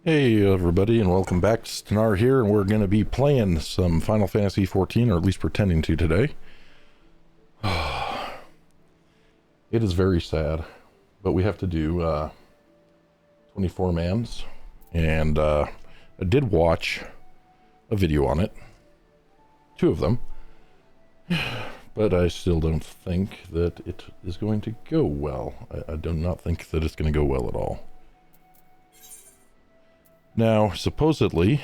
Hey everybody, and welcome back to Stenar here, and we're going to be playing some Final Fantasy XIV, or at least pretending to today. It is very sad, but we have to do 24 mans, and I did watch a video on it, 2 of them, but I still don't think that it is going to go well. I do not think that it's going to go well at all. Now, supposedly,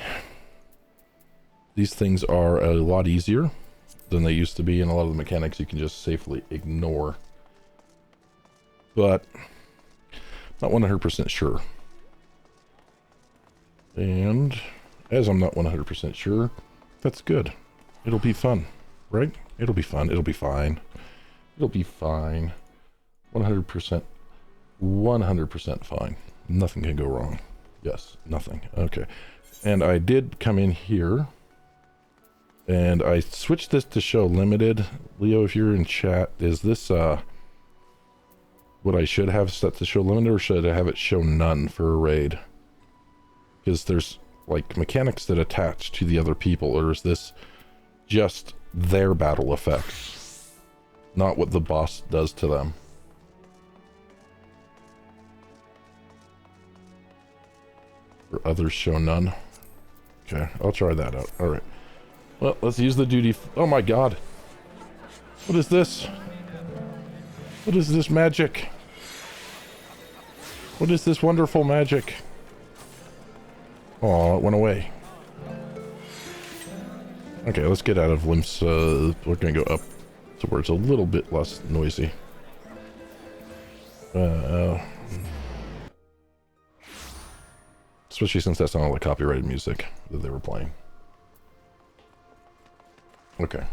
these things are a lot easier than they used to be, and a lot of the mechanics you can just safely ignore. But, not 100% sure. And, as I'm not 100% sure, that's good. It'll be fun, right? It'll be fun. It'll be fine. It'll be fine. 100%. 100% fine. Nothing can go wrong. Yes, nothing. Okay. And I did come in here, and I switched this to show limited. Leo, if you're in chat, is this what I should have set to show limited, or should I have it show none for a raid? Because there's like mechanics that attach to the other people, or is this just their battle effects, not what the boss does to them? Others show none. Okay, I'll try that out. Alright. Well, let's use the duty. Oh my god. What is this? What is this magic? What is this wonderful magic? Oh, it went away. Okay, let's get out of Limps. We're gonna go up to where it's a little bit less noisy. Especially since that's not all the copyrighted music that they were playing. Okay.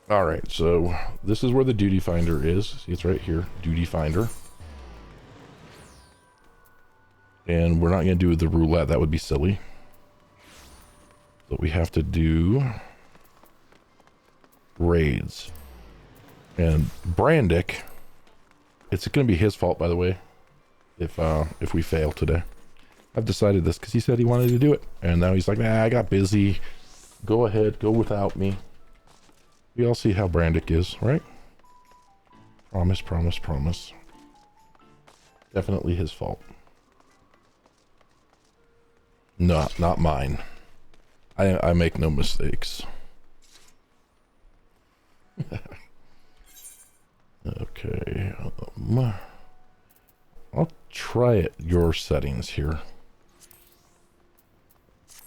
Alright, so this is where the duty finder is. See, it's right here. Duty finder. And we're not going to do the roulette. That would be silly. But we have to do raids. And Brandick, it's going to be his fault, by the way, if we fail today. I've decided this because he said he wanted to do it, and now he's like, nah, I got busy. Go ahead, go without me. We all see how Brandick is, right? Promise, promise, promise. Definitely his fault. Not mine. I make no mistakes. Okay. I'll try it your settings here,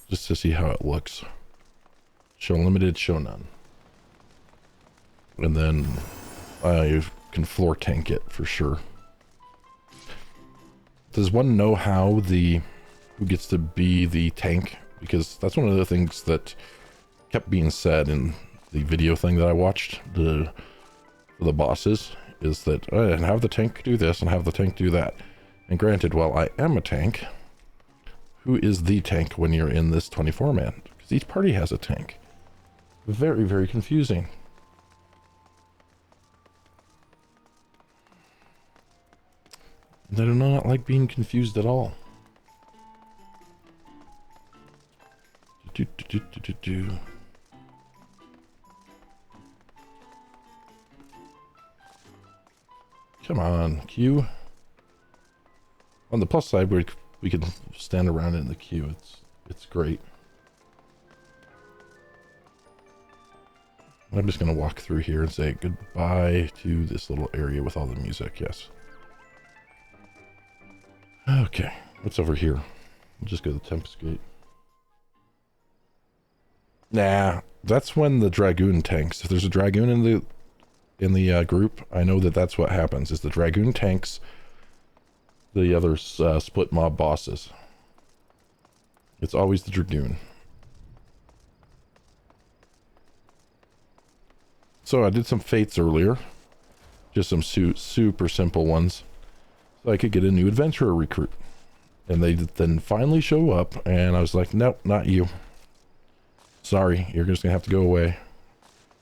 just to see how it looks. Show limited, show none, and then you can floor tank it for sure. Does one know how who gets to be the tank? Because that's one of the things that kept being said in the video thing that I watched, for the bosses, is that and have the tank do this and have the tank do that. And granted, while I am a tank, who is the tank when you're in this 24 man? Because each party has a tank. Very, very confusing. And I do not like being confused at all. Come on, Q. On the plus side, we can stand around in the queue. It's great. I'm just gonna walk through here and say goodbye to this little area with all the music. Yes. Okay, what's over here? We'll just go to the Tempest Gate. Nah, that's when the Dragoon tanks. If there's a Dragoon in the group, I know that that's what happens. Is the Dragoon tanks the other split mob bosses. It's always the Dragoon. So I did some fates earlier, just some super simple ones, so I could get a new adventurer recruit. And they then finally show up, and I was like, nope, not you. Sorry, you're just gonna have to go away.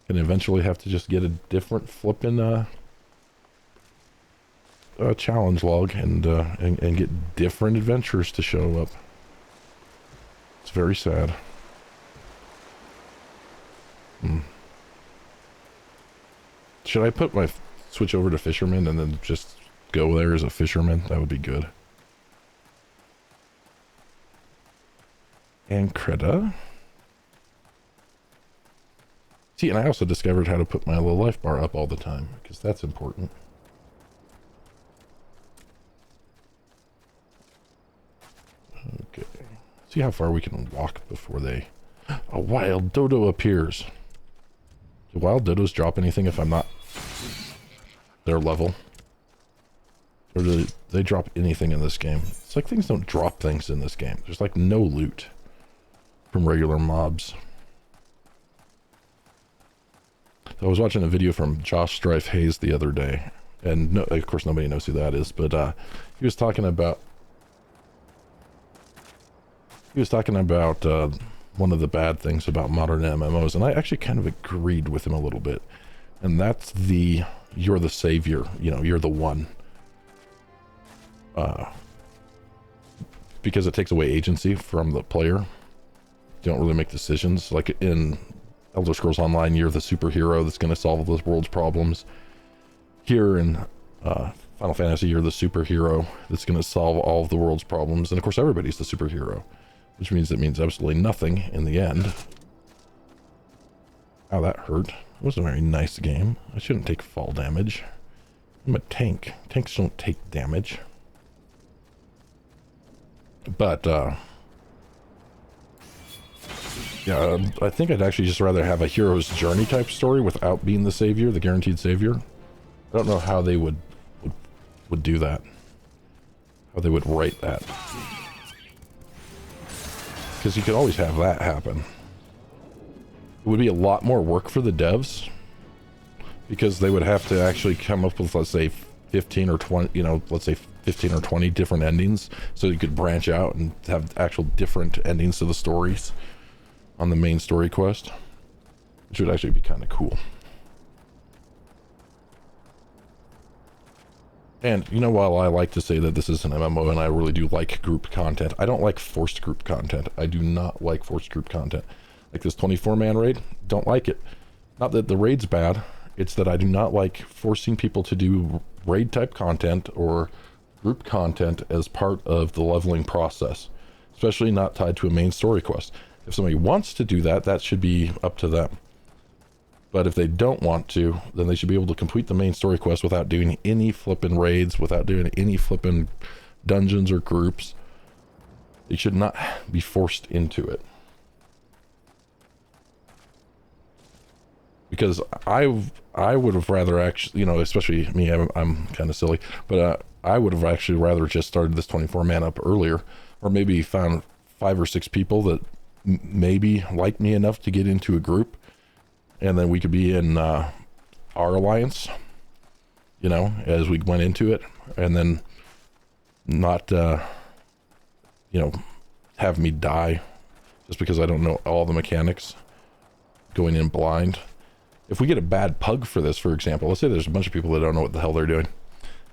And eventually have to just get a different flippin' challenge log and get different adventures to show up. It's very sad. Should I put my switch over to fisherman and then just go there as a fisherman? That would be good. And Creta. See, and I also discovered how to put my little life bar up all the time, because that's important. Okay. See how far we can walk before a wild dodo appears. Do wild dodos drop anything if I'm not their level? Or do they drop anything in this game? It's like things don't drop things in this game. There's like no loot from regular mobs. I was watching a video from Josh Strife Hayes the other day, and no, of course nobody knows who that is, but he was talking about one of the bad things about modern MMOs, and I actually kind of agreed with him a little bit, and that's you're the savior, you know, you're the one, because it takes away agency from the player. You don't really make decisions. Like in Elder Scrolls Online, you're the superhero that's going to solve this world's problems. Here in Final Fantasy, you're the superhero that's going to solve all of the world's problems. And of course, everybody's the superhero, which means it means absolutely nothing in the end. Ow, that hurt. It wasn't a very nice game. I shouldn't take fall damage. I'm a tank. Tanks don't take damage. But, yeah, I think I'd actually just rather have a hero's journey type story without being the savior, the guaranteed savior. I don't know how they would do that. How they would write that. Because you could always have that happen. It would be a lot more work for the devs, because they would have to actually come up with, let's say, 15 or 20, you know, let's say 15 or 20 different endings, so you could branch out and have actual different endings to the stories on the main story quest, which would actually be kind of cool. And, you know, while I like to say that this is an MMO and I really do like group content, I don't like forced group content. I do not like forced group content. Like this 24-man raid, don't like it. Not that the raid's bad, it's that I do not like forcing people to do raid type content or group content as part of the leveling process, especially not tied to a main story quest. If somebody wants to do that, that should be up to them. But if they don't want to, then they should be able to complete the main story quest without doing any flippin' raids, without doing any flippin' dungeons or groups. They should not be forced into it. Because I would have rather actually, you know, especially me, I'm kind of silly, but I would have actually rather just started this 24-man up earlier, or maybe found 5 or 6 people that maybe like me enough to get into a group, and then we could be in our alliance, you know, as we went into it, and then not, you know, have me die just because I don't know all the mechanics going in blind. If we get a bad pug for this, for example, let's say there's a bunch of people that don't know what the hell they're doing.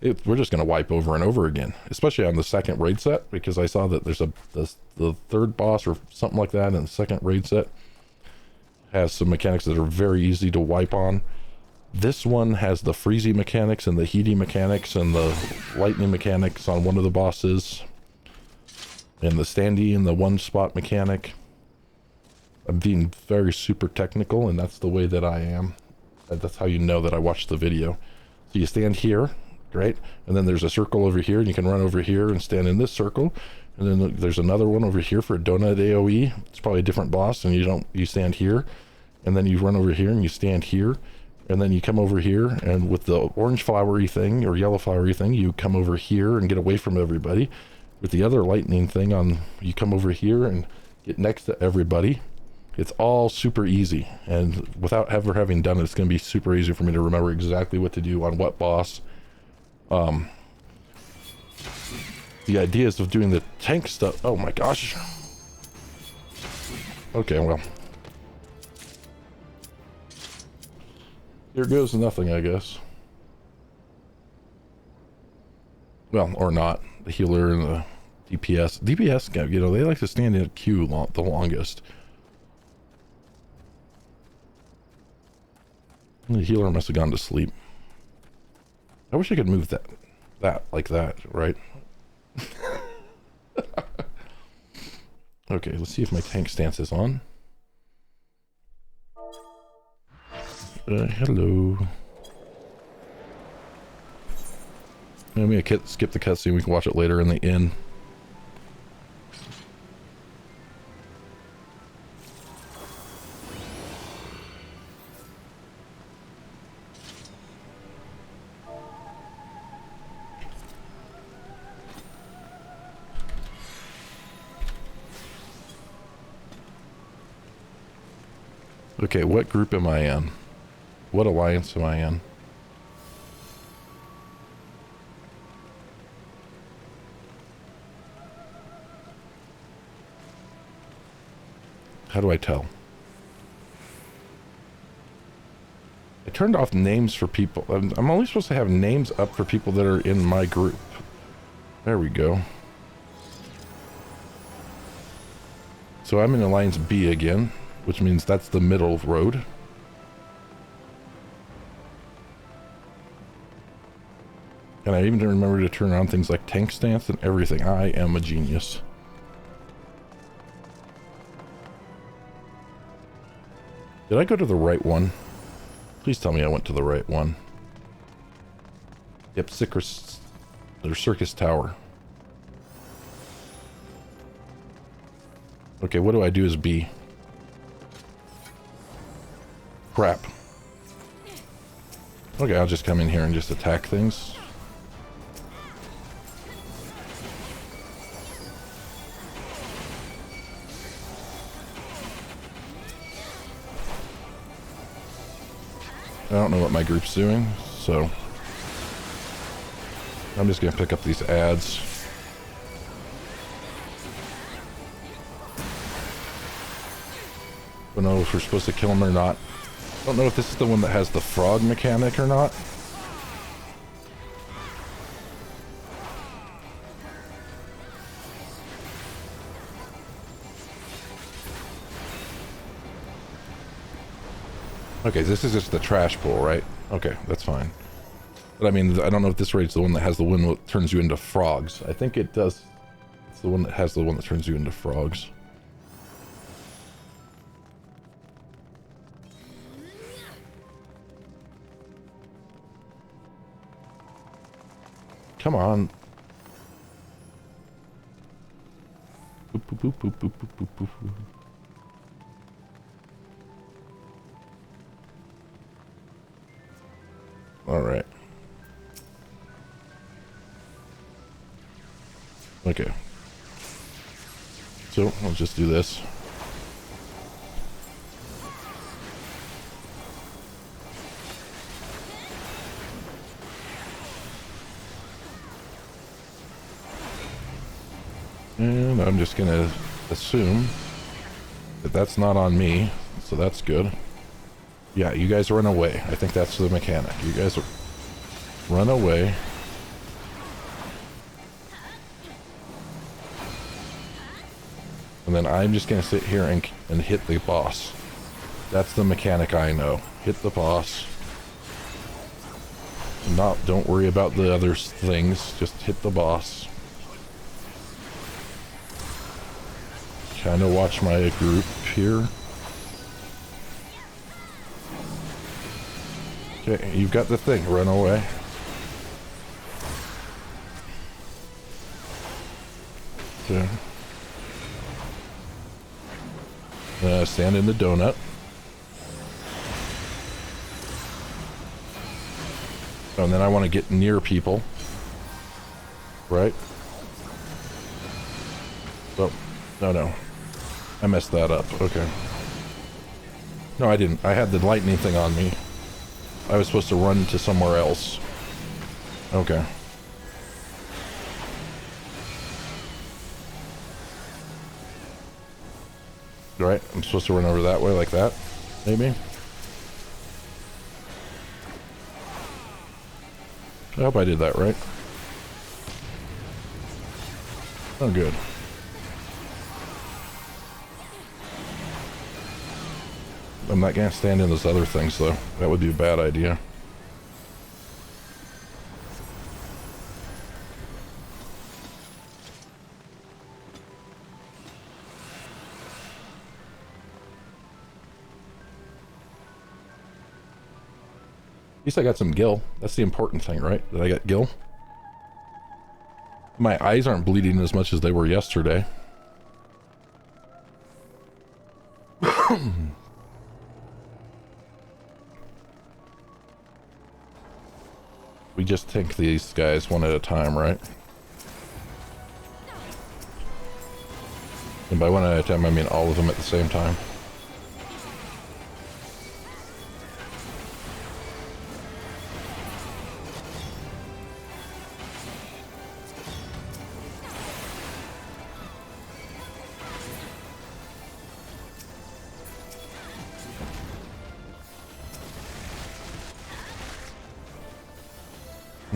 We're just going to wipe over and over again, especially on the second raid set, because I saw that there's the third boss or something like that in the second raid set has some mechanics that are very easy to wipe on. This one has the freezy mechanics and the heaty mechanics and the lightning mechanics on one of the bosses, and the standee and the one spot mechanic. I'm being very super technical, and that's the way that I am. That's how you know that I watched the video. So you stand here, right? And then there's a circle over here, and you can run over here and stand in this circle. And then there's another one over here for a donut AoE. It's probably a different boss, and you stand here. And then you run over here and you stand here. And then you come over here, and with the orange flowery thing or yellow flowery thing, you come over here and get away from everybody. With the other lightning thing on, you come over here and get next to everybody. It's all super easy, and without ever having done it, it's going to be super easy for me to remember exactly what to do on what boss. The ideas of doing the tank stuff, oh my gosh. Okay, well. Here goes nothing, I guess. Well, or not. The healer and the DPS. DPS, you know, they like to stand in a queue the longest. The healer must have gone to sleep. I wish I could move that like that, right? Okay, let's see if my tank stance is on. Hello. Let me skip the cutscene. We can watch it later in the inn. Okay, what group am I in? What alliance am I in? How do I tell? I turned off names for people. I'm only supposed to have names up for people that are in my group. There we go. So I'm in Alliance B again, which means that's the middle road. And I even remember to turn on things like tank stance and everything. I am a genius. Did I go to the right one? Please tell me I went to the right one. Yep, Circus Tower. Okay, what do I do as B? Crap. Okay, I'll just come in here and just attack things. I don't know what my group's doing, so I'm just gonna pick up these ads. I don't know if we're supposed to kill them or not. I don't know if this is the one that has the frog mechanic or not. Okay, this is just the trash pool, right? Okay, that's fine. But I mean, I don't know if this raid's the one that has the one that turns you into frogs. I think it does. It's the one that has the one that turns you into frogs. Come on. Boop, boop, boop, boop, boop, boop, boop, boop. All right. Okay. So I'll just do this. And I'm just gonna assume that that's not on me, so that's good. Yeah, you guys run away. I think that's the mechanic. You guys run away. And then I'm just gonna sit here and hit the boss. That's the mechanic I know. Hit the boss. Don't worry about the other things. Just hit the boss. Kind of watch my group here. Okay, you've got the thing. Run away. Okay. Stand in the donut. Oh, and then I want to get near people. Right? Oh, no. I messed that up. Okay. No, I didn't. I had the lightning thing on me. I was supposed to run to somewhere else. Okay. Right, I'm supposed to run over that way like that, maybe? I hope I did that right. Oh, good. I'm not gonna stand in those other things, though. That would be a bad idea. At least I got some gil. That's the important thing, right? That I got gil. My eyes aren't bleeding as much as they were yesterday. We just tank these guys one at a time, right? And by one at a time, I mean all of them at the same time.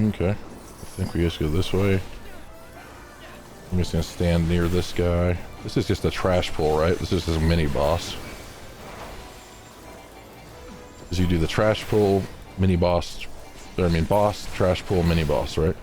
Okay, I think we just go this way. I'm just gonna stand near this guy. This is just a trash pull, right? This is just a mini boss. As you do the trash pull, mini boss, boss, trash pull, mini boss, right?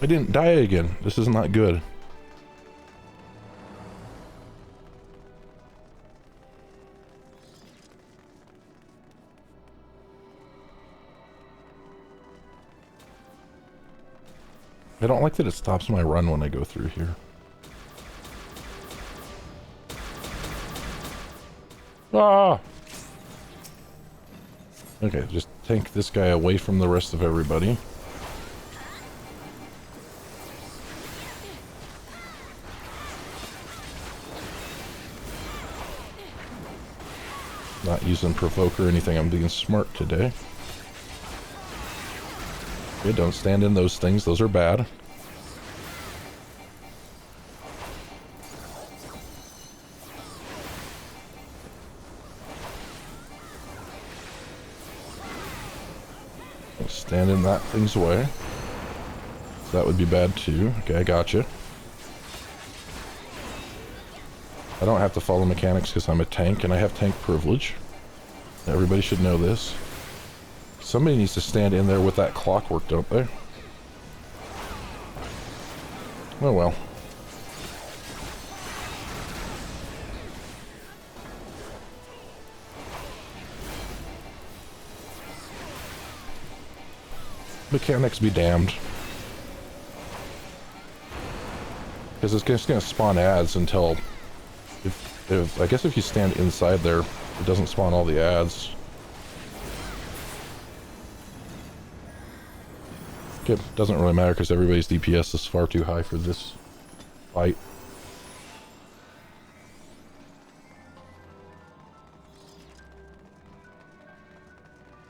I didn't die again. This is not good. I don't like that it stops my run when I go through here. Ah! Okay, just tank this guy away from the rest of everybody. Not using provoke or anything. I'm being smart today. Okay, don't stand in those things. Those are bad. Stand in that thing's way. So that would be bad too. Okay, I gotcha. I don't have to follow mechanics because I'm a tank and I have tank privilege. Everybody should know this. Somebody needs to stand in there with that clockwork, don't they? Oh well. Mechanics be damned. Because it's just going to spawn ads until... I guess if you stand inside there, it doesn't spawn all the ads. Okay, doesn't really matter because everybody's DPS is far too high for this fight.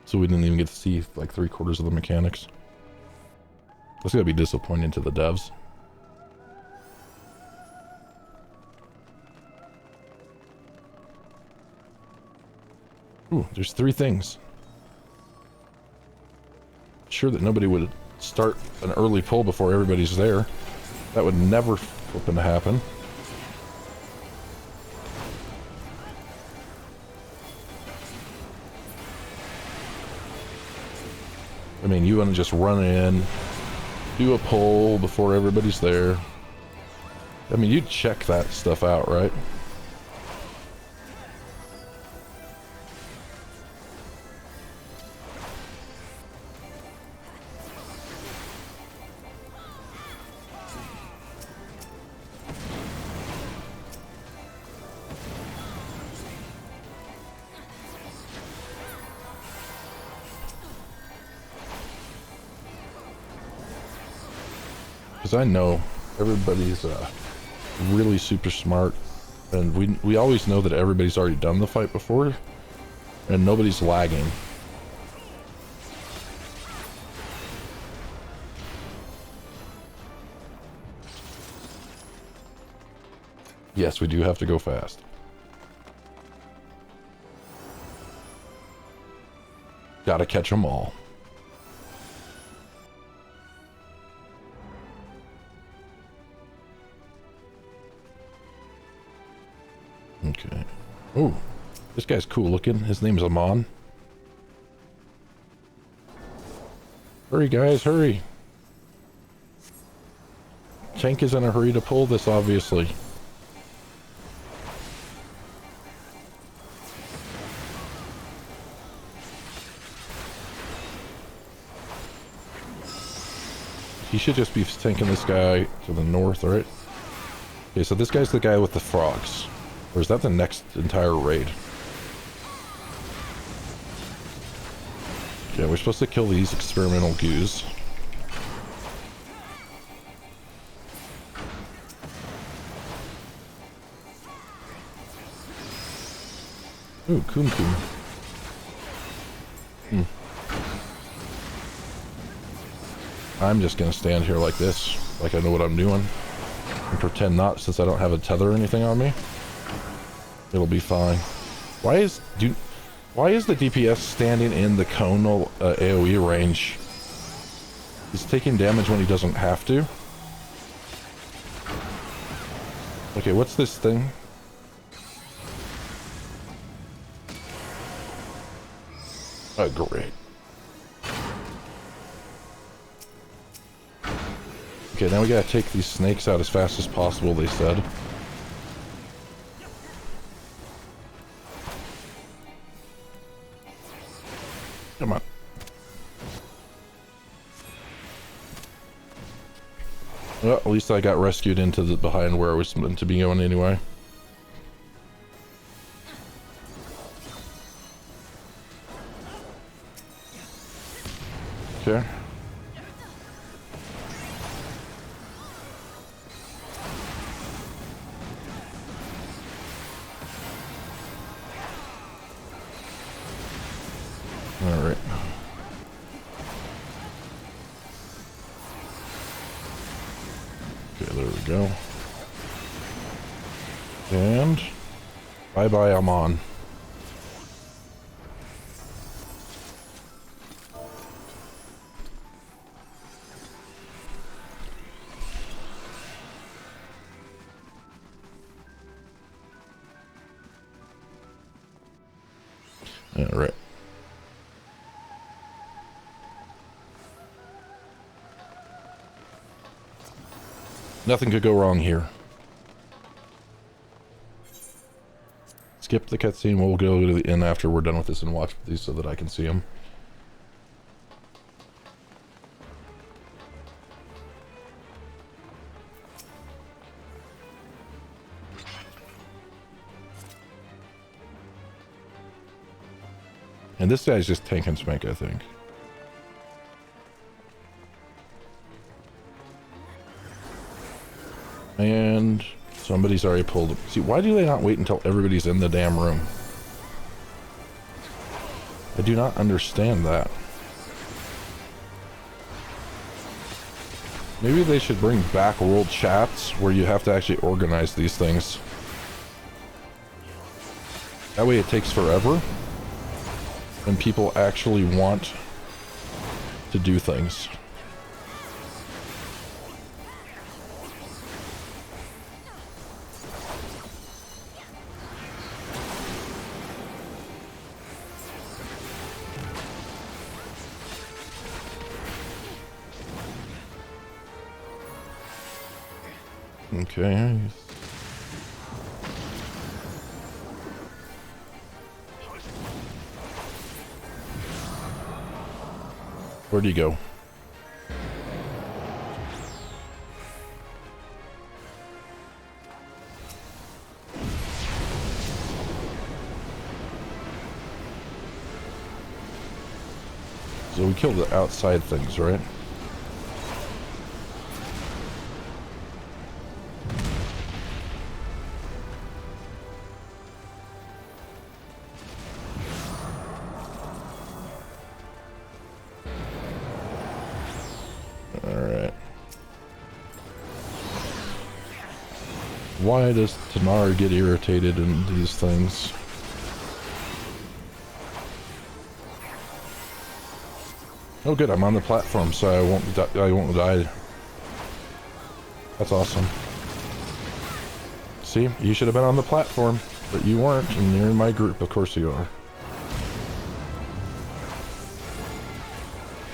So we didn't even get to see like 3/4 of the mechanics. That's gotta be disappointing to the devs. Ooh, there's 3 things. Sure that nobody would start an early pull before everybody's there. That would never flippin' happen. I mean, you want to just run in, do a pull before everybody's there. I mean, you'd check that stuff out, right? Because I know everybody's really super smart, and we always know that everybody's already done the fight before, and nobody's lagging. Yes, we do have to go fast. Gotta catch them all. Okay. Oh, this guy's cool looking. His name's Amon. Hurry, guys, hurry. Tank is in a hurry to pull this, obviously. He should just be tanking this guy to the north, right? Okay, so this guy's the guy with the frogs. Or is that the next entire raid? Yeah, we're supposed to kill these experimental goos. Ooh, Coom Coom. I'm just gonna stand here like this, like I know what I'm doing, and pretend not, since I don't have a tether or anything on me. It'll be fine. Why is the DPS standing in the conal AoE range? He's taking damage when he doesn't have to. Okay, what's this thing? Oh, great. Okay, now we gotta take these snakes out as fast as possible, they said. Come on. Well, at least I got rescued into the behind where I was meant to be going anyway. Okay. Alright. Okay, there we go. And bye-bye, I'm on. Alright. Nothing could go wrong here. Skip the cutscene. We'll go to the inn after we're done with this and watch these so that I can see them. And this guy's just tank and spank, I think. And somebody's already pulled him. See, why do they not wait until everybody's in the damn room? I do not understand that. Maybe they should bring back world chats where you have to actually organize these things. That way it takes forever. And people actually want to do things. Okay. Where'd he go? So we killed the outside things, right? Why does Tanar get irritated in these things? Oh good, I'm on the platform, so I won't die. That's awesome. See, you should have been on the platform, but you weren't, and you're in my group. Of course you are.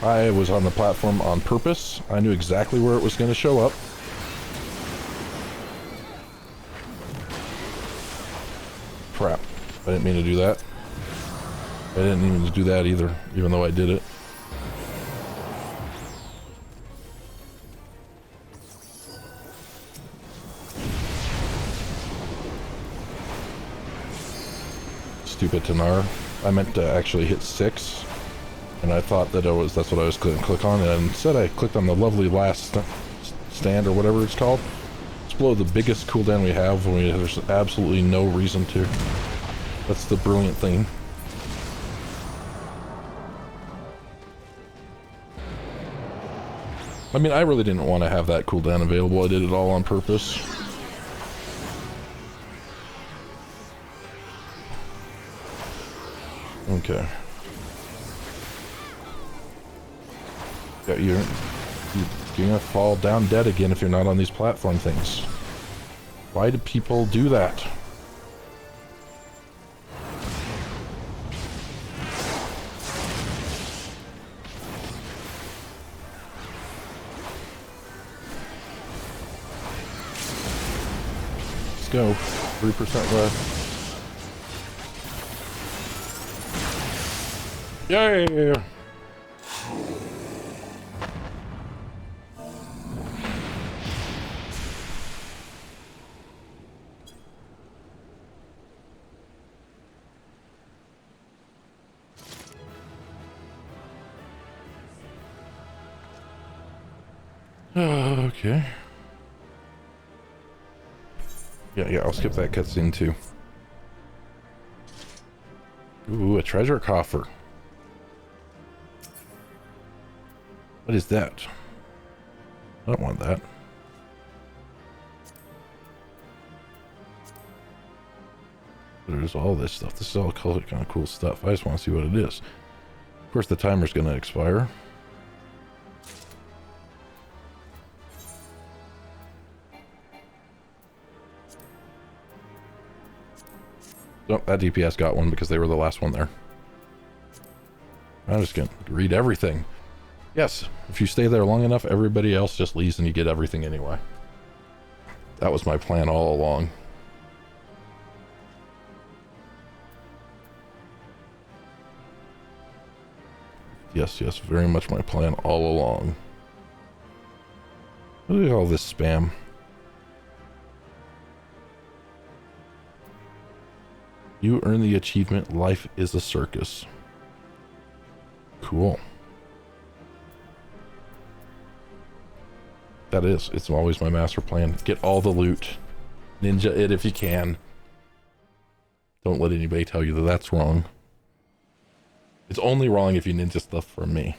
I was on the platform on purpose. I knew exactly where it was going to show up. Crap. I didn't mean to do that. I didn't mean to do that either, even though I did it. Stupid Tanar. I meant to actually hit 6, and I thought that that's what I was going to click on, and instead I clicked on the lovely last stand, or whatever it's called. Let's blow the biggest cooldown we have when there's absolutely no reason to. That's the brilliant thing. I mean, I really didn't want to have that cooldown available. I did it all on purpose. Okay. Yeah, you're gonna fall down dead again if you're not on these platform things. Why do people do that? Let's go. 3% left. Yay! Okay. Yeah, I'll skip that cutscene too. Ooh, a treasure coffer. What is that? I don't want that. There's all this stuff. This is all kind of cool stuff. I just want to see what it is. Of course, the timer's going to expire. Oh, that DPS got one because they were the last one there. I'm just going to read everything. Yes, if you stay there long enough, everybody else just leaves and you get everything anyway. That was my plan all along. Yes, very much my plan all along. Look at all this spam. You earn the achievement, Life is a Circus. Cool. That is, it's always my master plan. Get all the loot. Ninja it if you can. Don't let anybody tell you that that's wrong. It's only wrong if you ninja stuff from me.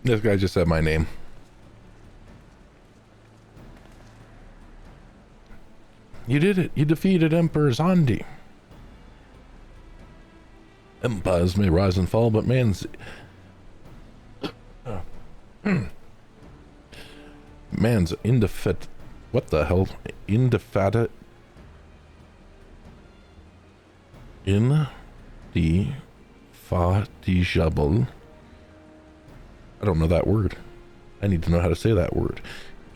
This guy just said my name. You did it. You defeated Emperor Zondi. Empires may rise and fall, but man's what the hell? Indefatigable. I don't know that word. I need to know how to say that word.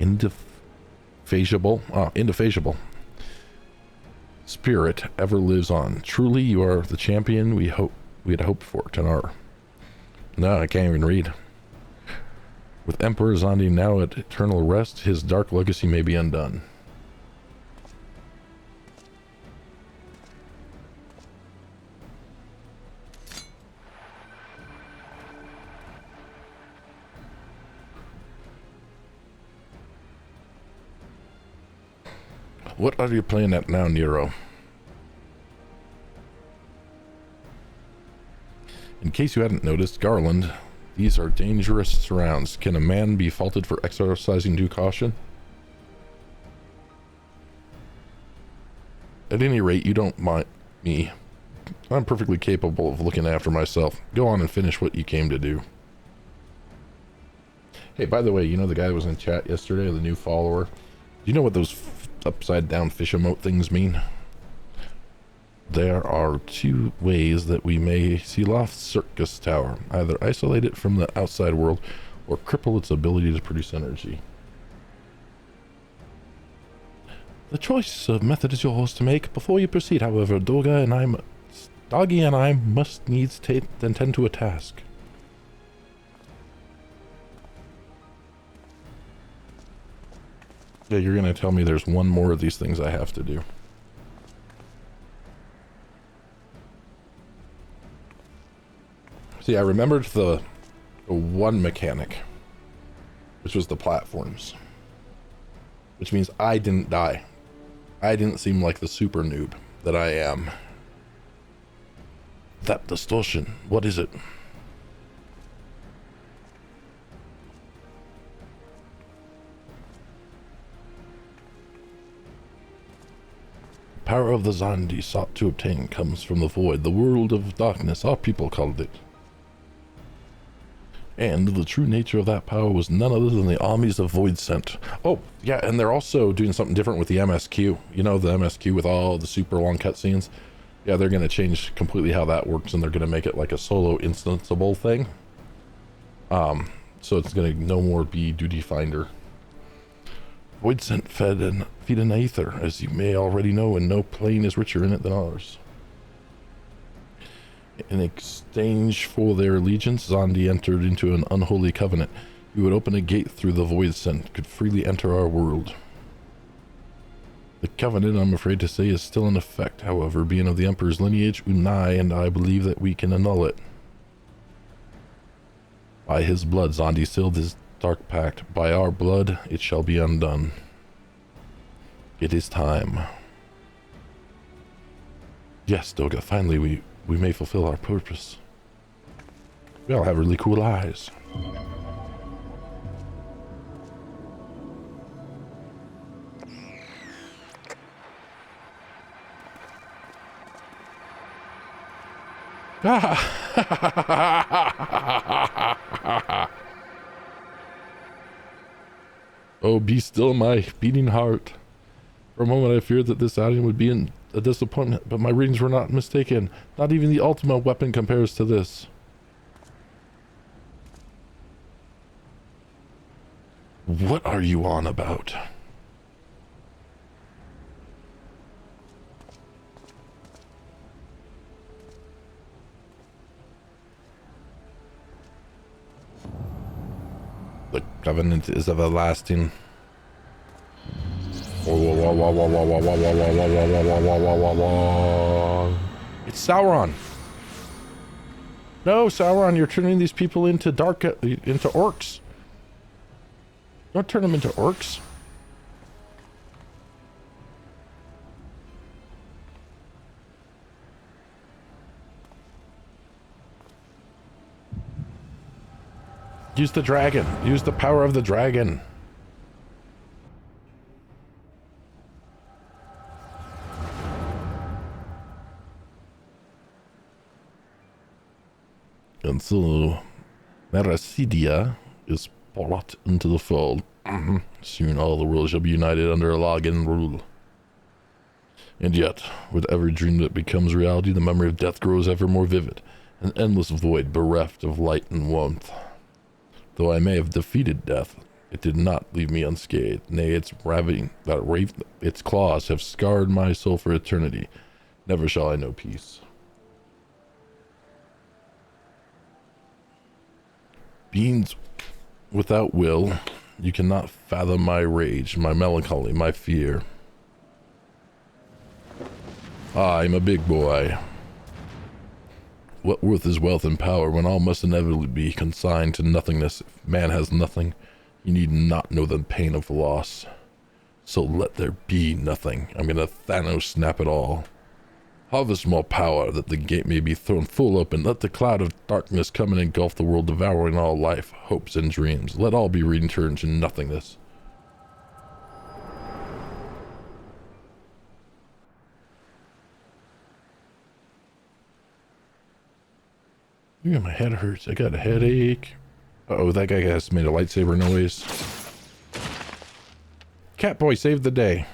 Indefatigable. Indefatigable. Spirit ever lives on. Truly, you are the champion we had hoped for, Tanar. No, I can't even read. With Emperor Zondi now at eternal rest, his dark legacy may be undone. What are you playing at now, Nero? In case you hadn't noticed, Garland, these are dangerous surrounds. Can a man be faulted for exercising due caution? At any rate, you don't mind me. I'm perfectly capable of looking after myself. Go on and finish what you came to do. Hey, by the way, you know the guy who was in chat yesterday, the new follower? Do you know what those upside down fish emote things mean? There are two ways that we may seal off Circus Tower. Either isolate it from the outside world or cripple its ability to produce energy. The choice of method is yours to make. Before you proceed, however, Doggy and I must needs attend to a task. Yeah, you're gonna tell me there's one more of these things I have to do. See, I remembered the one mechanic, which was the platforms. Which means I didn't die. I didn't seem like the super noob that I am. That distortion, what is it? Power of the Zandi sought to obtain comes from the void, the world of darkness, our people called it. And the true nature of that power was none other than the armies of Void sent. Oh, yeah, and they're also doing something different with the MSQ. You know, the MSQ with all the super long cutscenes? Yeah, they're going to change completely how that works, and they're going to make it like a solo instanceable thing. So it's going to no more be Duty Finder. Void sent feed an aether, as you may already know, and no plane is richer in it than ours. In exchange for their allegiance, Zandi entered into an unholy covenant. He would open a gate through the Void Sent, could freely enter our world. The covenant, I'm afraid to say, is still in effect. However, being of the Emperor's lineage, Unai and I believe that we can annul it. By his blood, Zandi sealed his dark pact. By our blood, it shall be undone. It is time. Yes, Doga, finally we may fulfill our purpose. We all have really cool eyes. Oh, be still my beating heart. For a moment I feared that this outing would be a disappointment, but my readings were not mistaken. Not even the ultimate weapon compares to this. What are you on about? The covenant is everlasting. It's Sauron. No, Sauron, you're turning these people into into orcs. Don't turn them into orcs. Use the dragon. Use the power of the dragon. And so, Meracidia is brought into the fold. Soon all the world shall be united under a Logan rule. And yet, with every dream that becomes reality, the memory of death grows ever more vivid, an endless void bereft of light and warmth. Though I may have defeated death, it did not leave me unscathed. Nay, its claws have scarred my soul for eternity. Never shall I know peace. Beings without will, you cannot fathom my rage, my melancholy, my fear. I'm a big boy. What worth is wealth and power when all must inevitably be consigned to nothingness? If man has nothing, he need not know the pain of loss. So let there be nothing. I'm gonna Thanos snap it all. Harvest more power, that the gate may be thrown full open. Let the cloud of darkness come and engulf the world, devouring all life, hopes, and dreams. Let all be returned to nothingness. Yeah, my head hurts. I got a headache. Uh-oh, that guy has made a lightsaber noise. Catboy saved the day.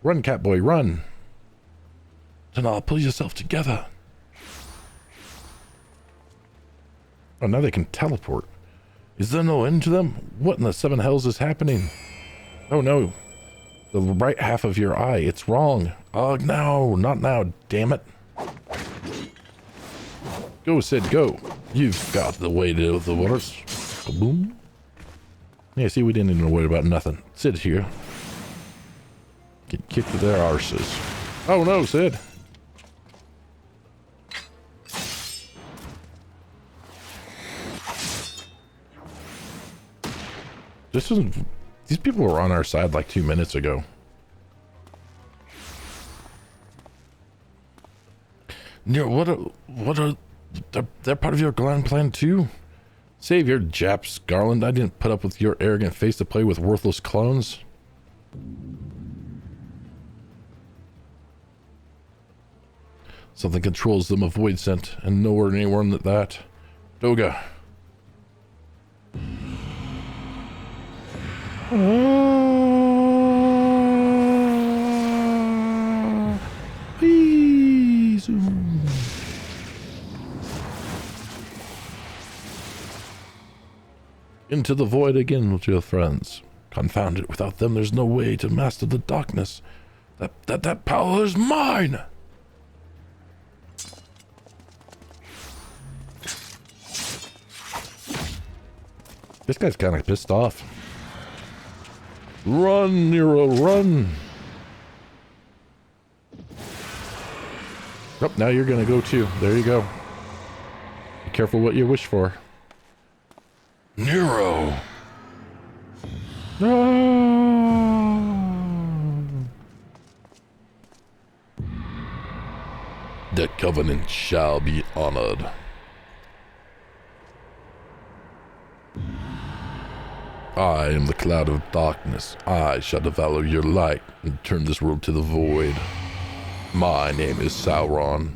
Run, Catboy, run. Then I'll pull yourself together. Oh, now they can teleport. Is there no end to them? What in the seven hells is happening? Oh no. The right half of your eye. It's wrong. Oh no, not now, damn it. Go, Sid, go. You've got the way to the waters. Boom. Yeah, see, we didn't even worry about nothing. Sid here. Get kicked with their arses. Oh no, Sid. This isn't... These people were on our side like 2 minutes ago. Yeah, what are... They're part of your grand plan too? Save your Japs, Garland. I didn't put up with your arrogant face to play with worthless clones. Something controls them, a void scent, and nowhere anywhere near that. Doga. Please. Into the void again with your friends. Confound it, without them there's no way to master the darkness. That power is mine! This guy's kind of pissed off. Run, Nero, run! Oh, now you're gonna go too. There you go. Be careful what you wish for. Nero! The covenant shall be honored. I am the cloud of darkness. I shall devour your light and turn this world to the void. My name is Sauron.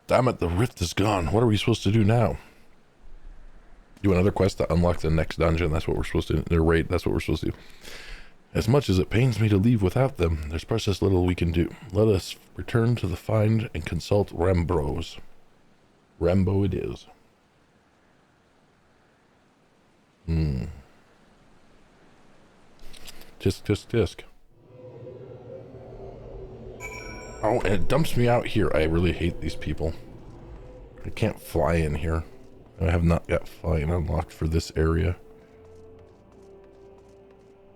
Damn it, the rift is gone. What are we supposed to do now? Do another quest to unlock the next dungeon. That's what we're supposed to do. Their raid, that's what we're supposed to do. As much as it pains me to leave without them, there's precious little we can do. Let us return to the find and consult Rambros. Rambo it is. Tisk. Oh, and it dumps me out here. I really hate these people. I can't fly in here. I have not got flying unlocked for this area.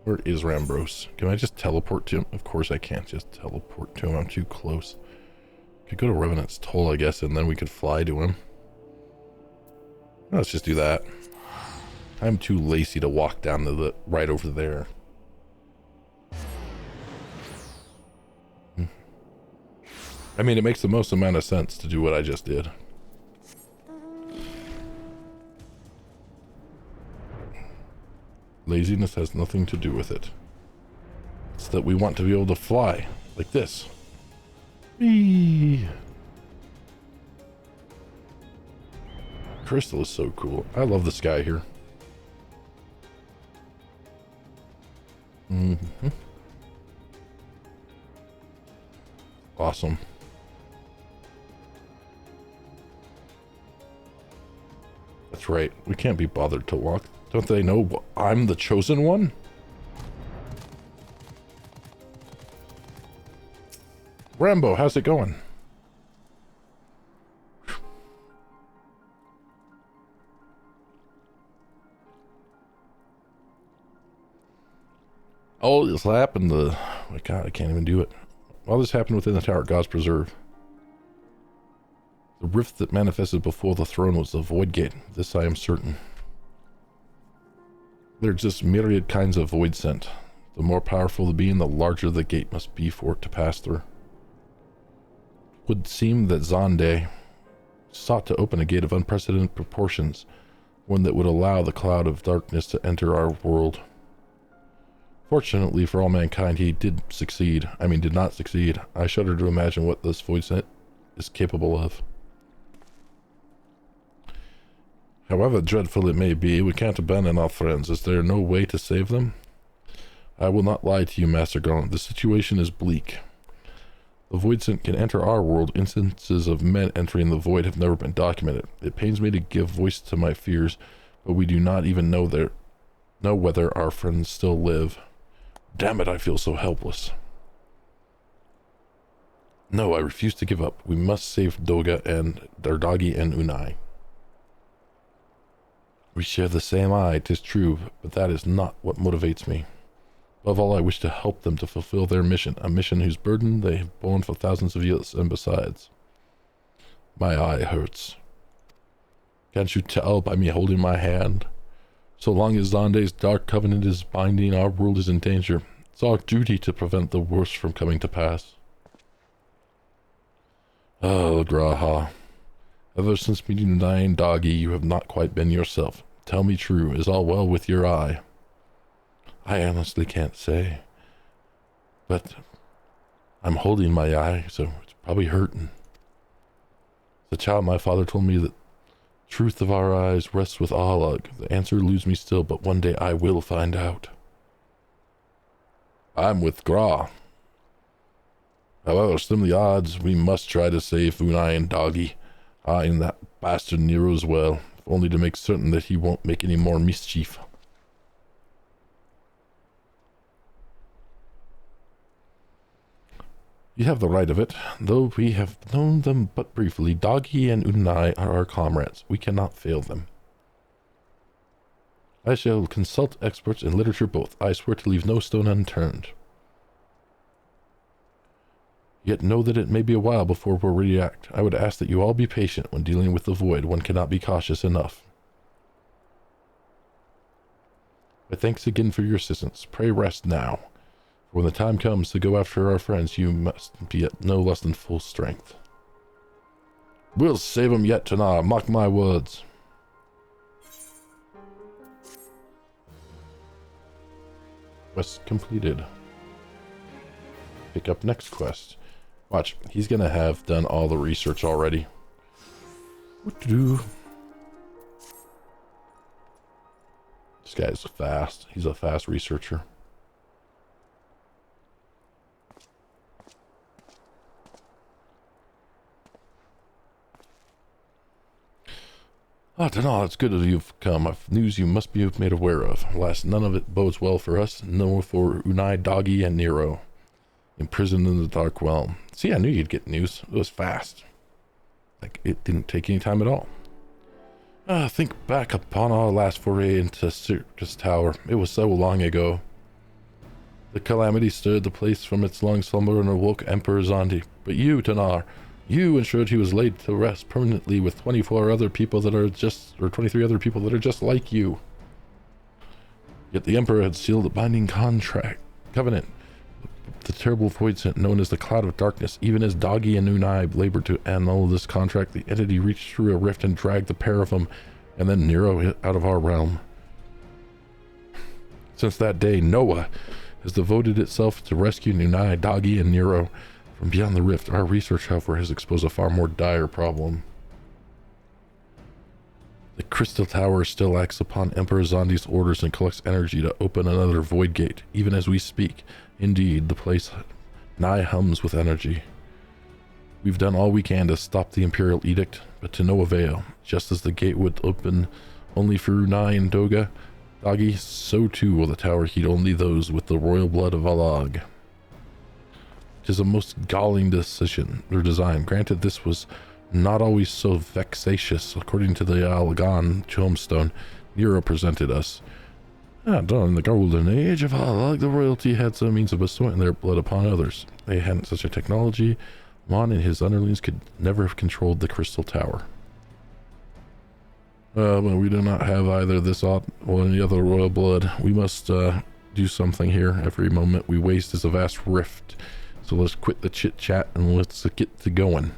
Where is Rambros? Can I just teleport to him? Of course I can't just teleport to him. I'm too close. Could go to Revenant's Toll, I guess, and then we could fly to him. Let's just do that. I'm too lazy to walk down to the right over there. I mean, it makes the most amount of sense to do what I just did. Laziness has nothing to do with it. It's that we want to be able to fly, like this. Whee! Crystal is so cool. I love the sky here. Awesome. That's right. We can't be bothered to walk. Don't they know I'm the chosen one? Rambo, how's it going? All this happened oh my God, I can't even do it. All this happened within the tower at God's preserve. The rift that manifested before the throne was the void gate. This I am certain. There exist myriad kinds of void scent. The more powerful the being, the larger the gate must be for it to pass through. It would seem that Zonde sought to open a gate of unprecedented proportions, one that would allow the cloud of darkness to enter our world. Fortunately for all mankind, he did not succeed. I shudder to imagine what this void scent is capable of. However dreadful it may be, we can't abandon our friends. Is there no way to save them? I will not lie to you, Master Garland. The situation is bleak. The void scent can enter our world. Instances of men entering the void have never been documented. It pains me to give voice to my fears, but we do not even know whether our friends still live. Damn it, I feel so helpless. No, I refuse to give up. We must save Doga and Dardagi and Unai. We share the same eye, 'tis true, but that is not what motivates me. Above all, I wish to help them to fulfill their mission, a mission whose burden they have borne for thousands of years, and besides, my eye hurts. Can't you tell by me holding my hand? So long as Zonde's dark covenant is binding, our world is in danger. It's our duty to prevent the worst from coming to pass. Oh, Graha. Ever since meeting Nine Doggy, you have not quite been yourself. Tell me true, is all well with your eye? I honestly can't say. But I'm holding my eye, so it's probably hurting. As a child, my father told me that truth of our eyes rests with Alag. The answer eludes me still, but one day I will find out. I'm with Gra. However slim the odds, we must try to save Unai and Doggy. I and that bastard Nero as well, if only to make certain that he won't make any more mischief. You have the right of it. Though we have known them but briefly, Doggy and Unai are our comrades. We cannot fail them. I shall consult experts in literature both. I swear to leave no stone unturned. Yet know that it may be a while before we're ready to act. I would ask that you all be patient when dealing with the void. One cannot be cautious enough. But thanks again for your assistance. Pray rest now. For when the time comes to go after our friends, you must be at no less than full strength. We'll save 'em yet, Tanar. Mark my words. Quest completed. Pick up next quest. Watch, he's gonna have done all the research already. What to do? This guy's fast. He's a fast researcher. Ah, Tanal, it's good that you've come. I've news you must be made aware of. Alas, none of it bodes well for us, nor for Unai, Doggy, and Nero. Imprisoned in the Dark Realm. See, I knew you'd get news. It was fast. Like, it didn't take any time at all. Think back upon our last foray into Circus Tower. It was so long ago. The calamity stirred the place from its long slumber and awoke Emperor Zondi. But you, Tanar, you ensured he was laid to rest permanently with 24 other people that are just, or 23 other people that are just like you. Yet the Emperor had sealed a binding covenant. The terrible void scent known as the Cloud of Darkness. Even as Doggy and Unai labored to annul this contract, the entity reached through a rift and dragged the pair of them, and then Nero out of our realm. Since that day, Noah has devoted itself to rescuing Unai, Doggy, and Nero from beyond the rift. Our research, however, has exposed a far more dire problem. The Crystal Tower still acts upon Emperor Zondi's orders and collects energy to open another void gate, even as we speak. Indeed, the place nigh hums with energy. We've done all we can to stop the Imperial Edict, but to no avail. Just as the gate would open only for Unai and Doga, Doggy, so too will the tower heed only those with the royal blood of Alag. It is a most galling decision or design. Granted, this was not always so vexatious. According to the Alagan tombstone Nero presented us, Ah, during the golden age of Allah, the royalty had some means of bestowing their blood upon others. They hadn't such a technology. Mon and his underlings could never have controlled the Crystal Tower. Well, we do not have either this or any other royal blood. We must do something here. Every moment we waste is a vast rift. So let's quit the chit-chat and let's get to going.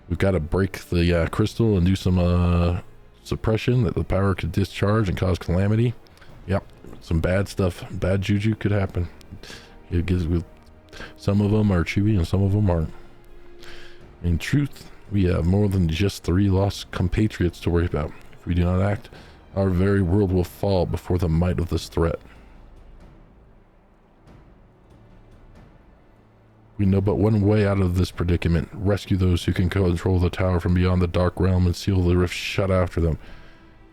We've got to break the crystal and do some suppression that the power could discharge and cause calamity. Yep, some bad stuff, bad juju could happen. It gives, some of them are chewy and some of them aren't. In truth, we have more than just 3 lost compatriots to worry about. If we do not act, our very world will fall before the might of this threat. We know but one way out of this predicament. Rescue those who can control the tower from beyond the dark realm and seal the rift shut after them.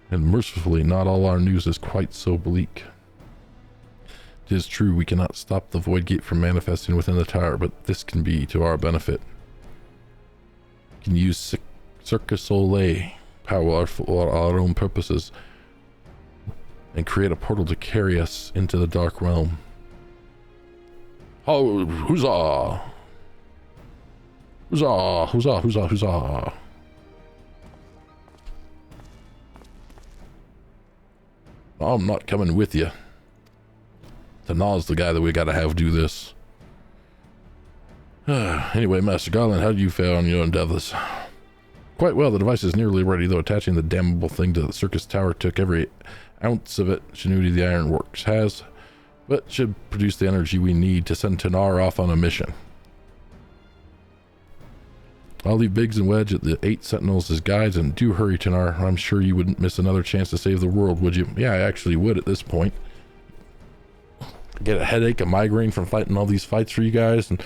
And mercifully, not all our news is quite so bleak. It is true we cannot stop the Void Gate from manifesting within the tower, but this can be to our benefit. We can use Circus Soleil power for our own purposes and create a portal to carry us into the dark realm. Oh, huzzah! Huzzah! Huzzah! Huzzah! Huzzah! I'm not coming with you. Tanal's the guy that we gotta have do this. Anyway, Master Garland, how did you fare on your endeavors? Quite well. The device is nearly ready, though attaching the damnable thing to the circus tower took every ounce of ingenuity the Ironworks has, but should produce the energy we need to send Tanar off on a mission. I'll leave Biggs and Wedge at the 8 Sentinels as guides, and do hurry, Tanar. I'm sure you wouldn't miss another chance to save the world, would you? Yeah, I actually would at this point. I get a headache, a migraine from fighting all these fights for you guys, and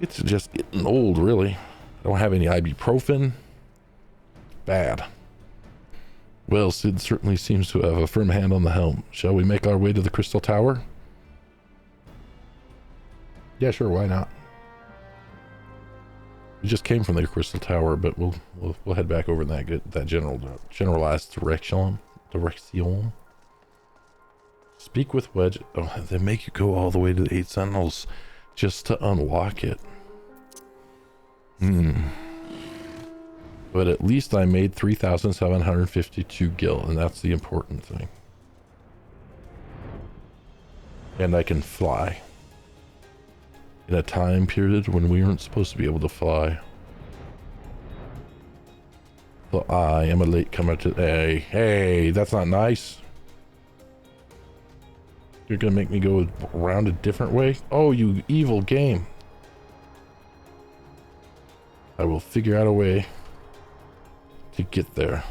it's just getting old, really. I don't have any ibuprofen. Bad. Well, Sid certainly seems to have a firm hand on the helm. Shall we make our way to the Crystal Tower? Yeah, sure, why not? We just came from the Crystal Tower, but we'll head back over in that generalized direction. Speak with Wedge. Oh, they make you go all the way to the 8 Sentinels just to unlock it. But at least I made 3,752 gil, and that's the important thing. And I can fly. In a time period when we weren't supposed to be able to fly. So I am a latecomer today. Hey, that's not nice. You're gonna make me go around a different way? Oh, you evil game. I will figure out a way to get there.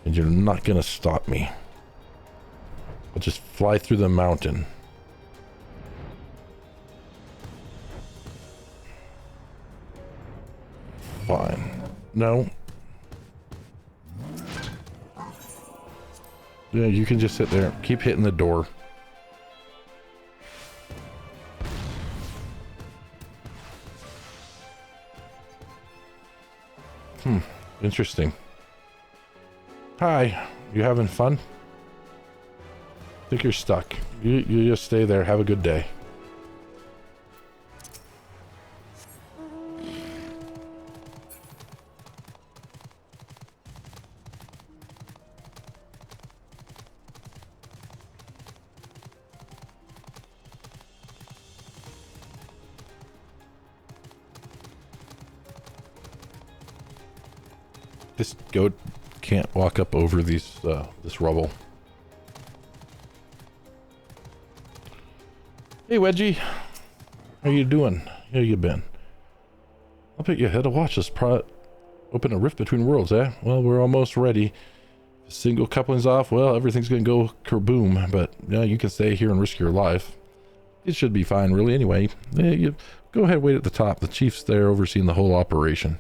And you're not gonna stop me. I'll just fly through the mountain. Fine. No. Yeah, you can just sit there. Keep hitting the door. Interesting. Hi. You having fun? I think you're stuck. You just stay there. Have a good day. This goat can't walk up over these this rubble. Hey Wedgie, how you doing? How you been? I'll bet you had to watch us open a rift between worlds, eh? Well, we're almost ready. If a single coupling's off, well, everything's gonna go kerboom. But yeah, you can stay here and risk your life. It should be fine, really. Anyway, you go ahead, wait at the top. The chief's there overseeing the whole operation.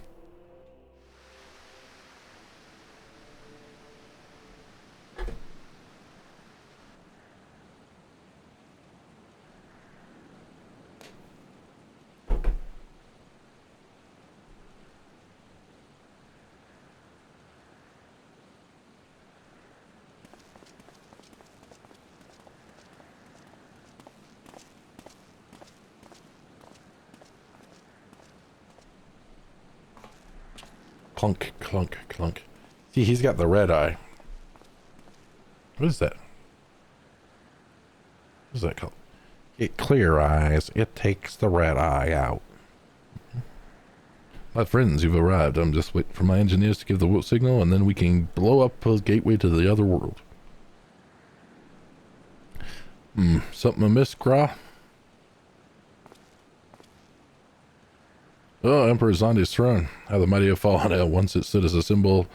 Clunk, clunk, clunk. See, he's got the red eye. What is that? What is that called? It clear eyes. It takes the red eye out. My friends, you've arrived. I'm just waiting for my engineers to give the signal, and then we can blow up a gateway to the other world. Something amiss, Gra? Oh, Emperor Zonde's throne. How the mighty have fallen. Once it stood as a symbol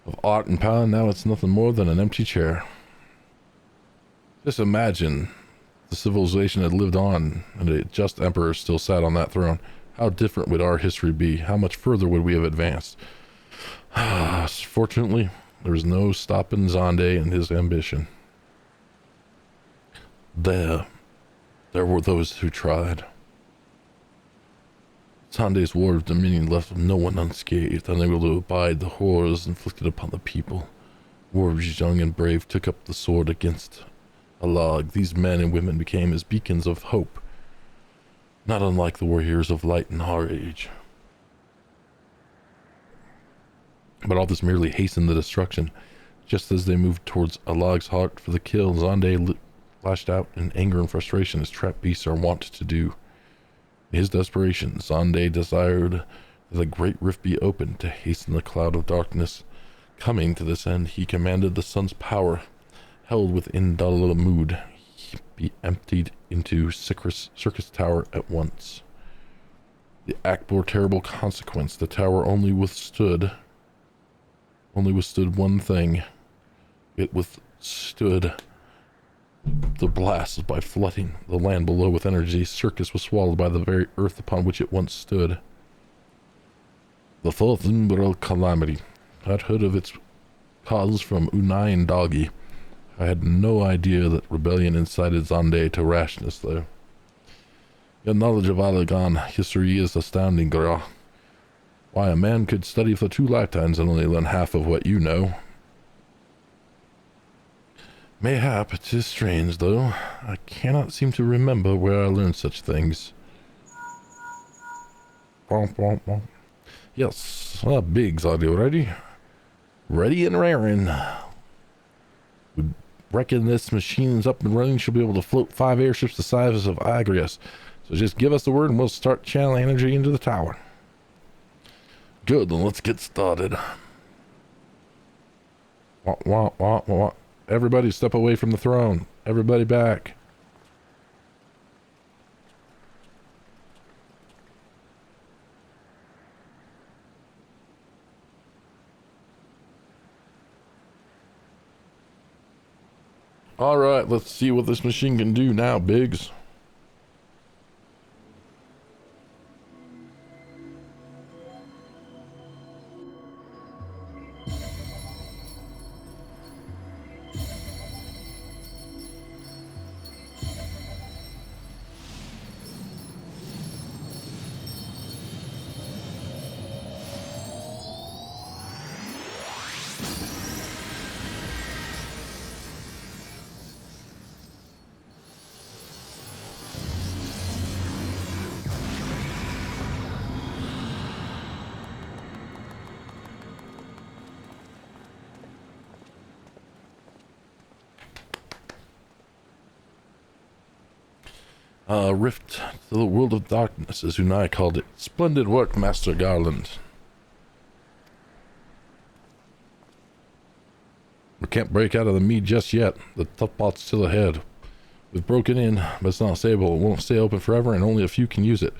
of art and power, now it's nothing more than an empty chair. Just imagine the civilization had lived on, and a just emperor still sat on that throne. How different would our history be? How much further would we have advanced? Fortunately, there was no stopping Zonde and his ambition. There were those who tried. Zonde's war of dominion left no one unscathed, unable to abide the horrors inflicted upon the people. Warriors young and brave took up the sword against Alag. These men and women became as beacons of hope, not unlike the warriors of light in our age. But all this merely hastened the destruction. Just as they moved towards Alag's heart for the kill, Zonde lashed out in anger and frustration, as trapped beasts are wont to do. In his desperation, Zonde desired that a great rift be opened to hasten the cloud of darkness. Coming to this end, he commanded the sun's power, held within Dalamud, be emptied into Circus Tower at once. The act bore terrible consequence. The tower only withstood one thing. It withstood the blast by flooding the land below with energy. Circus was swallowed by the very earth upon which it once stood. The fourth Umbral calamity. I'd heard of its cause from Unai and Doggy. I had no idea that rebellion incited Zonde to rashness, though. Your knowledge of Alagan history is astounding, Gra. Why, a man could study for 2 lifetimes and only learn half of what you know. Mayhap it is strange, though. I cannot seem to remember where I learned such things. Yes, Biggs, are you ready? Ready and raring. We reckon this machine's up and running. She'll be able to float 5 airships the size of Agrias. So just give us the word and we'll start channeling energy into the tower. Good, then let's get started. Everybody step away from the throne. Everybody back. All right, let's see what this machine can do now, Biggs. Rift to the world of darkness, as Unai called it. Splendid work, Master Garland. We can't break out of the mead just yet. The tough spot's still ahead. We've broken in, but it's not stable. It won't stay open forever, and only a few can use it.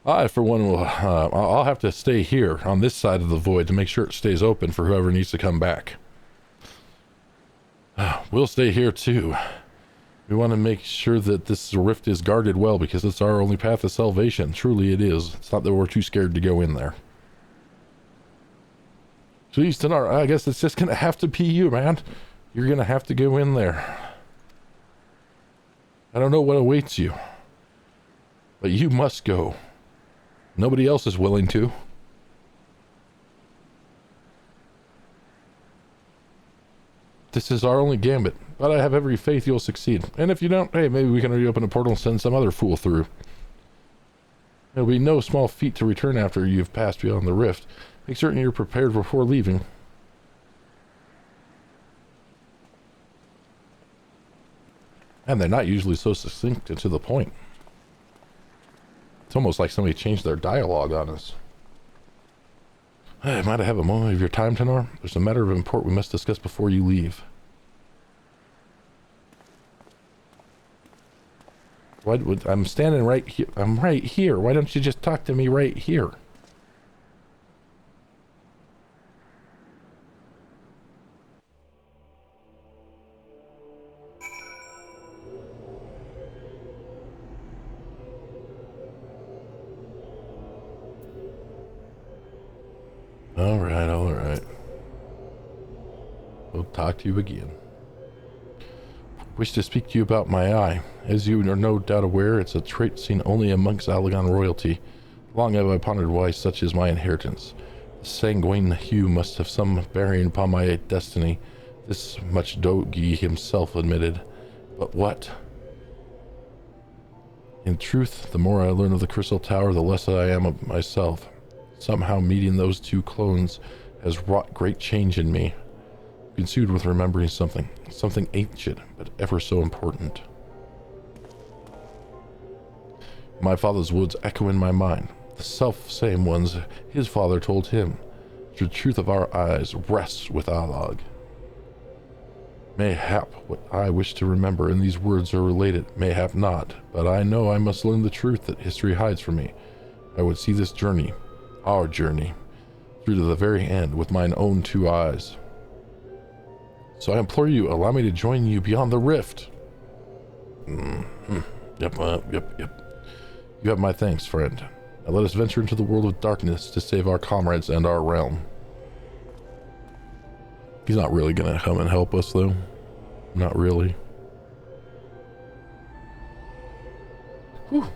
I, for one, will. I'll have to stay here on this side of the void to make sure it stays open for whoever needs to come back. We'll stay here too. We want to make sure that this rift is guarded well, because it's our only path to salvation. Truly it is. It's not that we're too scared to go in there. Jeez, Tanar, I guess it's just going to have to be you, man. You're going to have to go in there. I don't know what awaits you, but you must go. Nobody else is willing to. This is our only gambit, but I have every faith you'll succeed. And if you don't, hey, maybe we can reopen a portal and send some other fool through. It'll be no small feat to return after you've passed beyond the rift. Make certain you're prepared before leaving. And they're not usually so succinct and to the point. It's almost like somebody changed their dialogue on us. Hey, might I have a moment of your time, Tenor? There's a matter of import we must discuss before you leave. I'm standing right here. I'm right here. Why don't you just talk to me right here? All right, all right. We'll talk to you again. Wish to speak to you about my eye. As you are no doubt aware, it's a trait seen only amongst Allegan royalty. Long have I pondered why such is my inheritance. The sanguine hue must have some bearing upon my destiny. This much Dogi himself admitted. But what? In truth, the more I learn of the Crystal Tower, the less I am of myself. Somehow meeting those two clones has wrought great change in me. Consumed with remembering something ancient, but ever so important. My father's words echo in my mind, the self-same ones his father told him. The truth of our eyes rests with Alog. Mayhap what I wish to remember in these words are related, mayhap not, but I know I must learn the truth that history hides from me. I would see this journey, our journey, through to the very end with mine own two eyes. So I implore you, allow me to join you beyond the rift. Yep. You have my thanks, friend. Now let us venture into the world of darkness to save our comrades and our realm. He's not really gonna come and help us, though. Not really. Whew.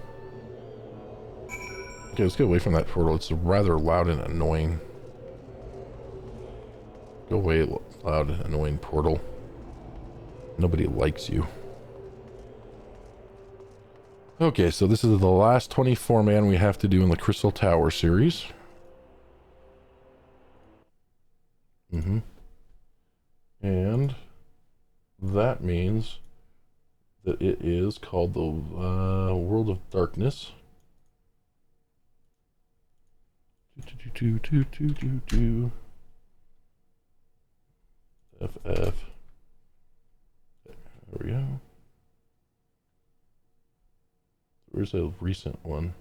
Okay, let's get away from that portal. It's rather loud and annoying. Go away, loud and annoying portal. Nobody likes you. Okay, so this is the last 24-man we have to do in the Crystal Tower series. And that means that it is called the World of Darkness. FF. There we go. Where's a recent one?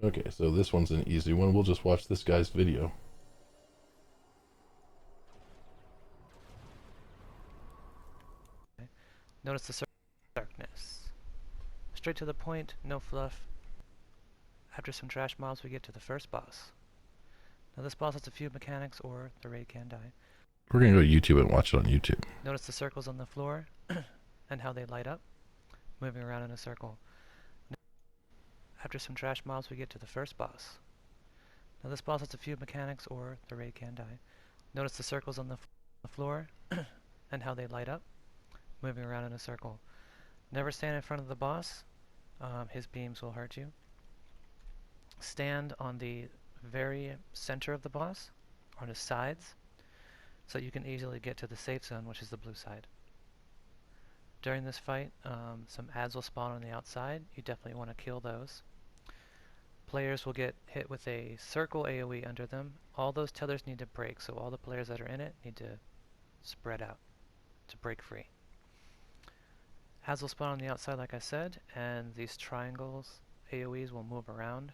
Okay, so this one's an easy one. We'll just watch this guy's video. Notice the darkness. Straight to the point, no fluff. After some trash mobs, we get to the first boss. Now this boss has a few mechanics, or the raid can die. We're gonna go to YouTube and watch it on YouTube. Notice the circles on the floor and how they light up, moving around in a circle. After some trash mobs, we get to the first boss. Now this boss has a few mechanics, or the raid can die. Notice the circles on the floor and how they light up, moving around in a circle. Never stand in front of the boss. His beams will hurt you. Stand on the very center of the boss, on his sides, so you can easily get to the safe zone, which is the blue side. During this fight, some ads will spawn on the outside. You definitely want to kill those. Players will get hit with a circle AoE under them. All those tethers need to break, so all the players that are in it need to spread out to break free. Ads will spawn on the outside, like I said, and these triangles AoEs will move around.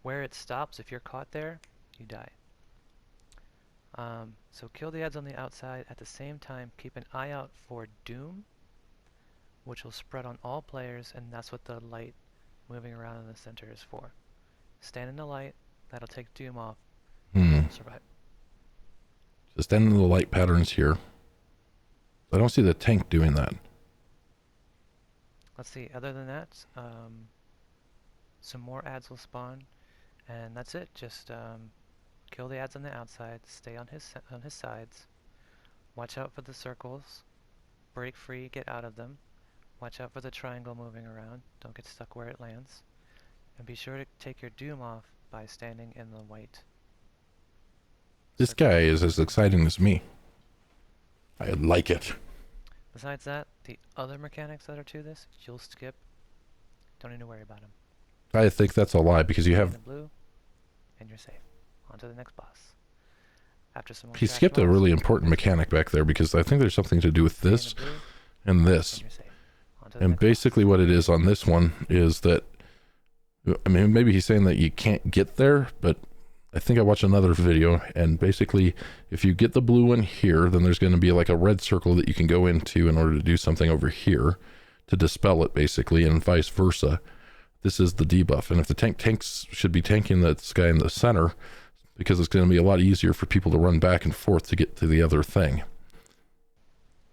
Where it stops, if you're caught there, you die. So kill the ads on the outside. At the same time, keep an eye out for Doom, which will spread on all players, and that's what the light moving around in the center is for. Stand in the light, that'll take Doom off. Survive. So stand in the light patterns here. I don't see the tank doing that. Let's see, other than that, some more ads will spawn, and that's it. Just kill the ads on the outside, stay on his sides, watch out for the circles, break free, get out of them, watch out for the triangle moving around, don't get stuck where it lands, And be sure to take your doom off by standing in the white. This guy is as exciting as me. I like it. Besides that, the other mechanics that are to this, you'll skip. Don't need to worry about them. I think that's a lie because you Stay in have... the blue, and you're safe. On to the next boss. After some more He trash skipped a mobs, really important mechanic back there because I think there's something to do with stay in this the blue, and this. and you're safe. On to the And next boss. basically what it is on this one is that, I mean, maybe he's saying that you can't get there, but I think I watched another video, and basically if you get the blue one here, then there's going to be like a red circle that you can go into in order to do something over here to dispel it, basically, and vice versa. This is the debuff, and if the tanks should be tanking this guy in the center, because it's going to be a lot easier for people to run back and forth to get to the other thing.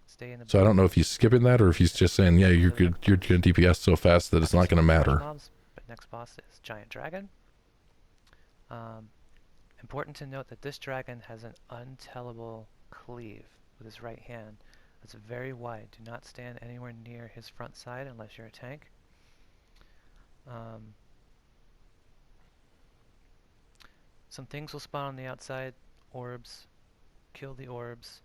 Stay in the So I don't know if he's skipping that or if he's just saying, yeah, you're good, you're going to DPS so fast that it's not going to matter. Mobs, but next boss is Giant Dragon. Important to note that this dragon has an untellable cleave with his right hand. It's very wide. Do not stand anywhere near his front side unless you're a tank. Some things will spawn on the outside. Orbs. Kill the orbs.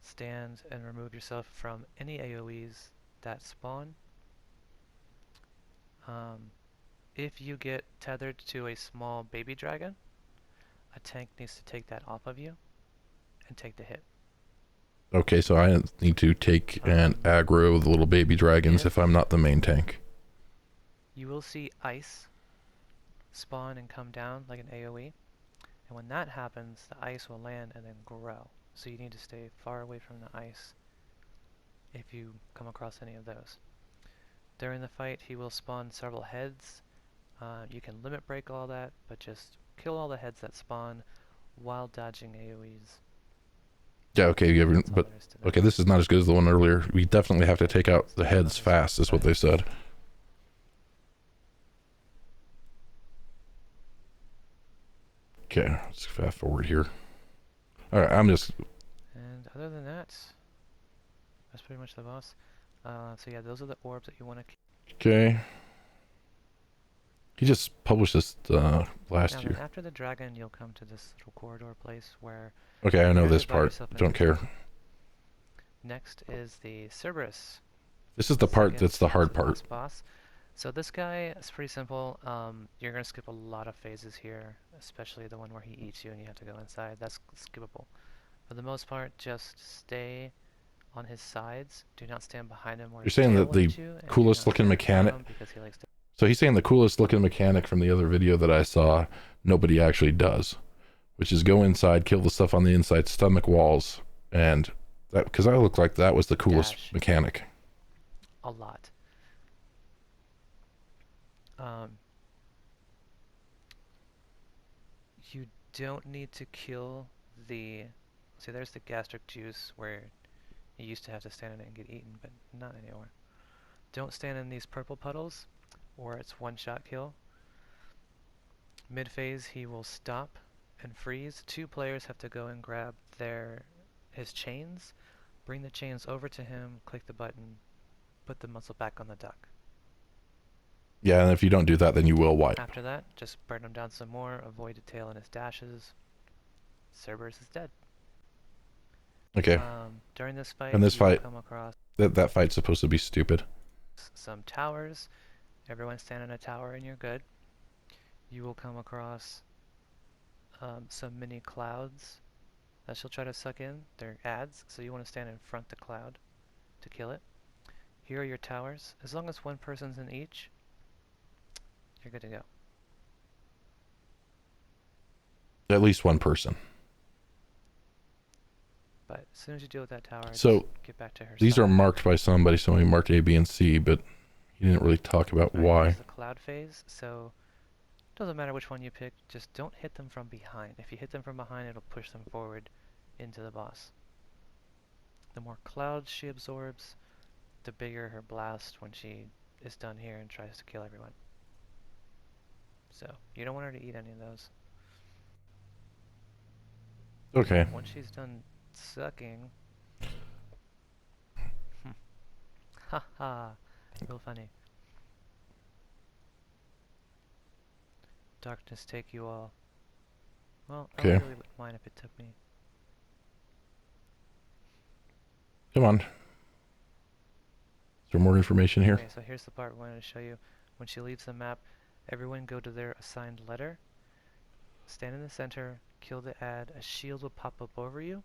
Stand and remove yourself from any AoEs that spawn. If you get tethered to a small baby dragon, a tank needs to take that off of you and take the hit. Okay, so I need to take and aggro the little baby dragons if I'm not the main tank. You will see ice spawn and come down like an AoE, and when that happens, the ice will land and then grow. So you need to stay far away from the ice if you come across any of those. During the fight, he will spawn several heads. You can limit break all that, but just kill all the heads that spawn while dodging AoEs. Yeah, okay, but okay, this is not as good as the one earlier. We definitely have to take out the heads fast, is what they said. Okay, let's fast forward here. Alright, I'm just... And other than that, that's pretty much the boss. So yeah, those are the orbs that you want to keep. Okay. He just published this last year. After the dragon, you'll come to this little corridor place where... Okay, I know this part. Don't care. Next is the Cerberus. This is the part that's the hard part. Boss. So this guy is pretty simple. You're going to skip a lot of phases here, especially the one where he eats you and you have to go inside. That's skippable. For the most part, just stay on his sides. Do not stand behind him. Where You're saying that the coolest looking mechanic... So he's saying the coolest looking mechanic from the other video that I saw, nobody actually does. Which is go inside, kill the stuff on the inside, stomach walls, and... that because I looked like that was the coolest mechanic. A lot. You don't need to kill the... See, there's the gastric juice where you used to have to stand in it and get eaten, but not anymore. Don't stand in these purple puddles, or it's one-shot kill. Mid-phase, he will stop and freeze. 2 players have to go and grab his chains, bring the chains over to him, click the button, put the muzzle back on the duck. Yeah, and if you don't do that, then you will wipe. After that, just burn him down some more, avoid a tail in his dashes. Cerberus is dead. Okay. During this fight, and this fight, come across that fight's supposed to be stupid. Some towers. Everyone stand in a tower and you're good. You will come across some mini clouds that she'll try to suck in. They're ads, so you want to stand in front of the cloud to kill it. Here are your towers. As long as one person's in each, you're good to go. At least one person. But as soon as you deal with that tower, so just get back to her these side. are marked by somebody, so we marked A, B, and C, but he didn't really talk about why. This is the cloud phase, so it doesn't matter which one you pick, just don't hit them from behind. If you hit them from behind, it'll push them forward into the boss. The more clouds she absorbs, the bigger her blast when she is done here and tries to kill everyone. So, you don't want her to eat any of those. Okay. Once she's done sucking... Haha, real funny. darkness take you all. Well, I Okay. really wouldn't mind if it took me. Come on. Is there more information here? Okay, so here's the part we wanted to show you. When she leaves the map, everyone go to their assigned letter. Stand in the center, kill the ad, a shield will pop up over you,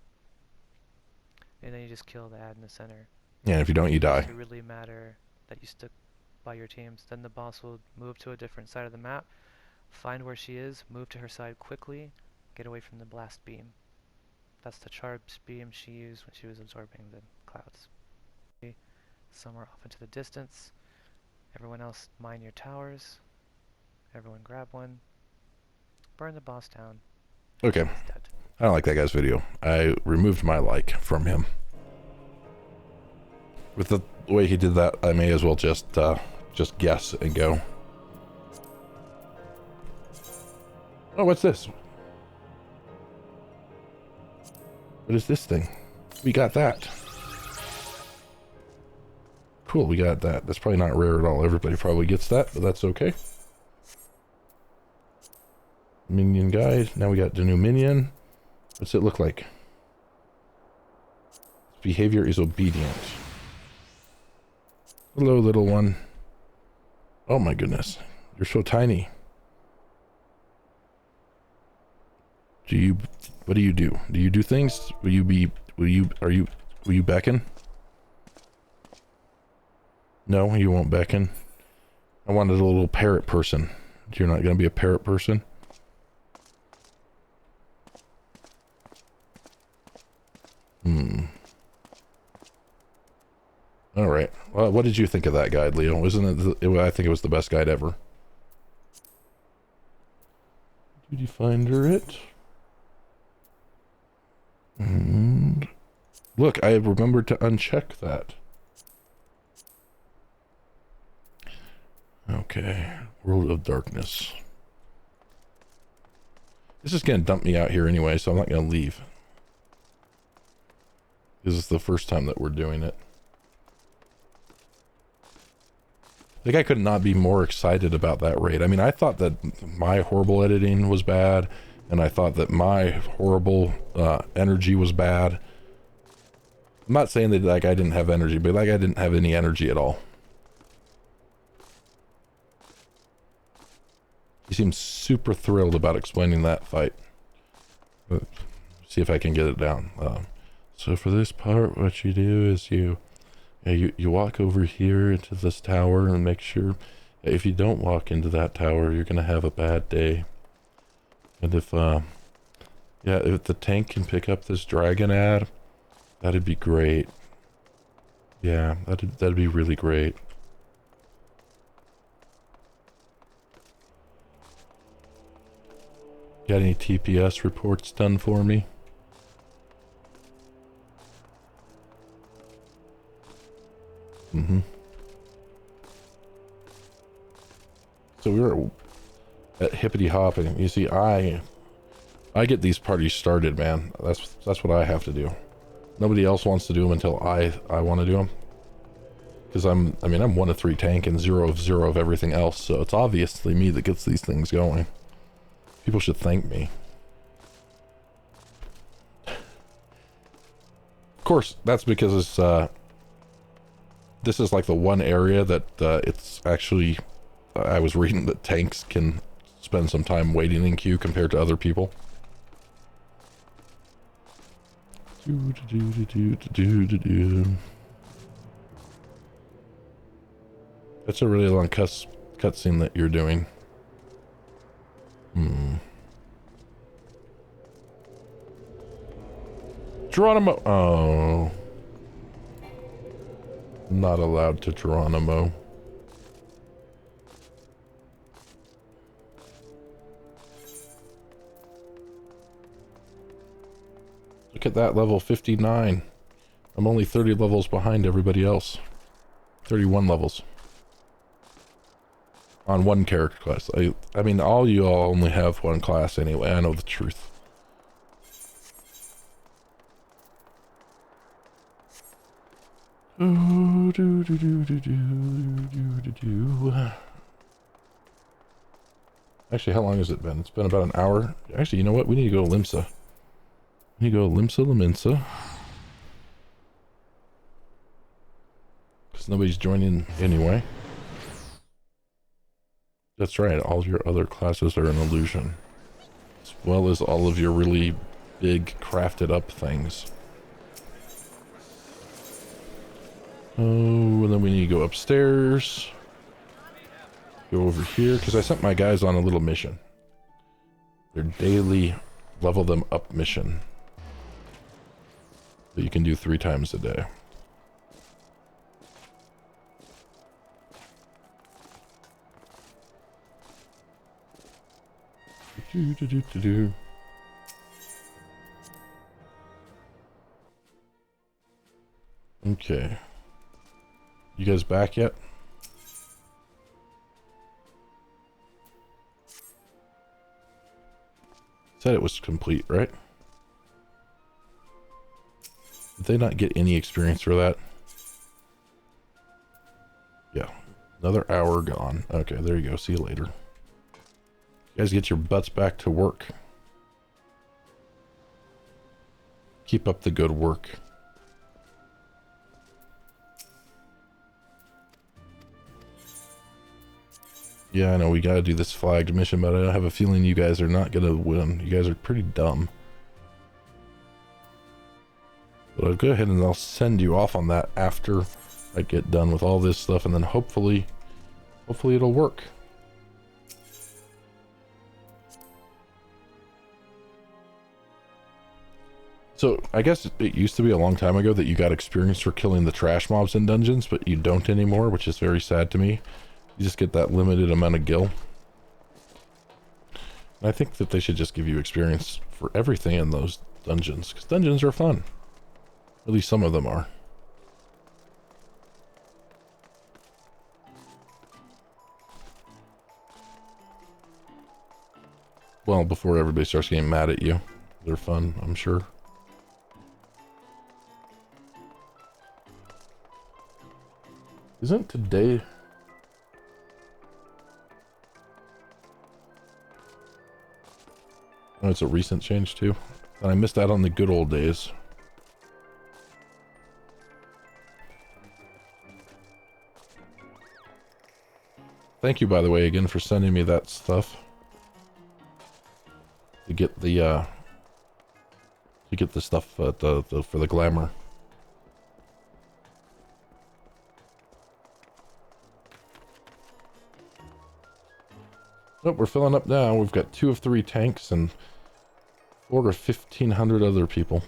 and then you just kill the ad in the center. Yeah, if you don't, you die. It really matter that you stuck by your teams. Then the boss will move to a different side of the map, find where she is, move to her side quickly, get away from the blast beam. That's the charged beam she used when she was absorbing the clouds. Somewhere off into the distance. Everyone else mine your towers. Everyone grab one. Burn the boss down. Okay. He's dead. I don't like that guy's video. I removed my like from him. With the way he did that, I may as well just guess and go. Oh, what's this? What is this thing? We got that. Cool, we got that. That's probably not rare at all. Everybody probably gets that, but that's okay. Minion guide. Now we got the new minion. What's it look like? Its behavior is obedient. Hello, little one. Oh my goodness. You're so tiny. What do you do? Do you do things? Will you beckon? No, you won't beckon. I wanted a little parrot person. You're not going to be a parrot person? All right. Well, what did you think of that guide, Leo? Wasn't it? I think it was the best guide ever. Did you find it? Look, I remembered to uncheck that. Okay. World of Darkness. This is going to dump me out here anyway, so I'm not going to leave. This is the first time that we're doing it. I think I could not be more excited about that raid. I mean, I thought that my horrible editing was bad, and I thought that my horrible energy was bad. I'm not saying that like I didn't have energy, but like I didn't have any energy at all. He seems super thrilled about explaining that fight. See if I can get it down. So for this part, what you do is you walk over here into this tower and make sure if you don't walk into that tower, you're gonna have a bad day. And if the tank can pick up this dragon ad, that'd be great. Yeah, that'd be really great. Got any TPS reports done for me? So we were at hippity hopping. You see, I get these parties started, man. That's what I have to do. Nobody else wants to do them until I want to do them. Because I'm 1 of 3 tank and 0 of 0 of everything else. So it's obviously me that gets these things going. People should thank me. Of course, that's because it's this is like the one area that it's actually I was reading that tanks can spend some time waiting in queue compared to other people. That's a really long cutscene that you're doing. Geronimo. Oh. Not allowed to Geronimo. Look at that, level 59. I'm only 30 levels behind everybody else. 31 levels. On one character class. I mean, all you all only have one class anyway. I know the truth. Actually, how long has it been? It's been about an hour. Actually, you know what? We need to go to Limsa. We need to go to Limsa Laminsa. Because nobody's joining anyway. That's right, all your other classes are an illusion. As well as all of your really big crafted up things. Oh, and then we need to go upstairs. Go over here, because I sent my guys on a little mission. Their daily level them up mission. That you can do 3 times a day. Okay. You guys back yet? Said it was complete, right? Did they not get any experience for that? Yeah. Another hour gone. Okay, there you go. See you later. You guys get your butts back to work. Keep up the good work. Yeah, I know we gotta do this flagged mission, but I have a feeling you guys are not gonna win. You guys are pretty dumb. But I'll go ahead and I'll send you off on that after I get done with all this stuff, and then hopefully it'll work. So, I guess it used to be a long time ago that you got experience for killing the trash mobs in dungeons, but you don't anymore, which is very sad to me. You just get that limited amount of gil. And I think that they should just give you experience for everything in those dungeons, because dungeons are fun. At least some of them are. Well, before everybody starts getting mad at you. They're fun, I'm sure. Isn't today... Oh, it's a recent change too. And I missed out on the good old days. Thank you, by the way, again for sending me that stuff. To get the stuff for the glamour. Oh, we're filling up now. We've got 2 of 3 tanks and 4 to 1,500 other people.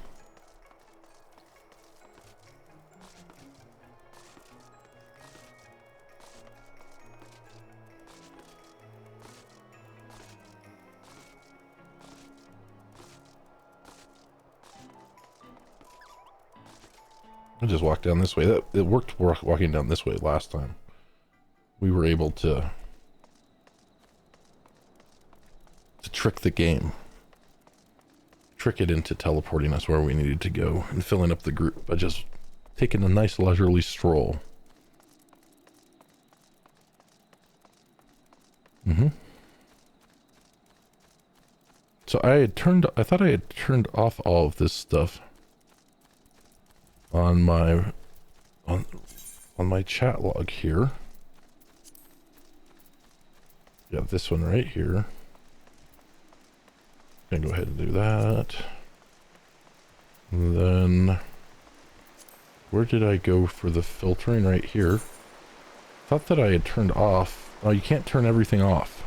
I just walked down this way. It worked walking down this way last time. We were able to trick the game. Trick it into teleporting us where we needed to go and filling up the group by just taking a nice leisurely stroll. So I thought I had turned off all of this stuff on my chat log here. Yeah, this one right here. Gonna go ahead and do that. And then where did I go for the filtering? Right here. Thought that I had turned off. Oh, you can't turn everything off.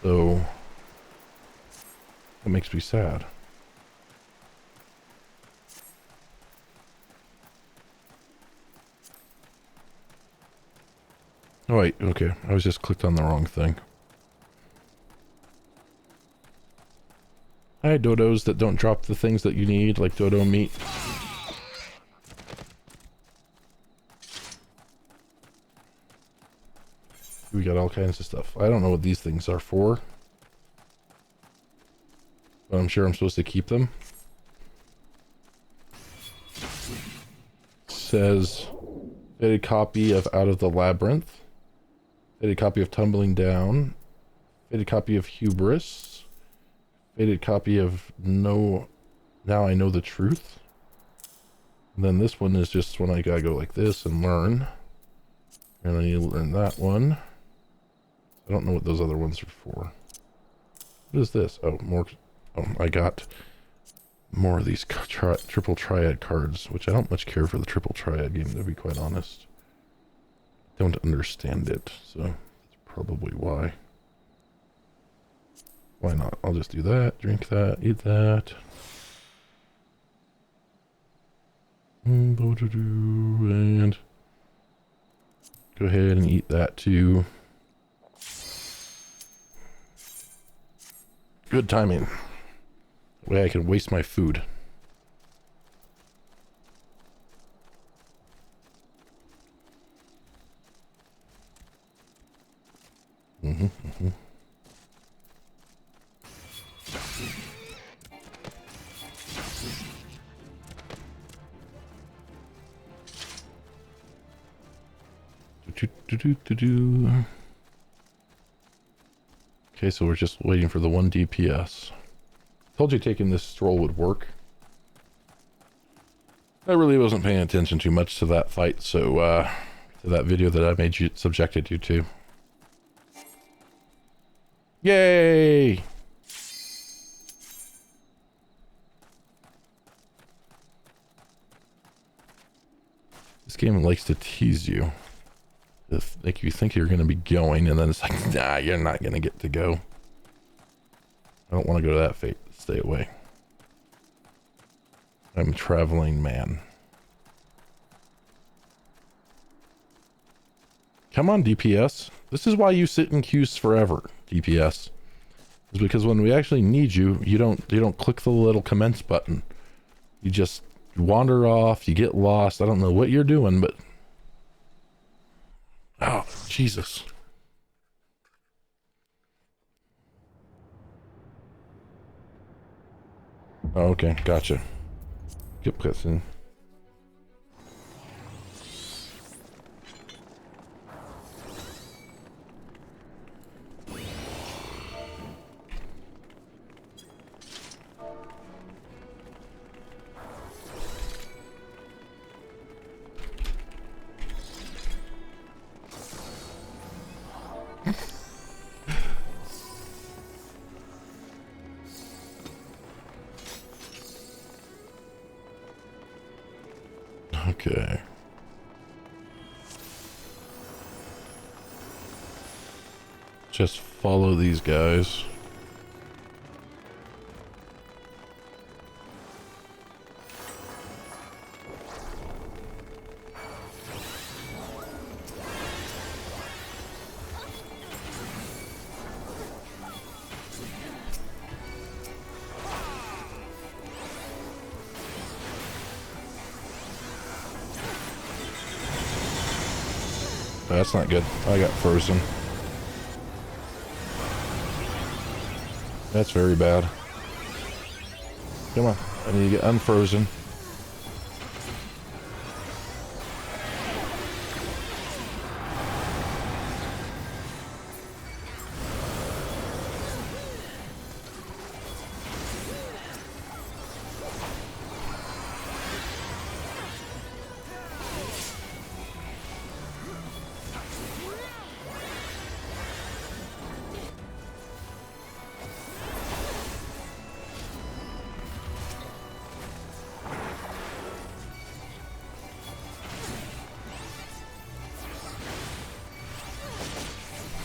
So that makes me sad. Oh wait, okay. I was just clicked on the wrong thing. Hi, dodos that don't drop the things that you need, like dodo meat. We got all kinds of stuff. I don't know what these things are for, but I'm sure I'm supposed to keep them. Says, faded copy of Out of the Labyrinth. Faded copy of Tumbling Down. Faded copy of Hubris. Faded copy of No... Now I Know the Truth. And then this one is just when I gotta go like this and learn. And I need to learn that one. I don't know what those other ones are for. What is this? Oh, more... Oh, I got more of these triple triad cards, which I don't much care for the triple triad game, to be quite honest. Don't understand it, so that's probably why. Why not? I'll just do that, drink that, eat that. And go ahead and eat that too. Good timing. That way I can waste my food. Okay, so we're just waiting for the 1 DPS. Told you taking this stroll would work. I really wasn't paying attention too much to that fight, so, to that video that I made you, subjected you to. Yay! This game likes to tease you. If make you think you're going to be going, and then it's like, nah, you're not going to get to go. I don't want to go to that fate. Stay away. I'm a traveling man. Come on, DPS. This is why you sit in queues forever, DPS. Is because when we actually need you, you don't click the little commence button. You just wander off, you get lost. I don't know what you're doing, but... Oh, Jesus. Oh, okay, gotcha. Skip cutscene. Okay. Just follow these guys. That's not good. I got frozen. That's very bad. Come on. I need to get unfrozen.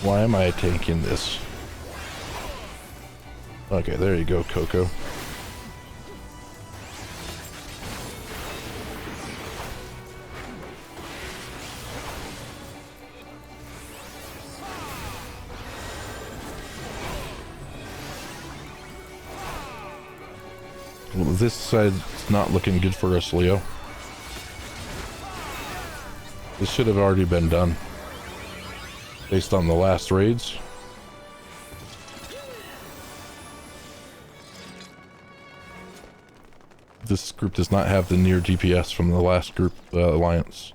Why am I tanking this? Okay, there you go, Coco. Well, this side's not looking good for us, Leo. This should have already been done. Based on the last raids. This group does not have the near DPS from the last group alliance.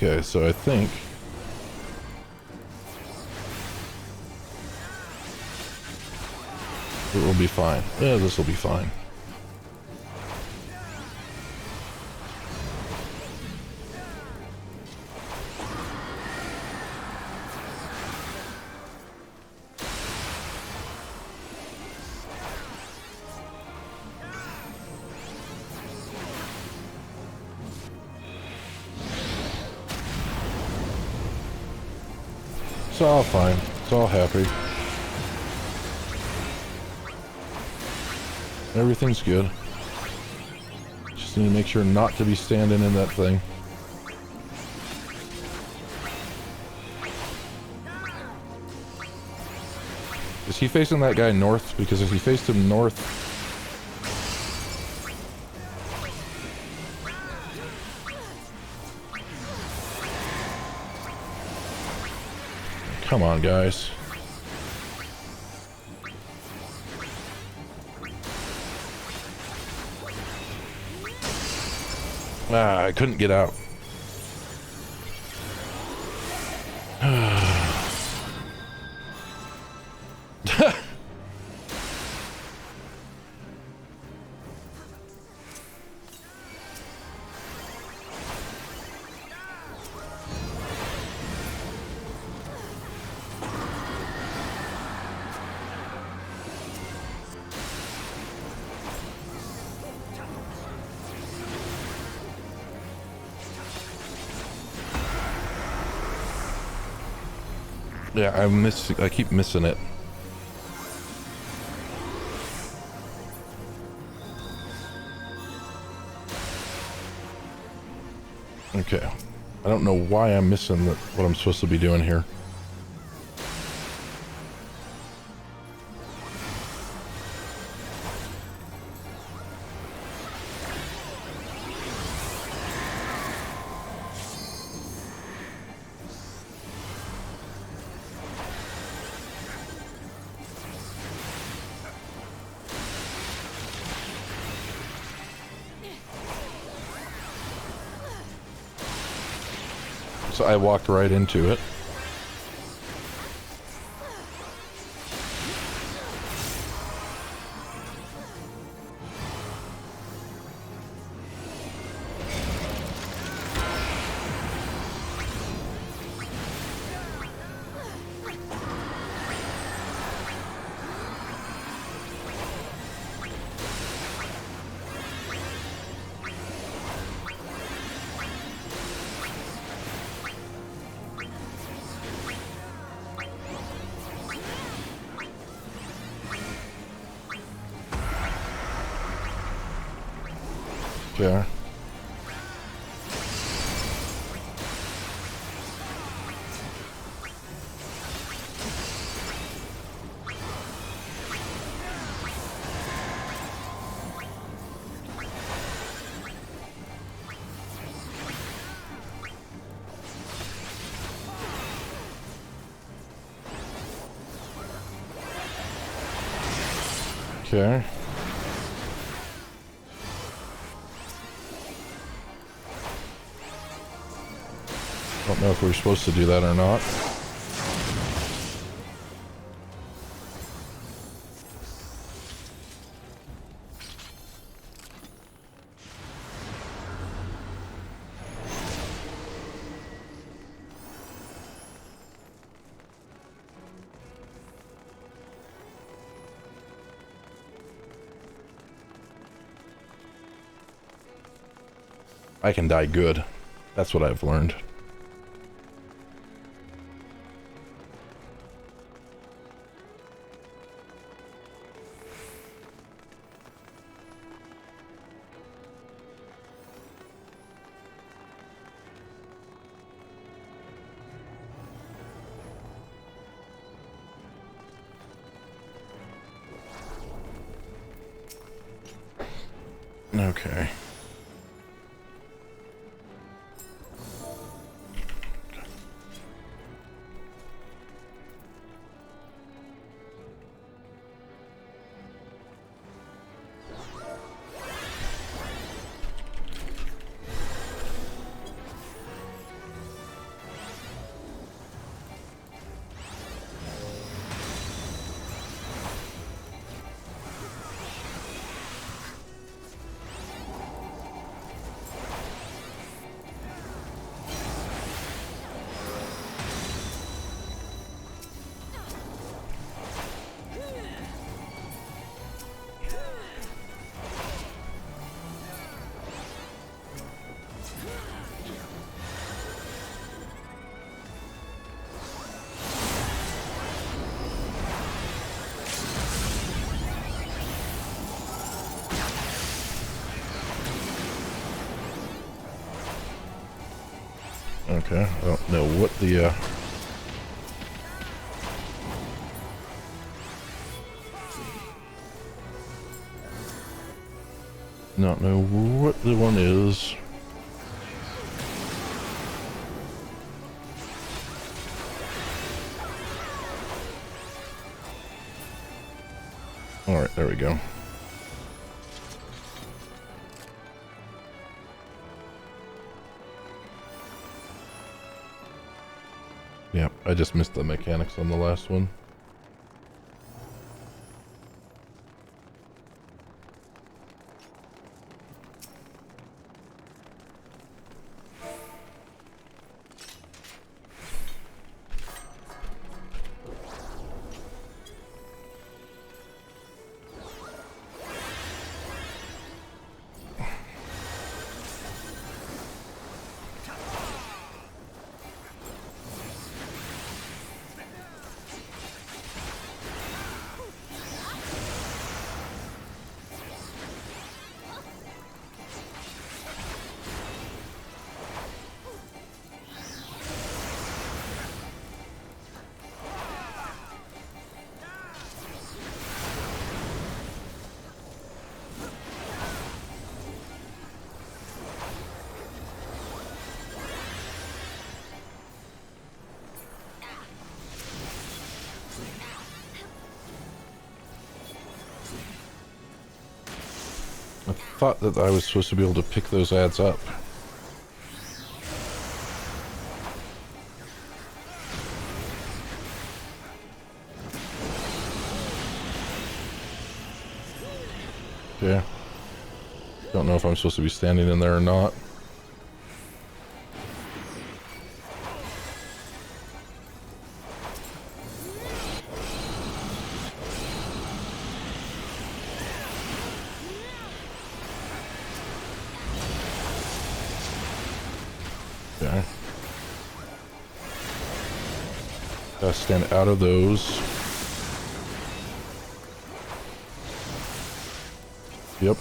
Okay, so I think it will be fine. Yeah, this will be fine. It's all fine. It's all happy. Everything's good. Just need to make sure not to be standing in that thing. Is he facing that guy north? Because if he faced him north... Come on, guys. Ah, I couldn't get out. Yeah, I keep missing it. Okay. I don't know why I'm missing what I'm supposed to be doing here. So I walked right into it. Okay. Okay. Don't know if we're supposed to do that or not. I can die good. That's what I've learned. Okay. Okay, I don't know what the, not know what the one is. Alright, there we go. Yep, I just missed the mechanics on the last one. I thought that I was supposed to be able to pick those ads up. Okay. Don't know if I'm supposed to be standing in there or not. Okay. Gotta stand out of those. Yep.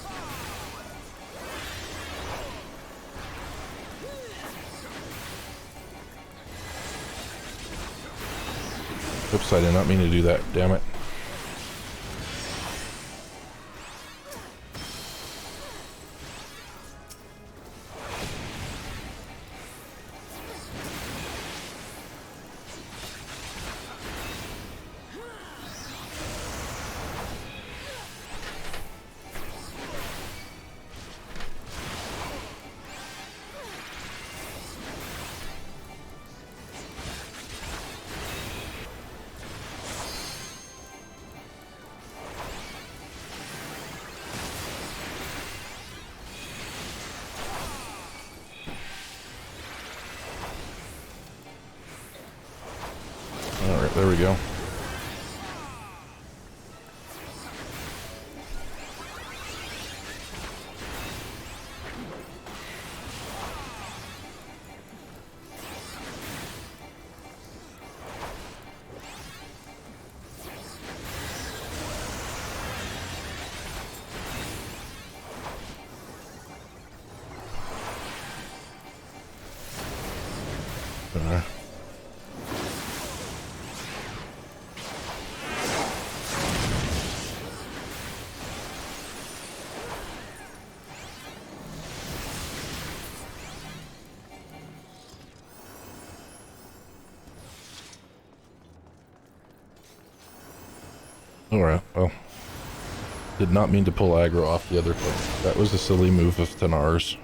Oops, I did not mean to do that, damn it. Alright, there we go. Alright, well. Did not mean to pull aggro off the other foot. That was a silly move of Tanar's.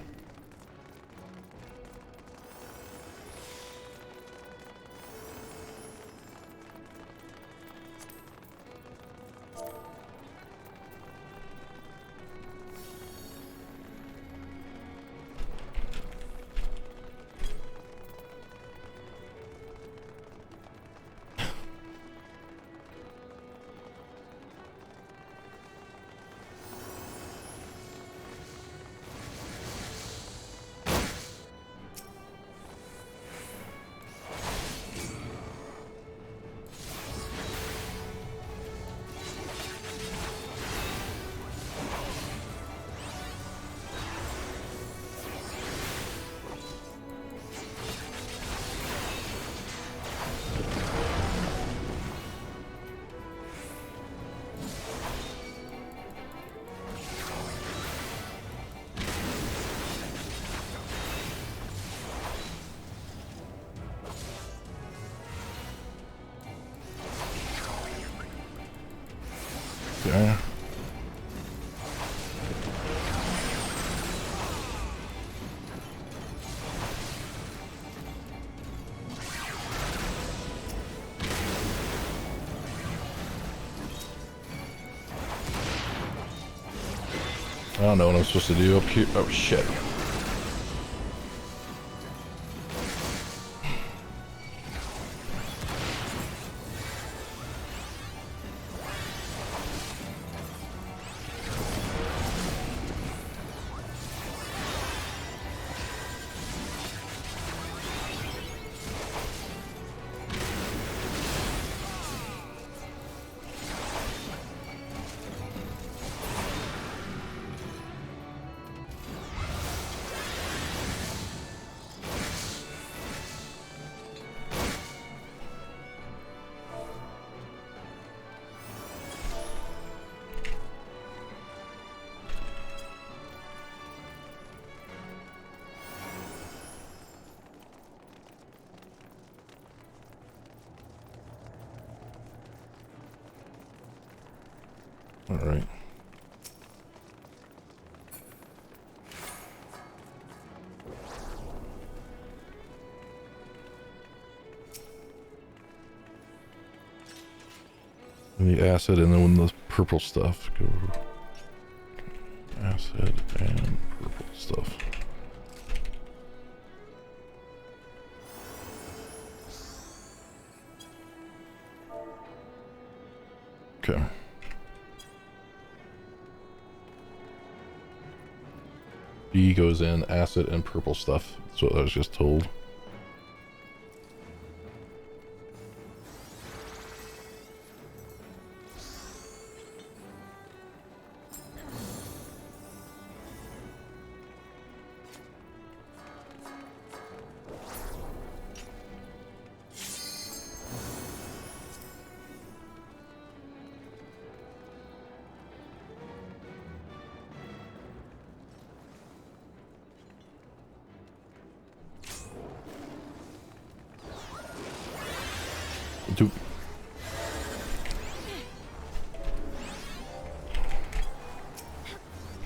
Okay. I don't know what I'm supposed to do up here. Oh, shit. All right. And the acid, and then when the purple stuff go. Acid and purple stuff. Okay. B goes in acid and purple stuff. That's what I was just told.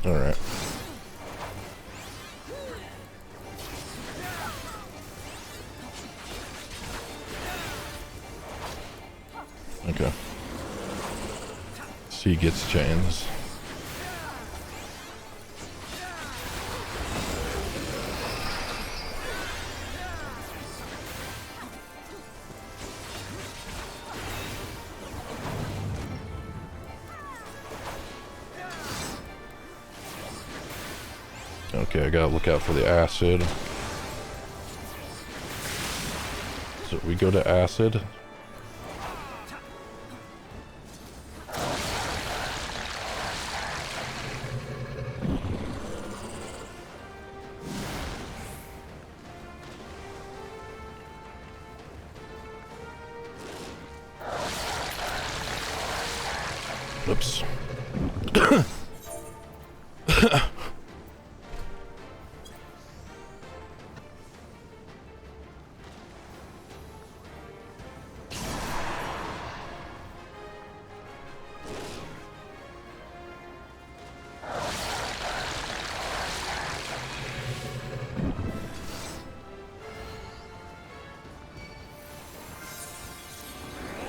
All right. Okay. C gets chains. Okay, I gotta look out for the acid. So we go to acid. Oops.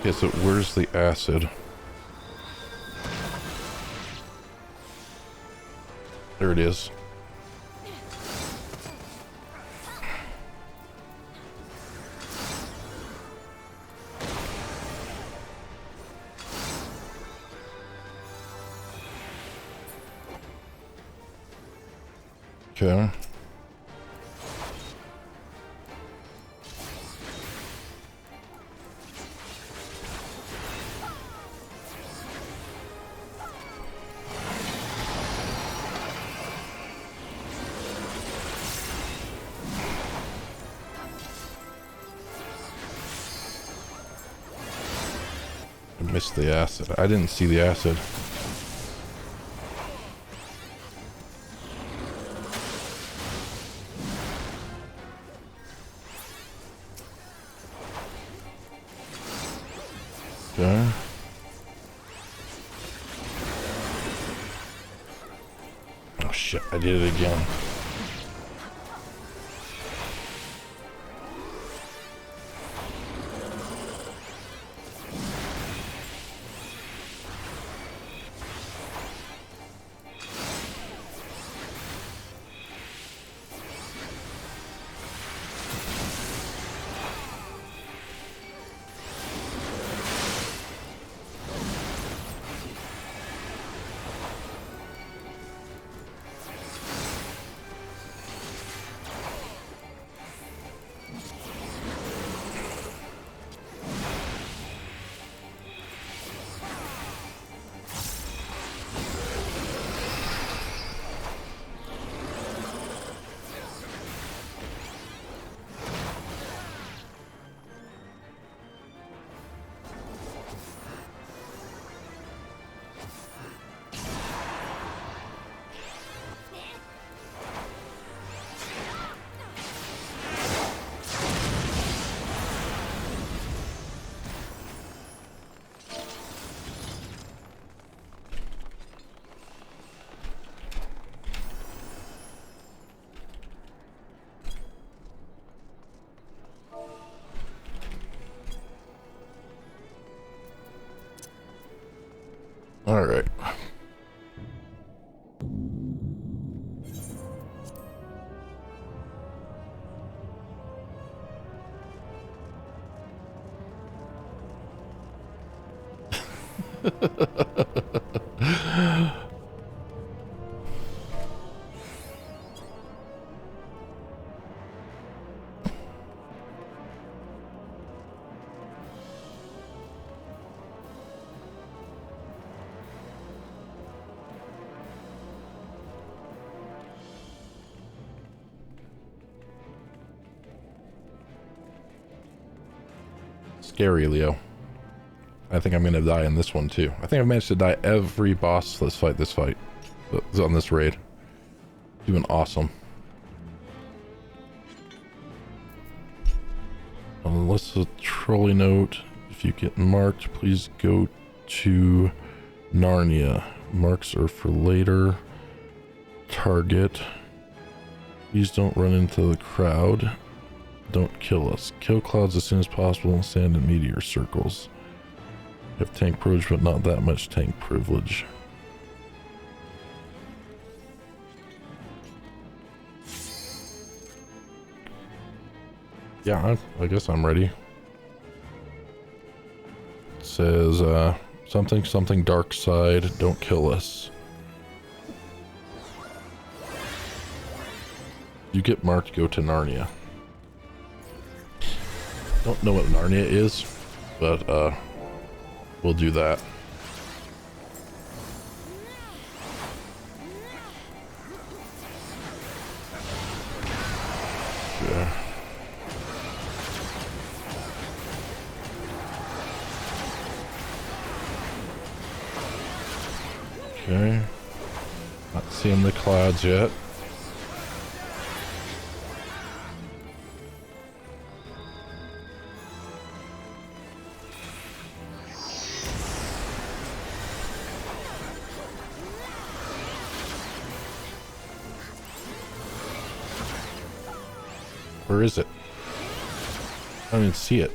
Okay, so where's the acid? There it is. Okay. I missed the acid. I didn't see the acid. Okay. I did it again. All right. Scary, Leo. I think I'm gonna die in this one too. I think I've managed to die every boss. Let's fight this fight. It's on this raid. Doing awesome. Alyssa trolley note. If you get marked, please go to Narnia. Marks are for later. Target. Please don't run into the crowd. Don't kill us. Kill clouds as soon as possible. Stand in meteor circles. You have tank privilege, but not that much tank privilege. Yeah, I guess I'm ready. It says, something dark side, don't kill us. You get marked, go to Narnia. Don't know what Narnia is, but, we'll do that. Yeah. Okay. Not seeing the clouds yet. Where is it? I don't even see it.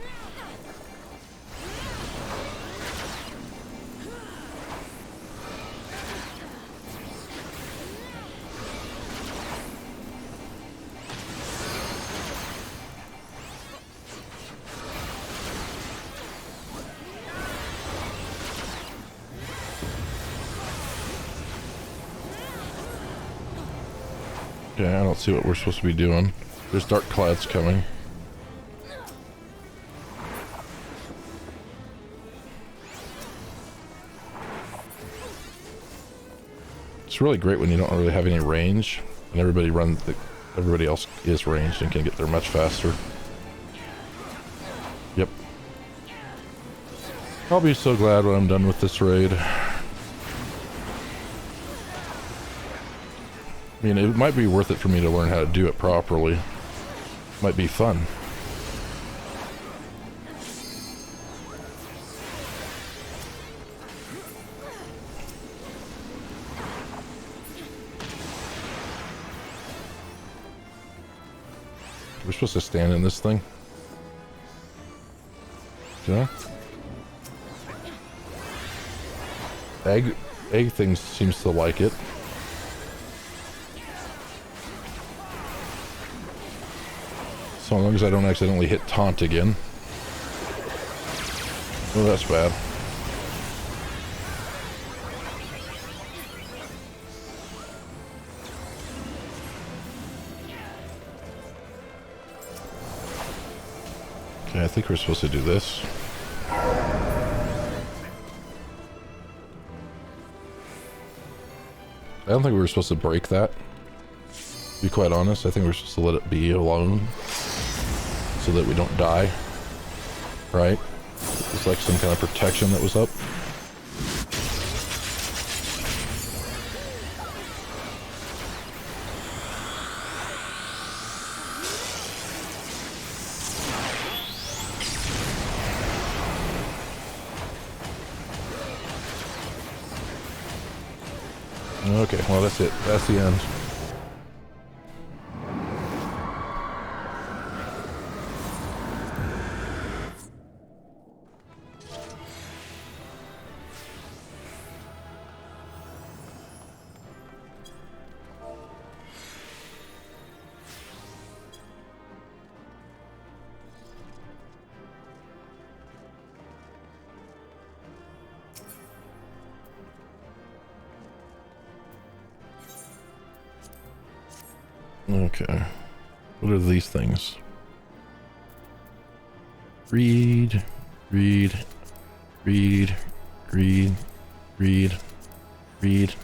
Okay, I don't see what we're supposed to be doing. There's dark clouds coming. It's really great when you don't really have any range and everybody else is ranged and can get there much faster. Yep. I'll be so glad when I'm done with this raid. I mean, it might be worth it for me to learn how to do it properly. Might be fun. We're supposed to stand in this thing. Yeah. Egg thing seems to like it. So long as I don't accidentally hit taunt again. Oh, that's bad. Okay, I think we're supposed to do this. I don't think we were supposed to break that. To be quite honest, I think we're supposed to let it be alone so that we don't die. Right? It's like some kind of protection that was up. Okay, well that's it. That's the end. Okay. What are these things? Read, read, read, read, read, read,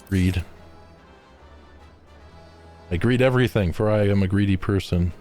read. I greed everything, for I am a greedy person.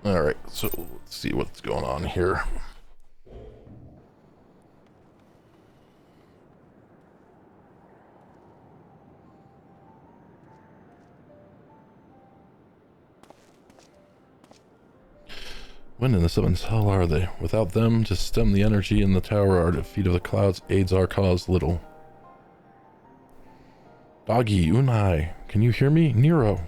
Alright, so let's see what's going on here. When in the seventh hell are they? Without them, to stem the energy in the tower, our defeat of the clouds aids our cause little. Doggy, Unai, can you hear me? Nero.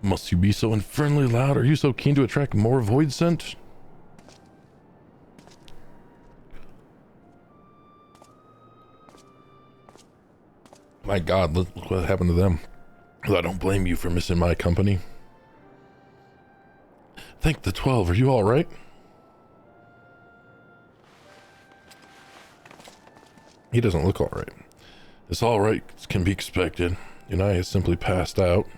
Must you be so infernally loud? Are you so keen to attract more void scent? My god, look what happened to them. I don't blame you for missing my company. Thank the 12, are you alright? He doesn't look alright. It's alright, can be expected. Unai has simply passed out.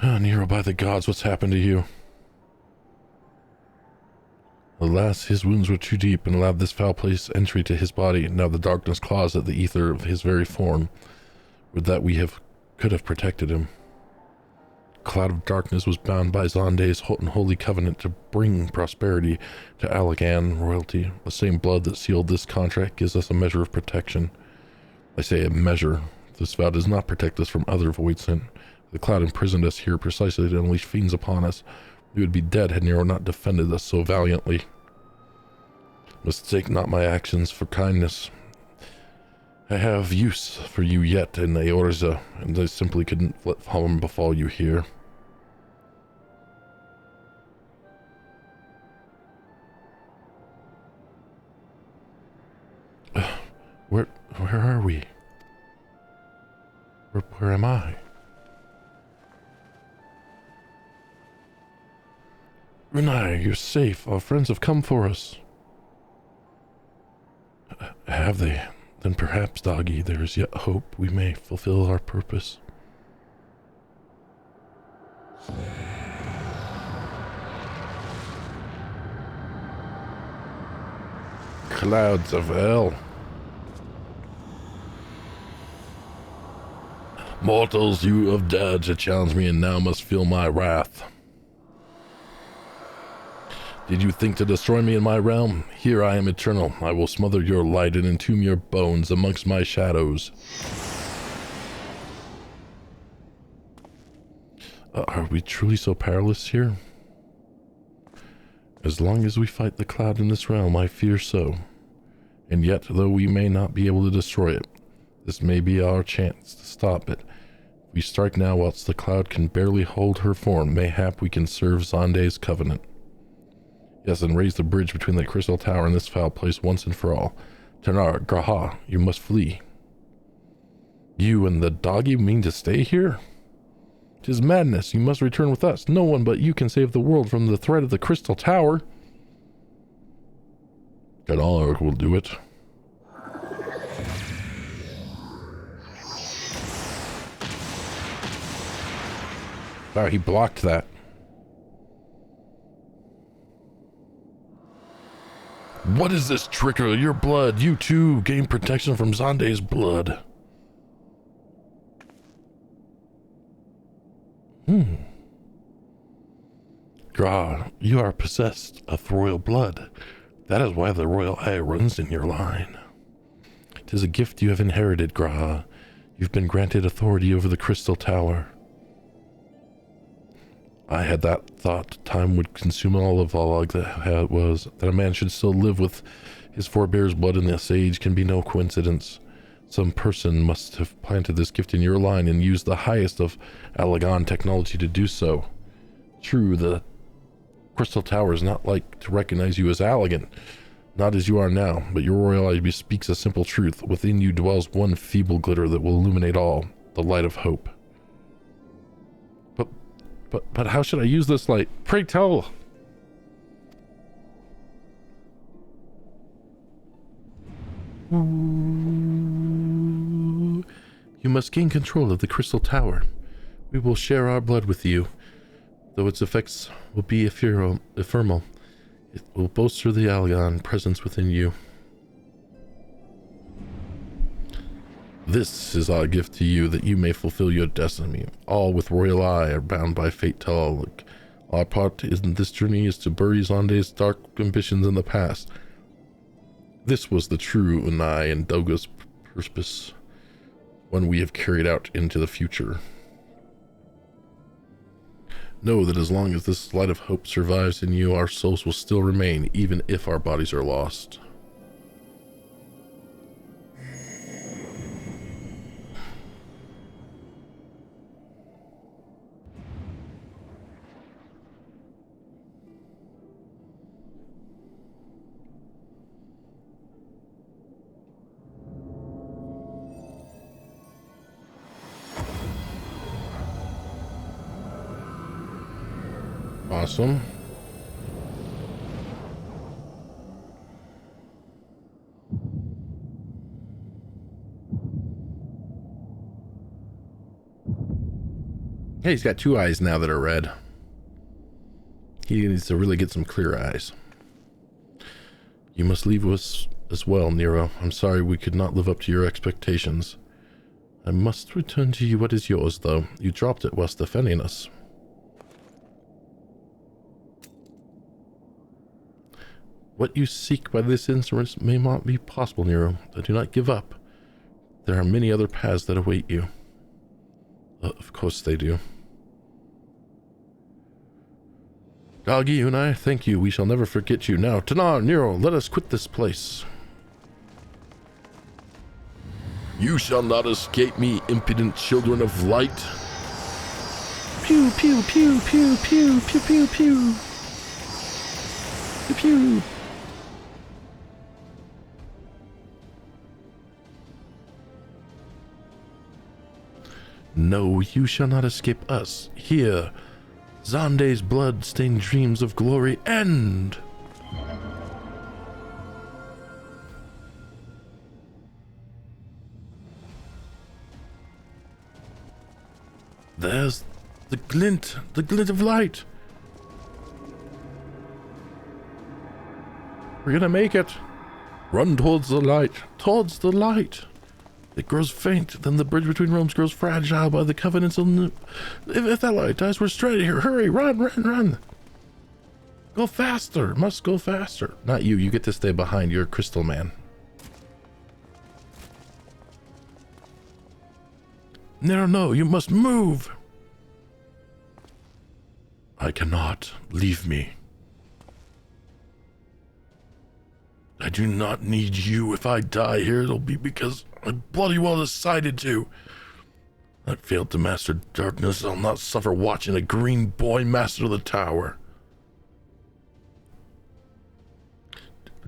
Ah, Nero, by the gods, what's happened to you? Alas, his wounds were too deep and allowed this foul place entry to his body. Now the darkness claws at the ether of his very form. Would that we could have protected him. A cloud of darkness was bound by Zonde's holy covenant to bring prosperity to Allagan royalty. The same blood that sealed this contract gives us a measure of protection. I say a measure. This vow does not protect us from other voidsent. The cloud imprisoned us here precisely to unleash fiends upon us. We would be dead had Nero not defended us so valiantly. Mistake not my actions for kindness. I have use for you yet in Eorza, and I simply couldn't let harm befall you here. Where are we? Where am I? Unai, you're safe. Our friends have come for us. Have they? Then perhaps, Doggy, there is yet hope we may fulfill our purpose. Clouds of hell. Mortals, you have dared to challenge me and now must feel my wrath. Did you think to destroy me in my realm? Here I am eternal. I will smother your light and entomb your bones amongst my shadows. Are we truly so powerless here? As long as we fight the cloud in this realm, I fear so. And yet, though we may not be able to destroy it, this may be our chance to stop it. If we strike now whilst the cloud can barely hold her form, mayhap we can serve Zonde's covenant. Yes, and raise the bridge between the crystal tower and this foul place once and for all. Tanar, Graha, you must flee. You and the doggy mean to stay here? 'Tis madness. You must return with us. No one but you can save the world from the threat of the crystal tower. Tanar will do it. Wow, he blocked that. What is this trickery? Your blood. You too gain protection from Zonde's blood. Gra, you are possessed of royal blood. That is why the royal eye runs in your line. 'Tis a gift you have inherited, Gra. You've been granted authority over the crystal tower. I had that thought time would consume all of Volag that was, that a man should still live with his forebears' blood in this age can be no coincidence. Some person must have planted this gift in your line and used the highest of Allagan technology to do so. True, the crystal tower is not like to recognize you as Allagan, not as you are now, but your royal eye bespeaks a simple truth. Within you dwells one feeble glitter that will illuminate all, the light of hope. But how should I use this light? Pray tell. Ooh. You must gain control of the crystal tower. We will share our blood with you. Though its effects will be ephemeral, it will bolster the Allagan presence within you. This is our gift to you, that you may fulfill your destiny. All with royal eye are bound by fate to all. Our part in this journey is to bury Zonde's dark ambitions in the past. This was the true Unai and Doga's purpose, one we have carried out into the future. Know that as long as this light of hope survives in you, our souls will still remain, even if our bodies are lost. Awesome. Hey, he's got two eyes now that are red. He needs to really get some clear eyes. You must leave us as well, Nero. I'm sorry we could not live up to your expectations. I must return to you what is yours, though. You dropped it whilst defending us. What you seek by this instrument may not be possible, Nero. But do not give up. There are many other paths that await you. Of course they do. Doggy and I thank you. We shall never forget you. Now, Tanar, Nero, let us quit this place. You shall not escape me, impudent children of light. Pew, pew, pew, pew, pew, pew, pew, pew. Pew, pew. No, you shall not escape us. Here, Zonde's blood-stained dreams of glory end. There's the glint of light. We're gonna make it. Run towards the light, towards the light. It grows faint, then the bridge between realms grows fragile by the covenants of the... If that light dies, we're straight here. Hurry, run, run, run. Go faster, must go faster. Not you, you get to stay behind, you're a crystal man. No, no, you must move. I cannot. Leave me. I do not need you. If I die here, it'll be because I bloody well decided to. I failed to master darkness. I'll not suffer watching a green boy master the tower.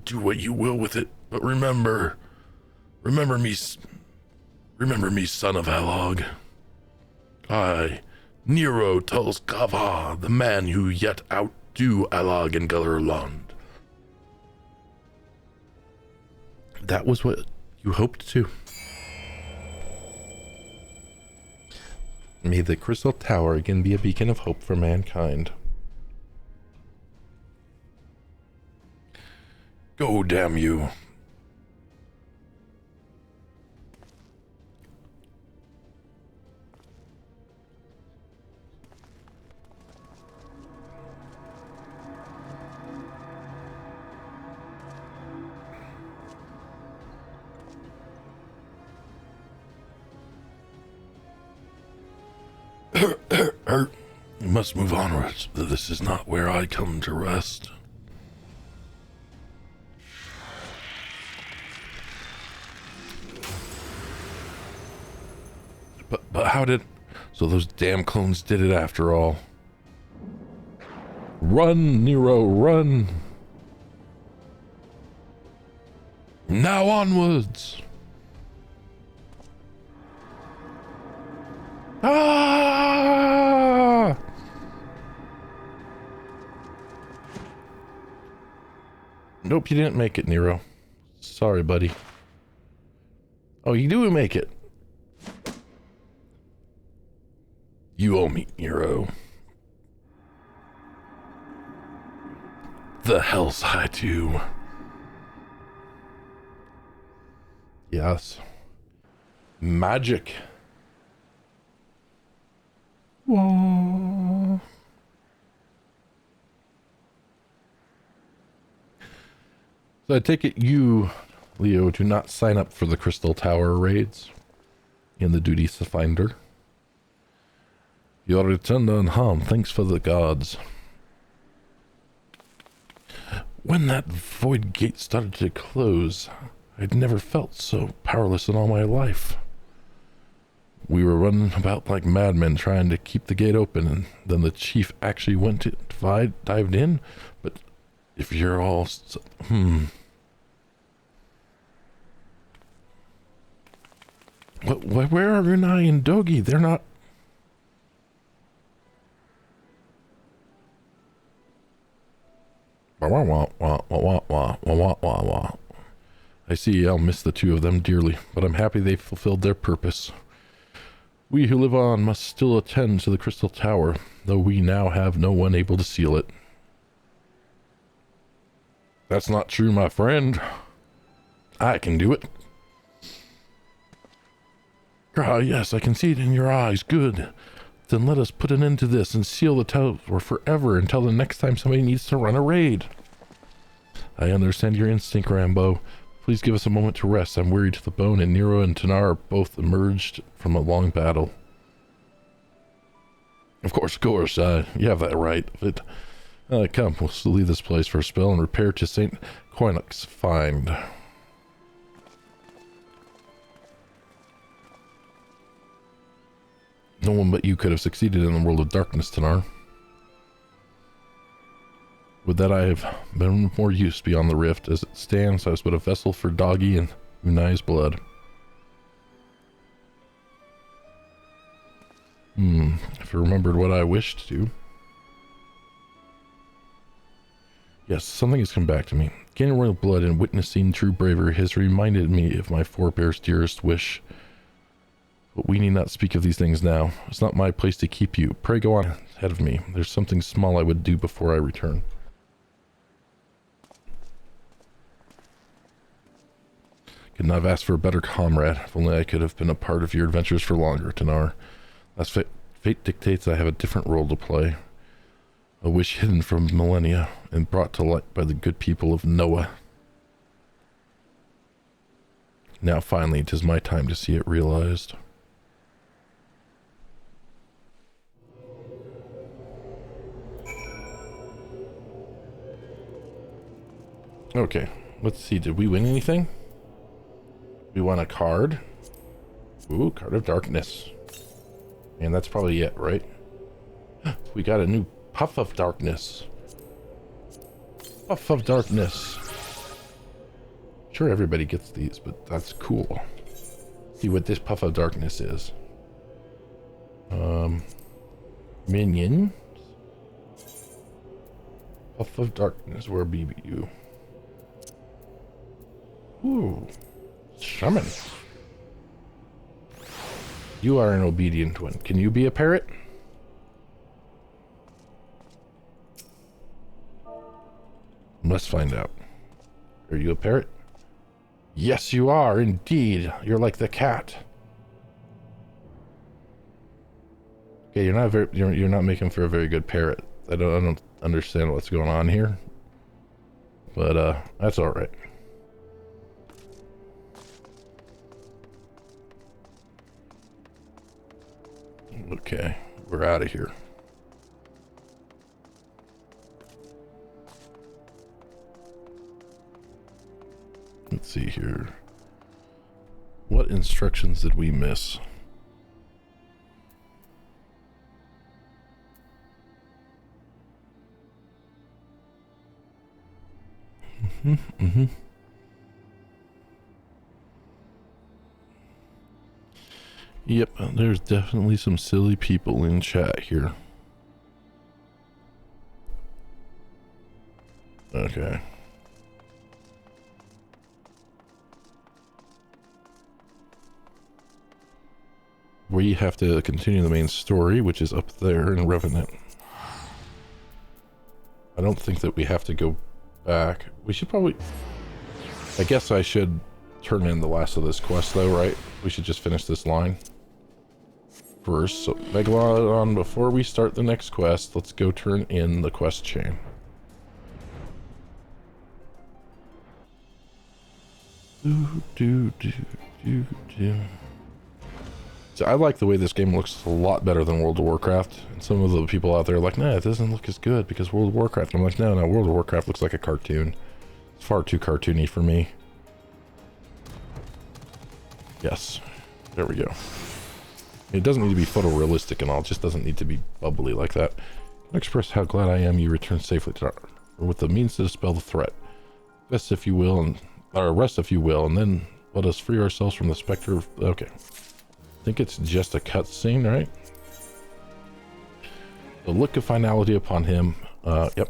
Do what you will with it, but remember me, son of Alog. I, Nero Tulskava, the man who yet outdo Alog and Gullerlond. That was what you hoped to. May the Crystal Tower again be a beacon of hope for mankind. Go, damn you. You must move onwards. This is not where I come to rest. But how did... So those damn clones did it after all. Run, Nero, run! Now onwards! Ah! Nope, you didn't make it, Nero. Sorry, buddy. Oh, you do make it. You owe me, Nero. The hell's I do. Yes. Magic. Whoa. So I take it you, Leo, do not sign up for the Crystal Tower raids in the duties to finder. Your return unharmed, thanks for the gods. When that void gate started to close, I'd never felt so powerless in all my life. We were running about like madmen trying to keep the gate open, and then the chief actually went to dived in. But if you're all... Where are Runai and Dogi? They're not... I see I'll miss the two of them dearly, but I'm happy they fulfilled their purpose. We who live on must still attend to the Crystal Tower, though we now have no one able to seal it. That's not true, my friend. I can do it. Ah, yes, I can see it in your eyes. Good. Then let us put an end to this and seal the tower forever until the next time somebody needs to run a raid. I understand your instinct, Rambo. Please give us a moment to rest. I'm weary to the bone, and Nero and Tanar are both emerged from a long battle. Of course, you have that right. But, come, we'll leave this place for a spell and repair to St. Coinoc's find. No one but you could have succeeded in the world of darkness, Tanar. Would that I have been more use beyond the rift. As it stands, I was but a vessel for Doggy and Unai's blood. If I remembered what I wished to. Yes, something has come back to me. Gaining royal blood and witnessing true bravery has reminded me of my forebear's dearest wish. But we need not speak of these things now. It's not my place to keep you. Pray go on ahead of me. There's something small I would do before I return. Could not have asked for a better comrade. If only I could have been a part of your adventures for longer, Tanar. As fate dictates, I have a different role to play. A wish hidden from millennia and brought to light by the good people of Noah. Now finally, it is my time to see it realized. Okay, let's see. Did we win anything? We won a card. Ooh, Card of Darkness. And that's probably it, right? We got a new Puff of Darkness. Puff of Darkness. Sure, everybody gets these, but that's cool. See what this Puff of Darkness is. Minions. Puff of Darkness, where be you? Ooh. Shaman. You are an obedient one. Can you be a parrot? Let's find out. Are you a parrot? Yes, you are indeed. You're like the cat. Okay, you're not making for a very good parrot. I don't understand what's going on here. But that's all right. Okay, we're out of here. Let's see here. What instructions did we miss? Yep, there's definitely some silly people in chat here. Okay. We have to continue the main story, which is up there in Revenant. I don't think that we have to go back. We should probably... I guess I should turn in the last of this quest though, right? We should just finish this line first. So, Megalodon, before we start the next quest, let's go turn in the quest chain. So I like the way this game looks a lot better than World of Warcraft. And some of the people out there are like, nah, it doesn't look as good because World of Warcraft. I'm like, no, World of Warcraft looks like a cartoon. It's far too cartoony for me. Yes. There we go. It doesn't need to be photorealistic and all. It just doesn't need to be bubbly like that. I express how glad I am you returned safely to or with the means to dispel the threat. Rest if you will, and then let us free ourselves from the specter of... Okay. I think it's just a cutscene, right? The look of finality upon him. Yep.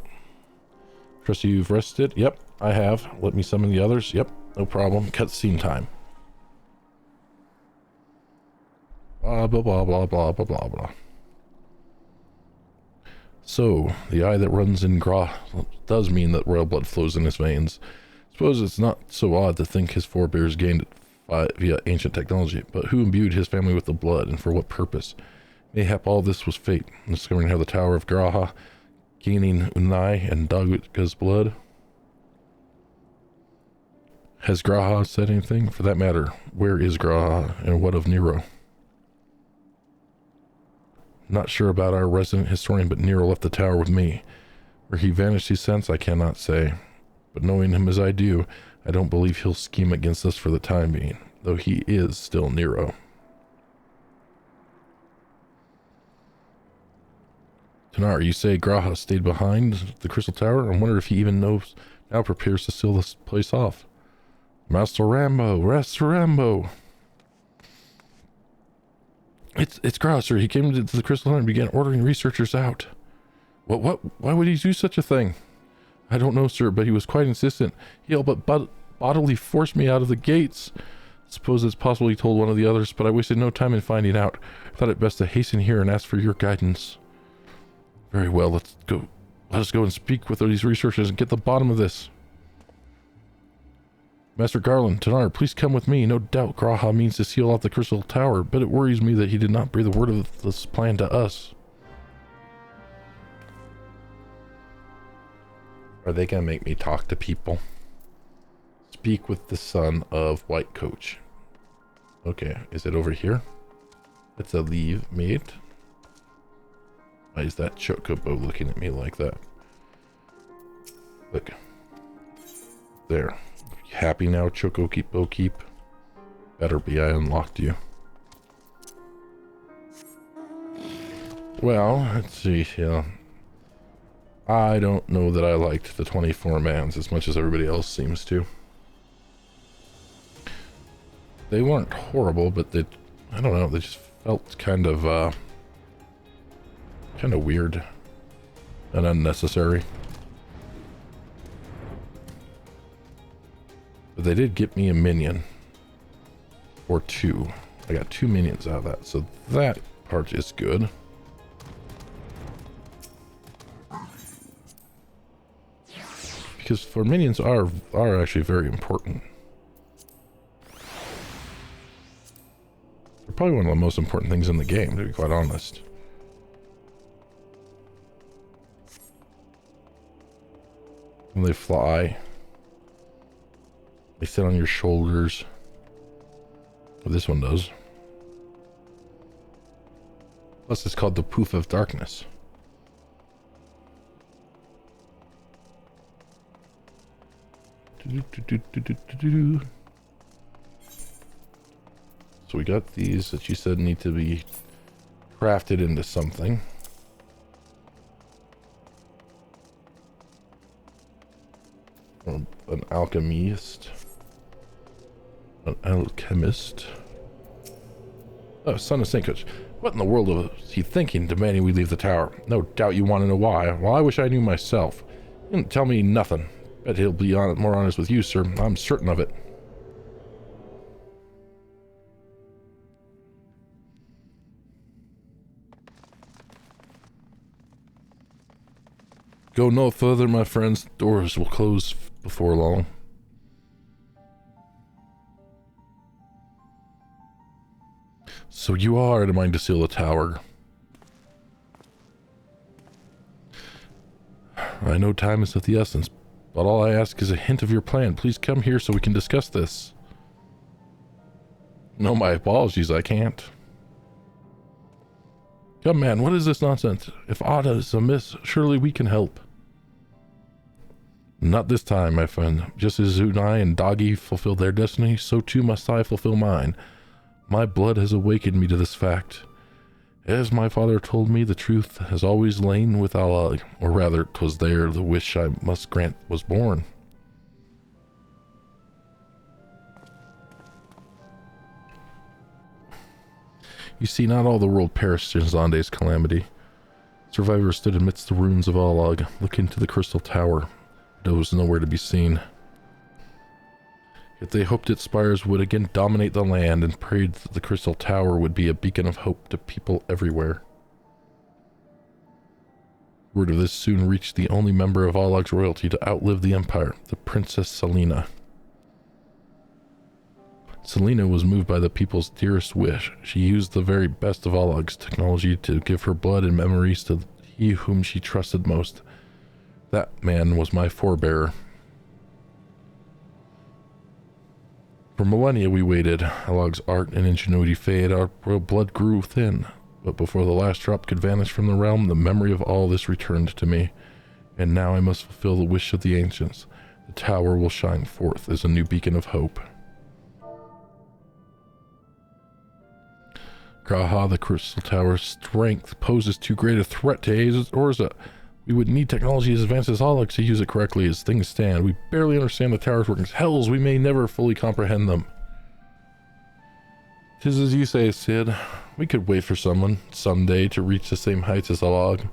Trust you've rested? Yep, I have. Let me summon the others? Yep, no problem. Cutscene time. Blah, blah, blah, blah, blah, blah, blah, blah. So, the eye that runs in Gra does mean that royal blood flows in his veins. Suppose it's not so odd to think his forebears gained it via ancient technology, but who imbued his family with the blood, and for what purpose? Mayhap all this was fate, discovering how the Tower of Graha, gaining Unai and Dagutka's blood. Has Graha said anything? For that matter, where is Graha, and what of Nero? Not sure about our resident historian, but Nero left the tower with me. Where he vanished he since, I cannot say. But knowing him as I do, I don't believe he'll scheme against us for the time being, though he is still Nero. Tanar, you say Graha stayed behind the Crystal Tower? I wonder if he even now prepares to seal this place off. Master Rambo! It's Graha, sir. He came to the Crystal Tower and began ordering researchers out. What? Why would he do such a thing? I don't know, sir, but he was quite insistent. He all but bodily forced me out of the gates. Suppose it's possible he told one of the others, but I wasted no time in finding out. I thought it best to hasten here and ask for your guidance. Very well, let's go. Let us go and speak with these researchers and get the bottom of this. Master Garland, Tanar, please come with me. No doubt Graha means to seal off the Crystal Tower, but it worries me that he did not breathe a word of this plan to us. Are they gonna make me talk to people? Speak with the son of White Coach. Okay, is it over here? It's a leave, mate. Why is that Chocobo looking at me like that? Look. There. Happy now, Choco Keep? Better be, I unlocked you. Well, let's see here. I don't know that I liked the 24 mans as much as everybody else seems to. They weren't horrible, but they, I don't know, they just felt kind of weird and unnecessary. But they did get me a minion. Or 2. I got 2 minions out of that, so that part is good. Because for minions are actually very important. They're probably one of the most important things in the game, to be quite honest. When they fly, they sit on your shoulders. Well, this one does. Plus, it's called the Poof of Darkness. So we got these that you said need to be crafted into something. An alchemist. An alchemist. Oh, son of St. Coach. What in the world is he thinking, demanding we leave the tower? No doubt you want to know why. Well, I wish I knew myself. He didn't tell me nothing. Bet he'll be more honest with you, sir. I'm certain of it. Go no further, my friends. Doors will close before long. So you are determined to seal the tower. I know time is of the essence, but all I ask is a hint of your plan. Please come here so we can discuss this. No, my apologies, I can't. Come, man, what is this nonsense? If aught is amiss, surely we can help. Not this time, my friend. Just as Unai and Doggy fulfilled their destiny, so too must I fulfill mine. My blood has awakened me to this fact. As my father told me, the truth has always lain with Allah, or rather, 'twas there the wish I must grant was born. You see, not all the world perished in Zonde's calamity. Survivors stood amidst the ruins of Alag, looking to the Crystal Tower. But it was nowhere to be seen. Yet they hoped its spires would again dominate the land and prayed that the Crystal Tower would be a beacon of hope to people everywhere. Word of this soon reached the only member of Alag's royalty to outlive the Empire, the Princess Selena. Selena was moved by the people's dearest wish. She used the very best of Alag's technology to give her blood and memories to he whom she trusted most. That man was my forebearer. For millennia we waited. Alag's art and ingenuity faded. Our royal blood grew thin. But before the last drop could vanish from the realm, the memory of all this returned to me. And now I must fulfill the wish of the ancients. The tower will shine forth as a new beacon of hope. Graha, the Crystal Tower's strength poses too great a threat to Orza. We would need technology as advanced as Alag to use it correctly as things stand. We barely understand the tower's workings. Hells, we may never fully comprehend them. 'Tis as you say, Sid. We could wait for someone, someday, to reach the same heights as Alag.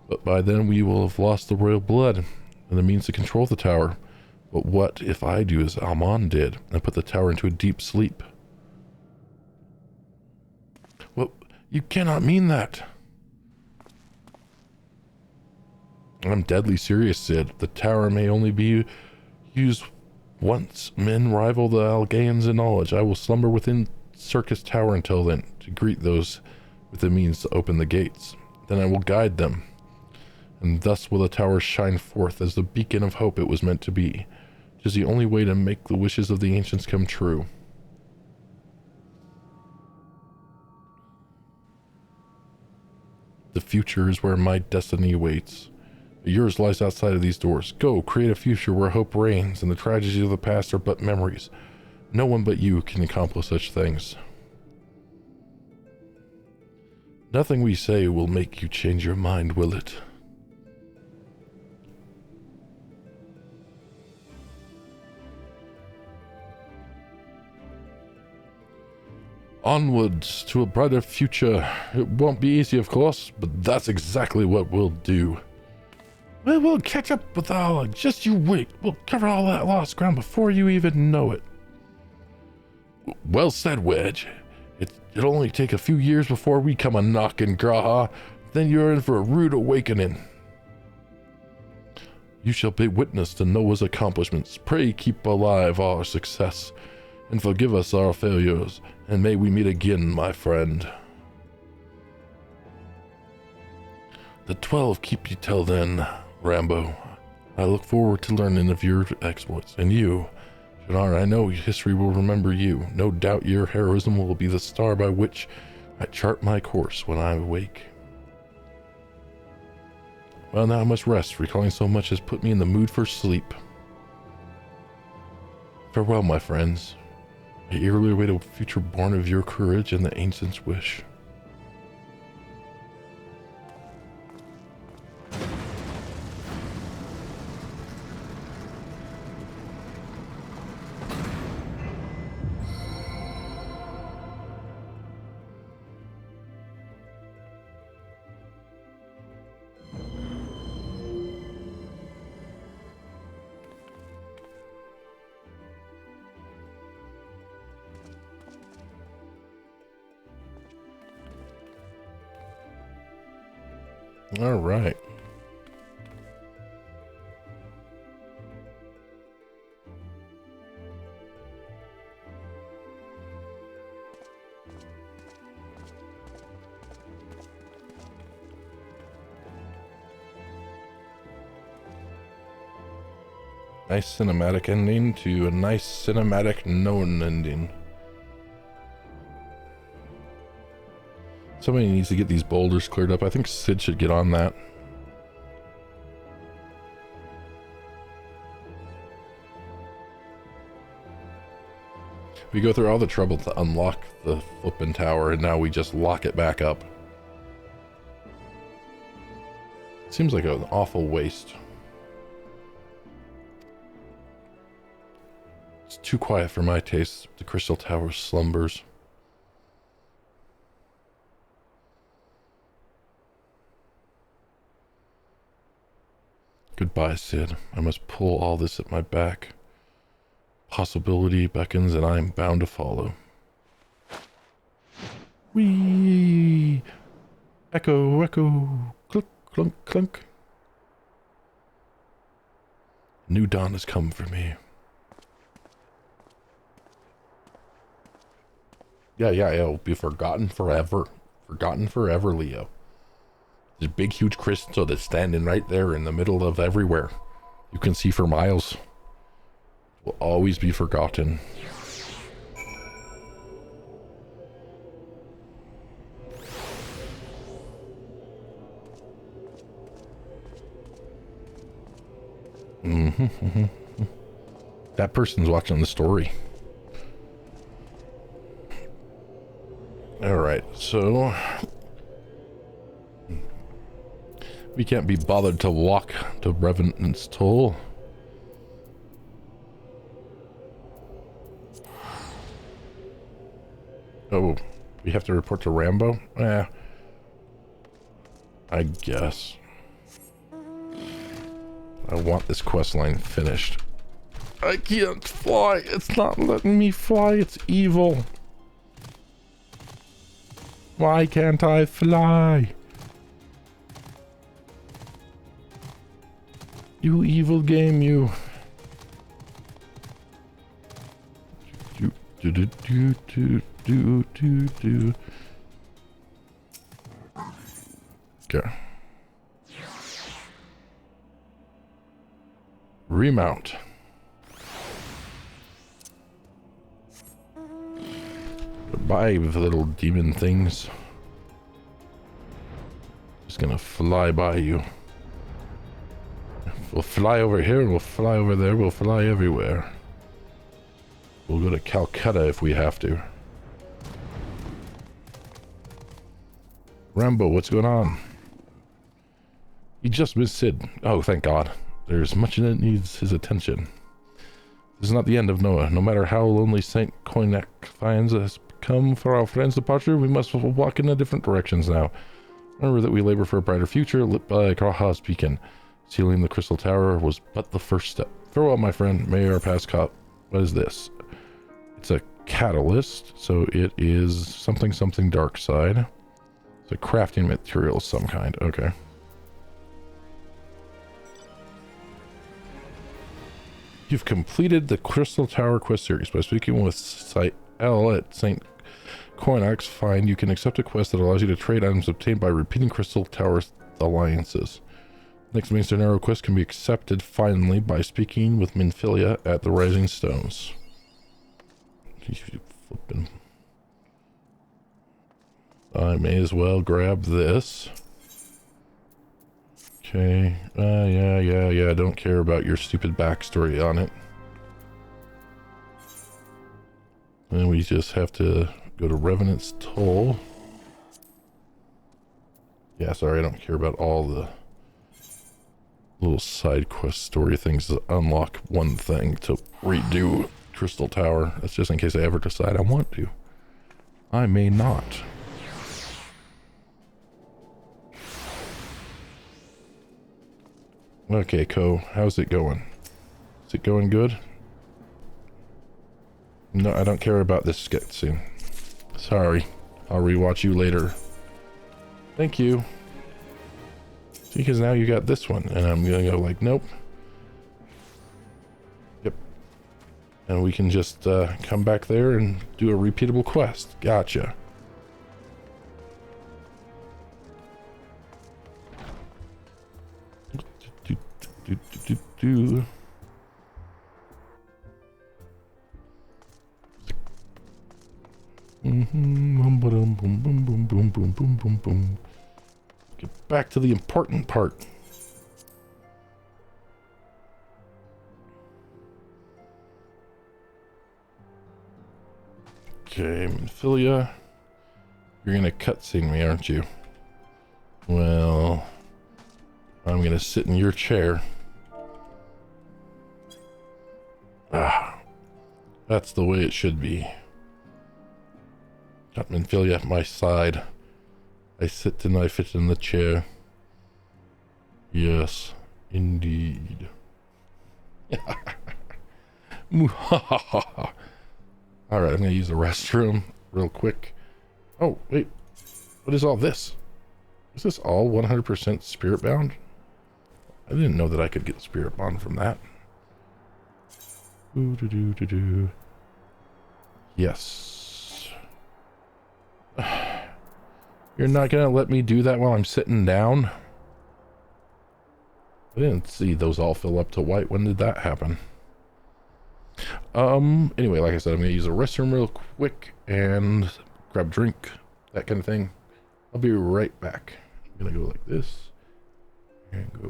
But by then we will have lost the royal blood and the means to control the tower. But what if I do as Almon did and put the tower into a deep sleep? Well, you cannot mean that. I'm deadly serious, Sid. The tower may only be used Once men rival the Algaians in knowledge, I will slumber within Circus Tower until then, to greet those with the means to open the gates. Then I will guide them, and thus will the tower shine forth as the beacon of hope it was meant to be. It is the only way to make the wishes of the ancients come true. The future is where my destiny waits. Yours lies outside of these doors. Go, create a future where hope reigns and the tragedies of the past are but memories. No one but you can accomplish such things. Nothing we say will make you change your mind, will it? Onwards to a brighter future. It won't be easy, of course, but that's exactly what we'll do. We'll catch up with all. Just you wait. We'll cover all that lost ground before you even know it. Well said, Wedge. It'll only take a few years before we come a knockin', Graha. Then you're in for a rude awakening. You shall be witness to Noah's accomplishments. Pray keep alive our success, and forgive us our failures, and may we meet again, my friend. The 12 keep you till then, Rambo. I look forward to learning of your exploits, and you, Shadar, I know history will remember you. No doubt your heroism will be the star by which I chart my course when I awake. Well, now I must rest. Recalling so much has put me in the mood for sleep. Farewell, my friends. I eagerly await a future born of your courage and the ancients' wish. All right. Nice cinematic ending to a nice cinematic known ending. Somebody needs to get these boulders cleared up. I think Sid should get on that. We go through all the trouble to unlock the flippin' tower, and now we just lock it back up. Seems like an awful waste. It's too quiet for my taste. The crystal tower slumbers. Goodbye, Sid. I must pull all this at my back. Possibility beckons, and I am bound to follow. Whee! Echo, echo, clunk, clunk, clunk. New dawn has come for me. Yeah, it'll be forgotten forever. Forgotten forever, Leo. This big, huge crystal that's standing right there in the middle of everywhere. You can see for miles. Will always be forgotten. That person's watching the story. Alright, so we can't be bothered to walk to Revenant's Toll. Oh, we have to report to Rambo? I guess. I want this quest line finished. I can't fly. It's not letting me fly. It's evil. Why can't I fly? You evil game, you. Do do do do do do do. Okay. Remount. Goodbye, little demon things. Just gonna fly by you. We'll fly over here, and we'll fly over there, we'll fly everywhere. We'll go to Calcutta if we have to. Rambo, what's going on? He just missed Sid. Oh, thank God. There's much that needs his attention. This is not the end of Noah. No matter how lonely Saint Koinak finds us come for our friend's departure, we must walk in different directions now. Remember that we labor for a brighter future, lit by Kraha's beacon. Sealing the Crystal Tower was but the first step. Farewell, my friend. May our paths caught. What is this? It's a catalyst, so it is something dark side. It's a crafting material of some kind. Okay. You've completed the Crystal Tower quest series. By speaking with Site L at St. Koinak's find, you can accept a quest that allows you to trade items obtained by repeating Crystal Tower alliances. Next main scenario quest can be accepted finally by speaking with Minfilia at the Rising Stones. Flipping. I may as well grab this. Okay. Yeah. Don't care about your stupid backstory on it. And we just have to go to Revenant's Toll. Yeah, sorry, I don't care about all the little side quest story things that unlock one thing to redo Crystal Tower. That's just in case I ever decide I want to. I may not. Okay, Ko, how's it going? Is it going good? No, I don't care about this skit scene. Sorry. I'll rewatch you later. Thank you. See, because now you got this one, and I'm gonna go like, nope. Yep. And we can just come back there and do a repeatable quest. Gotcha. Do. Boom, boom, boom, boom, boom, boom, boom, boom, boom. Get back to the important part. Okay, Minfilia, you're gonna cutscene me, aren't you? Well, I'm gonna sit in your chair. Ah, that's the way it should be. Got Minfilia at my side. I sit and I fit in the chair. Yes, indeed. Alright, I'm gonna use the restroom real quick. Oh, wait. What is all this? Is this all 100% spirit bound? I didn't know that I could get spirit bond from that. Yes. You're not gonna let me do that while I'm sitting down? I didn't see those all fill up to white. When did that happen? Anyway, like I said, I'm gonna use the restroom real quick and grab a drink, that kind of thing. I'll be right back. I'm gonna go like this and go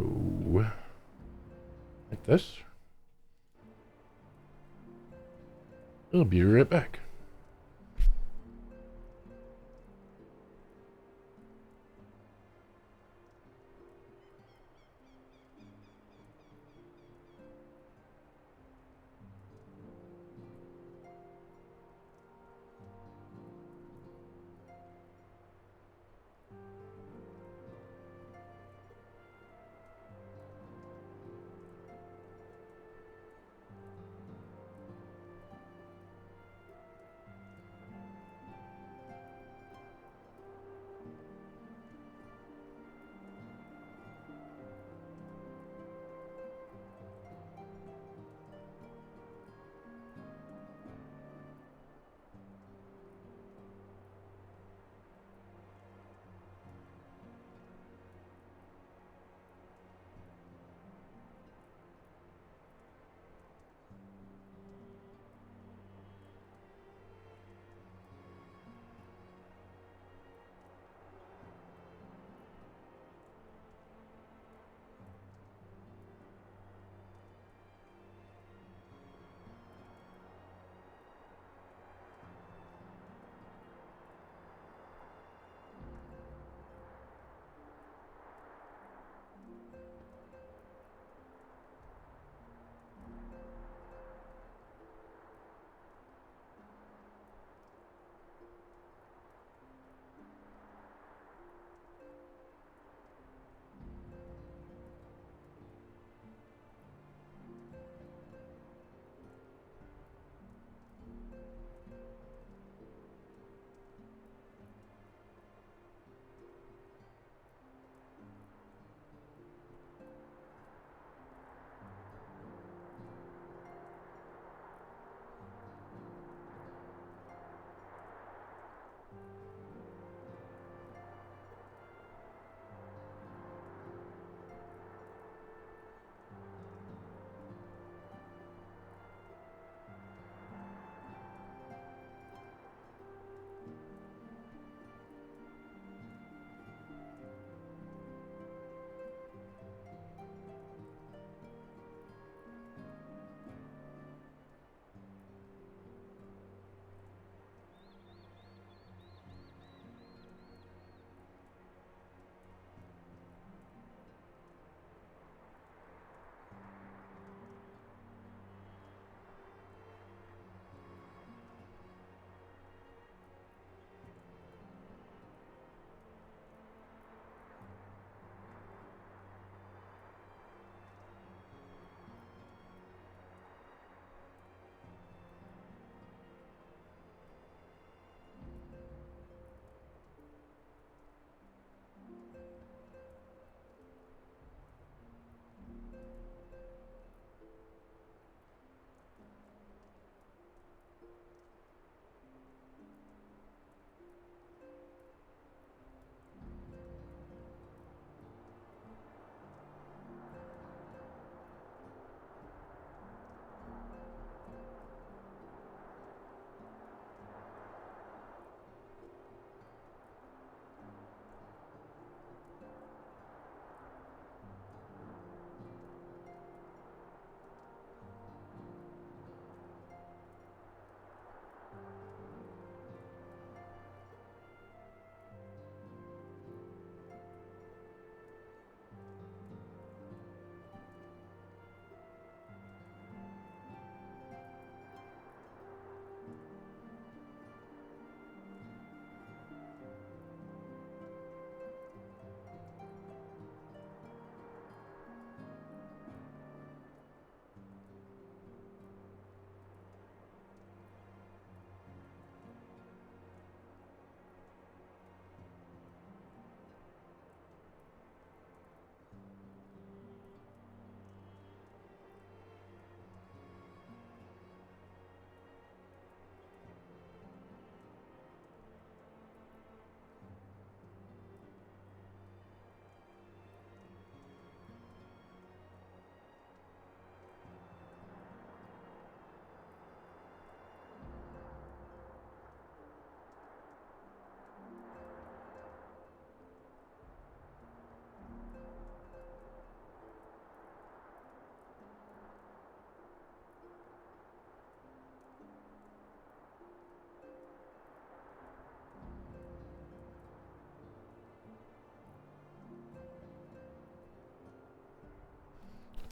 like this. I'll be right back.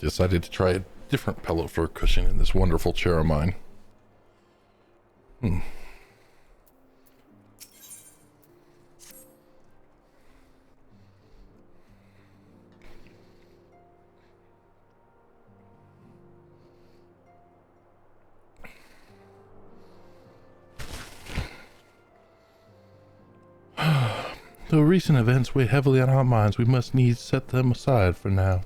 decided to try a different pillow for a cushion in this wonderful chair of mine. Though recent events weigh heavily on our minds, we must needs set them aside for now.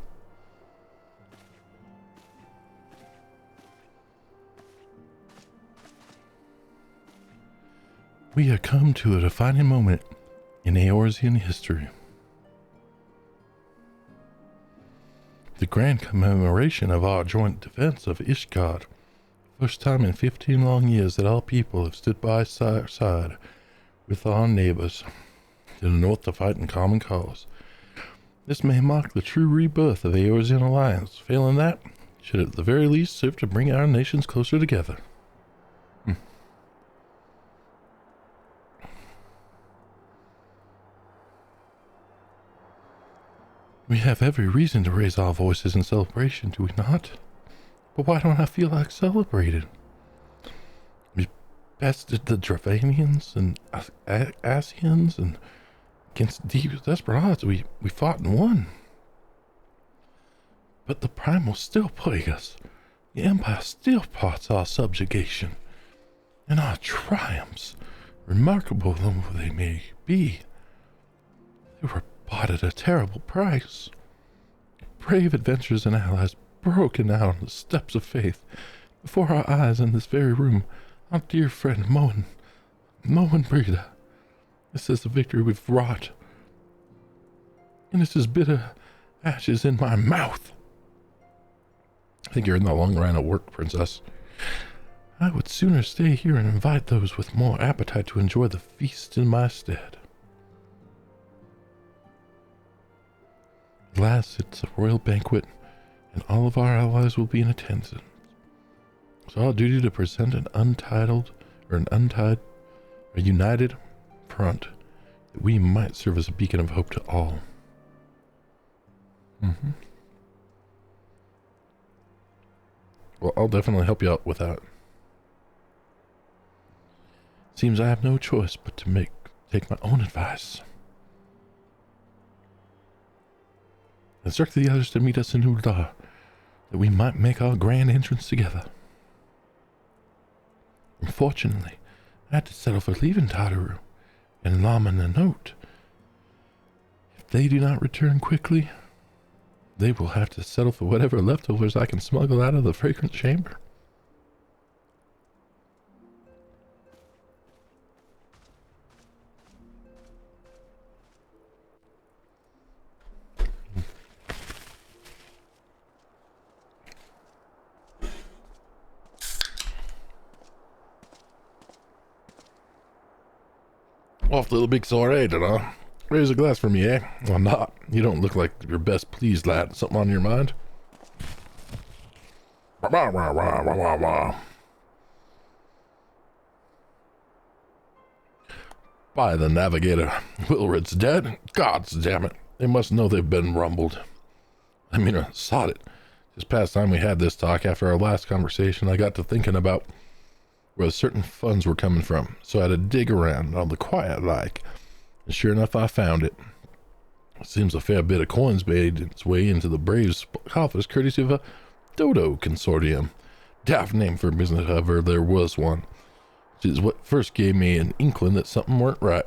We have come to a defining moment in Eorzean history. The grand commemoration of our joint defense of Ishgard. First time in 15 long years that our people have stood by side with our neighbors to the north to fight in common cause. This may mark the true rebirth of the Eorzean alliance. Failing that, should at the very least serve to bring our nations closer together. We have every reason to raise our voices in celebration, do we not? But why don't I feel like celebrating? We bested the Dravanians and Asians, and against desperate odds we fought and won. But the Primals still plague us. The Empire still plots our subjugation. And our triumphs, remarkable though they may be, they were bought at a terrible price. Brave adventurers and allies broken down on the steps of faith before our eyes in this very room. Our dear friend Moen Breda. This is the victory we've wrought, and it's as bitter ashes in my mouth. I think you're in the long line of work, Princess. I would sooner stay here and invite those with more appetite to enjoy the feast in my stead. Alas, it's a royal banquet, and all of our allies will be in attendance. It's our duty to present a united front, that we might serve as a beacon of hope to all. Well, I'll definitely help you out with that. Seems I have no choice but to take my own advice. Instruct the others to meet us in Uldar, that we might make our grand entrance together. Unfortunately, I had to settle for leaving Tataru and Laman a note. If they do not return quickly, they will have to settle for whatever leftovers I can smuggle out of the fragrant chamber. Off to the big soiree, did Raise a glass for me, eh? Well, not. You don't look like your best pleased, lad. Something on your mind? By the navigator, Wilred's dead? Gods damn it. They must know they've been rumbled. I mean, sod it. Just past time we had this talk, after our last conversation, I got to thinking about where certain funds were coming from, so I had to dig around on the quiet like, and sure enough I found it. It seems a fair bit of coins made its way into the Braves' coffers courtesy of a Dodo consortium. Daft name for a business, however, there was one, which is what first gave me an inkling that something weren't right.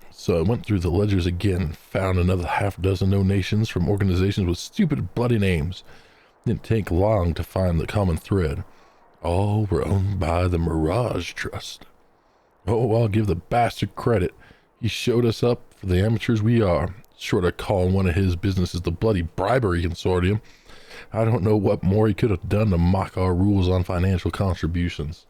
So I went through the ledgers again and found another half dozen donations from organizations with stupid bloody names. Didn't take long to find the common thread. All were owned by the Mirage Trust. Oh, I'll give the bastard credit. He showed us up for the amateurs we are, short of calling one of his businesses the bloody bribery consortium. I don't know what more he could have done to mock our rules on financial contributions.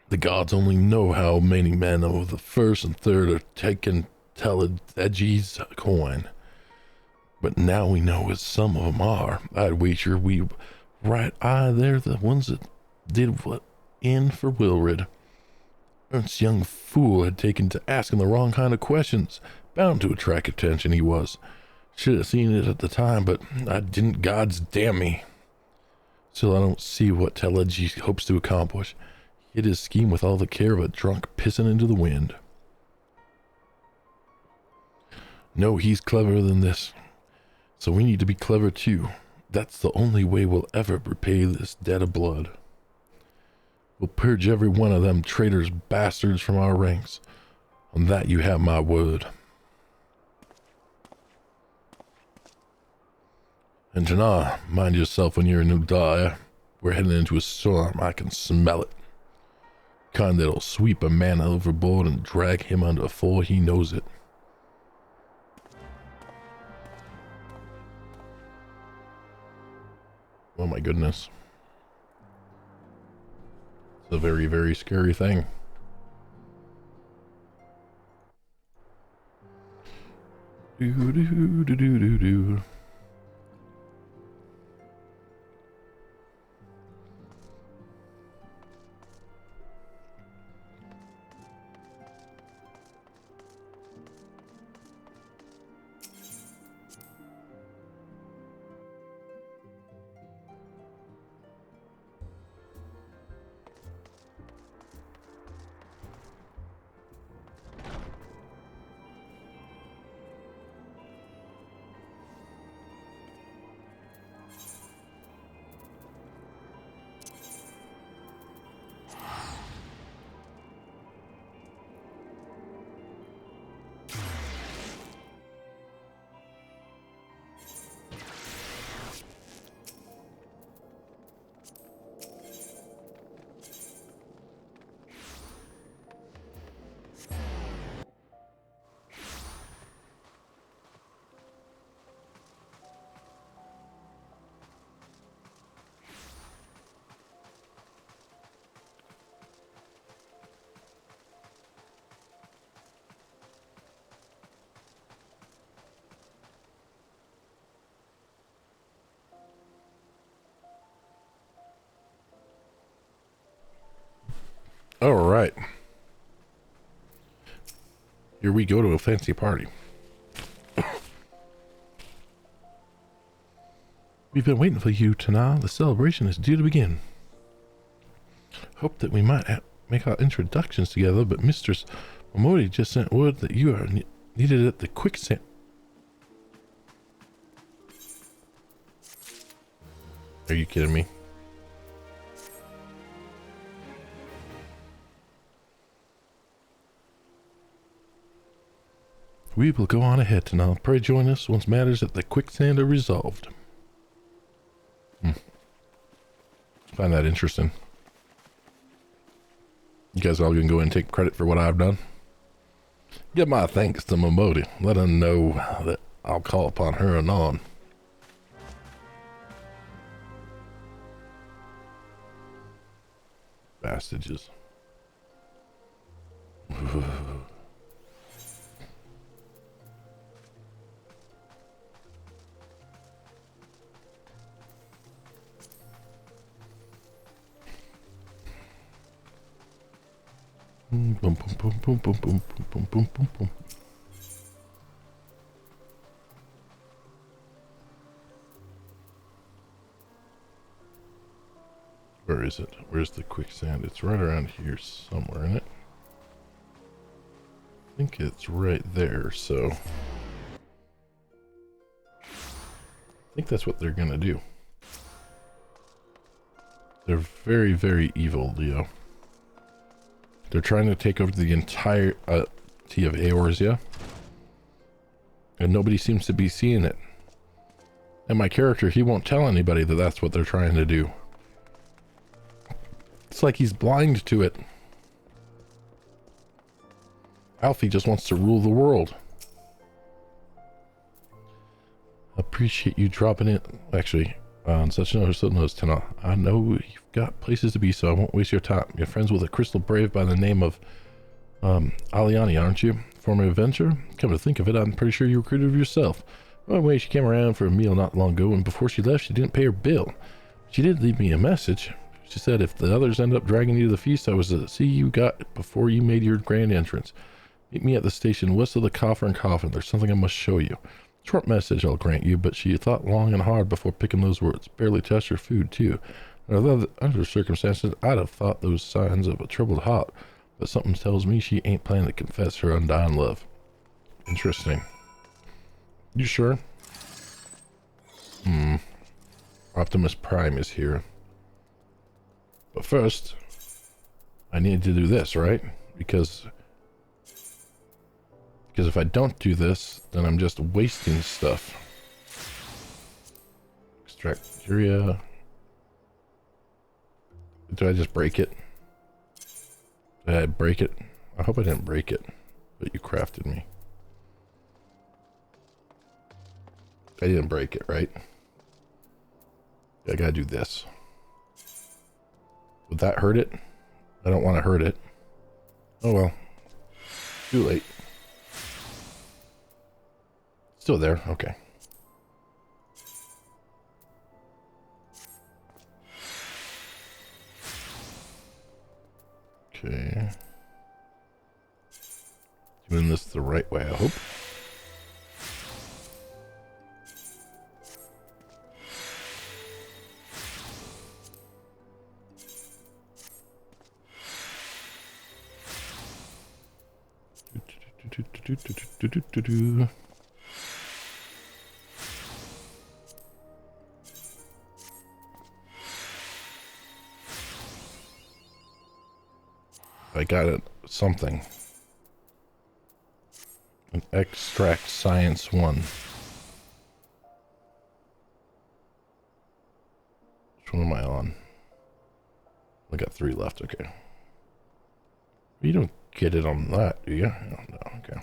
The gods only know how many men of the first and third are taking Teledegi's coin. But now we know as some of them are. I'd wager they're the ones that did what in for Wilred. This young fool had taken to asking the wrong kind of questions. Bound to attract attention, he was. Should have seen it at the time, but I didn't. God's damn me. Still, I don't see what Teleji hopes to accomplish. He hid his scheme with all the care of a drunk pissing into the wind. No, he's cleverer than this. So we need to be clever too. That's the only way we'll ever repay this debt of blood. We'll purge every one of them traitors bastards from our ranks. On that you have my word. And Janah, mind yourself when you're in Udaya. We're heading into a storm. I can smell it. Kind that'll sweep a man overboard and drag him under before he knows it. Oh my goodness. It's a very, very scary thing. Do do do do do do. All right. Here we go to a fancy party. We've been waiting for you, Tana. The celebration is due to begin. Hope that we might make our introductions together, but Mistress Momori just sent word that you are needed at the quicksand. Are you kidding me? We will go on ahead tonight. Pray join us once matters at the quicksand are resolved. Find that interesting. You guys all gonna go and take credit for what I've done? Give my thanks to Momori. Let her know that I'll call upon her anon. Bastages. Boom, boom, boom, boom, boom, boom, boom, boom, boom, boom. Where is it? Where's the quicksand? It's right around here somewhere, isn't it? I think it's right there, so... I think that's what they're gonna do. They're very, very evil, Leo. They're trying to take over the entire of Eorzea, and nobody seems to be seeing it. And my character, he won't tell anybody that that's what they're trying to do. It's like he's blind to it. Alfie just wants to rule the world. Appreciate you dropping it. Actually, on such note, Tana, I know you've got places to be, so I won't waste your time. You're friends with a crystal brave by the name of Aliani, aren't you? Former adventurer? Come to think of it, I'm pretty sure you recruited her yourself. By the way, she came around for a meal not long ago, and before she left, she didn't pay her bill. She did leave me a message. She said if the others end up dragging you to the feast, I was to see you got before you made your grand entrance. Meet me at the station west of the Coffer and Coffin. There's something I must show you. Short message, I'll grant you, but she thought long and hard before picking those words. Barely touched her food, too. And under circumstances, I'd have thought those signs of a troubled heart, but something tells me she ain't planning to confess her undying love. Interesting. You sure? Optimus Prime is here. But first, I need to do this, right? Because if I don't do this, then I'm just wasting stuff. Extract urea. Did I just break it? Did I break it? I hope I didn't break it, but you crafted me. I didn't break it, right? I gotta do this. Would that hurt it? I don't want to hurt it. Oh well. Too late. Still there? Okay. Okay. Doing this the right way, I hope. I got it. Something. An extract science 1. Which one am I on? I got 3 left, okay. You don't get it on that, do you? Oh, no, okay.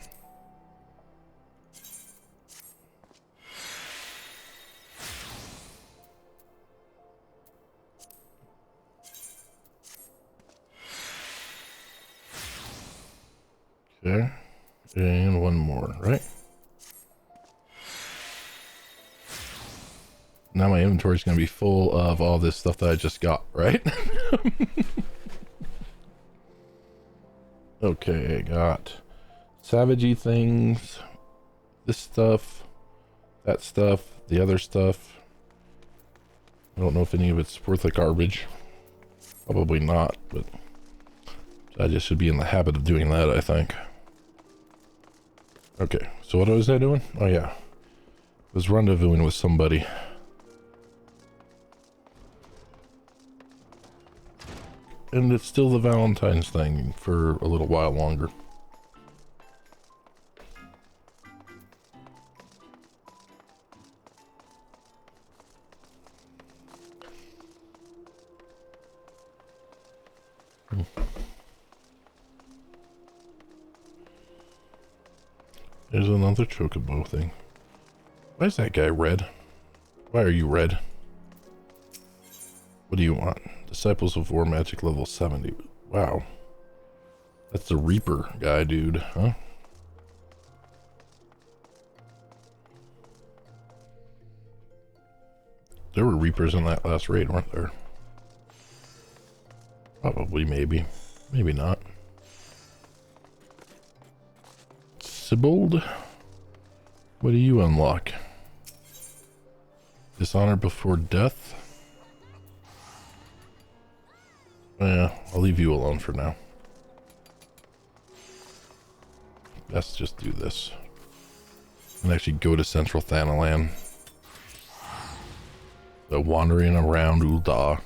Okay. And one more, right? Now my inventory is going to be full of all this stuff that I just got, right? Okay, I got savagey things, this stuff, that stuff, the other stuff. I don't know if any of it's worth the garbage. Probably not, but I just should be in the habit of doing that, I think. Okay, so what was I doing? Oh yeah, I was rendezvousing with somebody. And it's still the Valentine's thing for a little while longer. There's another chocobo thing. Why is that guy red? Why are you red? What do you want? Disciples of War Magic level 70. Wow. That's the Reaper guy, dude, huh? There were Reapers in that last raid, weren't there? Probably, maybe. Maybe not. Sibold? What do you unlock? Dishonor before death? Yeah, I'll leave you alone for now. Let's just do this. And actually go to Central Thanalan. The wandering around Ul'dah.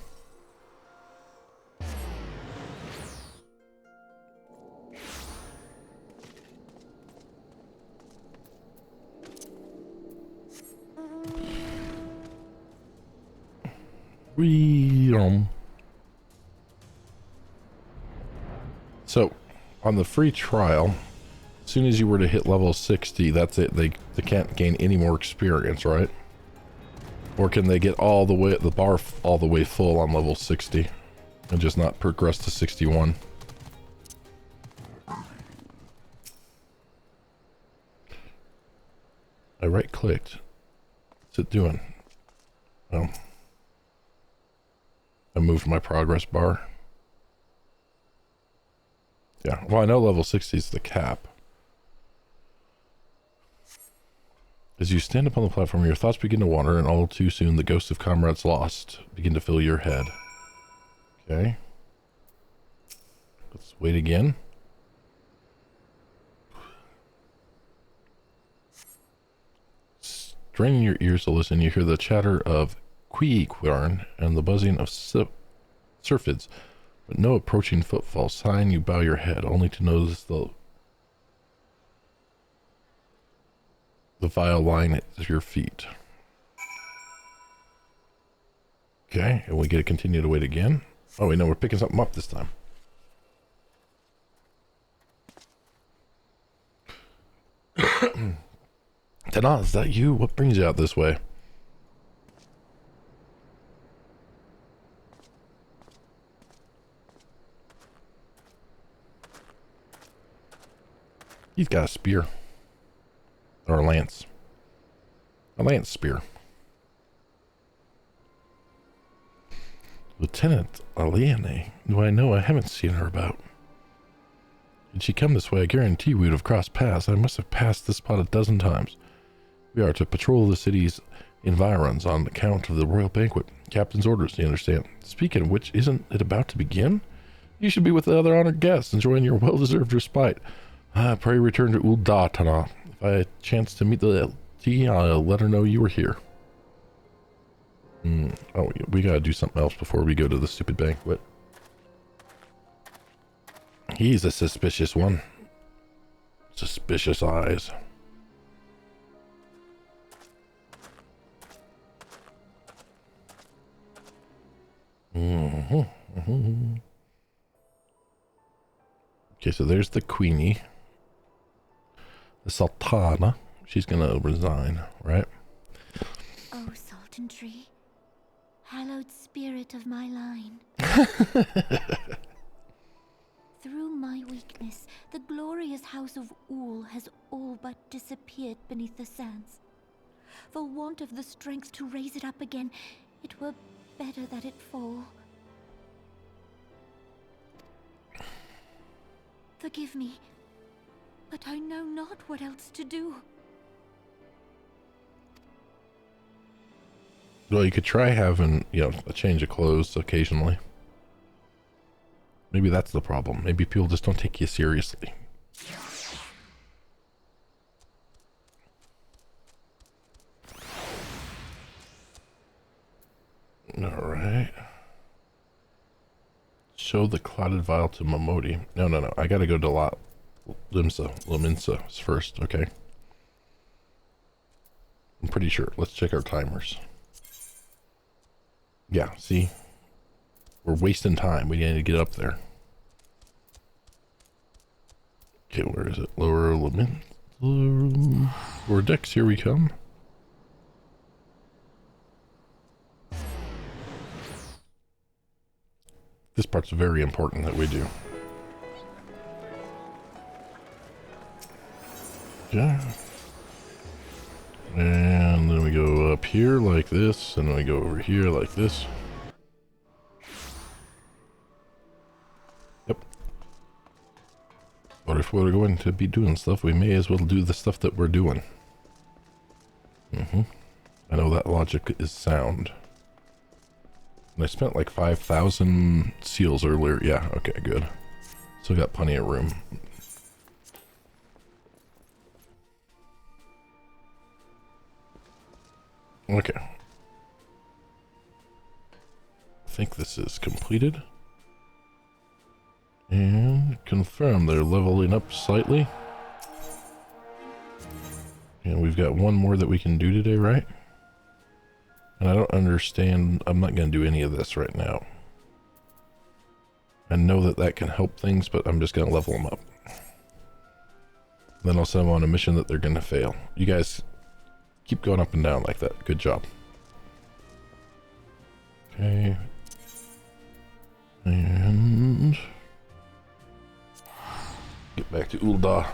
So, on the free trial, as soon as you were to hit level 60, that's it. They can't gain any more experience, right? Or can they get all the way at the bar all the way full on level 60 and just not progress to 61? I right clicked. What's it doing? Oh. I moved my progress bar. Yeah, well, I know level 60 is the cap. As you stand up on the platform, your thoughts begin to wander, and all too soon the ghosts of comrades lost begin to fill your head. Okay. Let's wait again. Straining your ears to listen, you hear the chatter of queequarn and the buzzing of syrphids, but no approaching footfall. Sighing, you bow your head, only to notice the vial lying at your feet. Okay, and we get to continue to wait again. Oh, wait, no, we're picking something up this time. Tana, is that you? What brings you out this way? He's got a spear. Or a lance. A lance spear. Lieutenant Aliene. Do I know? I haven't seen her about. Did she come this way? I guarantee we would have crossed paths. I must have passed this spot a dozen times. We are to patrol the city's environs on account of the royal banquet. Captain's orders, you understand. Speaking of which, isn't it about to begin? You should be with the other honored guests, enjoying your well-deserved respite. Pray return to Ul'dah, Tana. If I had a chance to meet the LT, I'll let her know you were here. Oh, we gotta do something else before we go to the stupid banquet. He's a suspicious one. Suspicious eyes. Okay, so there's the Queenie. The Sultana. She's gonna resign, right? Oh, Sultanry, hallowed spirit of my line. Through my weakness, the glorious house of Ul has all but disappeared beneath the sands. For want of the strength to raise it up again, it were better that it fall. Forgive me, but I know not what else to do. Well, you could try having, a change of clothes occasionally. Maybe that's the problem. Maybe people just don't take you seriously. Alright. Show the clotted vial to Momodi. No. I gotta go to Lominsa first, okay? I'm pretty sure. Let's check our timers. Yeah, see? We're wasting time. We need to get up there. Okay, where is it? Lower decks, here we come. This part's very important that we do. Yeah. And then we go up here like this, and then we go over here like this. Yep. But if we're going to be doing stuff, we may as well do the stuff that we're doing. I know that logic is sound. And I spent like 5,000 seals earlier. Yeah, okay, good. Still got plenty of room. Okay. I think this is completed. And confirm they're leveling up slightly. And we've got one more that we can do today, right? And I don't understand. I'm not going to do any of this right now. I know that that can help things, but I'm just going to level them up. Then I'll send them on a mission that they're going to fail. You guys keep going up and down like that. Good job. Okay. And get back to Ul'dah.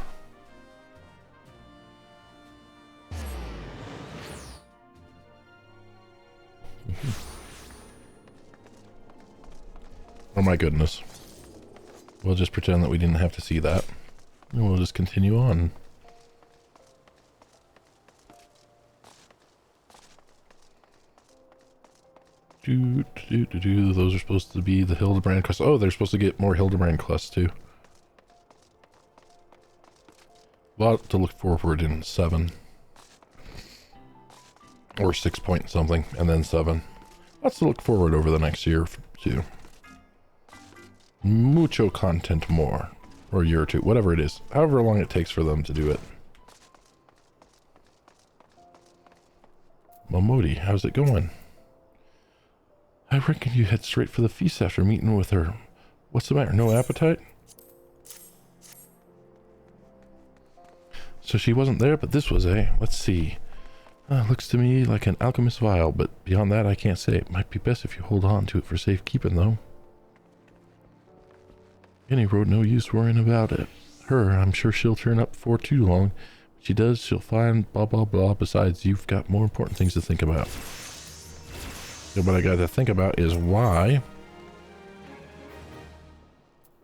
Oh my goodness. We'll just pretend that we didn't have to see that. And we'll just continue on. Those are supposed to be the Hildebrand quests. Oh, they're supposed to get more Hildebrand quests too. A lot to look forward in 7. Or 6 point something, and then 7. Lots to look forward over the next year too. Mucho content more. Or a year or two, whatever it is. However long it takes for them to do it. Momodi, how's it going? I reckon you head straight for the feast after meeting with her. What's the matter, no appetite? So she wasn't there, but this was, eh? Let's see. Looks to me like an alchemist vial, but beyond that I can't say. It might be best if you hold on to it for safekeeping, though. Any road, no use worrying about it. Her, I'm sure she'll turn up before too long. When she does, she'll find blah blah blah. Besides, you've got more important things to think about. So what I got to think about is why.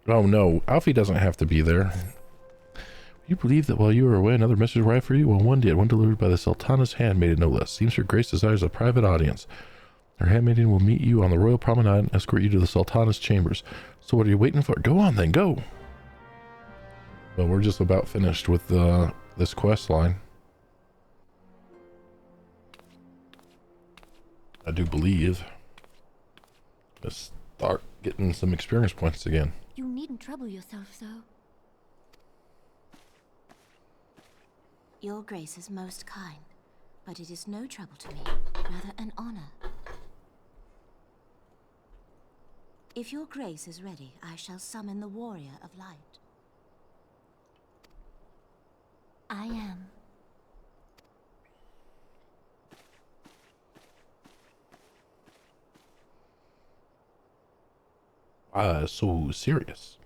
Oh no, Alfie doesn't have to be there. You believe that while you were away, another message arrived for you? Well, one did. One delivered by the Sultana's handmaiden, no less. Seems her grace desires a private audience. Her handmaiden will meet you on the royal promenade and escort you to the Sultana's chambers. So what are you waiting for? Go on then, go! Well, we're just about finished with this quest line. I do believe. Let's start getting some experience points again. You needn't trouble yourself so. Your grace is most kind, but it is no trouble to me, rather an honor. If your grace is ready, I shall summon the warrior of light. I am. So serious.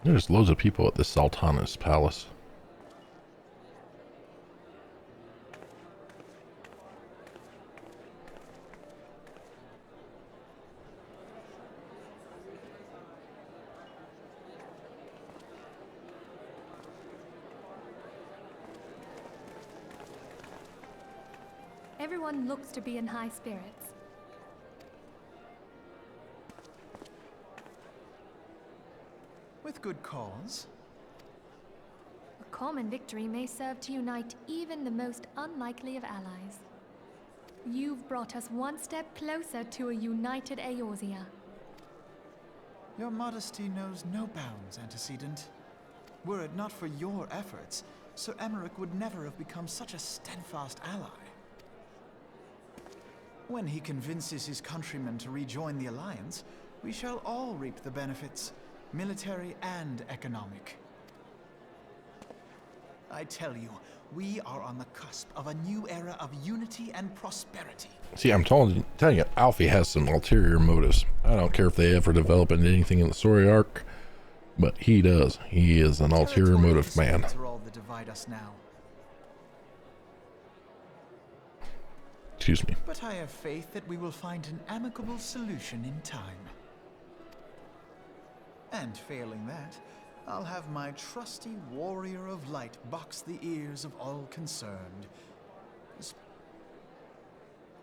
There's loads of people at the Sultana's palace. Everyone looks to be in high spirits. With good cause. A common victory may serve to unite even the most unlikely of allies. You've brought us one step closer to a united Eorzea. Your modesty knows no bounds, Antecedent. Were it not for your efforts, Sir Emmerich would never have become such a steadfast ally. When he convinces his countrymen to rejoin the Alliance, we shall all reap the benefits, military and economic. I tell you, we are on the cusp of a new era of unity and prosperity. See, I'm telling you, Alfie has some ulterior motives. I don't care if they ever develop into anything in the story arc, but he does. He is an ulterior motive man. Are all that divide us now. Excuse me. But I have faith that we will find an amicable solution in time. And failing that, I'll have my trusty warrior of light box the ears of all concerned.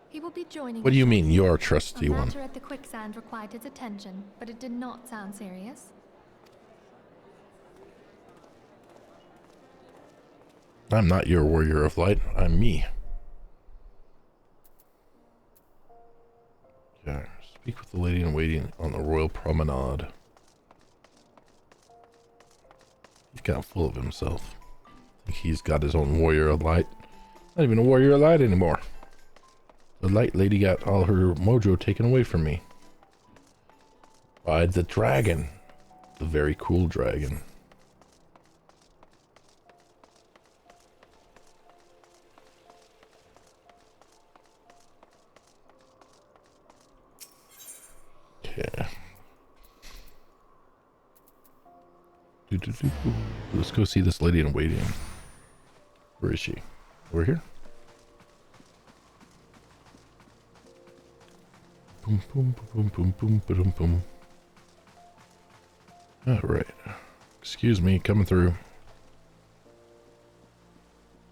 He will be joining. What do you mean, your trusty a one? matter at the quicksand required his attention, but it did not sound serious. I'm not your warrior of light. I'm me. Yeah, speak with the lady in waiting on the royal promenade. He's kind of full of himself. I think he's got his own warrior of light. Not even a warrior of light anymore. The light lady got all her mojo taken away from me. By the dragon. The very cool dragon. Yeah. Let's go see this lady in waiting. Where is she? Over here? Boom, boom, boom, boom, boom, boom, boom. All right. Excuse me, coming through.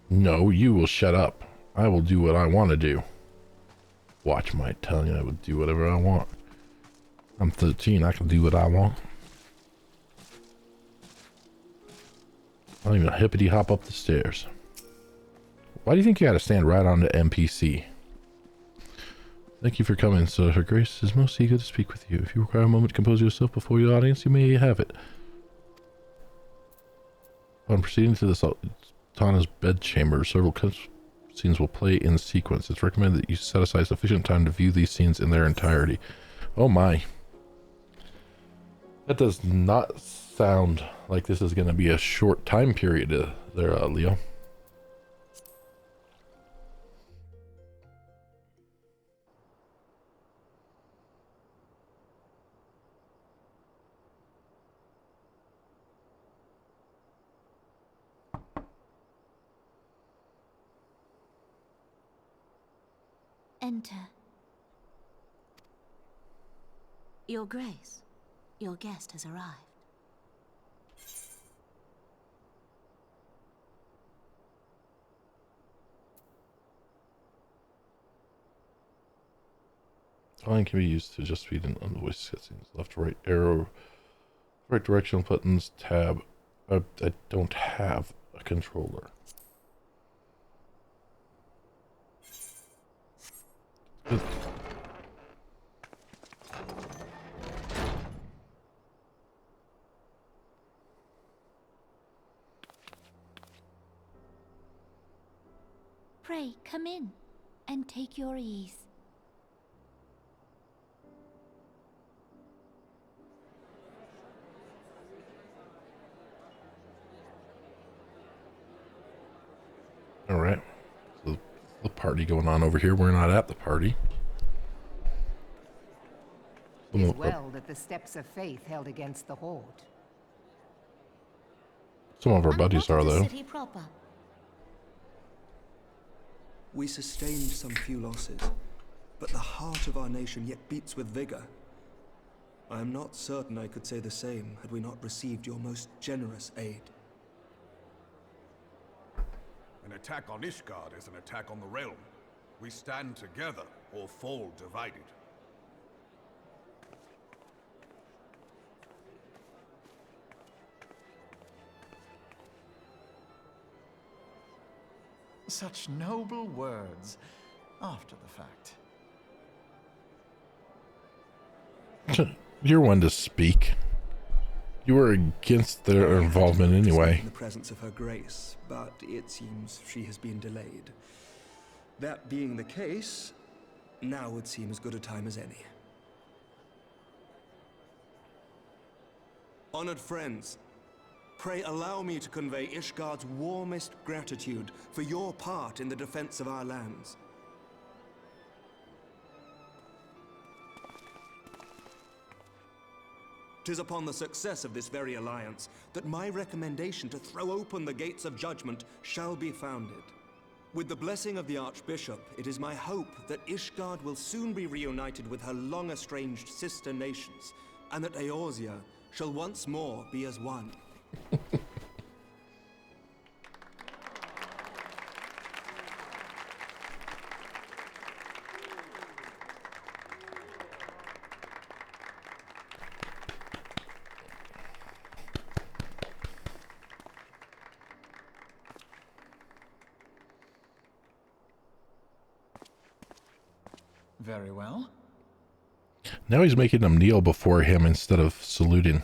No, you will shut up. I will do what I want to do. Watch my tongue. I will do whatever I want. I'm 13. I can do what I want. I'll even hippity hop up the stairs. Why do you think you gotta stand right on the NPC? Thank you for coming, so Her Grace is most eager to speak with you. If you require a moment to compose yourself before your audience, you may have it. Upon proceeding to the Sultana's bedchamber, several scenes will play in sequence. It's recommended that you set aside sufficient time to view these scenes in their entirety. Oh my. That does not sound like this is going to be a short time period there, Leo. Enter. Your Grace, your guest has arrived. Line can be used to adjust speed and unvoiced cutscenes. Left, right arrow, right directional buttons, tab. I don't have a controller. Pray, come in and take your ease. All right. So the party going on over here. We're not at the party. It's well that the steps of faith held against the Horde. Some of our buddies are, though. City proper. We sustained some few losses, but the heart of our nation yet beats with vigor. I am not certain I could say the same had we not received your most generous aid. An attack on Ishgard is an attack on the realm. We stand together or fall divided. Such noble words after the fact. You're one to speak. You were against their involvement anyway. In the presence of Her Grace, but it seems she has been delayed. That being the case, now would seem as good a time as any. Honored friends, pray allow me to convey Ishgard's warmest gratitude for your part in the defense of our lands. Tis upon the success of this very alliance that my recommendation to throw open the gates of judgment shall be founded. With the blessing of the Archbishop, it is my hope that Ishgard will soon be reunited with her long-estranged sister nations, and that Eorzea shall once more be as one. Very well. Now he's making them kneel before him instead of saluting.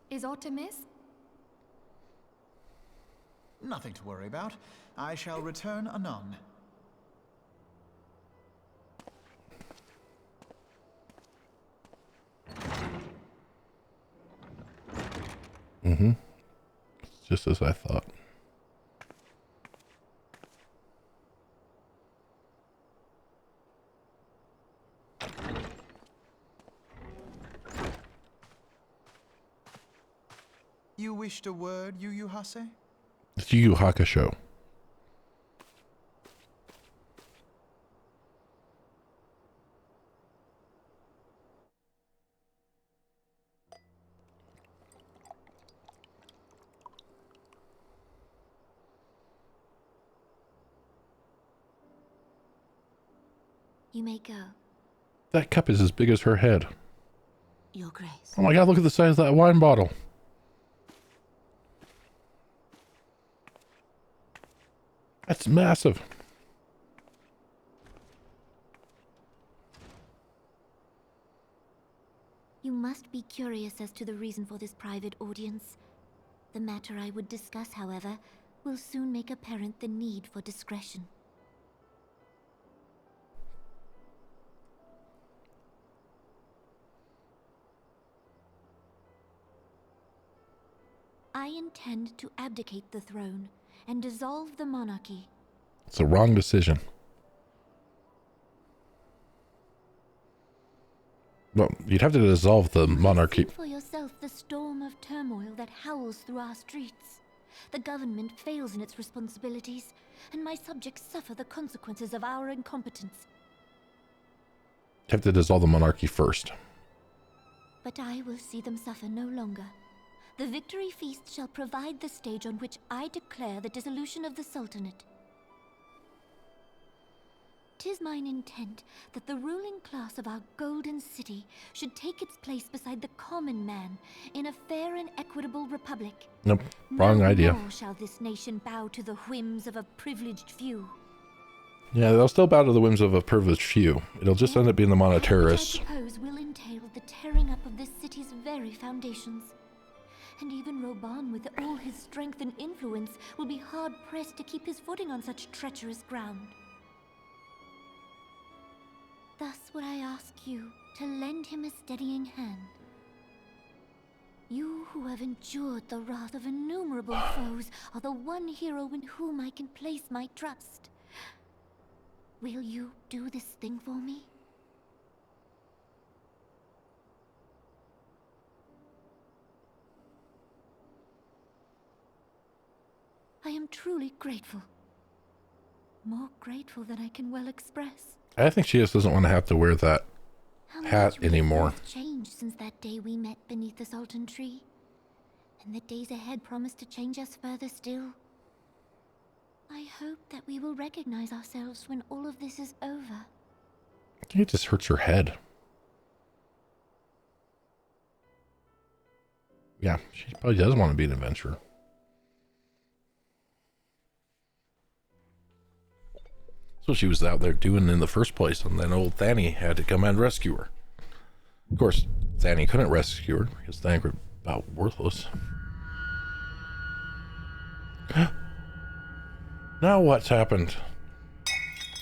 Is aught amiss? Nothing to worry about. I shall return anon. Mm-hmm. Just as I thought. You wished a word, Yu Yu Hase? It's Yu Yu Hakusho. You may go. That cup is as big as her head. Your Grace. Oh my god, look at the size of that wine bottle. That's massive. You must be curious as to the reason for this private audience. The matter I would discuss, however, will soon make apparent the need for discretion. I intend to abdicate the throne and dissolve the monarchy. It's a wrong decision. Well, you'd have to dissolve the monarchy. See for yourself the storm of turmoil that howls through our streets. The government fails in its responsibilities, and my subjects suffer the consequences of our incompetence. You have to dissolve the monarchy first. But I will see them suffer no longer. The victory feast shall provide the stage on which I declare the dissolution of the Sultanate. 'Tis mine intent that the ruling class of our golden city should take its place beside the common man in a fair and equitable republic. Nope, wrong idea. No more shall this nation bow to the whims of a privileged few. Yeah, they'll still bow to the whims of a privileged few. It'll just end up being the monetarists. I suppose will entail the tearing up of this city's very foundations. And even Roban, with all his strength and influence, will be hard-pressed to keep his footing on such treacherous ground. Thus would I ask you to lend him a steadying hand. You who have endured the wrath of innumerable foes are the one hero in whom I can place my trust. Will you do this thing for me? I am truly grateful. More grateful than I can well express. I think she just doesn't want to have to wear that hat anymore. Has changed since that day we met beneath the Sultan tree. And the days ahead promise to change us further still. I hope that we will recognize ourselves when all of this is over. I think it just hurts her head. Yeah, she probably does want to be an adventurer. That's what she was out there doing in the first place, and then old Thani had to come and rescue her. Of course, Thani couldn't rescue her because Thani was about worthless. Now what's happened?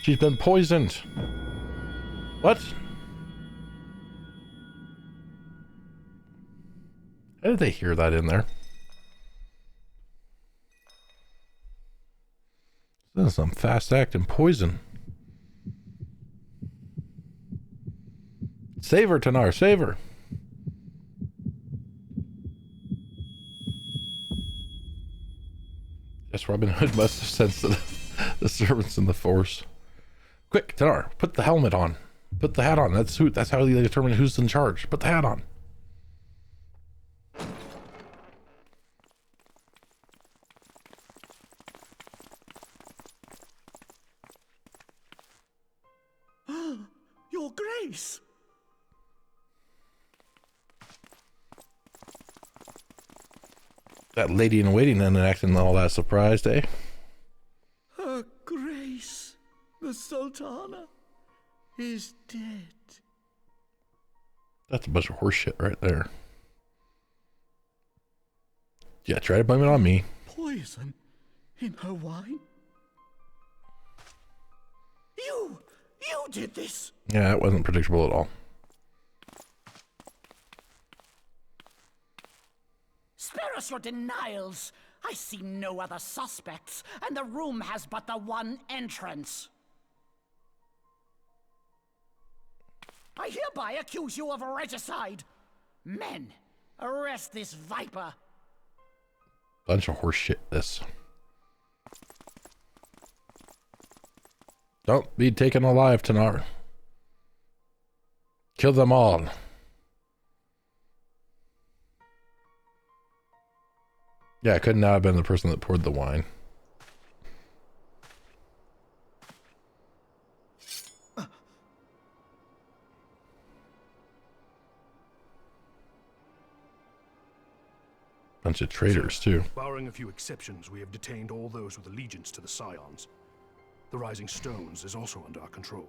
She's been poisoned. What? How did they hear that in there? This is some fast-acting poison. Save her, Tanar, save her. Yes, Robin Hood must have sensed the servants in the force. Quick, Tanar, put the helmet on. Put the hat on. That's how they determine who's in charge. Put the hat on. Your Grace! That lady in waiting and acting all that surprised, eh? Her Grace, the Sultana, is dead. That's a bunch of horse shit right there. Yeah, try to blame it on me. Poison in her wine? You did this! Yeah, it wasn't predictable at all. Spare us your denials! I see no other suspects, and the room has but the one entrance. I hereby accuse you of regicide. Men, arrest this viper. Bunch of horse shit, this. Don't be taken alive, Tanar. Kill them all. Yeah, it could not have been the person that poured the wine. Bunch of traitors, too. Barring a few exceptions, we have detained all those with allegiance to the Scions. The Rising Stones is also under our control.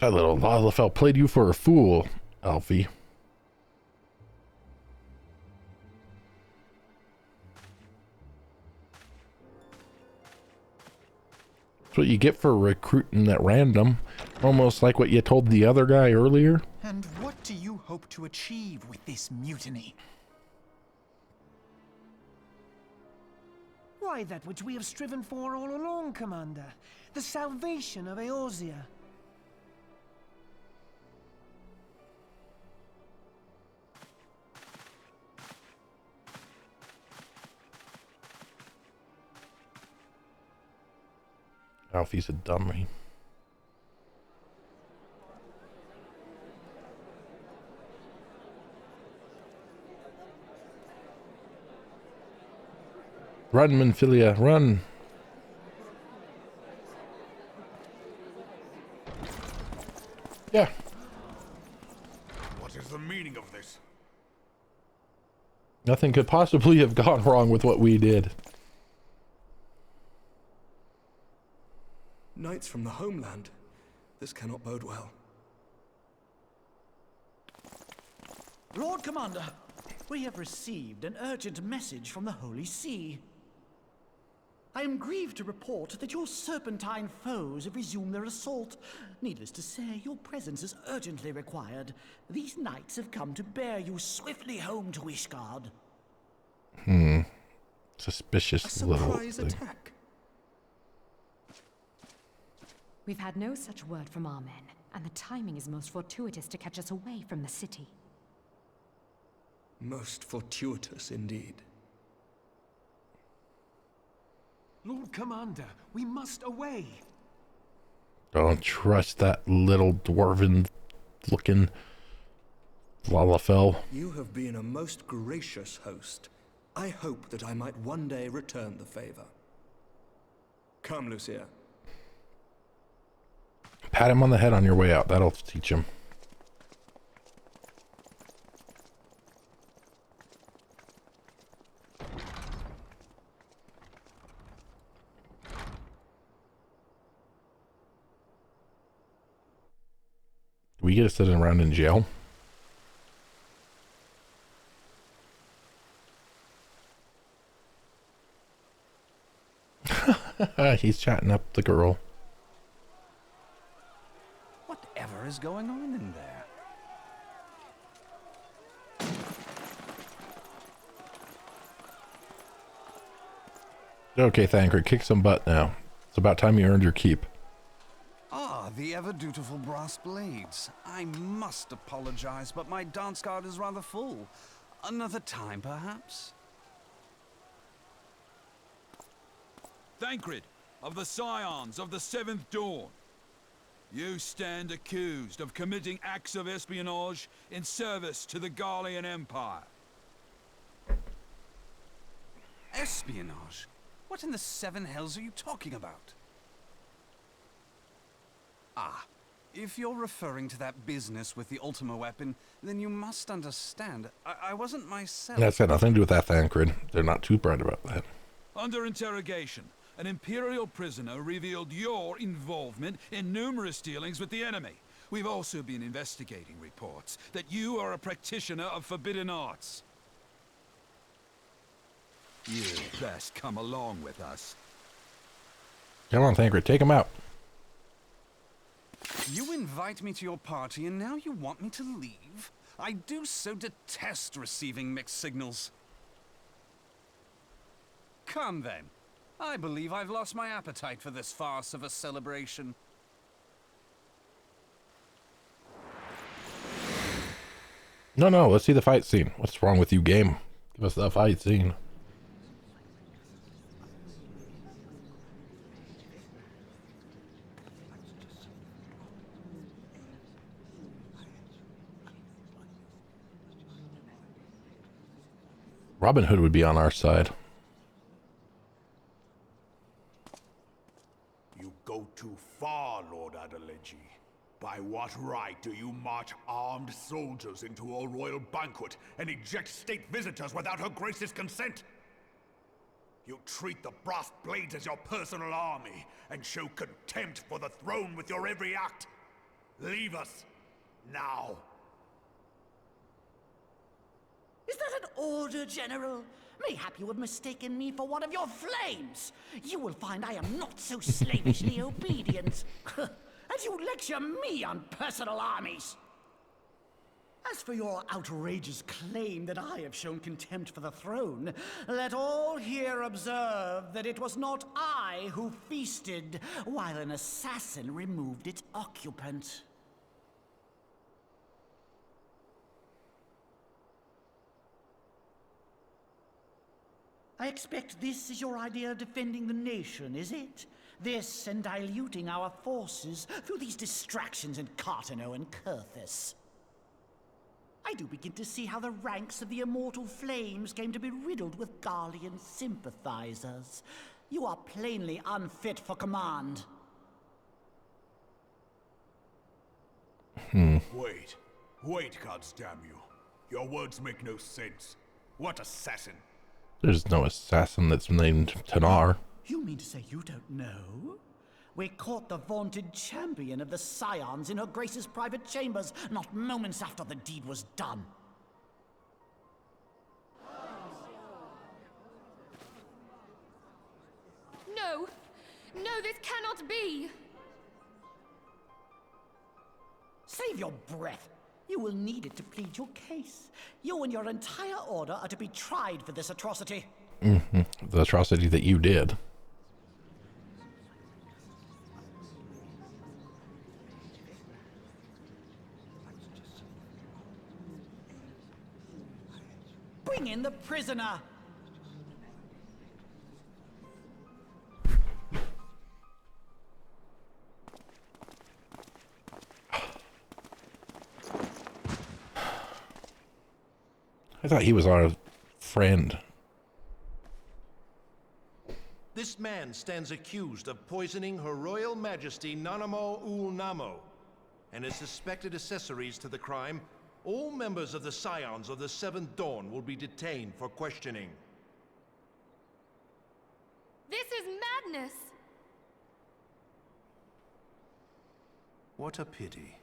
That little Lalafell played you for a fool, Alfie. That's what you get for recruiting at random. Almost like what you told the other guy earlier. And what do you hope to achieve with this mutiny? Why, that which we have striven for all along, Commander. The salvation of Eorzea. Alfie's a dummy. Run, Minfilia, run! Yeah. What is the meaning of this? Nothing could possibly have gone wrong with what we did. Knights from the homeland. This cannot bode well. Lord Commander, we have received an urgent message from the Holy See. I am grieved to report that your serpentine foes have resumed their assault. Needless to say, your presence is urgently required. These knights have come to bear you swiftly home to Ishgard. Suspicious little thing. Attack. We've had no such word from our men, and the timing is most fortuitous to catch us away from the city. Most fortuitous indeed. Lord Commander, we must away. Don't trust that little dwarven looking Lalafell. You have been a most gracious host. I hope that I might one day return the favor. Come, Lucia. Pat him on the head on your way out. That'll teach him. Do we get to sit around in jail? He's chatting up the girl. Whatever is going on in there? Okay, Thancred, kick some butt now. It's about time you earned your keep. Ah, the ever-dutiful brass blades. I must apologize, but my dance card is rather full. Another time, perhaps? Thancred, of the Scions of the Seventh Dawn. You stand accused of committing acts of espionage in service to the Garlean Empire. Espionage? What in the seven hells are you talking about? Ah, if you're referring to that business with the Ultima weapon, then you must understand, I wasn't myself. That's got nothing to do with that, Thancred. They're not too bright about that. Under interrogation, an Imperial prisoner revealed your involvement in numerous dealings with the enemy. We've also been investigating reports that you are a practitioner of forbidden arts. You'd best come along with us. Come on, Thancred, take him out. You invite me to your party and now you want me to leave? I do so detest receiving mixed signals. Come then. I believe I've lost my appetite for this farce of a celebration. No, let's see the fight scene. What's wrong with you, game? Give us the fight scene. Robin Hood would be on our side. You go too far, Lord Adeleji. By what right do you march armed soldiers into a royal banquet and eject state visitors without her grace's consent? You treat the brass blades as your personal army and show contempt for the throne with your every act. Leave us now. Is that an order, General? Mayhap you have mistaken me for one of your flames. You will find I am not so slavishly obedient. As you lecture me on personal armies. As for your outrageous claim that I have shown contempt for the throne, let all here observe that it was not I who feasted while an assassin removed its occupant. I expect this is your idea of defending the nation, is it? This and diluting our forces through these distractions in Cartano and Kurthus. I do begin to see how the ranks of the Immortal Flames came to be riddled with Garlean sympathizers. You are plainly unfit for command. Wait, goddamn you. Your words make no sense. What assassin? There's no assassin that's named Tanar. You mean to say you don't know? We caught the vaunted champion of the Scions in her grace's private chambers, not moments after the deed was done. No! No, this cannot be! Save your breath. You will need it to plead your case. You and your entire order are to be tried for this atrocity. The atrocity that you did. Bring in the prisoner. I thought he was our friend. This man stands accused of poisoning Her Royal Majesty Nanamo Ul Namo, and his suspected accessories to the crime. All members of the Scions of the Seventh Dawn will be detained for questioning. This is madness! What a pity.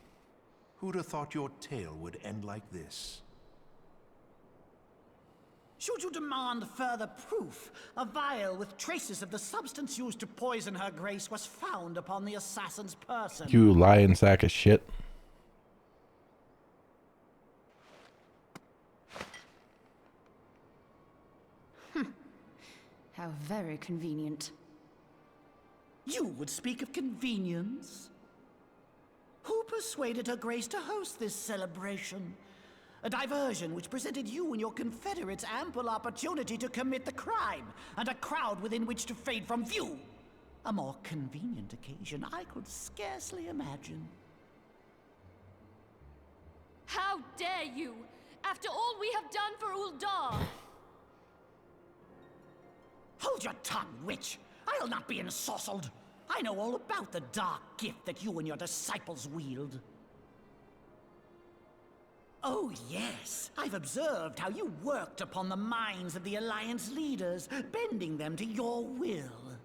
Who'd have thought your tale would end like this? Should you demand further proof, a vial with traces of the substance used to poison her grace was found upon the assassin's person. You lying sack of shit. How very convenient. You would speak of convenience? Who persuaded her grace to host this celebration? A diversion which presented you and your confederates ample opportunity to commit the crime, and a crowd within which to fade from view. A more convenient occasion I could scarcely imagine. How dare you! After all we have done for Uldar! Hold your tongue, witch! I'll not be ensorcelled! I know all about the dark gift that you and your disciples wield. Oh yes, I've observed how you worked upon the minds of the Alliance leaders, bending them to your will.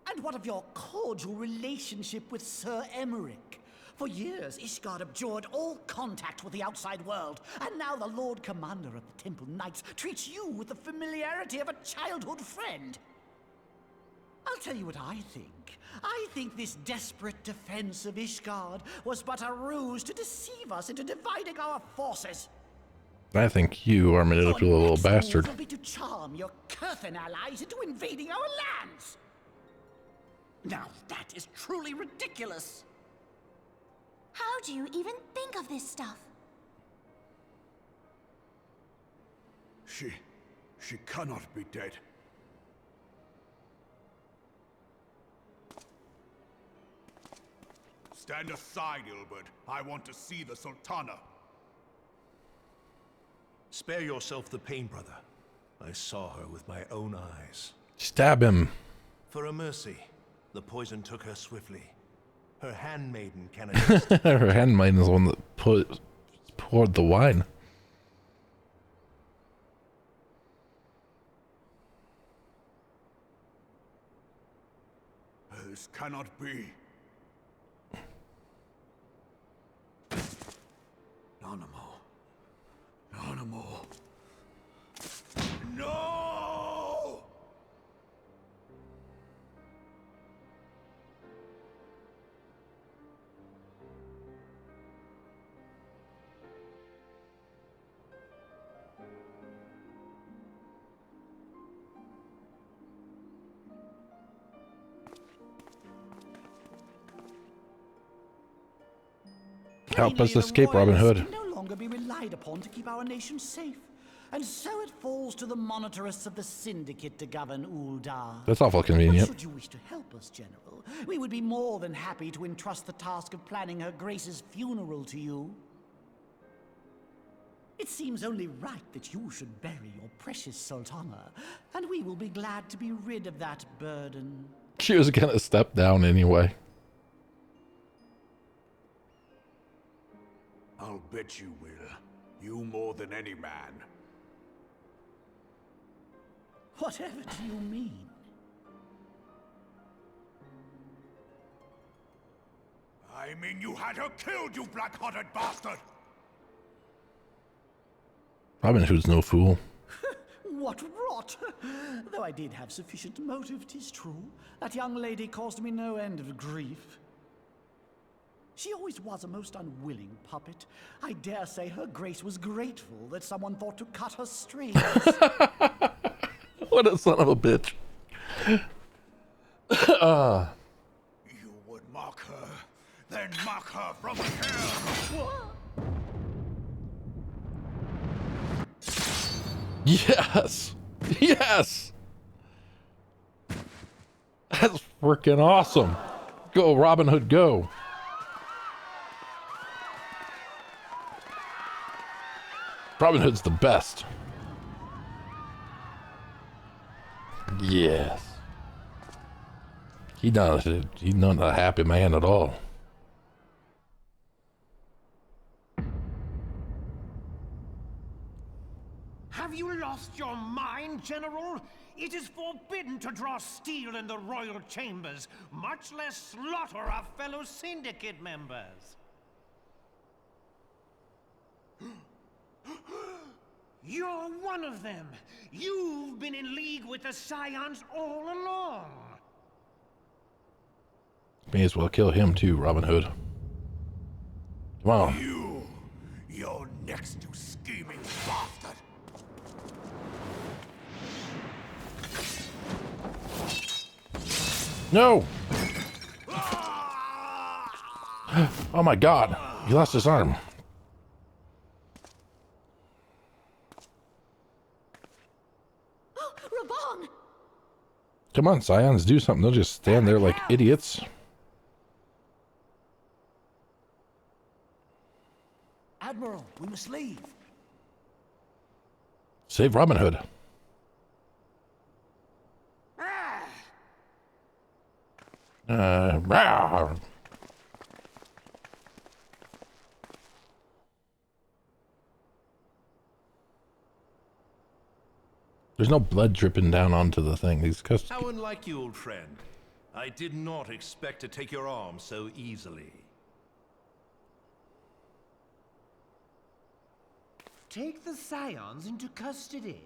And what of your cordial relationship with Sir Emmerich? For years, Ishgard abjured all contact with the outside world, and now the Lord Commander of the Temple Knights treats you with the familiarity of a childhood friend. I'll tell you what I think. I think this desperate defense of Ishgard was but a ruse to deceive us into dividing our forces. I think you are a manipulative little bastard. Will be to charm your Kurthan allies into invading our lands. Now that is truly ridiculous. How do you even think of this stuff? She cannot be dead. Stand aside, Ilbert. I want to see the Sultana. Spare yourself the pain, brother. I saw her with my own eyes. Stab him. For a mercy, the poison took her swiftly. Her handmaiden can attest. Her handmaiden is the one that poured the wine. This cannot be. Nanamo. No! Help us escape, Robin Hood. Can no longer be relied upon to keep our nation safe. And so it falls to the monitorists of the Syndicate to govern Uldar. That's awful convenient. Should you wish to help us, General, we would be more than happy to entrust the task of planning Her Grace's funeral to you. It seems only right that you should bury your precious Sultana, and we will be glad to be rid of that burden. She was gonna step down anyway. I'll bet you will. You more than any man. Whatever do you mean? I mean you had her killed, you black-hearted bastard! Robin Hood's no fool. What rot! Though I did have sufficient motive, 'tis true. That young lady caused me no end of grief. She always was a most unwilling puppet. I dare say Her Grace was grateful that someone thought to cut her strings. What a son of a bitch. You would mock her, then mock her from hell! Yes! Yes! That's freaking awesome. Go, Robin Hood, go. Robin Hood's the best. Yes. He's not a happy man at all. Have you lost your mind, General? It is forbidden to draw steel in the royal chambers, much less slaughter our fellow syndicate members. You're one of them. You've been in league with the Scions all along. May as well kill him too, Robin Hood. Come on. You're next, you scheming bastard! No! Oh my god, he lost his arm. Raban! Come on, Scions, do something. They'll just stand there like idiots. Admiral, we must leave. Save Robin Hood. Rawr. There's no blood dripping down onto the thing. These customs. How unlike you, old friend. I did not expect to take your arm so easily. Take the Scions into custody.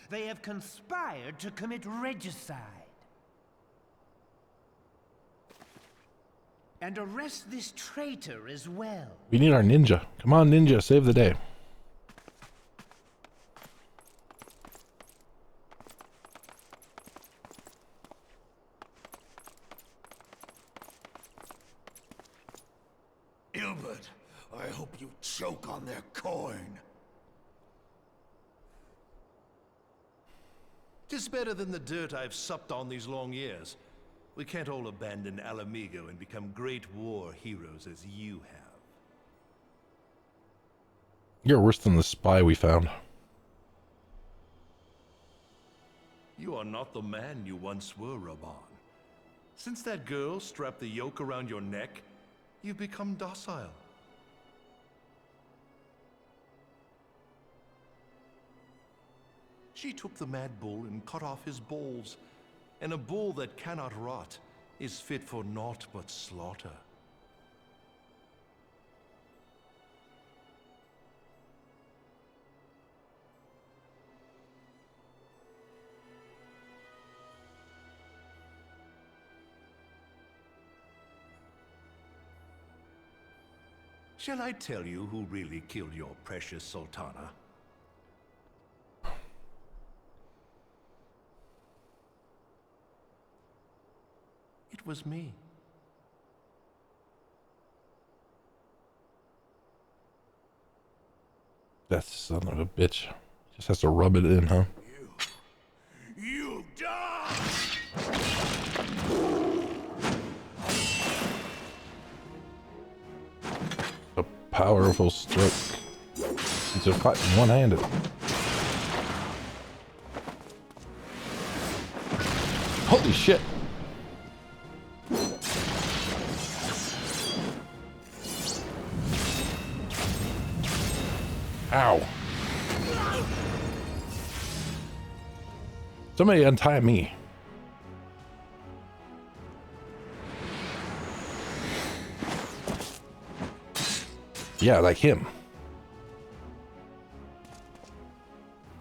They have conspired to commit regicide. And arrest this traitor as well. We need our ninja. Come on, ninja, save the day. Ilbert, I hope you choke on their coin. 'Tis better than the dirt I've supped on these long years. We can't all abandon Alamigo and become great war heroes as you have. You're worse than the spy we found. You are not the man you once were, Raban. Since that girl strapped the yoke around your neck, you've become docile. She took the mad bull and cut off his balls, and a bull that cannot rot is fit for naught but slaughter. Shall I tell you who really killed your precious Sultana? It was me. That son of a bitch. Just has to rub it in, huh? You die! A powerful stroke. He's just fighting one-handed. Holy shit! Ow. Somebody untie me. Yeah, like him.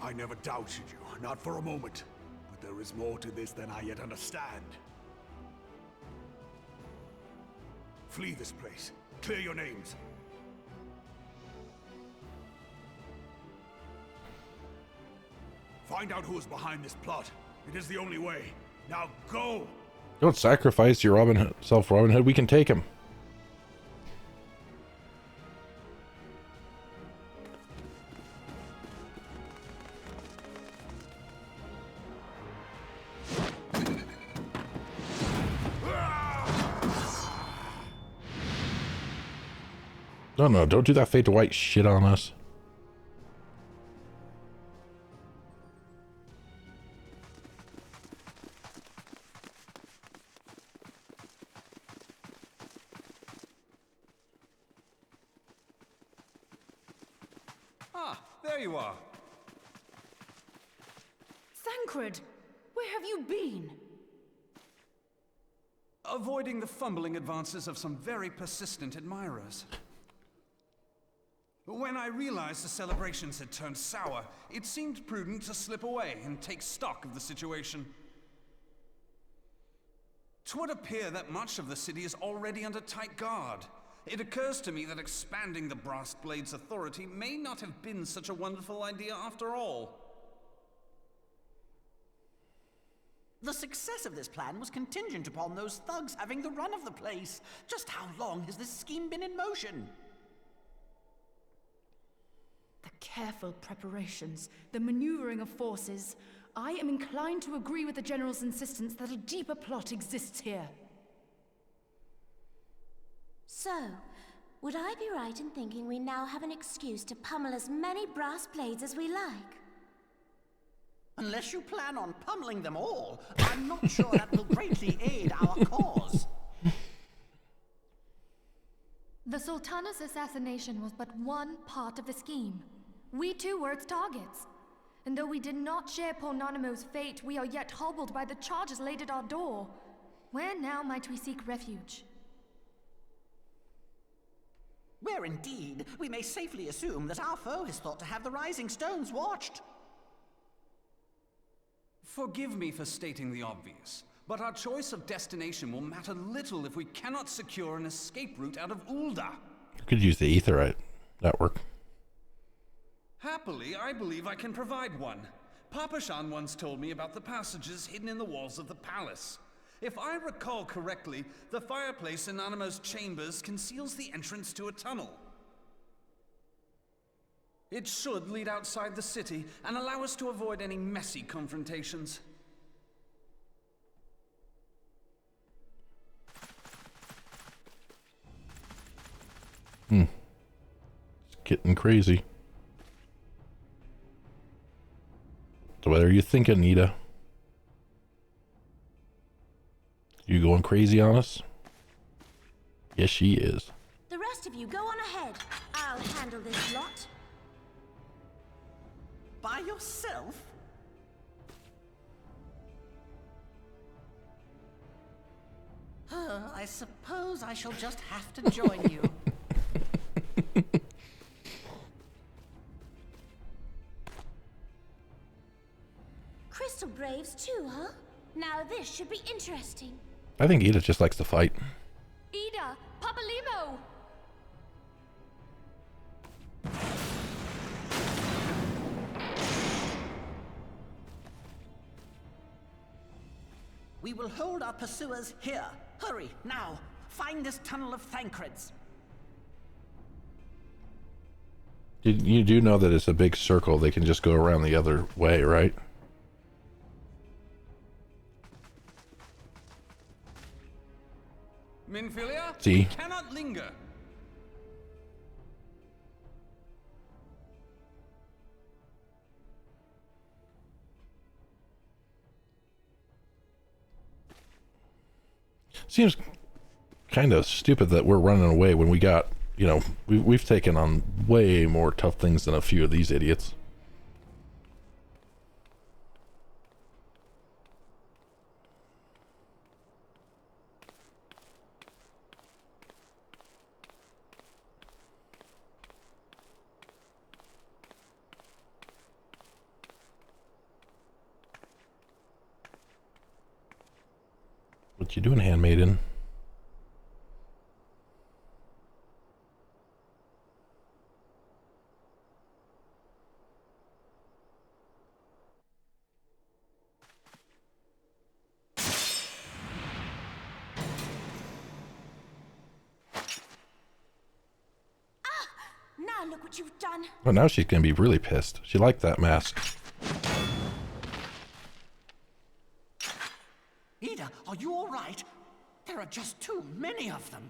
I never doubted you, not for a moment. But there is more to this than I yet understand. Flee this place. Clear your names. Find out who is behind this plot. It is the only way. Now go! Don't sacrifice your Robin Hood. We can take him. No, don't do that fade to white shit on us. Ah, there you are. Thancred, where have you been? Avoiding the fumbling advances of some very persistent admirers. When I realized the celebrations had turned sour, it seemed prudent to slip away and take stock of the situation. 'Twould appear that much of the city is already under tight guard. It occurs to me that expanding the Brass Blade's authority may not have been such a wonderful idea after all. The success of this plan was contingent upon those thugs having the run of the place. Just how long has this scheme been in motion? The careful preparations, the maneuvering of forces. I am inclined to agree with the General's insistence that a deeper plot exists here. So, would I be right in thinking we now have an excuse to pummel as many brass blades as we like? Unless you plan on pummeling them all, I'm not sure that will greatly aid our cause. The Sultana's assassination was but one part of the scheme. We too were its targets. And though we did not share Ponanimo's fate, we are yet hobbled by the charges laid at our door. Where now might we seek refuge? Where indeed, we may safely assume that our foe is thought to have the Rising Stones watched. Forgive me for stating the obvious, but our choice of destination will matter little if we cannot secure an escape route out of Ul'dah. You could use the Aetheryte network. Happily, I believe I can provide one. Papa Shan once told me about the passages hidden in the walls of the palace. If I recall correctly, the fireplace in Animo's chambers conceals the entrance to a tunnel. It should lead outside the city and allow us to avoid any messy confrontations. It's getting crazy. So what are you thinking, Nita? You going crazy on us? Yes, she is. The rest of you go on ahead. I'll handle this lot. By yourself? I suppose I shall just have to join you. Crystal Braves too, huh? Now this should be interesting. I think Ida just likes to fight. Ida! Papalimo! We will hold our pursuers here. Hurry, now! Find this tunnel of Thancred's. You do know that it's a big circle. They can just go around the other way, right? Minfilia, See? we cannot linger. Seems kind of stupid that we're running away when we got, you know, we've taken on way more tough things than a few of these idiots. What you doing, handmaiden? Now look what you've done. Well, now she's gonna be really pissed. She liked that mask. Ida, are you all right? There are just too many of them.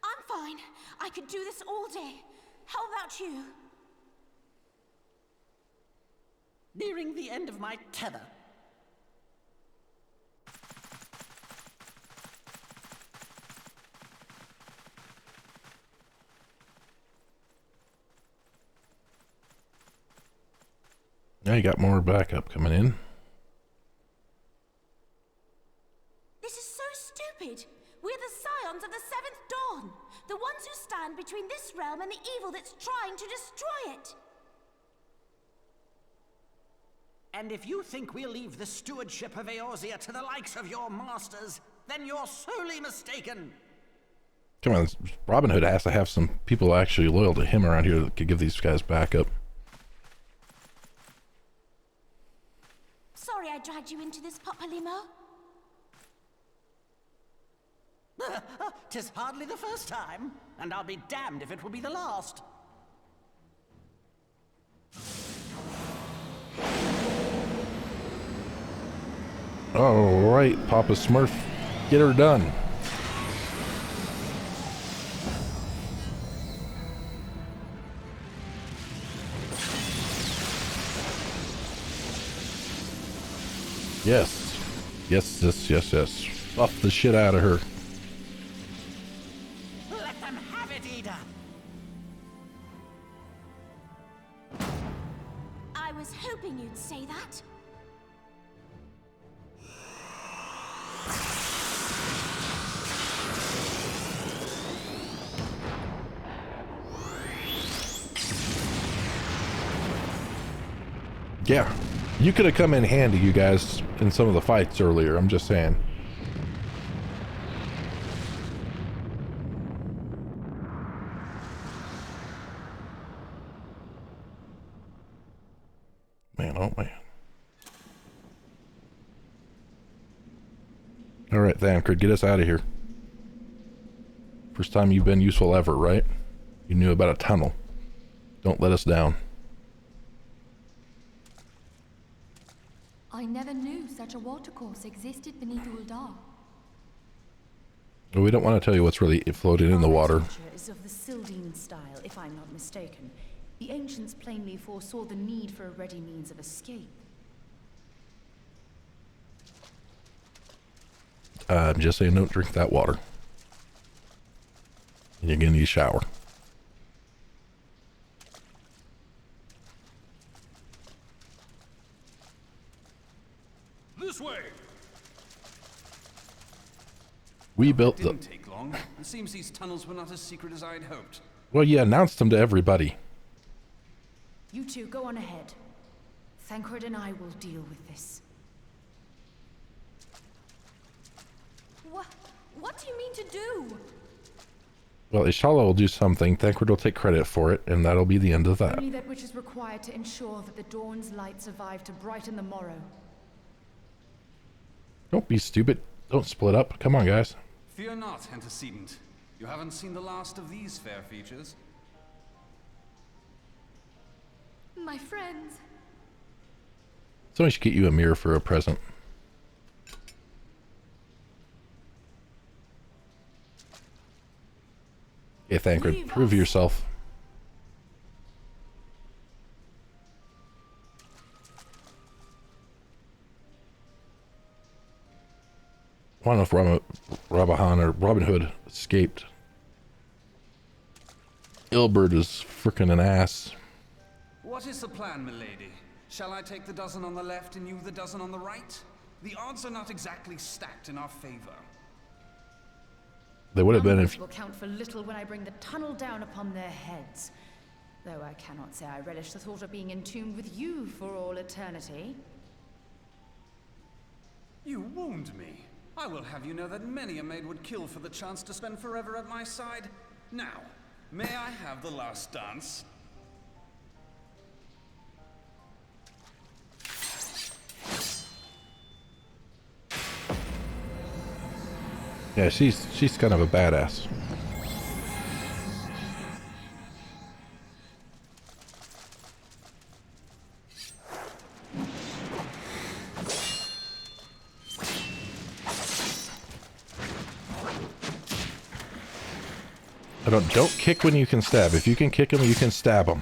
I'm fine. I could do this all day. How about you? Nearing the end of my tether. Now you got more backup coming in. This is so stupid. We're the scions of the Seventh Dawn. The ones who stand between this realm and the evil that's trying to destroy it. And if you think we'll leave the stewardship of Eorzea to the likes of your masters, then you're sorely mistaken. Come on, Robin Hood has to have some people actually loyal to him around here that could give these guys backup. Sorry I dragged you into this, Papalimo. 'Tis hardly the first time, and I'll be damned if it will be the last. All right, Papa Smurf, get her done. Yes. Yes, yes, yes, yes. Buff the shit out of her. Let them have it, Ida. I was hoping you'd say that. Yeah. You could have come in handy, you guys, in some of the fights earlier. I'm just saying. Man, oh man. Alright, Thancred, get us out of here. First time you've been useful ever, right? You knew about a tunnel. Don't let us down. I never knew such a watercourse existed beneath Uldar. We don't want to tell you what's really floating in the water. Architecture is of the Sildine style, if I'm not mistaken. The ancients plainly foresaw the need for a ready means of escape. I'm just saying, don't drink that water. You're gonna need a shower. This way. We built It didn't take long. It seems these tunnels were not as secret as I had hoped. Well, you announced them to everybody. You two go on ahead. Thancred and I will deal with this. What do you mean to do? Well, Ishala will do something, Thancred will take credit for it, and that'll be the end of that. Only that which is required to ensure that the dawn's light survive to brighten the morrow. Don't be stupid. Don't split up. Come on, guys. Fear not, antecedent. You haven't seen the last of these fair features. My friends. Somebody should get you a mirror for a present. Hey, Thancred, prove yourself. I don't know if Rabahan or Robin Hood escaped. Ilbert is frickin' an ass. What is the plan, milady? Shall I take the dozen on the left and you the dozen on the right? The odds are not exactly stacked in our favor. They would have been Numbers if... will count for little when I bring the tunnel down upon their heads. Though I cannot say I relish the thought of being entombed with you for all eternity. You wound me. I will have you know that many a maid would kill for the chance to spend forever at my side. Now, may I have the last dance? Yeah, she's kind of a badass. Don't kick when you can stab. If you can kick him, you can stab him.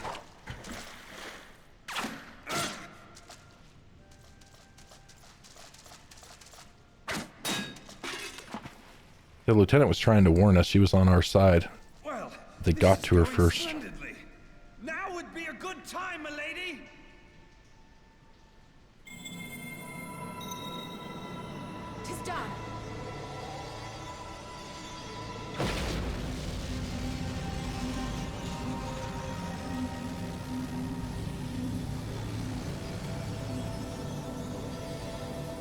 The lieutenant was trying to warn us. She was on our side. Well, they got to her first. Splendidly. Now would be a good time, milady. Tis done.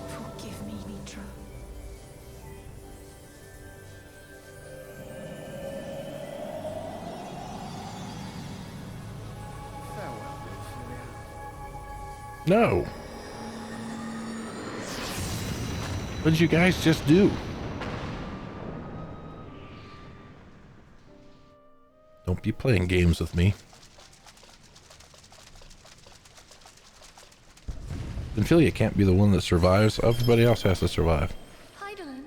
Forgive me, Mitra. No. What did you guys just do? Don't be playing games with me. Ophelia can't be the one that survives. Everybody else has to survive. Heidelin,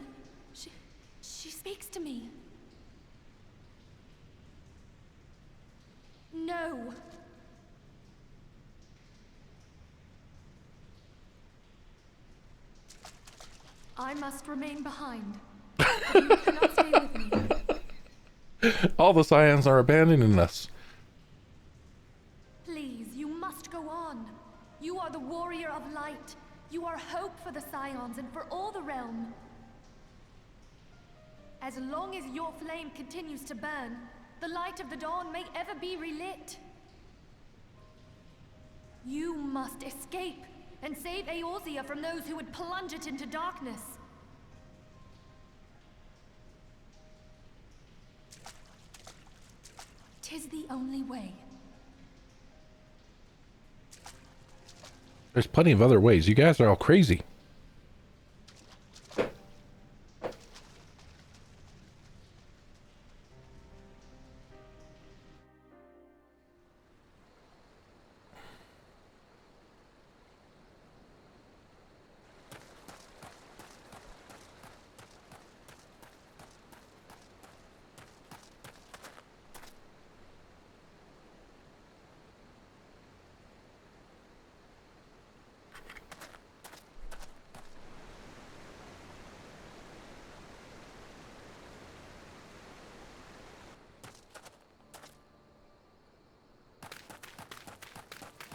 she speaks to me. No. I must remain behind. You cannot stay with me. All the Scions are abandoning us. Please, you must go on. You are the warrior of light. You are hope for the Scions and for all the realm. As long as your flame continues to burn, the light of the dawn may ever be relit. You must escape and save Eorzea from those who would plunge it into darkness. Tis the only way. There's plenty of other ways. You guys are all crazy.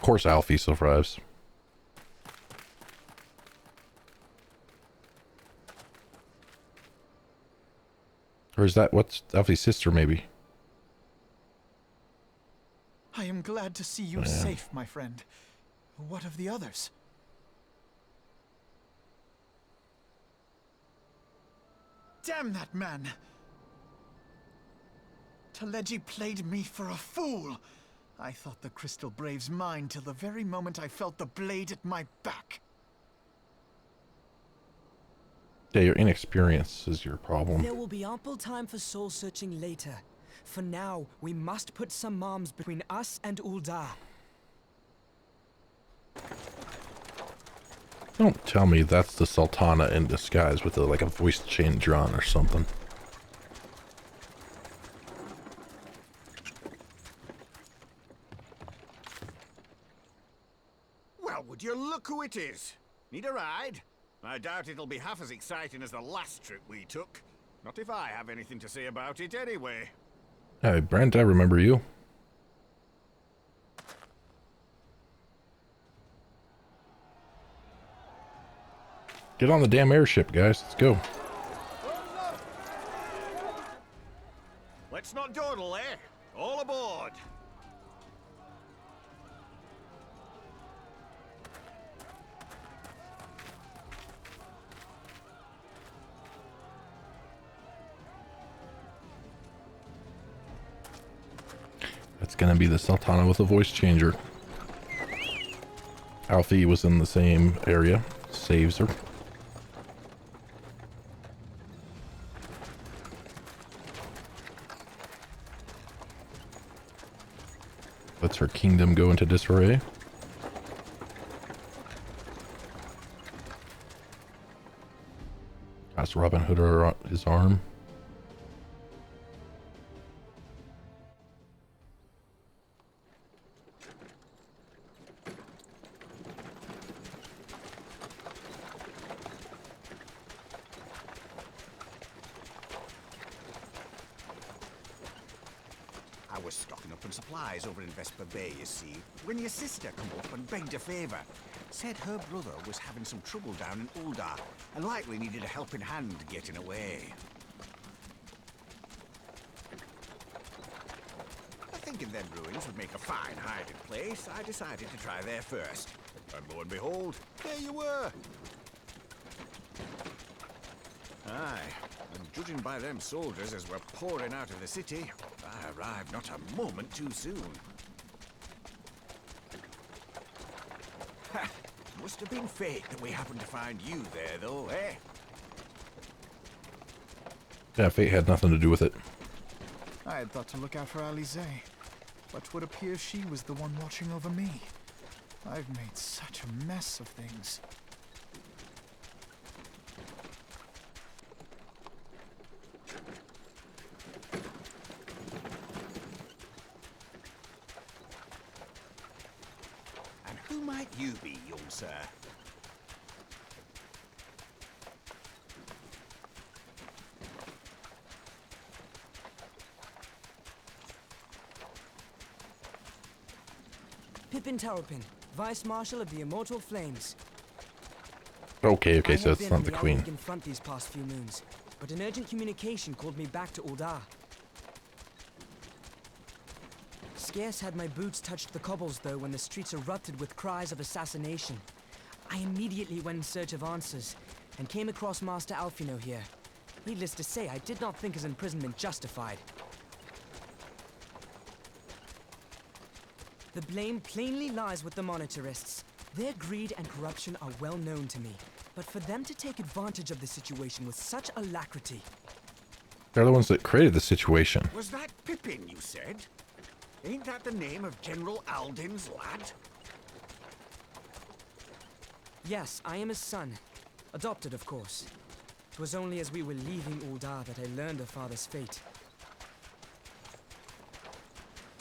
course Alfie survives. Or is that what's Alfie's sister, maybe? I am glad to see you safe, my friend. What of the others? Damn that man! Taleji played me for a fool! I thought the Crystal Brave's mine till the very moment I felt the blade at my back. Yeah, your inexperience is your problem. There will be ample time for soul searching later. For now, we must put some arms between us and Ul'dah. Don't tell me that's the Sultana in disguise with like a voice changer on or something. Well, would you look who it is? Need a ride? I doubt it'll be half as exciting as the last trip we took. Not if I have anything to say about it anyway. Hey, Brent, I remember you. Get on the damn airship, guys. Let's go. Let's not dawdle, eh? All aboard! That's gonna be the Sultana with a voice changer. Alfie was in the same area. Saves her. Lets her kingdom go into disarray. Asks Robin Hood his arm. I was stocking up on supplies over in Vesper Bay, you see, when your sister come up and begged a favour. Said her brother was having some trouble down in Ul'dah, and likely needed a helping hand getting away. Thinking them ruins would make a fine hiding place, I decided to try there first. And lo and behold, there you were! Aye, and judging by them soldiers as were pouring out of the city, I arrived not a moment too soon. Ha! Must have been fate that we happened to find you there, though, eh? Yeah, fate had nothing to do with it. I had thought to look out for Alize, but would appear she was the one watching over me. I've made such a mess of things. And who might you be, young sir? Pippin Terrapin, Vice Marshal of the Immortal Flames. Okay, I so have it's been not on the the queen. Alec front these past few moons, but an urgent communication called me back to Ul'dah. Scarce had my boots touched the cobbles, though, when the streets erupted with cries of assassination. I immediately went in search of answers, and came across Master Alfino here. Needless to say, I did not think his imprisonment justified. The blame plainly lies with the Monitarists. Their greed and corruption are well known to me, but for them to take advantage of the situation with such alacrity... They're the ones that created the situation. Was that Pippin, you said? Ain't that the name of General Aldin's lad? Yes, I am his son. Adopted, of course. It was only as we were leaving Ul'dah that I learned of father's fate.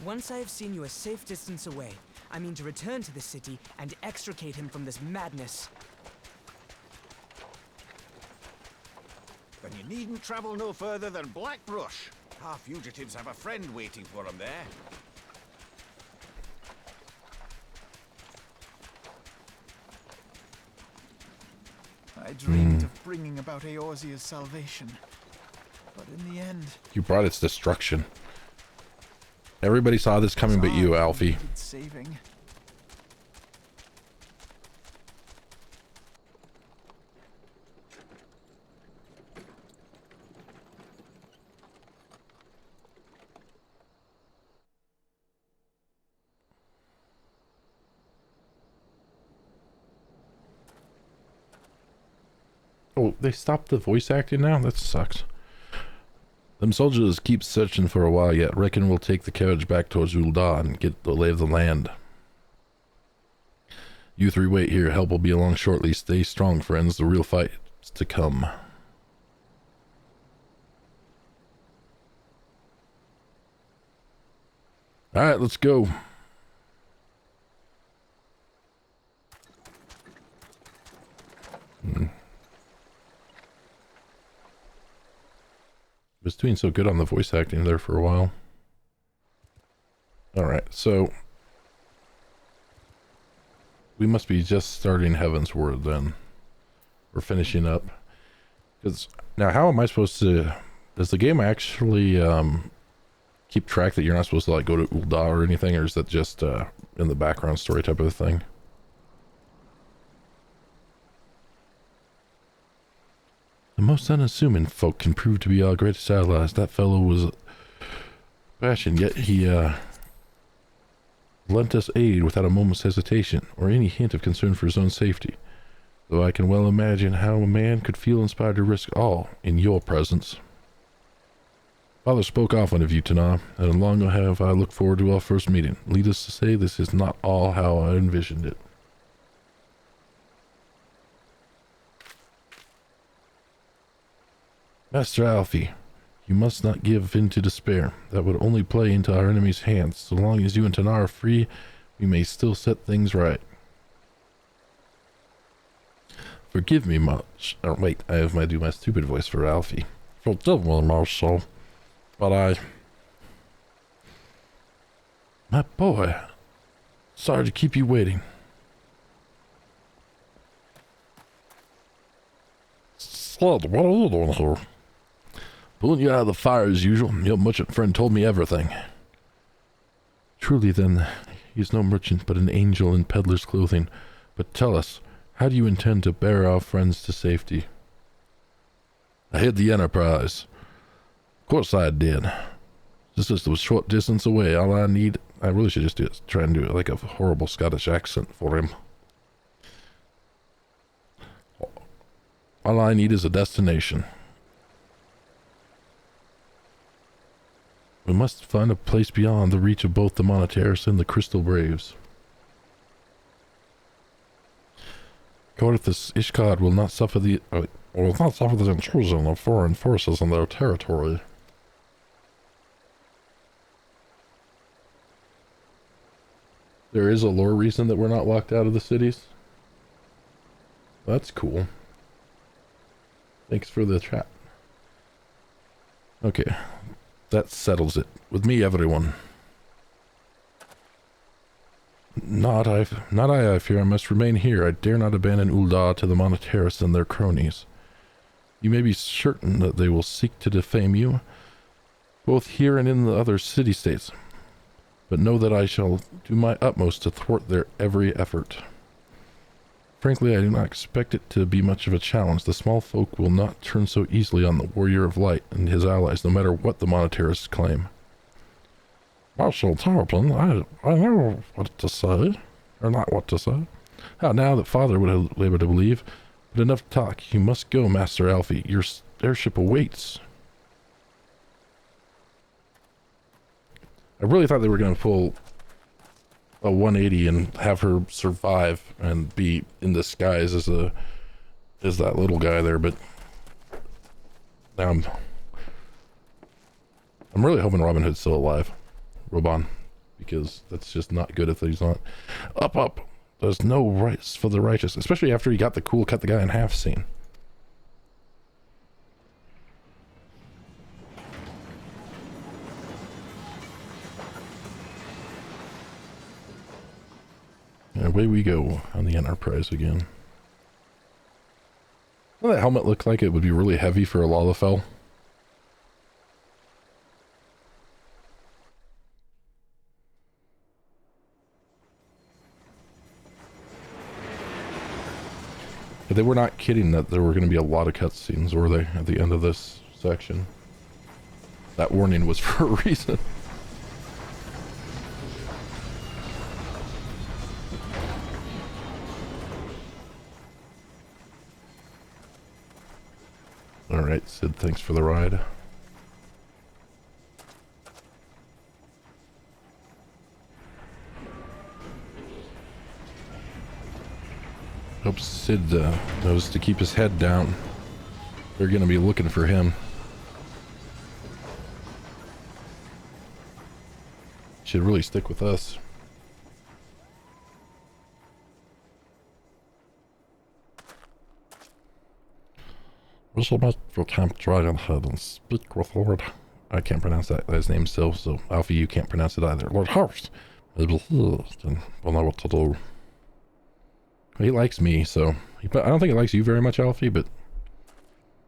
Once I have seen you a safe distance away, I mean to return to the city and extricate him from this madness. Then you needn't travel no further than Blackbrush. Our fugitives have a friend waiting for them there. I dreamed of bringing about Eorzea's salvation. But in the end... You brought its destruction. Everybody saw this coming but you, Alfie. Saving. Oh, they stopped the voice acting now? That sucks. Them soldiers keep searching for a while yet. Reckon we'll take the carriage back towards Ul'dah and get the lay of the land. You three wait here. Help will be along shortly. Stay strong, friends. The real fight's to come. Alright, let's go. Was doing so good on the voice acting there for a while. Alright, so we must be just starting Heaven's Word then. We're finishing up. Because now how am I supposed to... Does the game actually keep track that you're not supposed to like go to Ul'dah or anything, or is that just in the background story type of thing? The most unassuming folk can prove to be our greatest allies. That fellow was passion, yet he lent us aid without a moment's hesitation or any hint of concern for his own safety. Though I can well imagine how a man could feel inspired to risk all in your presence. Father spoke often of you, Tana, and long have I looked forward to our first meeting. Needless to say, this is not all how I envisioned it. Master Alfie, you must not give in to despair. That would only play into our enemy's hands. So long as you and Tana are free, we may still set things right. Forgive me, much. Oh, wait, I have my stupid voice for Alfie. Forgive me, Marshal, but my boy, sorry to keep you waiting. Slud, what are you doing here? Pulling you out of the fire as usual. Your merchant friend told me everything. Truly then, he is no merchant, but an angel in peddler's clothing. But tell us, how do you intend to bear our friends to safety? I hid the Enterprise. Of course I did. Just a short distance away. All I need... I really should just try and do it like a horrible Scottish accent for him. All I need is a destination. We must find a place beyond the reach of both the Monarchy and the Crystal Braves. Corthus Ishkard will not suffer the intrusion of foreign forces on their territory. There is a lore reason that we're not locked out of the cities. That's cool. Thanks for the chat. Okay. That settles it. With me, everyone. Not I, fear. I must remain here. I dare not abandon Ul'dah to the Monarchy and their cronies. You may be certain that they will seek to defame you, both here and in the other city-states. But know that I shall do my utmost to thwart their every effort. Frankly, I do not expect it to be much of a challenge. The small folk will not turn so easily on the Warrior of Light and his allies, no matter what the Monarchists claim. Marshal Tarleton, I know what to say, or not what to say. Now that Father would have labored to believe, but enough talk. You must go, Master Alfie. Your airship awaits. I really thought they were going to pull a 180 and have her survive and be in disguise as that little guy there, but now I'm really hoping Robin Hood's still alive. Robon, because that's just not good if he's not. Up. There's no rights for the righteous, especially after he got the cool cut the guy in half scene. And away we go on the Enterprise again. What that helmet looked like it would be really heavy for a Lalafell. But they were not kidding that there were going to be a lot of cutscenes, were they, at the end of this section? That warning was for a reason. Alright, Sid, thanks for the ride. Hope Sid knows to keep his head down. They're gonna be looking for him. Should really stick with us. We shall make for Camp Dragonhead and speak with Lord. I can't pronounce that guy's name still, so Alfie, you can't pronounce it either. Lord Horst. We'll know what to do. He likes me, so I don't think he likes you very much, Alfie, but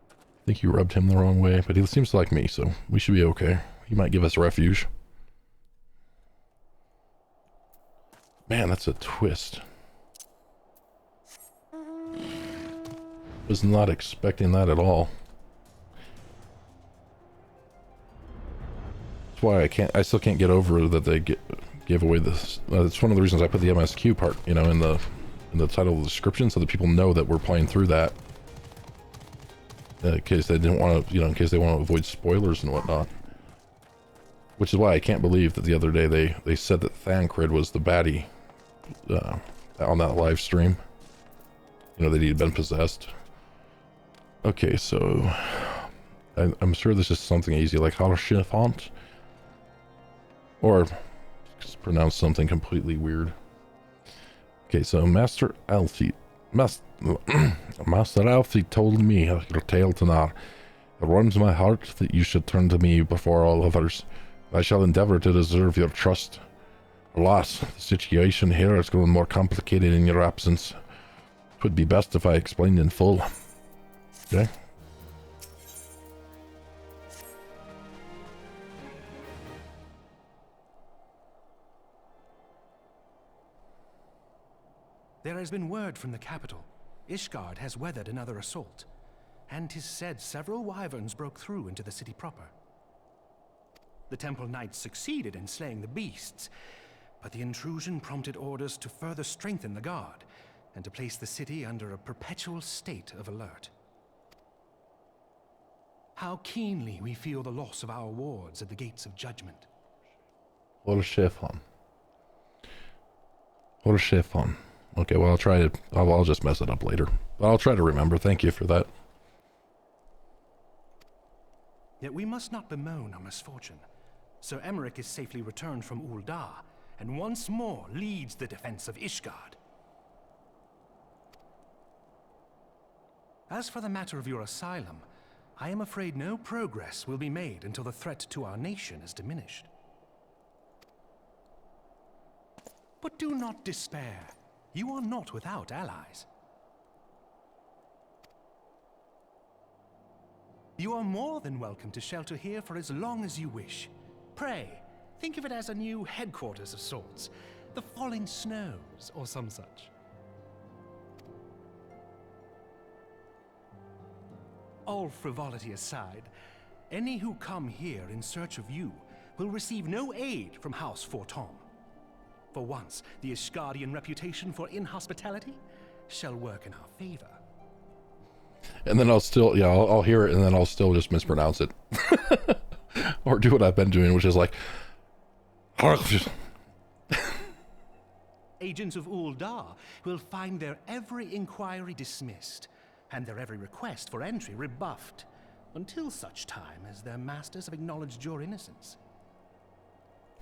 I think you rubbed him the wrong way. But he seems to like me, so we should be okay. He might give us refuge. Man, that's a twist. Was not expecting that at all. That's why I still can't get over that they gave away this. It's one of the reasons I put the MSQ part, you know, in the title of the description, so that people know that we're playing through that. In case they didn't want to, you know, in case they want to avoid spoilers and whatnot. Which is why I can't believe that the other day they said that Thancred was the baddie on that live stream. You know, that he had been possessed. Okay, so I'm sure this is something easy like Harshifont, or just pronounce something completely weird. Okay, so Master Alfie told me your tale tonight. It warms my heart that you should turn to me before all others. I shall endeavor to deserve your trust. Alas, the situation here has grown more complicated in your absence. It would be best if I explained in full. Okay. There has been word from the capital. Ishgard has weathered another assault, and 'tis said several wyverns broke through into the city proper. The temple knights succeeded in slaying the beasts, but the intrusion prompted orders to further strengthen the guard and to place the city under a perpetual state of alert. How keenly we feel the loss of our wards at the gates of judgment. Horshifon. Okay, well, I'll try to... I'll just mess it up later. But I'll try to remember. Thank you for that. Yet we must not bemoan our misfortune. Sir Emmerich is safely returned from Ul'dah, and once more leads the defense of Ishgard. As for the matter of your asylum, I am afraid no progress will be made until the threat to our nation is diminished. But do not despair. You are not without allies. You are more than welcome to shelter here for as long as you wish. Pray, think of it as a new headquarters of sorts. The Falling Snows, or some such. All frivolity aside, any who come here in search of you will receive no aid from House Fortom. For once, the Ishgardian reputation for inhospitality shall work in our favor. And then I'll still, yeah, I'll hear it and then I'll still just mispronounce it. Or do what I've been doing, which is like... Agents of Ul'dah will find their every inquiry dismissed, and their every request for entry rebuffed, until such time as their masters have acknowledged your innocence.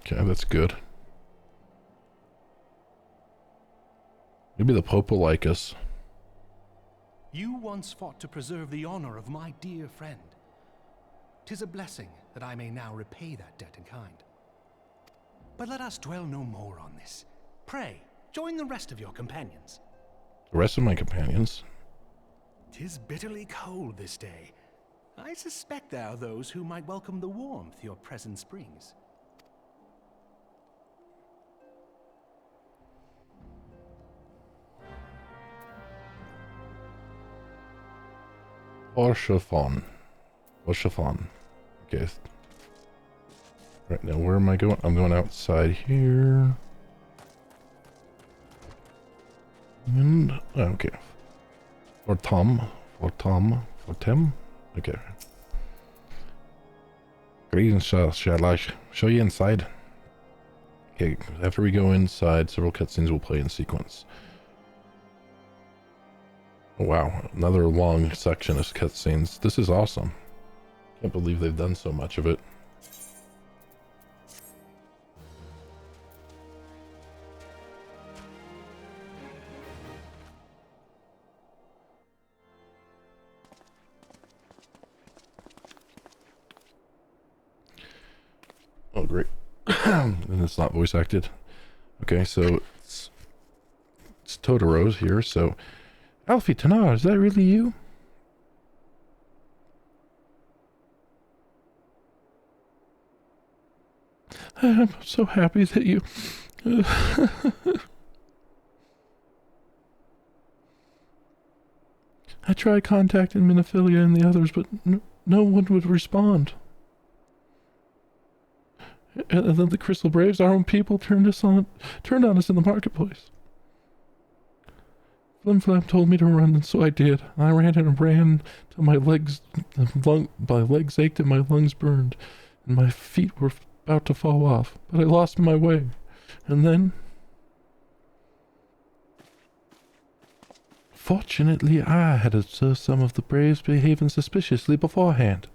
Okay, that's good. Maybe the Pope will like us. You once fought to preserve the honor of my dear friend. 'Tis a blessing that I may now repay that debt in kind. But let us dwell no more on this. Pray, join the rest of your companions. The rest of my companions? 'Tis bitterly cold this day. I suspect there are those who might welcome the warmth your presence brings. Or chiffon. Or chiffon. Okay. Right now, where am I going? I'm going outside here. And, okay. For Tom. For Tim. Okay. Greetings, shall I show you inside? Okay, after we go inside, several cutscenes will play in sequence. Oh, wow, another long section of cutscenes. This is awesome. Can't believe they've done so much of it. Oh, great. And it's not voice acted. Okay, so it's Totoro's here, so... Alfie Tanar, is that really you? I'm so happy that you... I tried contacting Minophilia and the others, but no one would respond. And then the Crystal Braves, our own people, turned on us in the marketplace. Flim Flam told me to run, and so I did. I ran and ran till my legs ached and my lungs burned, and my feet were about to fall off. But I lost my way, and then... Fortunately, I had observed some of the Braves behaving suspiciously beforehand.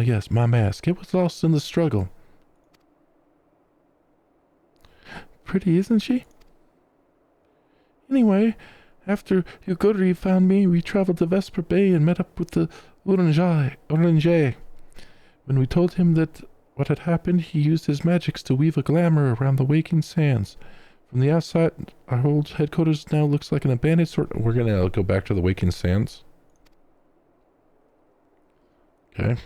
Yes, my mask. It was lost in the struggle. Pretty, isn't she? Anyway, after Yugori found me, we traveled to Vesper Bay and met up with the Orange. When we told him that what had happened, he used his magics to weave a glamour around the waking sands. From the outside, our old headquarters now looks like an abandoned sort. We're gonna go back to the waking sands. Okay.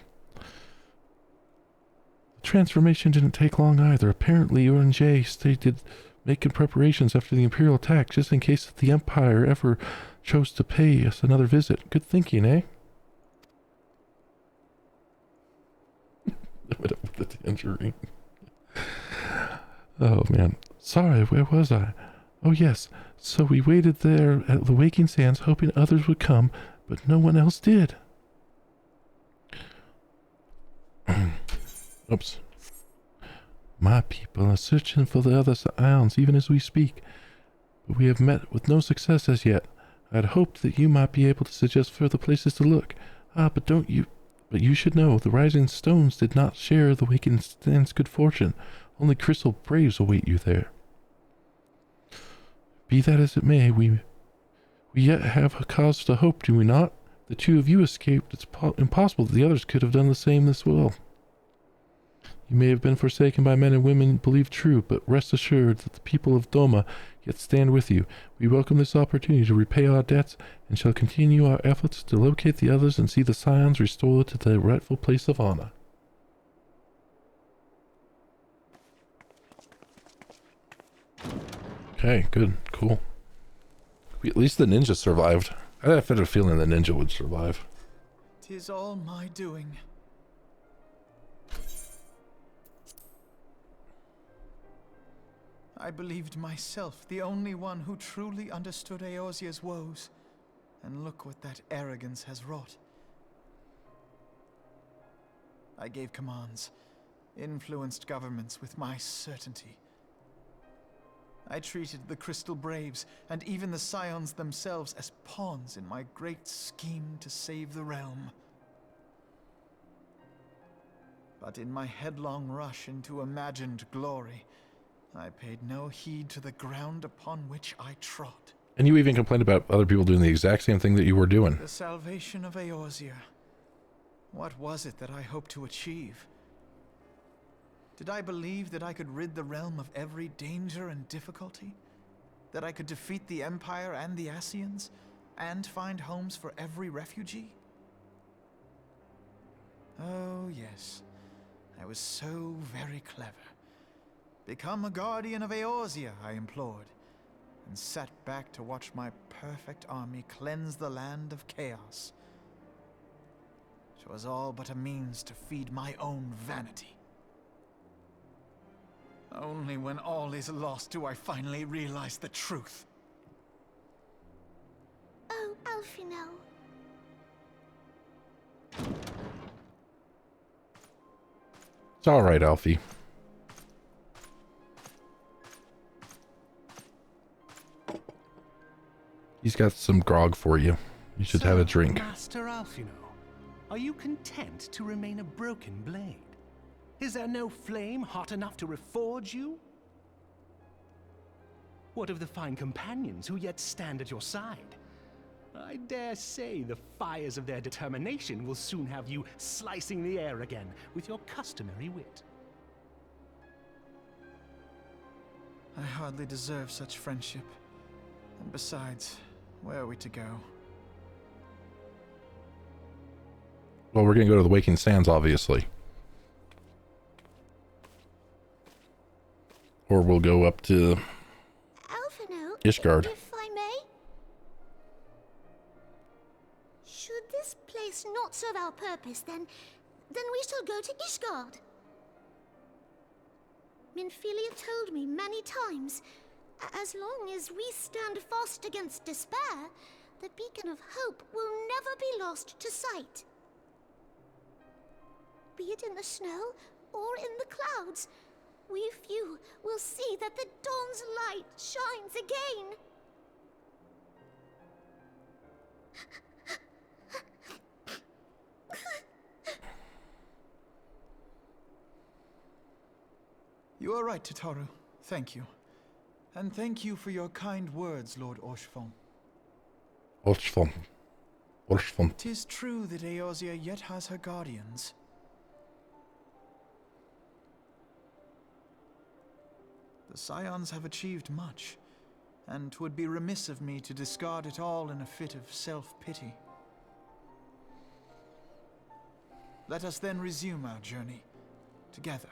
The transformation didn't take long either. Apparently, Orange stated making preparations after the Imperial attack, just in case the Empire ever chose to pay us another visit. Good thinking, eh? With the tangerine. Oh, man. Sorry, where was I? Oh, yes. So we waited there at the Waking Sands, hoping others would come, but no one else did. Oops. My people are searching for the other Scions even as we speak, but we have met with no success as yet. I had hoped that you might be able to suggest further places to look. But you should know, the Rising Stones did not share the Waking Sands' good fortune. Only Crystal Braves await you there. Be that as it may, we yet have a cause to hope, do we not? The two of you escaped. It's impossible that the others could have done the same as well. You may have been forsaken by men and women believed true, but rest assured that the people of Doma yet stand with you. We welcome this opportunity to repay our debts, and shall continue our efforts to locate the others and see the Scions restored to their rightful place of honor. Okay, good, cool. At least the ninja survived. I had a feeling the ninja would survive. 'Tis all my doing. I believed myself the only one who truly understood Eorzea's woes, and look what that arrogance has wrought. I gave commands, influenced governments with my certainty. I treated the Crystal Braves, and even the Scions themselves, as pawns in my great scheme to save the realm. But in my headlong rush into imagined glory, I paid no heed to the ground upon which I trod. And you even complained about other people doing the exact same thing that you were doing. The salvation of Eorzea. What was it that I hoped to achieve? Did I believe that I could rid the realm of every danger and difficulty? That I could defeat the Empire and the Ascians, and find homes for every refugee? Oh, yes. I was so very clever. Become a guardian of Eorzea, I implored, and sat back to watch my perfect army cleanse the land of chaos. 'Twas all but a means to feed my own vanity. Only when all is lost do I finally realize the truth. Oh, Alfino. It's all right, Alfie. He's got some grog for you. You should have a drink. Master Alfino, are you content to remain a broken blade? Is there no flame hot enough to reforge you? What of the fine companions who yet stand at your side? I dare say the fires of their determination will soon have you slicing the air again with your customary wit. I hardly deserve such friendship. And besides, where are we to go? Well, we're gonna go to the Waking Sands, obviously. Or we'll go up to Alfino, Ishgard. if I may? Should this place not serve our purpose, then we shall go to Ishgard. Minfilia told me many times, as long as we stand fast against despair, the beacon of hope will never be lost to sight. Be it in the snow or in the clouds, we few will see that the dawn's light shines again. You are right, Tataru. Thank you. And thank you for your kind words, Lord Orshfon. Orshfon. 'Tis true that Eorzea yet has her guardians. The Scions have achieved much, and 'twould be remiss of me to discard it all in a fit of self-pity. Let us then resume our journey, together,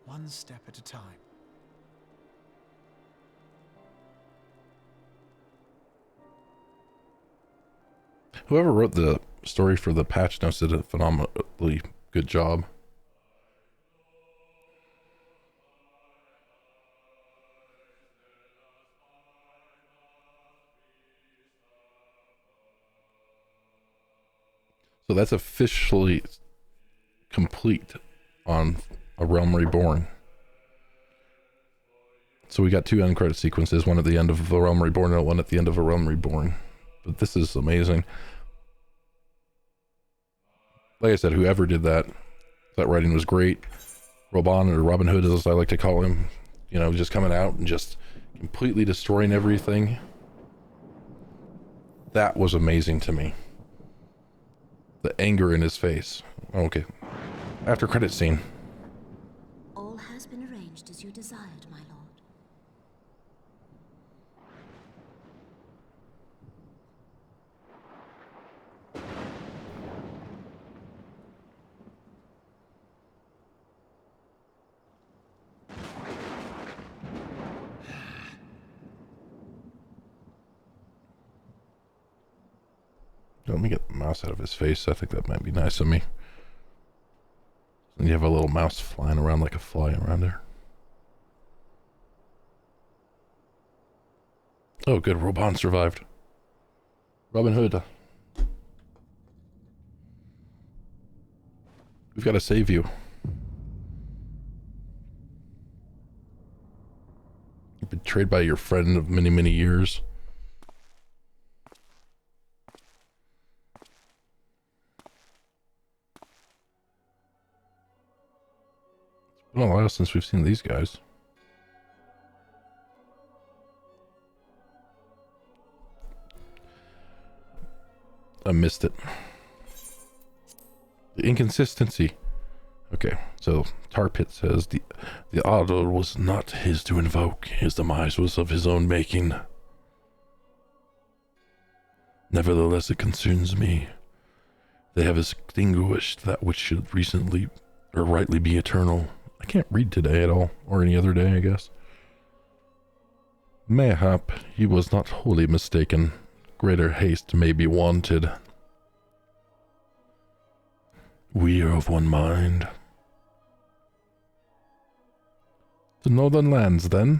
one step at a time. Whoever wrote the story for the patch notes did a phenomenally good job. So that's officially complete on A Realm Reborn. So we got 2 end credit sequences, one at the end of A Realm Reborn and one at the end of A Realm Reborn. But this is amazing. Like I said, whoever did that writing was great. Robon, or Robin Hood as I like to call him, you know, just coming out and just completely destroying everything. That was amazing to me. The anger in his face. Okay. After credit scene. All has been arranged as you desired, my lord. Let me get the mouse out of his face. I think that might be nice of me. And you have a little mouse flying around like a fly around there. Oh, good. Robon survived. Robin Hood. We've got to save you. You're betrayed by your friend of many, many years. It's been a while since we've seen these guys. I missed it. The inconsistency. Okay, so Tar Pit says the order was not his to invoke. His demise was of his own making. Nevertheless, it concerns me. They have extinguished that which should recently or rightly be eternal. I can't read today at all, or any other day, I guess. Mayhap he was not wholly mistaken. Greater haste may be wanted. We are of one mind. The northern lands, then?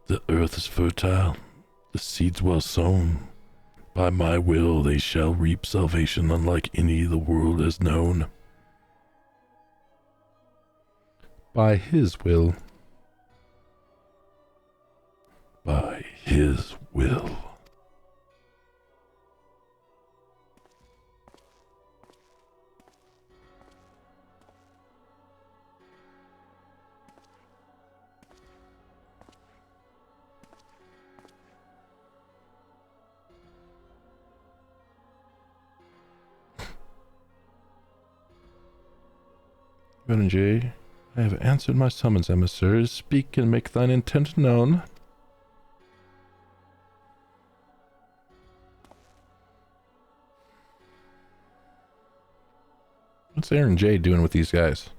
The earth is fertile, the seeds well sown. By my will they shall reap salvation unlike any the world has known. By his will. By his will. Renjay, I have answered my summons, emissaries. Speak and make thine intent known. What's Aaron J doing with these guys?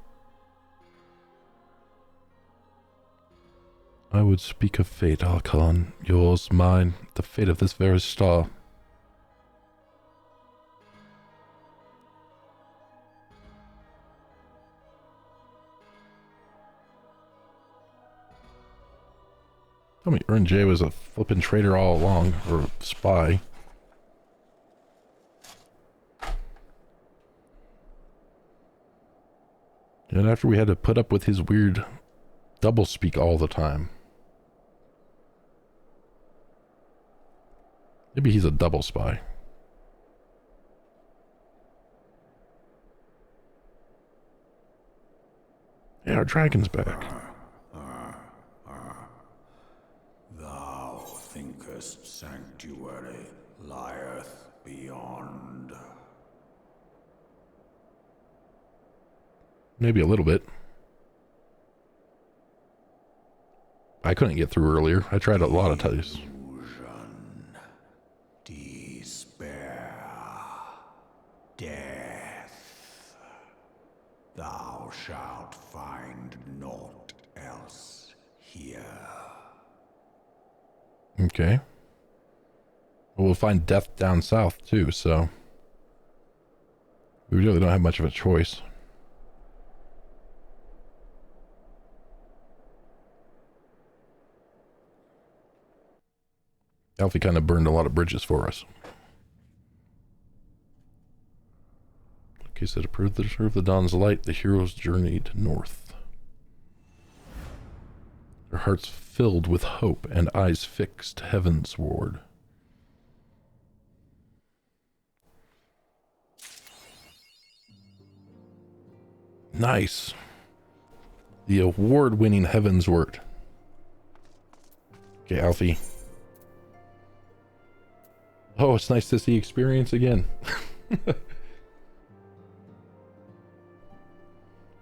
I would speak of fate, Alcon. Yours, mine, the fate of this very star. Tell me, Aaron J was a flippin' traitor all along, or a spy. And after we had to put up with his weird doublespeak all the time. Maybe he's a double spy. Yeah, our dragon's back. Thou thinkest sanctuary lieth beyond. Maybe a little bit. I couldn't get through earlier. I tried a lot of times. Despair, death. Thou shalt find naught else here. Okay. Well, we'll find death down south too, so we really don't have much of a choice. Alfie kind of burned a lot of bridges for us. Okay, so to prove the serve the dawn's light, the heroes journeyed north. Their hearts filled with hope and eyes fixed heavensward. Nice. The award-winning Heavensward. Okay, Alfie. Oh, it's nice to see experience again.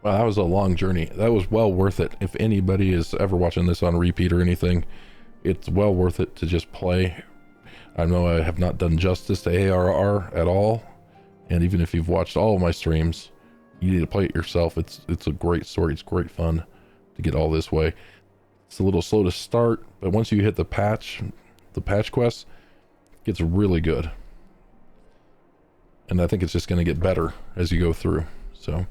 Wow, that was a long journey. That was well worth it. If anybody is ever watching this on repeat or anything, it's well worth it to just play. I know I have not done justice to ARR at all, and even if you've watched all of my streams, you need to play it yourself. It's a great story. It's great fun to get all this way. It's a little slow to start, but once you hit the patch quest, it gets really good. And I think it's just going to get better as you go through. So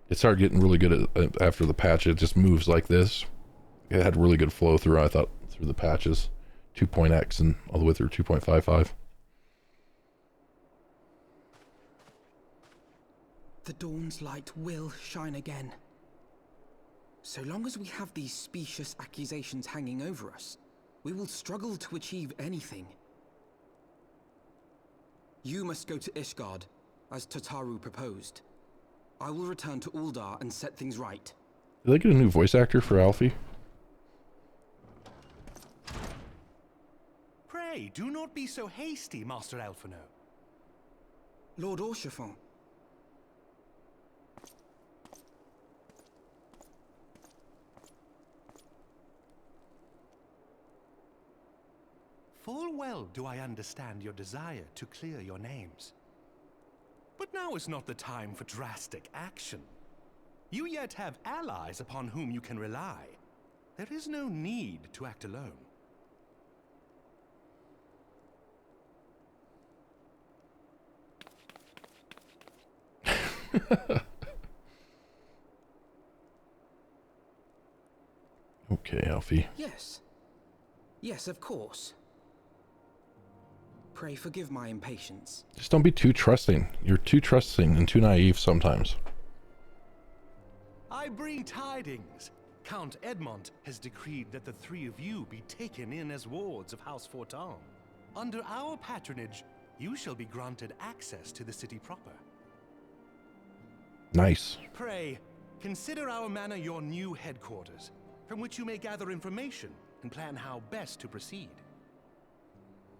it started getting really good after the patch. It just moves like this. It had really good flow through, I thought, through the patches. 2.x and all the way through 2.55. The dawn's light will shine again. So long as we have these specious accusations hanging over us, we will struggle to achieve anything. You must go to Ishgard, as Tataru proposed. I will return to Uldar and set things right. Did they get a new voice actor for Alfie? Pray, do not be so hasty, Master Alphino. Lord Orchiffon. Full well do I understand your desire to clear your names. But now is not the time for drastic action. You yet have allies upon whom you can rely. There is no need to act alone. Okay, Alfie. Yes. Yes, of course. Pray forgive my impatience. Just don't be too trusting. You're too trusting and too naive sometimes. I bring tidings. Count Edmond has decreed that the three of you be taken in as wards of House Fortin. Under our patronage, you shall be granted access to the city proper. Nice. Pray, consider our manor your new headquarters, from which you may gather information and plan how best to proceed.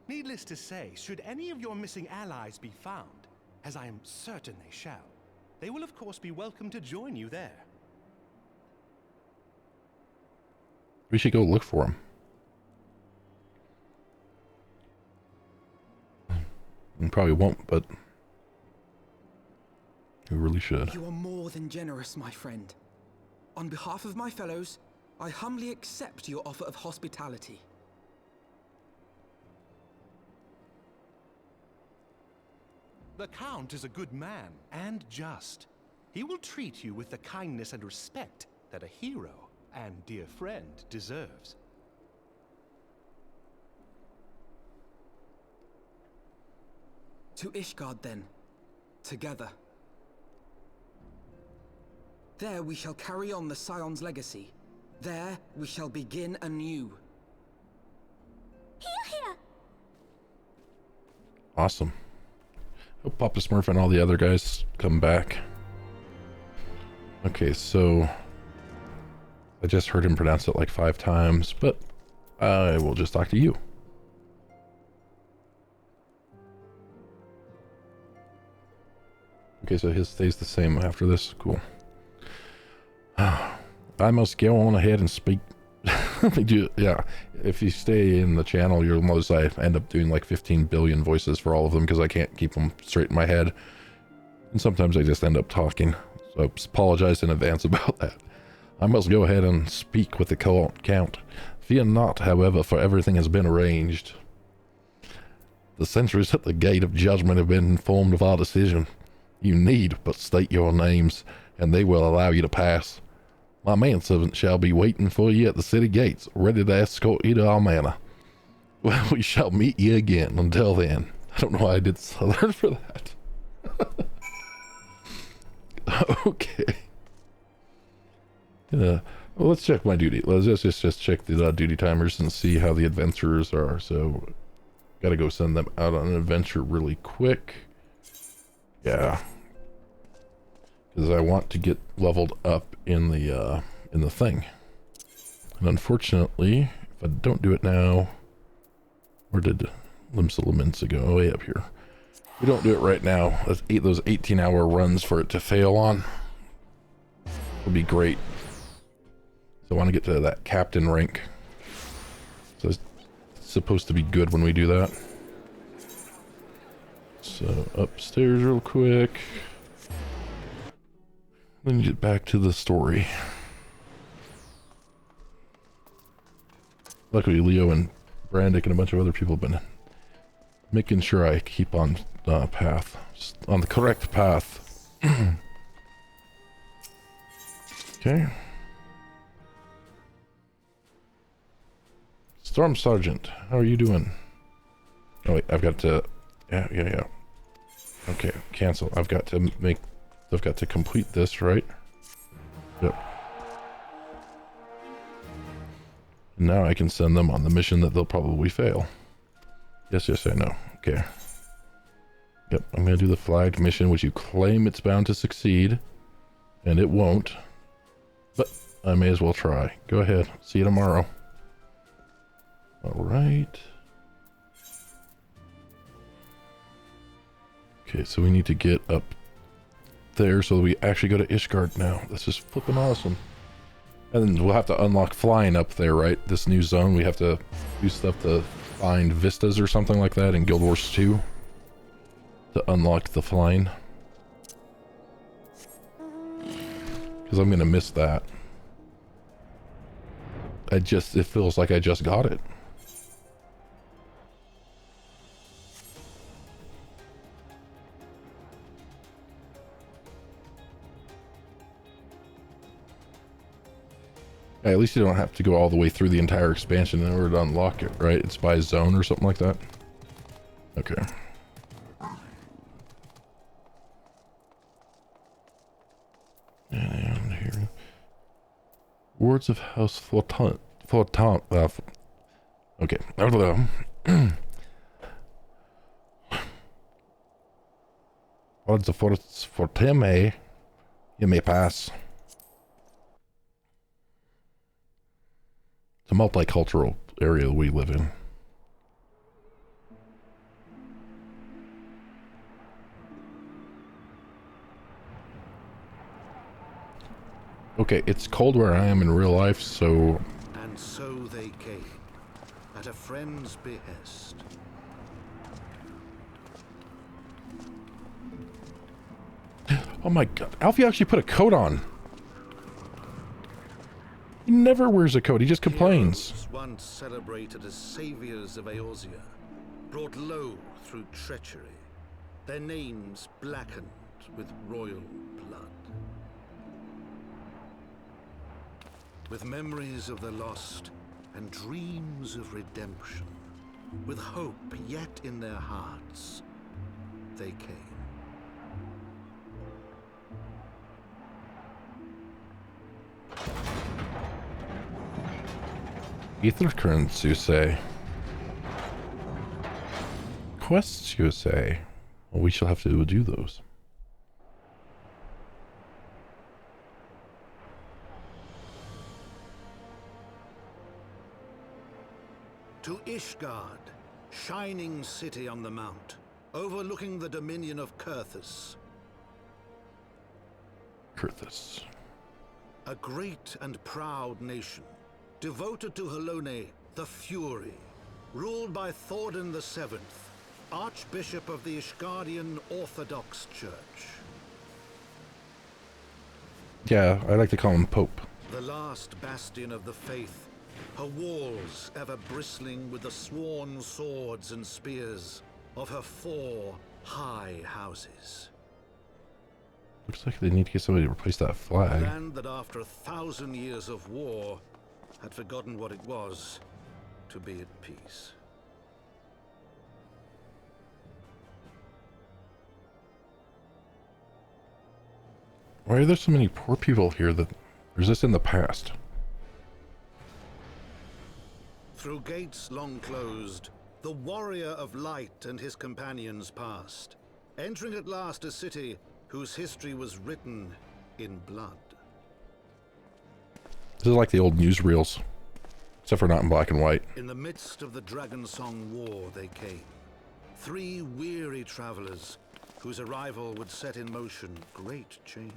Needless to say, should any of your missing allies be found, as I am certain they shall, they will of course be welcome to join you there. We should go look for him. We probably won't, but we really should. You are more than generous, my friend. On behalf of my fellows, I humbly accept your offer of hospitality. The Count is a good man and just. He will treat you with the kindness and respect that a hero and dear friend deserves. To Ishgard, then. Together. There we shall carry on the Scion's legacy. There we shall begin anew. Here! Awesome. Hope Papa Smurf and all the other guys come back. Okay, so I just heard him pronounce it like 5 times, but I will just talk to you. Okay, so his stays the same after this. Cool. I must go on ahead and speak. Yeah, if you stay in the channel, you'll notice I end up doing like 15 billion voices for all of them because I can't keep them straight in my head. And sometimes I just end up talking. So I apologize in advance about that. I must go ahead and speak with the Count. Fear not, however, for everything has been arranged. The sentries at the gate of judgment have been informed of our decision. You need but state your names, and they will allow you to pass. My manservant shall be waiting for you at the city gates, ready to escort you to our manor. Well, we shall meet you again. Until then. I don't know why I did Southern for that. Okay. Well, let's check my duty. Let's just check the duty timers and see how the adventurers are. So, gotta go send them out on an adventure really quick. Yeah. Because I want to get leveled up in the thing. And unfortunately, if I don't do it now, where did Limsa Laminsa go? Oh, way up here. If we don't do it right now, those 18-hour runs for it to fail on would be great. So I want to get to that captain rank. So it's supposed to be good when we do that. So upstairs real quick. Then get back to the story. Luckily, Leo and Brandick and a bunch of other people have been making sure I keep on path, on the correct path. Okay. Storm Sergeant, how are you doing? Oh wait, I've got to, yeah. Okay, cancel. I've got to complete this, right? Yep. Now I can send them on the mission that they'll probably fail. Yes, I know. Okay. Yep, I'm gonna do the flagged mission, which you claim it's bound to succeed, and it won't. But I may as well try. Go ahead. See you tomorrow. All right. Okay, so we need to get up there so that we actually go to Ishgard now. This is flipping awesome. And then we'll have to unlock flying up there, right? This new zone, we have to do stuff to find vistas or something like that in Guild Wars 2 to unlock the flying. Because I'm gonna miss that. It feels like I just got it. Yeah, at least you don't have to go all the way through the entire expansion in order to unlock it, right? It's by zone or something like that. Okay. And here. Wards of House Fortan. Okay. Wards of Forteme. You may pass. It's a multicultural area we live in. Okay, it's cold where I am in real life, so... And so they came, at a friend's behest. Oh my god, Alfie actually put a coat on. He never wears a coat, he just complains. Heroes once celebrated as saviors of Eorzea, brought low through treachery, their names blackened with royal blood. With memories of the lost and dreams of redemption, with hope yet in their hearts, they came. Ether currents, you say? Quests, you say? Well, we shall have to do those. To Ishgard, shining city on the mount, overlooking the dominion of Kurthus. Kurthus. A great and proud nation, devoted to Halone, the Fury, ruled by Thordan VII, Archbishop of the Ishgardian Orthodox Church. Yeah, I like to call him Pope. The last bastion of the faith, her walls ever bristling with the sworn swords and spears of her 4 high houses. Looks like they need to get somebody to replace that flag. A land that after 1,000 years of war had forgotten what it was to be at peace. Why are there so many poor people here that... Or is this in the past? Through gates long closed, the warrior of light and his companions passed, entering at last a city whose history was written in blood. This is like the old newsreels, except for not in black and white. In the midst of the Dragon Song War they came, 3 weary travelers whose arrival would set in motion great change.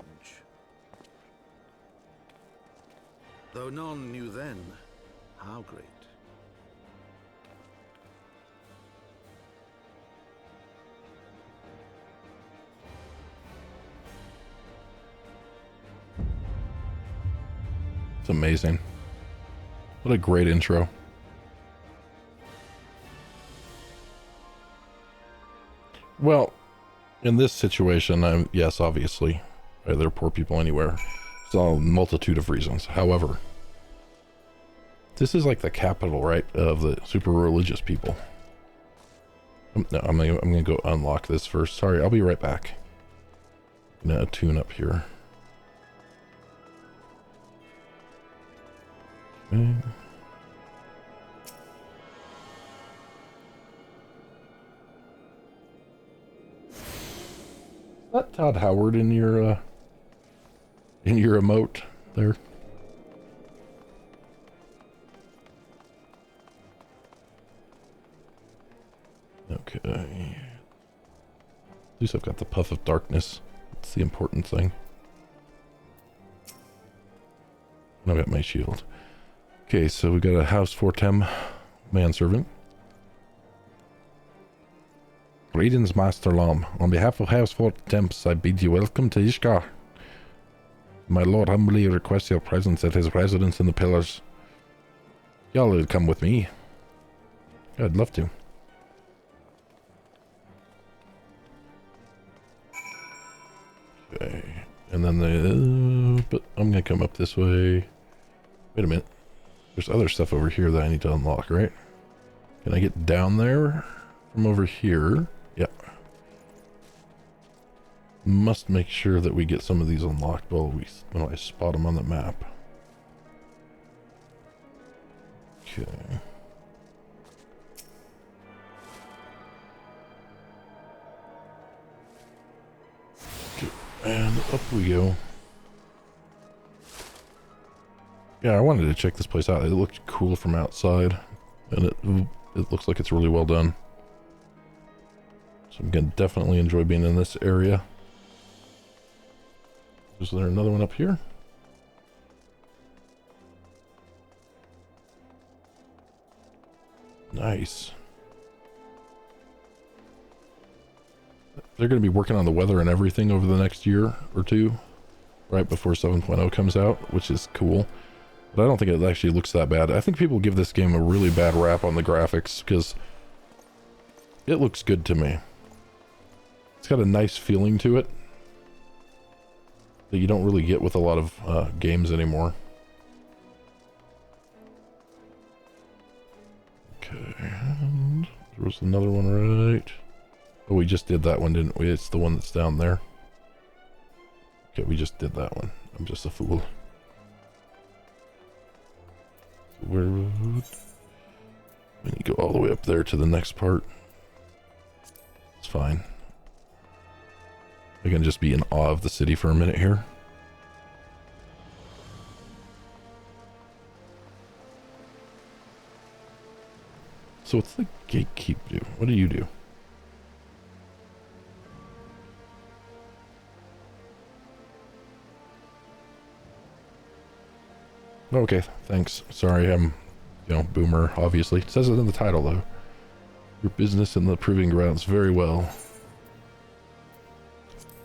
Though none knew then how great. It's amazing. What a great intro. Well, in this situation, yes, obviously, right, there are poor people anywhere. It's a multitude of reasons. However, this is like the capital, right, of the super religious people. No, I'm gonna go unlock this first. Sorry, I'll be right back. I'm gonna tune up here. Okay. Is that Todd Howard in your emote there? Okay. At least I've got the puff of darkness. That's the important thing. And I've got my shield. Okay, so we got a House Fortem manservant. Greetings, Master Lom. On behalf of House Fortemps, I bid you welcome to Ishgar. My lord humbly requests your presence at his residence in the Pillars. Y'all will come with me. I'd love to. Okay, and then but I'm gonna come up this way. Wait a minute. There's other stuff over here that I need to unlock, right? Can I get down there from over here? Yep. Must make sure that we get some of these unlocked when I spot them on the map. Okay. And up we go. Yeah, I wanted to check this place out. It looked cool from outside, and it looks like it's really well done. So I'm gonna definitely enjoy being in this area. Is there another one up here? Nice. They're going to be working on the weather and everything over the next year or two, right before 7.0 comes out, which is cool. But I don't think it actually looks that bad. I think people give this game a really bad rap on the graphics because it looks good to me. It's got a nice feeling to it that you don't really get with a lot of games anymore. Okay, and there was another one, right? Oh, we just did that one, didn't we? It's the one that's down there. Okay, we just did that one. I'm just a fool. So where would... We need to go all the way up there to the next part. It's fine. I can just be in awe of the city for a minute here. So what's the gatekeep do? What do you do? Okay, thanks. Sorry, I'm, boomer, obviously. It says it in the title, though. Your business in the proving grounds very well.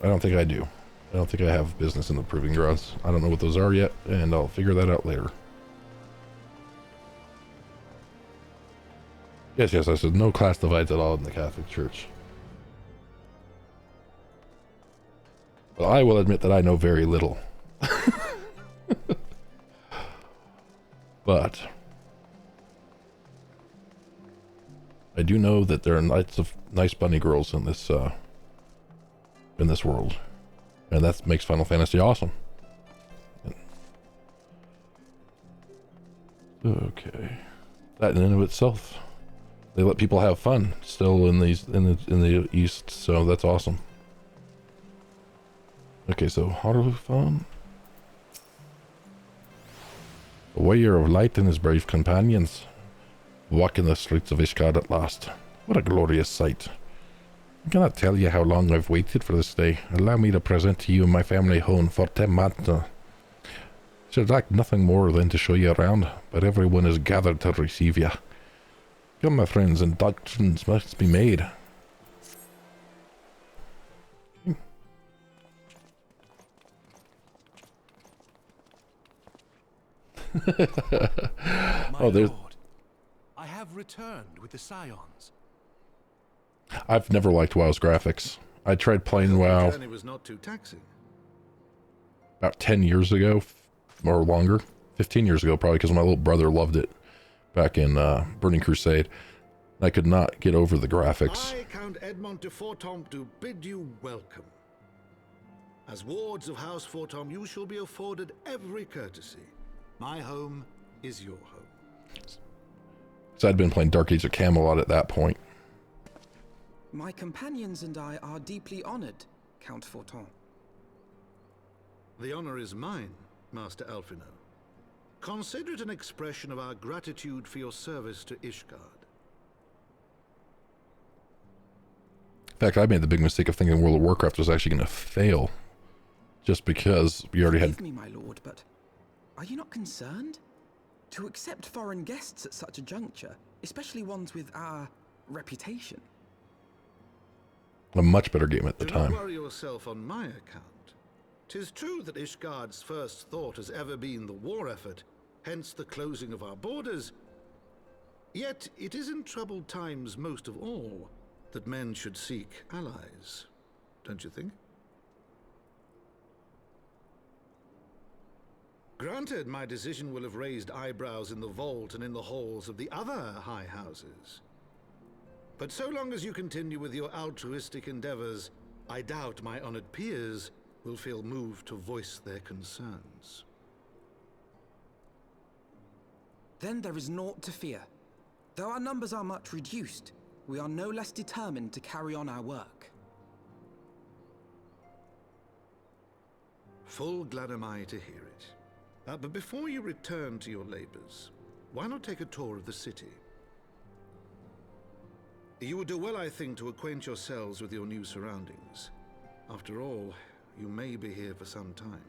I don't think I do. I don't think I have business in the proving grounds. I don't know what those are yet, and I'll figure that out later. Yes, I said no class divides at all in the Catholic Church. Well, I will admit that I know very little. But I do know that there are lots of nice bunny girls in this world, and that makes Final Fantasy awesome. Okay, that in and of itself, they let people have fun still in the East, so that's awesome. Okay, so Harufan, a warrior of light and his brave companions, walking the streets of Ishgard at last. What a glorious sight. I cannot tell you how long I've waited for this day. Allow me to present to you my family home, Fortem Mantna. Should lack nothing more than to show you around, but everyone is gathered to receive you. Come, my friends, inductions must be made. Oh, there's... I have returned with the Scions. I've never liked WoW's graphics. I tried playing WoW It was not too taxing. about 10 years ago, or longer. 15 years ago, probably, because my little brother loved it back in Burning Crusade. I could not get over the graphics. I, Count Edmond de Fortom, do bid you welcome. As wards of House Fortom, you shall be afforded every courtesy. My home is your home. So I'd been playing Dark Age of Camelot at that point. My companions and I are deeply honored, Count Fortom. The honor is mine, Master Alphino. Consider it an expression of our gratitude for your service to Ishgard. In fact, I made the big mistake of thinking World of Warcraft was actually going to fail. Just because we already had... Forgive me, my lord, but are you not concerned? To accept foreign guests at such a juncture, especially ones with our reputation. A much better game at the time. Do not worry yourself on my account. 'Tis true that Ishgard's first thought has ever been the war effort, hence the closing of our borders. Yet it is in troubled times most of all that men should seek allies, don't you think? Granted, my decision will have raised eyebrows in the vault and in the halls of the other high houses. But so long as you continue with your altruistic endeavors, I doubt my honored peers will feel moved to voice their concerns. Then there is naught to fear. Though our numbers are much reduced, we are no less determined to carry on our work. Full glad am I to hear it. But before you return to your labors, why not take a tour of the city? You would do well, I think, to acquaint yourselves with your new surroundings. After all, you may be here for some time.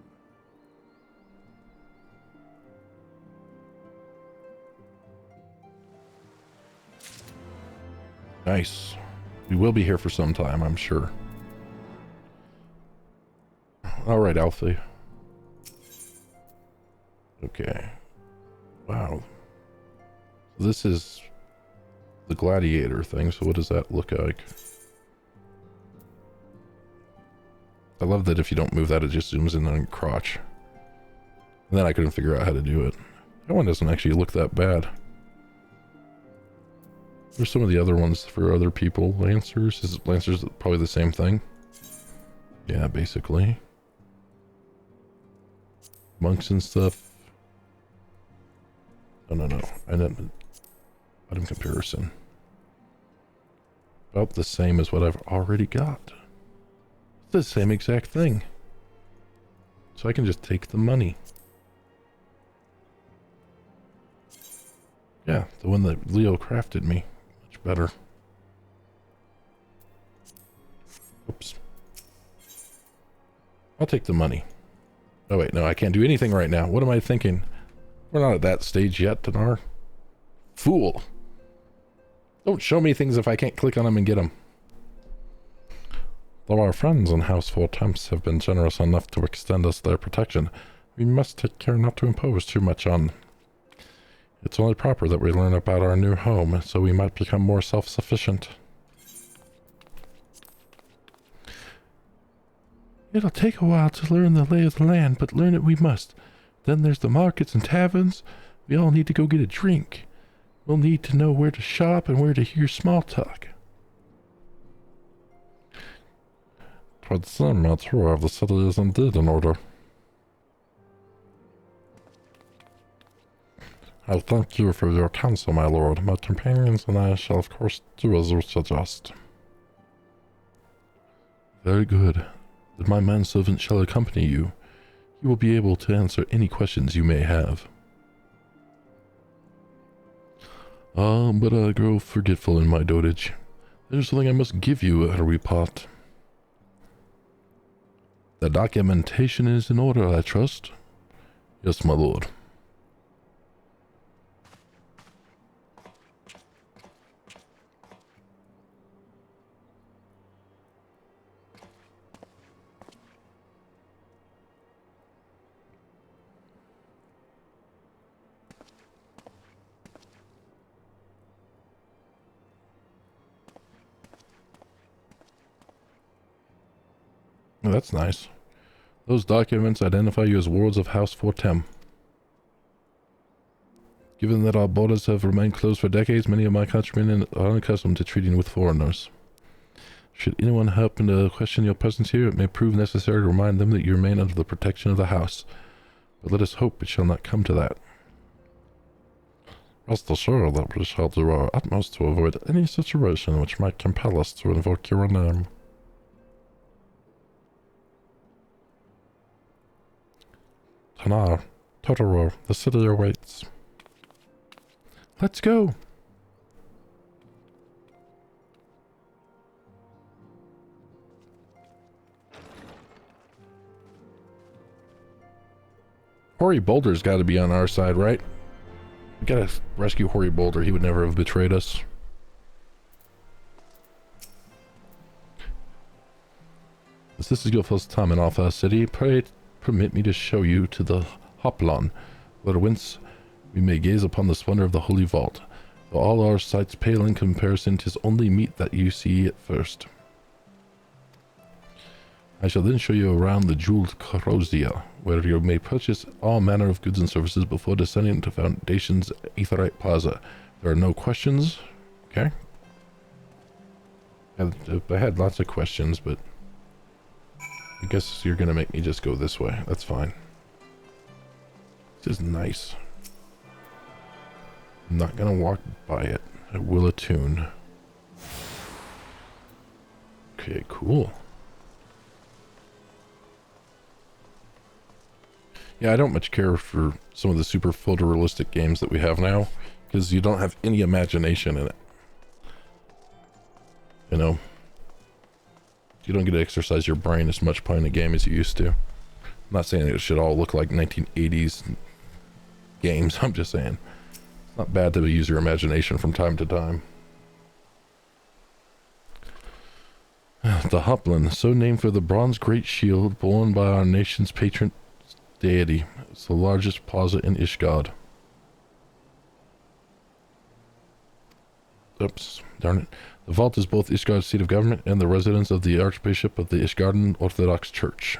Nice. We will be here for some time, I'm sure. Alright, Alfie. Okay. Wow. This is the gladiator thing, so what does that look like? I love that if you don't move that, it just zooms in on your crotch. And then I couldn't figure out how to do it. That one doesn't actually look that bad. There's some of the other ones for other people. Lancers? Is Lancers probably the same thing? Yeah, basically. Monks and stuff. No. Item comparison. About the same as what I've already got. It's the same exact thing. So I can just take the money. Yeah, the one that Leo crafted me. Much better. Oops. I'll take the money. Oh wait, no, I can't do anything right now. What am I thinking? We're not at that stage yet, Dinar. Fool. Don't show me things if I can't click on them and get them. Though our friends in House 4 Temps have been generous enough to extend us their protection, we must take care not to impose too much on. It's only proper that we learn about our new home, so we might become more self-sufficient. It'll take a while to learn the lay of the land, but learn it we must. Then there's the markets and taverns. We all need to go get a drink. We'll need to know where to shop and where to hear small talk. 'Twould seem a tour of the city is indeed in order. I thank you for your counsel, my lord. My companions and I shall of course do as you suggest. Very good. Then my manservant shall accompany you. He will be able to answer any questions you may have. But I grow forgetful in my dotage. There's something I must give you, Harry Pot. The documentation is in order, I trust? Yes, my lord. Oh, that's nice. Those documents identify you as wards of House 4 Given that our borders have remained closed for decades, many of my countrymen are unaccustomed to treating with foreigners. Should anyone happen to question your presence here, it may prove necessary to remind them that you remain under the protection of the house. But let us hope it shall not come to that. Rest assured that we shall do our utmost to avoid any situation which might compel us to invoke your name. Tanar, Totoro, the city awaits. Let's go! Hoary Boulder's got to be on our side, right? We gotta rescue Hoary Boulder. He would never have betrayed us. As this is your first time in Alpha City, pray permit me to show you to the Hoplon, whence we may gaze upon the splendor of the Holy Vault. Though all our sights pale in comparison, 'tis only meet that you see it first. I shall then show you around the jeweled Corrosia, where you may purchase all manner of goods and services before descending to Foundation's Aetherite Plaza. There are no questions. Okay. I had lots of questions, but I guess you're gonna make me just go this way. That's fine. This is nice. I'm not gonna walk by it. I will attune. Okay, cool. Yeah, I don't much care for some of the super photorealistic games that we have now, because you don't have any imagination in it. You know? You don't get to exercise your brain as much playing a game as you used to. I'm not saying it should all look like 1980s games, I'm just saying. It's not bad to use your imagination from time to time. The Hoplon, so named for the bronze great shield borne by our nation's patron deity. It's the largest plaza in Ishgard. Oops, darn it. The vault is both Ishgard's seat of government and the residence of the Archbishop of the Ishgarden Orthodox Church.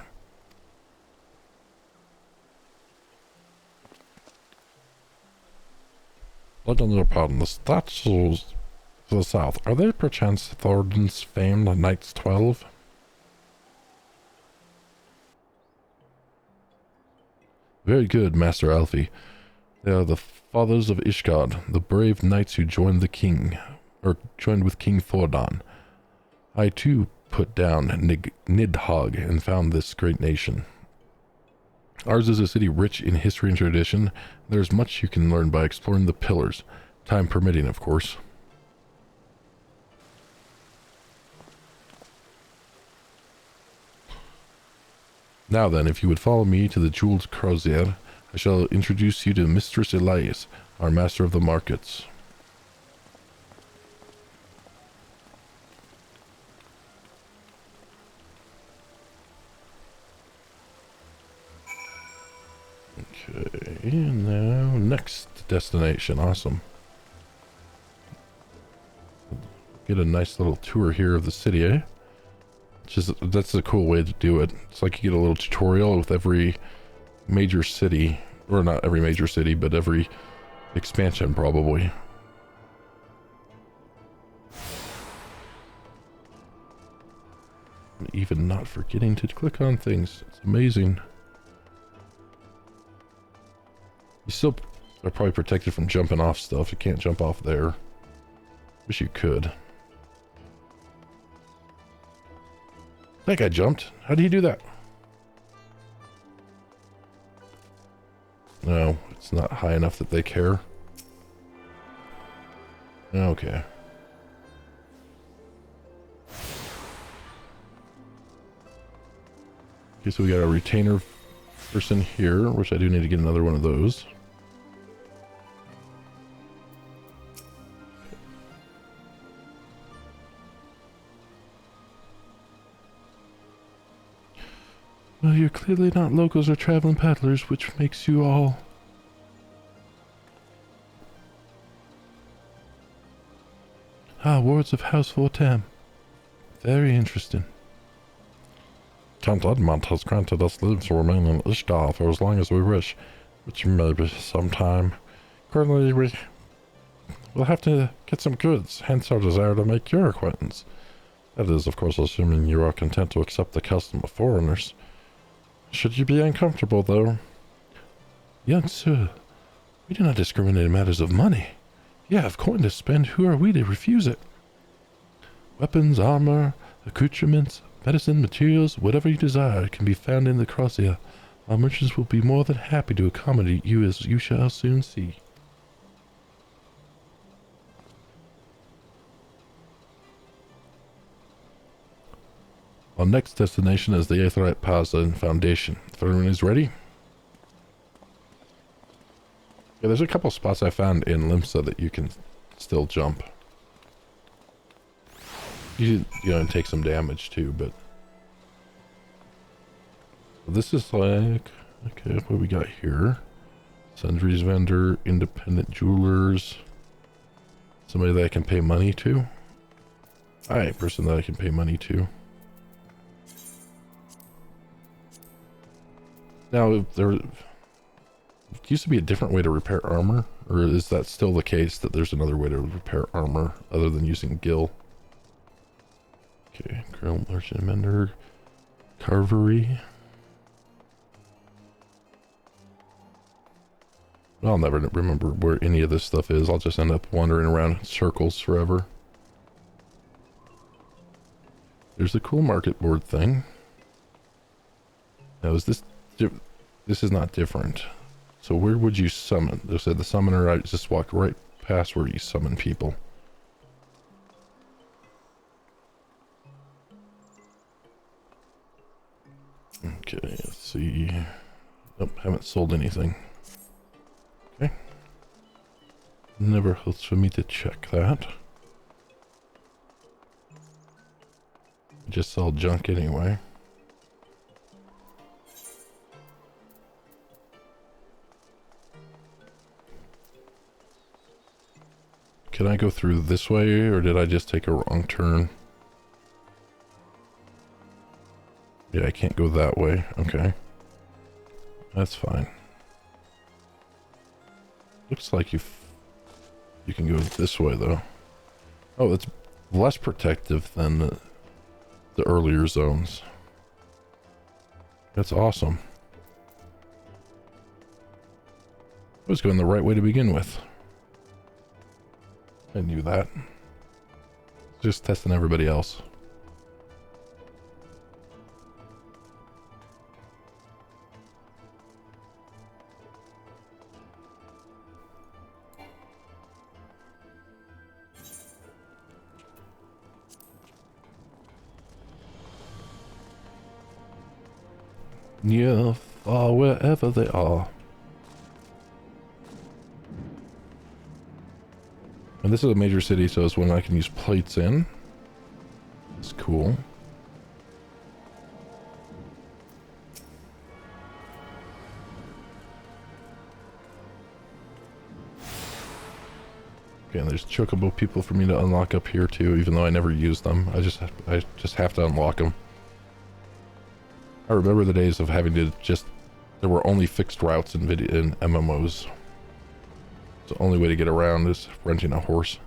Begging your pardon, the statues to the south, are they perchance Thornton's famed Knights 12? Very good, Master Alfie. They are the fathers of Ishgard, the brave knights who joined with King Thordan. I too put down Nidhogg and found this great nation. Ours is a city rich in history and tradition. There's much you can learn by exploring the pillars, time permitting, of course. Now then, if you would follow me to the jeweled crozier, I shall introduce you to Mistress Elias, our master of the markets. Okay, now next destination. Awesome. Get a nice little tour here of the city, eh? That's a cool way to do it. It's like you get a little tutorial with every major city, or not every major city, but every expansion probably. Even not forgetting to click on things. It's amazing. You still are probably protected from jumping off stuff. You can't jump off there. Wish you could. That guy jumped. How did he do that? No, it's not high enough that they care. Okay. Okay, so we got a retainer person here, which I do need to get another one of those. Well, you're clearly not locals or traveling paddlers, which makes you all... Ah, wards of House Fortem. Very interesting. Count Edmund has granted us leave to remain in Ishgard for as long as we wish, which may be some time. Currently, we'll have to get some goods, hence our desire to make your acquaintance. That is, of course, assuming you are content to accept the custom of foreigners. Should you be uncomfortable, though? Young sir, we do not discriminate in matters of money. If you have coin to spend, who are we to refuse it? Weapons, armor, accoutrements, medicine, materials, whatever you desire can be found in the crozier. Our merchants will be more than happy to accommodate you, as you shall soon see. Our next destination is the Aetherite Plaza and Foundation. If everyone is ready. Yeah, there's a couple spots I found in Limsa that you can still jump. You know, and take some damage too, but this is like, okay, what we got here? Sundries vendor, independent jewelers, somebody that I can pay money to. Alright, person that I can pay money to. Now, if there used to be a different way to repair armor, or is that still the case that there's another way to repair armor other than using gil? Okay, Colonel Merchant Mender, Carvery. I'll never remember where any of this stuff is. I'll just end up wandering around in circles forever. There's the cool market board thing. Now is this is not different. So where would you summon? They said the summoner, I just walked right past where you summon people. Okay, let's see. Nope, haven't sold anything. Okay. Never hurts for me to check that. Just sell junk anyway. Can I go through this way, or did I just take a wrong turn? Yeah, I can't go that way. Okay. That's fine. Looks like you can go this way, though. Oh, it's less protective than the earlier zones. That's awesome. I was going the right way to begin with. I knew that. Just testing everybody else. Near, far, wherever they are. And this is a major city, so it's when I can use plates in. It's cool. Okay, and there's chocobo people for me to unlock up here too, even though I never use them. I just have to unlock them. I remember the days of having to there were only fixed routes in MMOs. The only way to get around is renting a horse.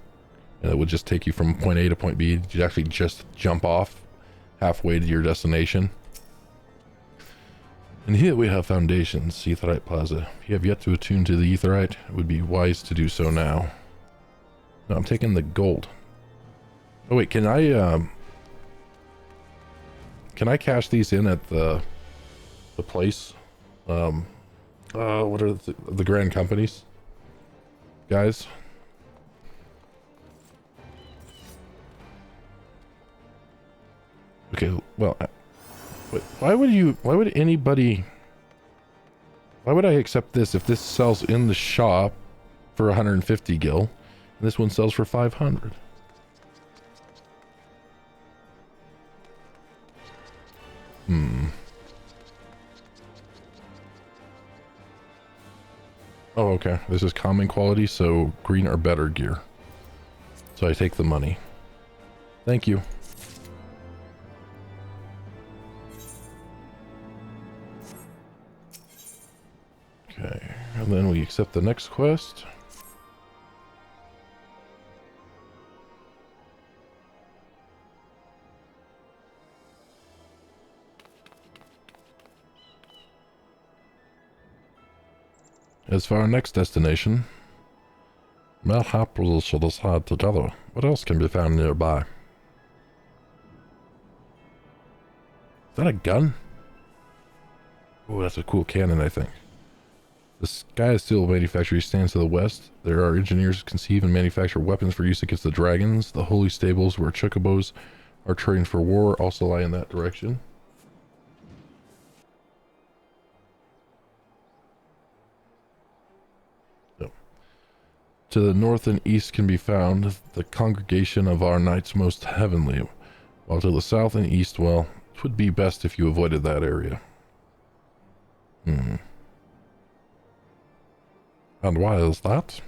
And it would just take you from point A to point B. You'd actually just jump off halfway to your destination. And here we have foundations, Aetherite Plaza. If you have yet to attune to the Aetherite, it would be wise to do so now. No, I'm taking the gold. Oh wait, can I cash these in at the place? What are the grand companies? Guys? Okay, well, why would I accept this if this sells in the shop for 150 gil, and this one sells for 500? Oh, okay. This is common quality, so green or better gear. So I take the money. Thank you. Okay, and then we accept the next quest. As for our next destination, mayhap we shall decide together what else can be found nearby. Is that a gun? Oh, that's a cool cannon, I think. The Sky Steel Manufactory stands to the west. There are engineers who conceive and manufacture weapons for use against the dragons. The holy stables where chocobos are trained for war also lie in that direction. So, To the north and east can be found the congregation of our knights most heavenly, while to the south and east, well, it would be best if you avoided that area. And why is that?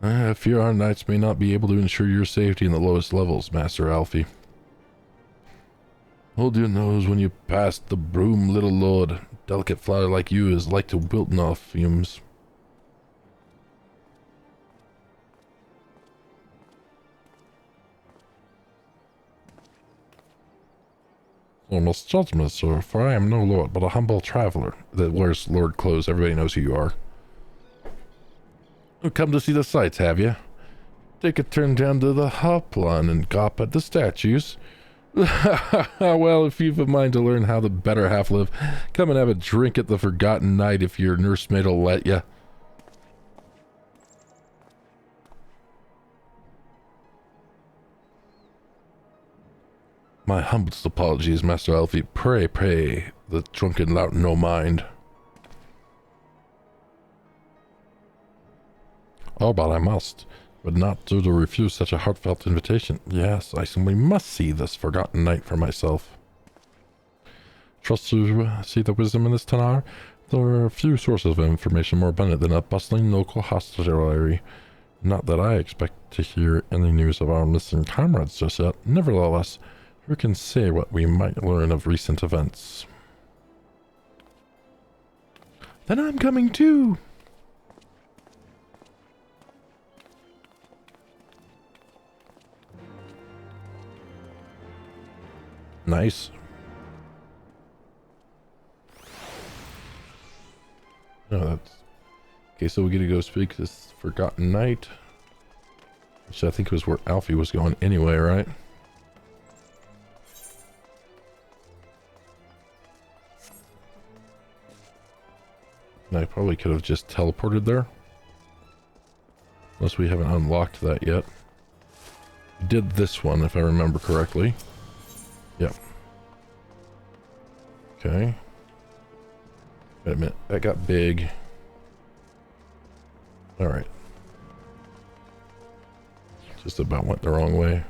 I fear our knights may not be able to ensure your safety in the lowest levels, Master Alfie. Hold your nose when you pass the broom, little lord. Delicate flower like you is like to wilting off fumes. So misjudge me, sir, for I am no lord, but a humble traveler that wears lord clothes. Everybody knows who you are. Oh, come to see the sights, have you? Take a turn down to the Hopline and gawp at the statues. Well, if you've a mind to learn how the better half live, come and have a drink at the Forgotten Knight if your nursemaid'll let you. My humblest apologies, Master Alfie. Pray, pray, the drunken lout no mind. Oh, but I must. But not do to refuse such a heartfelt invitation. Yes, I simply must see this Forgotten Knight for myself. Trust you see the wisdom in this, Tanar? There are few sources of information more abundant than a bustling local hostelry. Not that I expect to hear any news of our missing comrades just yet. Nevertheless, who can say what we might learn of recent events? Then I'm coming too! Nice. No, that's... Okay, so we get to go speak to this Forgotten Knight. Which I think was where Alfie was going anyway, right? And I probably could have just teleported there. Unless we haven't unlocked that yet. We did this one, if I remember correctly. Yep. Okay. Wait a minute. That got big. Alright. Just about went the wrong way.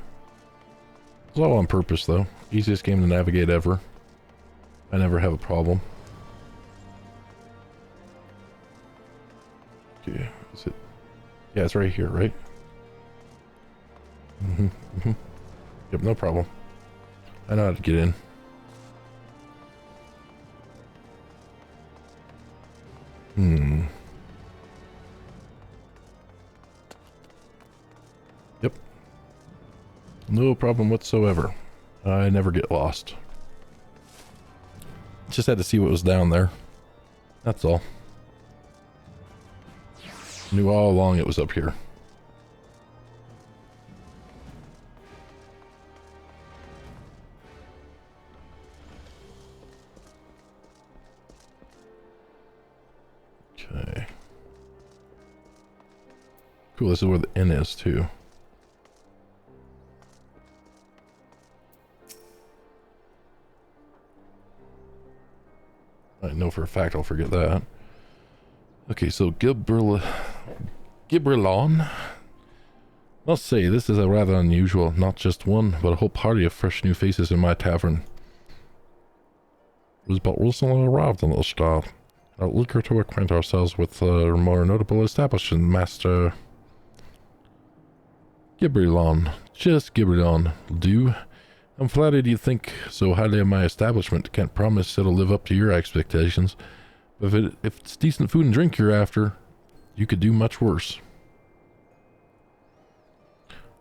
It's all on purpose, though. Easiest game to navigate ever. I never have a problem. Okay. Is it? Yeah, it's right here, right? Yep, no problem. I know how to get in. Yep. No problem whatsoever. I never get lost. Just had to see what was down there. That's all. Knew all along it was up here. Okay. Cool, this is where the inn is too. I know for a fact I'll forget that. Okay, so Gibberlon. Must say, this is a rather unusual, not just one, but a whole party of fresh new faces in my tavern. It was but recently arrived in Ishgard. Are eager to acquaint ourselves with a more notable establishment, Master Gibberlon. Just Gibberlon, do. I'm flattered you think so highly of my establishment. Can't promise it'll live up to your expectations. But if it's decent food and drink you're after, you could do much worse.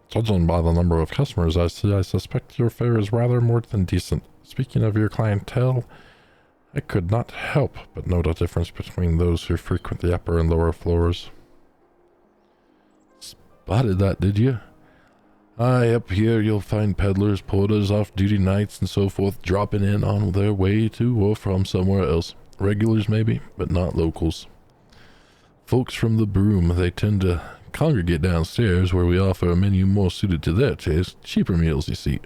Judging by the number of customers I see, I suspect your fare is rather more than decent. Speaking of your clientele, I could not help but note a difference between those who frequent the upper and lower floors. Spotted that, did you? Aye, up here you'll find peddlers, porters, off-duty knights, and so forth dropping in on their way to or from somewhere else. Regulars maybe, but not locals. Folks from the Broom, they tend to congregate downstairs where we offer a menu more suited to their taste. Cheaper meals, you see.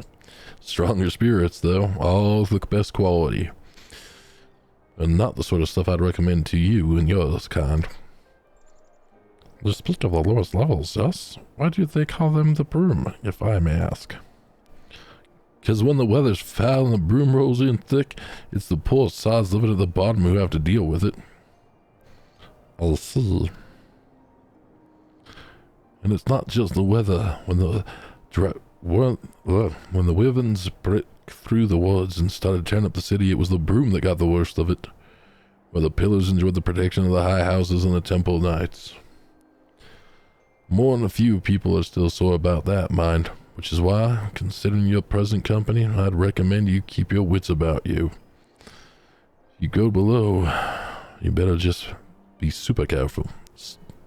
Stronger spirits, though, all of the best quality. And not the sort of stuff I'd recommend to you and yours, kind. The split of the lowest levels, yes? Why do they call them the broom, if I may ask? 'Cause when the weather's foul and the broom rolls in thick, it's the poor sods living at the bottom who have to deal with it. I'll see. And it's not just the weather. When the wyverns break through the woods and started tearing up the city, it was the broom that got the worst of it. Where the pillars enjoyed the protection of the high houses and the temple knights. More than a few people are still sore about that, mind. Which is why, considering your present company, I'd recommend you keep your wits about you. If you go below, you better just be super careful.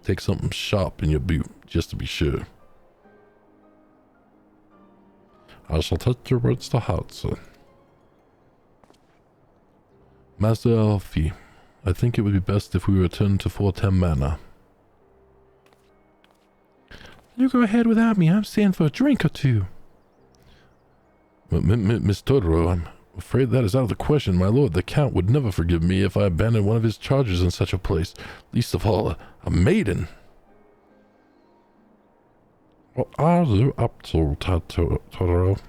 Take something sharp in your boot, just to be sure. I shall take your words to heart, sir. Master Alfie, I think it would be best if we return to 410 Manor. You go ahead without me. I'm staying for a drink or two. Miss Totoro, I'm afraid that is out of the question. My lord, the Count would never forgive me if I abandoned one of his charges in such a place. Least of all, a maiden. What are you up to, Totoro?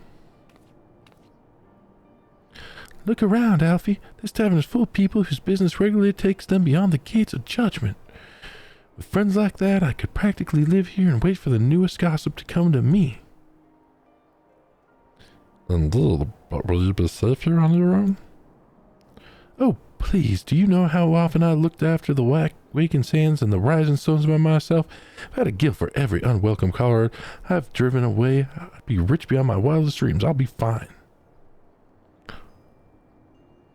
Look around, Alfie. This tavern is full of people whose business regularly takes them beyond the gates of judgment. With friends like that, I could practically live here and wait for the newest gossip to come to me. Indeed, but will you be safe here on your own? Oh, please, do you know how often I looked after the waking sands and the rising stones by myself? I've had a gift for every unwelcome caller I've driven away. I'd be rich beyond my wildest dreams. I'll be fine.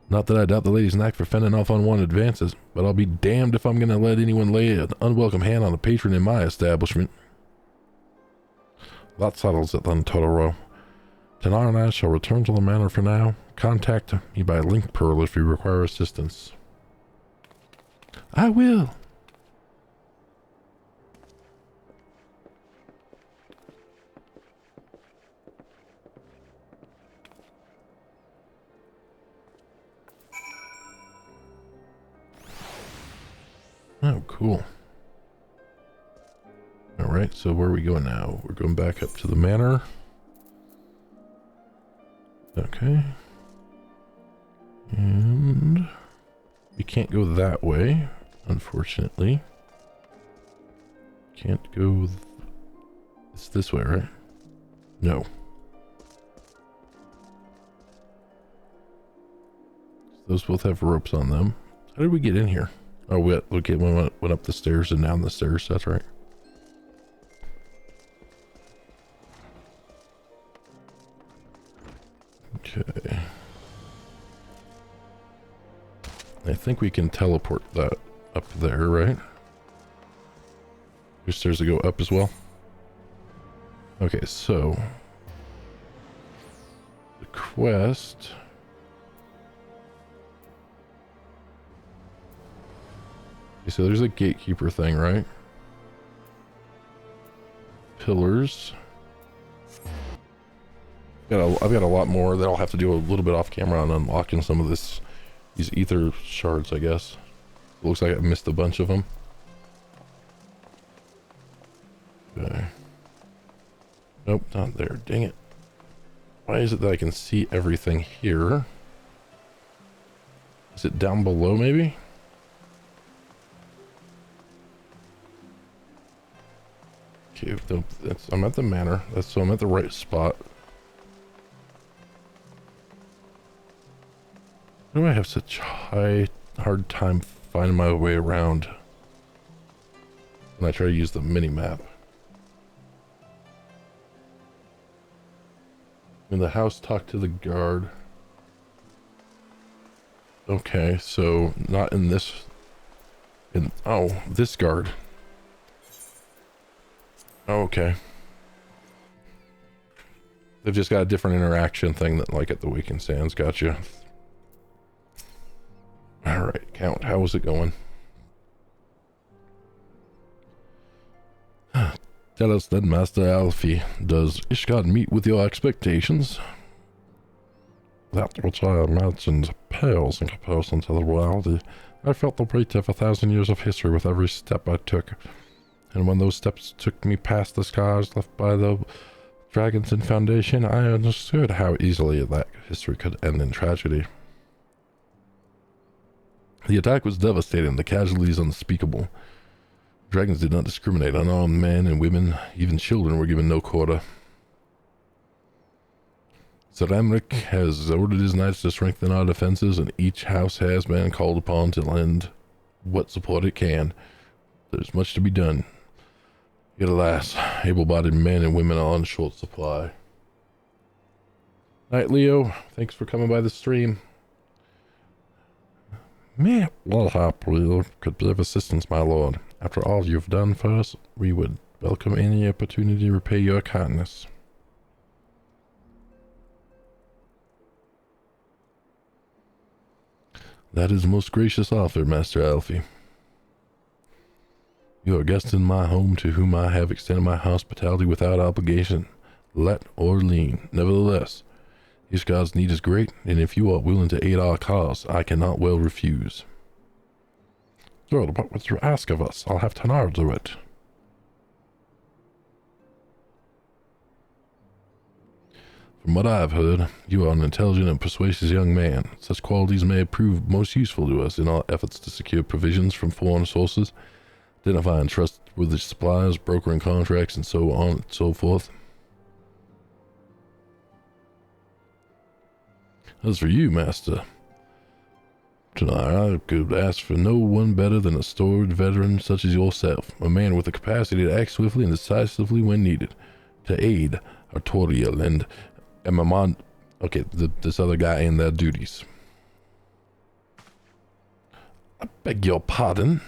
Not that I doubt the lady's knack for fending off unwanted advances, but I'll be damned if I'm going to let anyone lay an unwelcome hand on a patron in my establishment. That settles it then, Totoro. Tonight and I shall return to the manor for now. Contact me by link pearl if you require assistance. I will. Oh, cool. Alright, so where are we going now? We're going back up to the manor. Okay. And we can't go that way, unfortunately. Can't go... It's this way, right? No. Those both have ropes on them. How did we get in here? Oh, we went up the stairs and down the stairs. That's right. Okay. I think we can teleport that up there, right? There's stairs that go up as well. Okay, so the quest. Okay, so there's a gatekeeper thing, right? Pillars. I've got a lot more that I'll have to do a little bit off camera on unlocking some of these ether shards, I guess. It looks like I missed a bunch of them. Okay. Nope, not there. Dang it. Why is it that I can see everything here? Is it down below, maybe? Okay, I'm at the manor. So I'm at the right spot. Why do I have such hard time finding my way around when I try to use the mini-map? In the house, talk to the guard. Okay, so not in this... oh, this guard. Oh, okay. They've just got a different interaction thing than like at the Weekend Sands. Gotcha. Alright, Count, how is it going? Tell us then, Master Alfie, does Ishgard meet with your expectations? That which I imagined pales in comparison to the reality. I felt the weight of 1,000 years of history with every step I took. and when those steps took me past the scars left by the Dragon's Foundation, I understood how easily that history could end in tragedy. The attack was devastating, the casualties unspeakable. Dragons did not discriminate. Unarmed men and women, even children, were given no quarter. Sir Emric has ordered his knights to strengthen our defenses, and each house has been called upon to lend what support it can. There's much to be done. Yet alas, able-bodied men and women are in short supply. Night, Leo. Thanks for coming by the stream. May well happily could be of assistance, my lord. After all you've done for us, we would welcome any opportunity to repay your kindness. That is a most gracious offer, Master Alfie. You are a guest in my home to whom I have extended my hospitality without obligation, let or lien. Nevertheless, Ishgard's need is great, and if you are willing to aid our cause, I cannot well refuse. Good, what would you ask of us? I'll have Tanar do it. From what I have heard, you are an intelligent and persuasive young man. Such qualities may prove most useful to us in our efforts to secure provisions from foreign sources, identifying trustworthy suppliers, brokering contracts, and so on and so forth. As for you, Master Tanar, I could ask for no one better than a storied veteran such as yourself, a man with the capacity to act swiftly and decisively when needed, to aid Artoriel and Emamon, this other guy in their duties. I beg your pardon.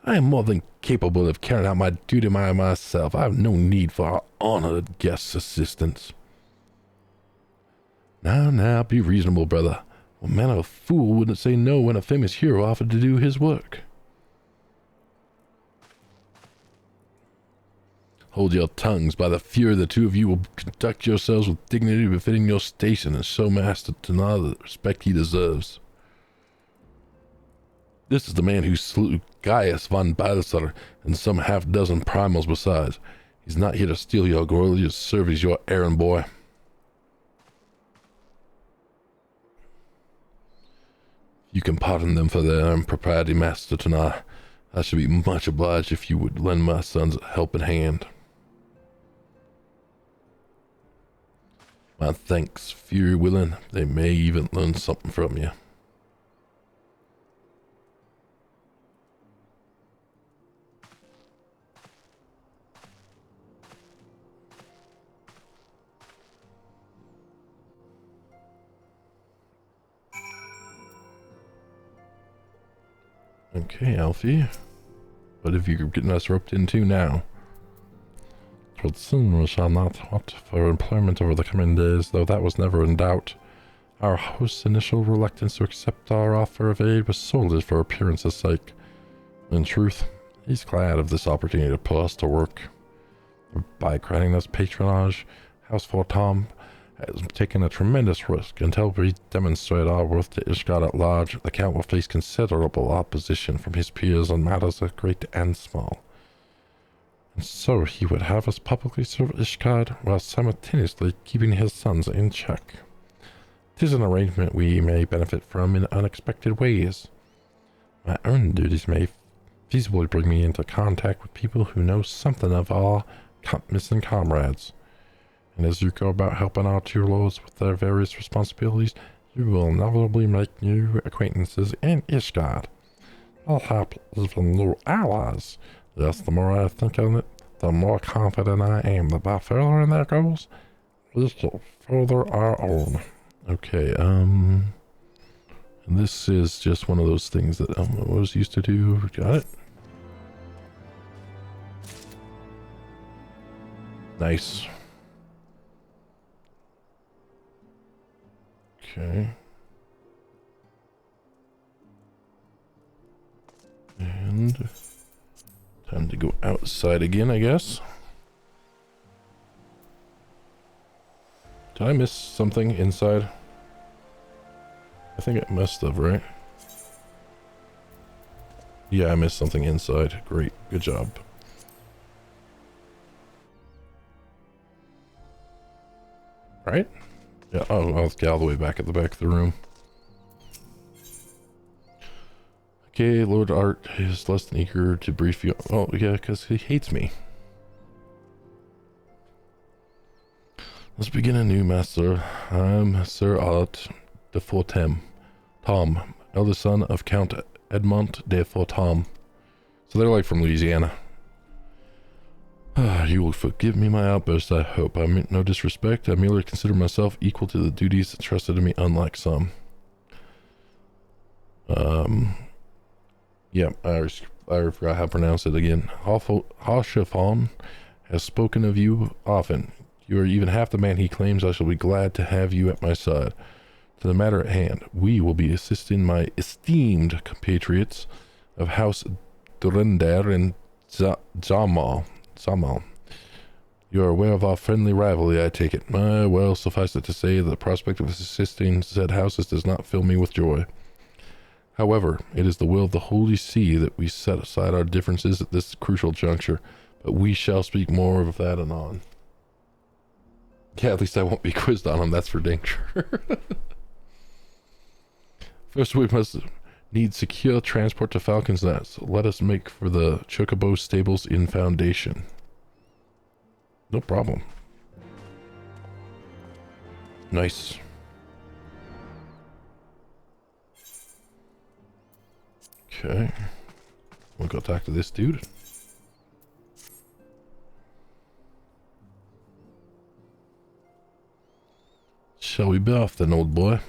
I am more than capable of carrying out my duty by myself. I have no need for our honored guest's assistance. Now, be reasonable, brother. What man of a fool wouldn't say no when a famous hero offered to do his work? Hold your tongues. By the fury, the two of you will conduct yourselves with dignity befitting your station and show Master Tanar the respect he deserves. This is the man who slew Gaius von Balthasar and some half-dozen primals besides. He's not here to steal your glory, to serve as your errand boy. You can pardon them for their impropriety, Master Tanar. I should be much obliged if you would lend my sons a helping hand. My thanks, fury willing. They may even learn something from you. Okay, Alfie. What have you getting us roped into now? 'Twould seem we shall not want for employment over the coming days, though that was never in doubt. Our host's initial reluctance to accept our offer of aid was solely for appearance's sake. In truth, he's glad of this opportunity to put us to work. By granting us patronage, House Fort Tom has taken a tremendous risk. Until we demonstrate our worth to Ishgard at large, the Count will face considerable opposition from his peers on matters of great and small. And so he would have us publicly serve Ishgard while simultaneously keeping his sons in check. 'Tis an arrangement we may benefit from in unexpected ways. My own duties may feasibly bring me into contact with people who know something of our missing comrades. And as you go about helping our two lords with their various responsibilities, you will inevitably make new acquaintances in Ishgard. I'll have even new allies. Yes, the more I think on it, the more confident I am that by furthering their goals, we shall further our own. Okay, and this is just one of those things that was used to do. Got it? Nice. Okay. And time to go outside again, I guess. Did I miss something inside? I think I must have, right? Yeah, I missed something inside. Great, good job. Right? Yeah, oh, I'll get all the way back at the back of the room. Okay, Lord Art is less than eager to brief you. Oh, yeah, because he hates me. Let's begin anew, Master. I'm Sir Art de Fortem, Tom, eldest son of Count Edmond de Fortem. So they're like from Louisiana. You will forgive me my outburst, I hope. I meant no disrespect. I merely consider myself equal to the duties entrusted to me, unlike some. Yeah, I forgot how to pronounce it again. Hashafon has spoken of you often. You are even half the man he claims. I shall be glad to have you at my side. To the matter at hand, we will be assisting my esteemed compatriots of House Durender and Zamal. You are aware of our friendly rivalry, I take it. Well, suffice it to say that the prospect of assisting said houses does not fill me with joy. However, it is the will of the Holy See that we set aside our differences at this crucial juncture, but we shall speak more of that anon. Yeah, at least I won't be quizzed on them, that's for dang sure. First, we must need secure transport to Falcon's Nest. Let us make for the Chocobo stables in Foundation. No problem. Nice. Okay. We'll go talk to this dude. Shall we be off then, old boy?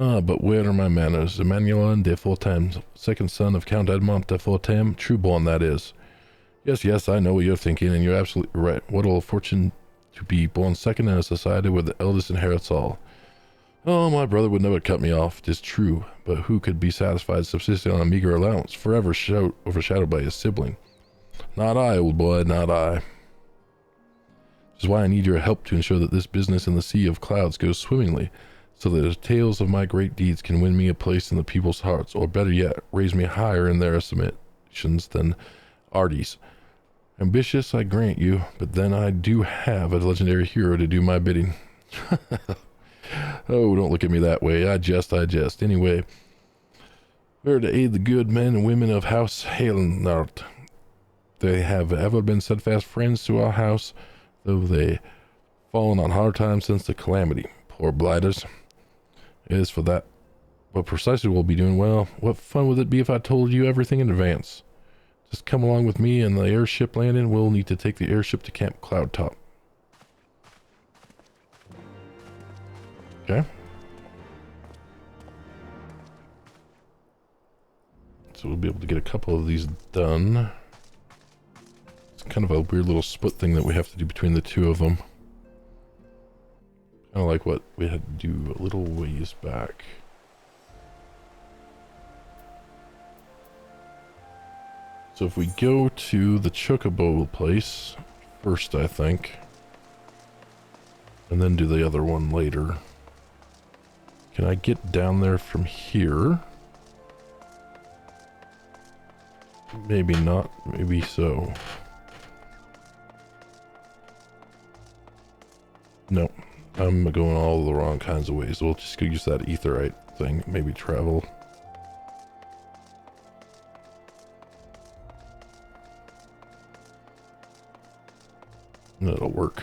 Ah, but where are my manners? Emmanuel de Fortem, second son of Count Edmond de Fortem, true-born that is. Yes, I know what you're thinking, and you're absolutely right. What a fortune to be born second in a society where the eldest inherits all. Oh, my brother would never cut me off, 'tis true, but who could be satisfied subsisting on a meager allowance, forever overshadowed by his sibling? Not I, old boy, not I. Which is why I need your help to ensure that this business in the Sea of Clouds goes swimmingly, so that the tales of my great deeds can win me a place in the people's hearts, or better yet, raise me higher in their estimations than Artie's. Ambitious, I grant you, but then I do have a legendary hero to do my bidding. Oh, don't look at me that way. I jest. Anyway, we're to aid the good men and women of House Halenart. They have ever been steadfast friends to our house, though they fallen on hard times since the calamity. Poor blighters. It is for that. But precisely we'll be doing well. What fun would it be if I told you everything in advance? Just come along with me and the airship landing. We'll need to take the airship to Camp Cloudtop. Okay. So we'll be able to get a couple of these done. It's kind of a weird little split thing that we have to do between the two of them. Kind of like what we had to do a little ways back. So if we go to the Chocobo place first, I think, and then do the other one later. Can I get down there from here? Maybe not, maybe so. No, I'm going all the wrong kinds of ways. We'll just go use that etherite thing, maybe travel. That'll work.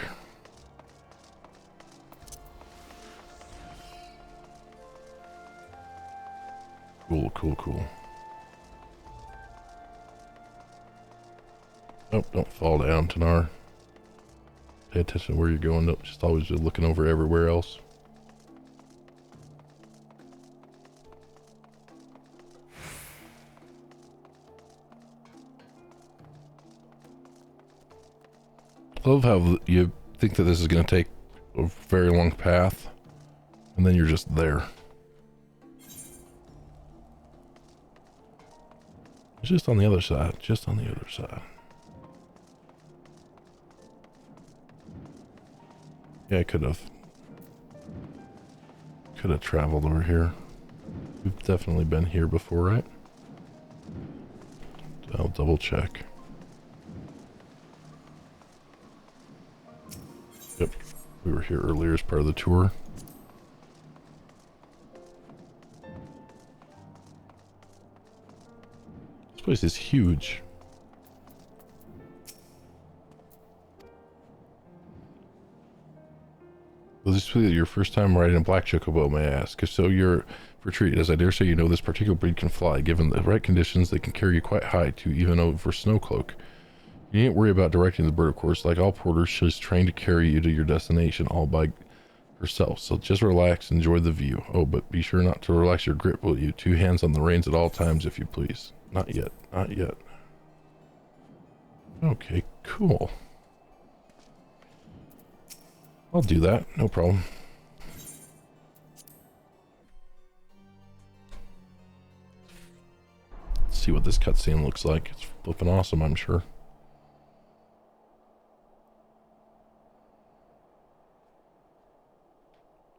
Cool. Oh, don't fall down, Tanar. Pay attention to where you're going. Don't just always be looking over everywhere else. I love how you think that this is going to take a very long path, and then you're just there. It's just on the other side, Yeah, I could have traveled over here. We've definitely been here before, right? I'll double check. Yep, We were here earlier as part of the tour. This place is huge. Will this be your first time riding a black chocobo, may I ask? If so, you're for treat, as I dare say you know this particular breed can fly. Given the right conditions, they can carry you quite high, to even over Snowcloak. You needn't worry about directing the bird, of course. Like all porters, she's trained to carry you to your destination all by herself. So just relax, enjoy the view. Oh, but be sure not to relax your grip, will you? 2 hands on the reins at all times, if you please. Not yet, not yet. Okay, cool. I'll do that, no problem. Let's see what this cutscene looks like. It's flipping awesome, I'm sure.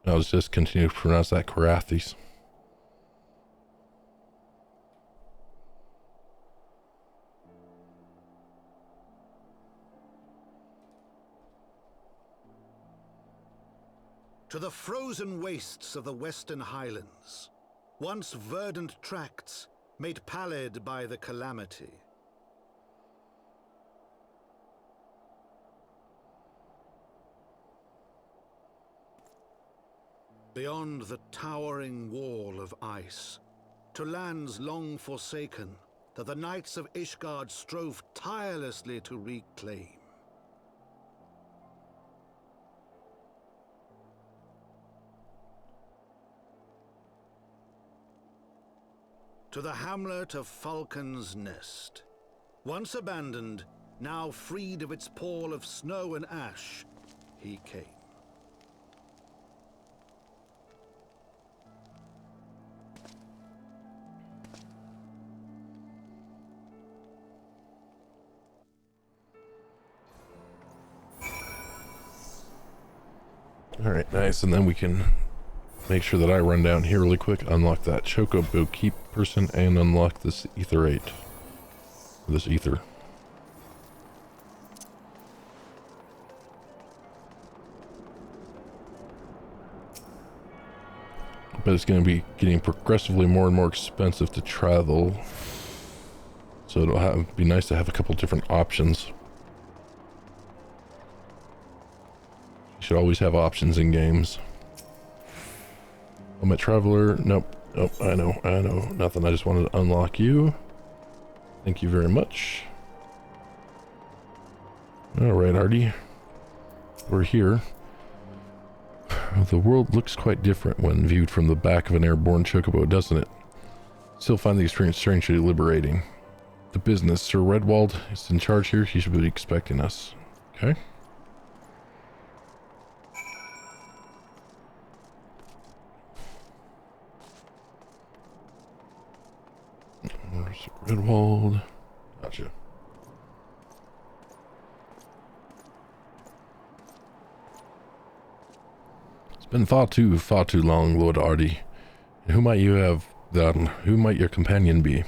I'll just continue to pronounce that Karathis. To the frozen wastes of the Western Highlands, once verdant tracts made pallid by the calamity. Beyond the towering wall of ice, to lands long forsaken that the Knights of Ishgard strove tirelessly to reclaim. To the hamlet of Falcon's Nest, once abandoned, now freed of its pall of snow and ash, he came. Alright, nice, and then we can make sure that I run down here really quick, unlock that Chocobo Keep person, and unlock this Etherate. This Ether. But it's going to be getting progressively more and more expensive to travel. So it'll be nice to have a couple different options. You should always have options in games. I'm a traveler. Nope. Nope. I know. Nothing. I just wanted to unlock you. Thank you very much. Alright, Artie. We're here. The world looks quite different when viewed from the back of an airborne chocobo, doesn't it? Still find the experience strangely liberating. The business. Sir Redwald is in charge here. He should be expecting us. Okay. Where's Redwald? Gotcha. It's been far too long, Lord Artie. And who might you have done? Who might your companion be?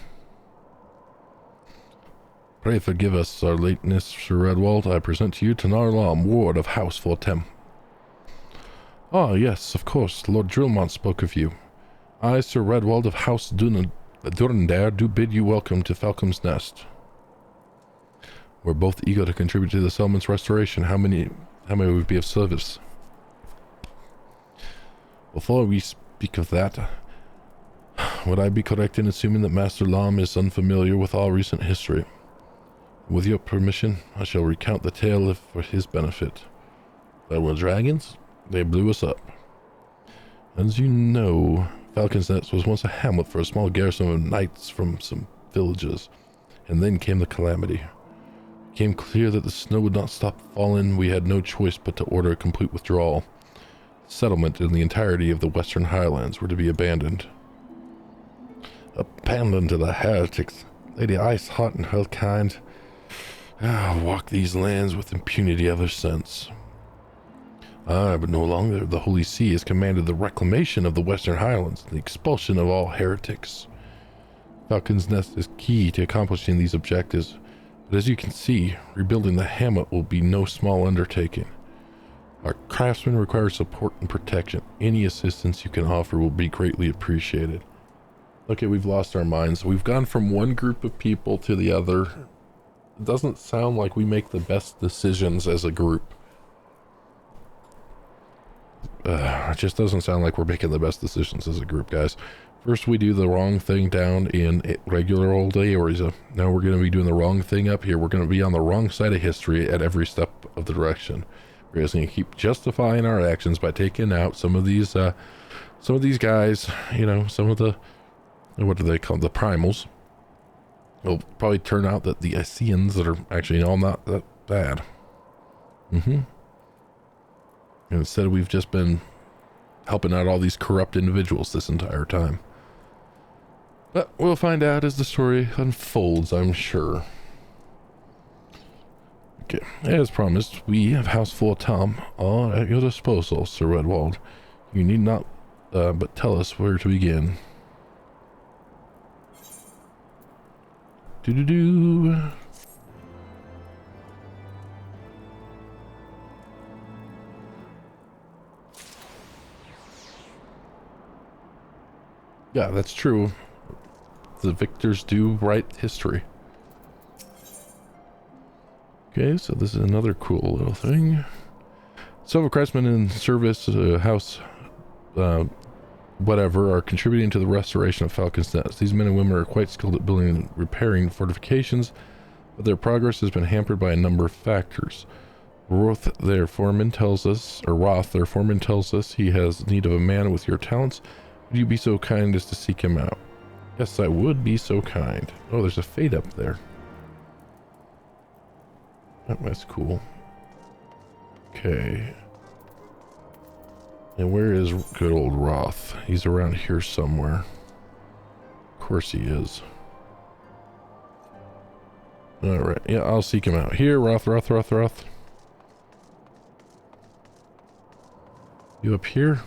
Pray forgive us, our lateness, Sir Redwald. I present to you Tanar Lam, Ward of House Fortem. Ah, yes, of course. Lord Drillmont spoke of you. I, Sir Redwald of House Durandare, do bid you welcome to Falcon's Nest. We're both eager to contribute to the settlement's restoration. How may we be of service? Before we speak of that, would I be correct in assuming that Master Lam is unfamiliar with all recent history? With your permission, I shall recount the tale for his benefit. There were dragons. They blew us up. As you know, Falcon's Nest was once a hamlet for a small garrison of knights from some villages, and then came the calamity. It became clear that the snow would not stop falling. We had no choice but to order a complete withdrawal. Settlement in the entirety of the Western Highlands were to be abandoned. Abandoned to the heretics. Lady Iceheart and her kind walk these lands with impunity ever since. But no longer. The Holy See has commanded the reclamation of the Western Highlands and the expulsion of all heretics. Falcon's Nest is key to accomplishing these objectives, but as you can see, rebuilding the hamlet will be no small undertaking. Our craftsmen require support and protection. Any assistance you can offer will be greatly appreciated. Okay, we've lost our minds. We've gone from one group of people to the other. It doesn't sound like we make the best decisions as a group. It just doesn't sound like we're making the best decisions as a group, guys. First we do the wrong thing down in regular old Eorzea. Now we're going to be doing the wrong thing up here. We're going to be on the wrong side of history at every step of the direction. We're just going to keep justifying our actions by taking out some of these guys, you know, some of the, what do they call them? The primals. It'll probably turn out that the Iceans that are actually all not that bad. And instead we've just been helping out all these corrupt individuals this entire time. But we'll find out as the story unfolds, I'm sure. Okay, as promised, we have House Full Tom all at your disposal, Sir Redwald. You need not but tell us where to begin. Do-do-do. Yeah, that's true. The victors do write history. Okay, so this is another cool little thing. Several craftsmen in service house whatever are contributing to the restoration of Falcon's Nest. These men and women are quite skilled at building and repairing fortifications, but their progress has been hampered by a number of factors. Roth, their foreman, tells us he has need of a man with your talents. Would you be so kind as to seek him out? Yes, I would be so kind. Oh, there's a fate up there. That's cool. Okay. And where is good old Roth? He's around here somewhere. Of course he is. Alright, yeah, I'll seek him out. Here, Roth. You up here?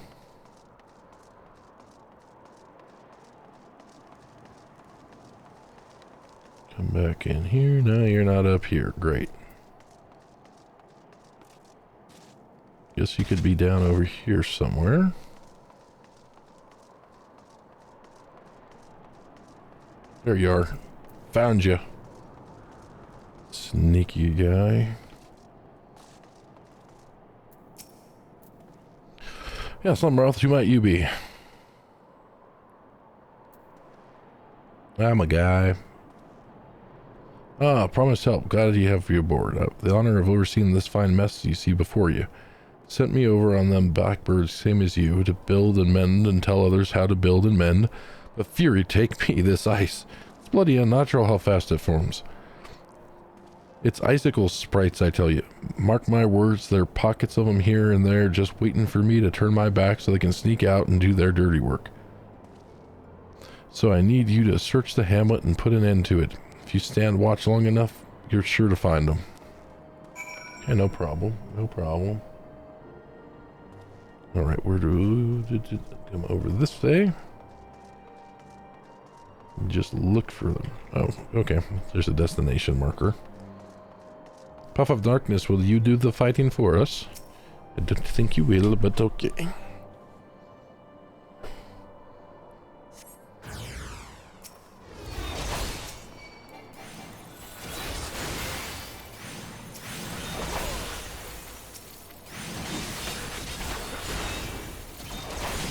Come back in here. No, you're not up here. Great. Guess you could be down over here somewhere. There you are. Found you. Sneaky guy. Yeah, some Roth, who might you be? I'm a guy. Ah, promised help. Glad you have you aboard. The honor of overseeing this fine mess you see before you. Sent me over on them blackbirds, same as you, to build and mend and tell others how to build and mend. But fury take me, this ice. It's bloody unnatural how fast it forms. It's icicle sprites, I tell you. Mark my words, there are pockets of them here and there just waiting for me to turn my back so they can sneak out and do their dirty work. So I need you to search the hamlet and put an end to it. If you stand watch long enough, you're sure to find them. Okay, no problem. No problem. Alright, where do come over this way? Just look for them. Oh, okay. There's a destination marker. Puff of Darkness, will you do the fighting for us? I don't think you will, but okay.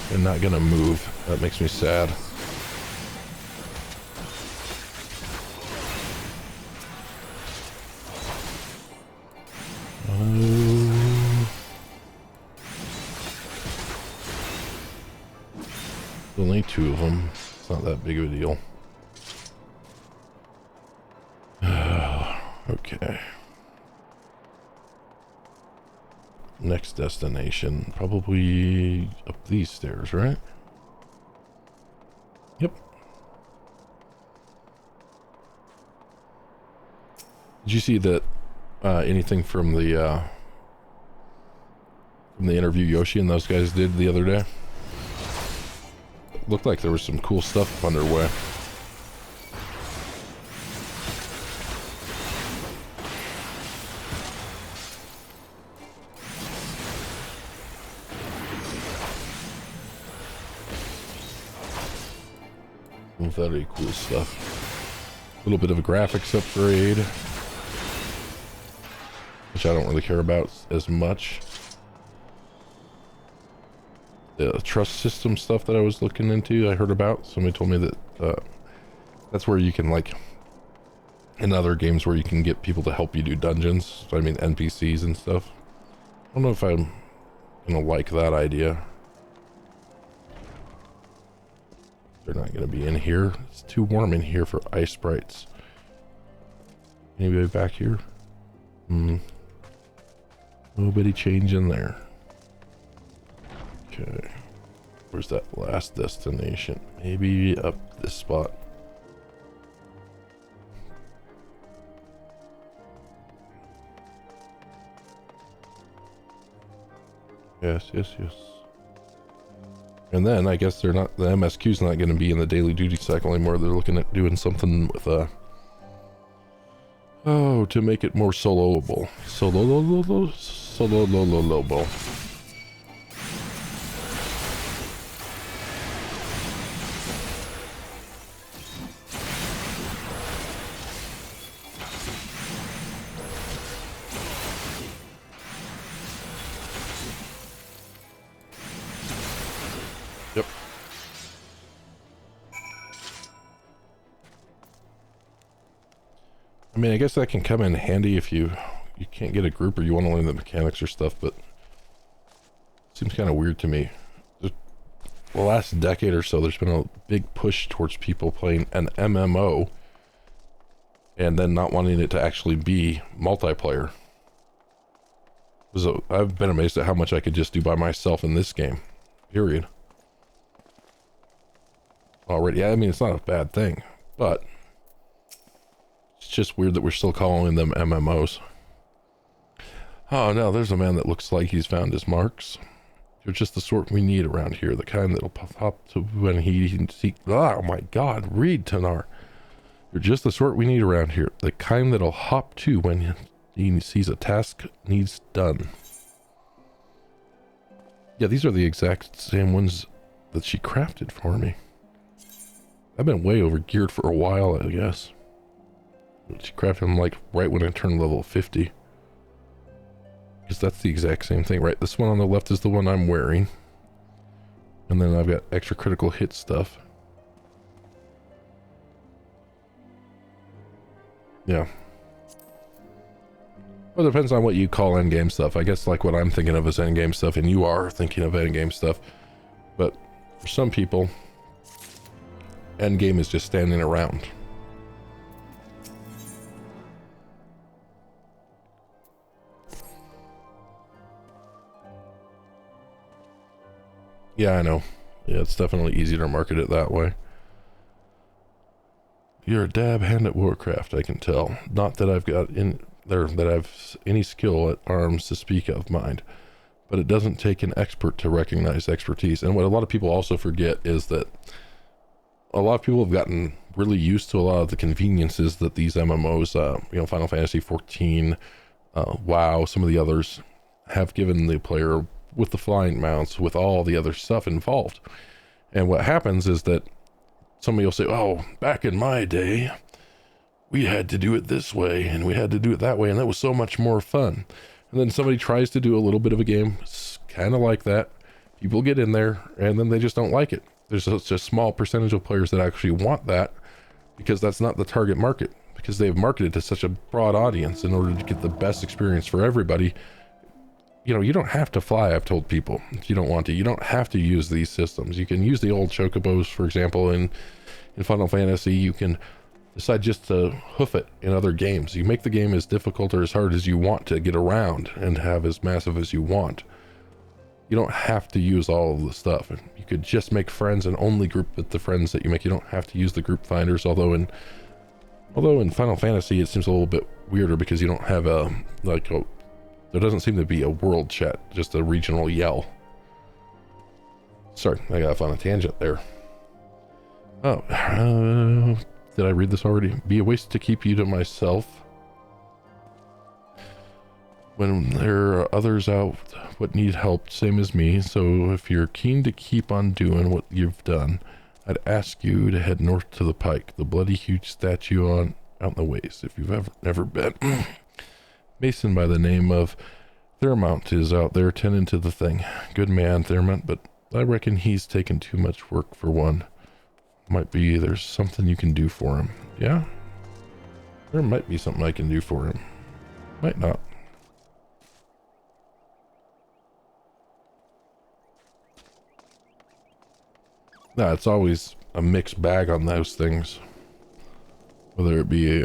They're not gonna move. That makes me sad. Only two of them. It's not that big of a deal. Okay. Next destination, probably up these stairs, right? Yep. Did you see that anything from the interview Yoshi and those guys did the other day? Looked like there was some cool stuff underway. Very cool stuff. A little bit of a graphics upgrade, which I don't really care about as much. The trust system stuff that I was looking into, I heard about. Somebody told me that that's where you can, like, in other games where you can get people to help you do dungeons. So, I mean, NPCs and stuff. I don't know if I'm gonna like that idea. They're not gonna be in here. It's too warm in here for ice sprites. Anybody back here? Nobody changing there. Okay. Where's that last destination? Maybe up this spot. Yes. And then I guess they're not, the MSQ's not going to be in the daily duty cycle anymore. They're looking at doing something with to make it more soloable. Soloable. Yep. I mean, I guess that can come in handy if you can't get a group or you want to learn the mechanics or stuff, but it seems kind of weird to me. The last decade or so, there's been a big push towards people playing an MMO and then not wanting it to actually be multiplayer. So I've been amazed at how much I could just do by myself in this game, period. Already, I mean, it's not a bad thing, but it's just weird that we're still calling them MMOs. Oh no, there's a man that looks like he's found his marks. You're just the sort we need around here, the kind that'll pop to when he oh my god, read, Tanar. You're just the sort we need around here, the kind that'll hop to when he sees a task needs done. Yeah, these are the exact same ones that she crafted for me. I've been way over geared for a while, I guess. She crafted them like right when I turned level 50. Because that's the exact same thing, right? This one on the left is the one I'm wearing. And then I've got extra critical hit stuff. Yeah. Well, it depends on what you call endgame stuff. I guess like what I'm thinking of as endgame stuff, and you are thinking of endgame stuff. But for some people, endgame is just standing around. Yeah, I know. Yeah, it's definitely easier to market it that way. You're a dab hand at Warcraft, I can tell. Not that I've got in there that I've any skill at arms to speak of, mind. But it doesn't take an expert to recognize expertise. And what a lot of people also forget is that a lot of people have gotten really used to a lot of the conveniences that these MMOs, Final Fantasy XIV, WoW, some of the others have given the player with the flying mounts, with all the other stuff involved. And what happens is that somebody will say, oh, back in my day, we had to do it this way and we had to do it that way, and that was so much more fun. And then somebody tries to do a little bit of a game, kind of like that. People get in there and then they just don't like it. There's such a small percentage of players that actually want that, because that's not the target market, because they've marketed to such a broad audience in order to get the best experience for everybody. You know, you don't have to fly, I've told people, if you don't want to. You don't have to use these systems. You can use the old chocobos, for example, in Final Fantasy. You can decide just to hoof it in other games. You make the game as difficult or as hard as you want to get around and have as massive as you want. You don't have to use all of the stuff. You could just make friends and only group with the friends that you make. You don't have to use the group finders, although in Final Fantasy it seems a little bit weirder because you don't have there doesn't seem to be a world chat, just a regional yell. Sorry, I got off on a tangent there. Oh, did I read this already? Be a waste to keep you to myself when there are others out what need help, same as me. So if you're keen to keep on doing what you've done, I'd ask you to head north to the pike, the bloody huge statue out in the waste, if you've never been. Mason by the name of Thermont is out there tending to the thing. Good man, Thermont, but I reckon he's taken too much work for one. Might be there's something you can do for him. Yeah? There might be something I can do for him. Might not. Nah, it's always a mixed bag on those things. Whether it be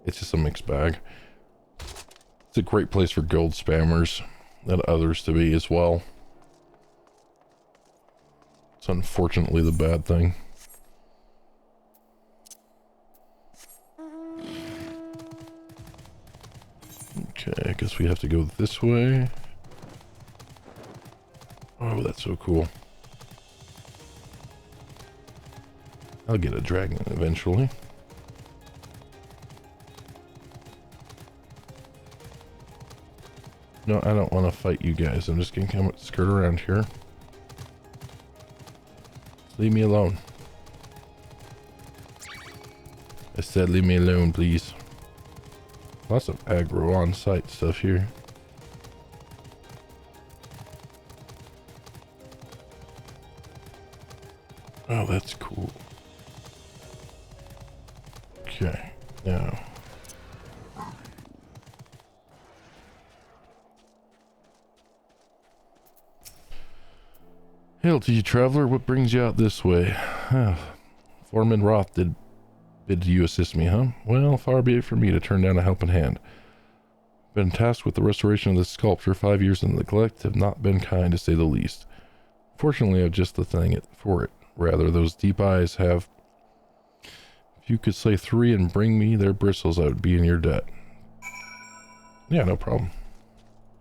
it's just a mixed bag. It's a great place for gold spammers and others to be as well. It's unfortunately the bad thing. Okay, I guess we have to go this way. Oh, that's so cool. I'll get a dragon eventually. No, I don't want to fight you guys. I'm just gonna come skirt around here. Leave me alone. I said leave me alone, please. Lots of aggro on site stuff here. Oh, that's cool. Okay, now. Hail to you, traveler. What brings you out this way? Foreman Roth did bid you assist me, huh? Well, far be it from me to turn down a helping hand. Been tasked with the restoration of this sculpture. 5 years in neglect have not been kind, to say the least. Fortunately, I've just the thing for it. Rather, those deep eyes have... If you could slay 3 and bring me their bristles, I would be in your debt. Yeah, no problem.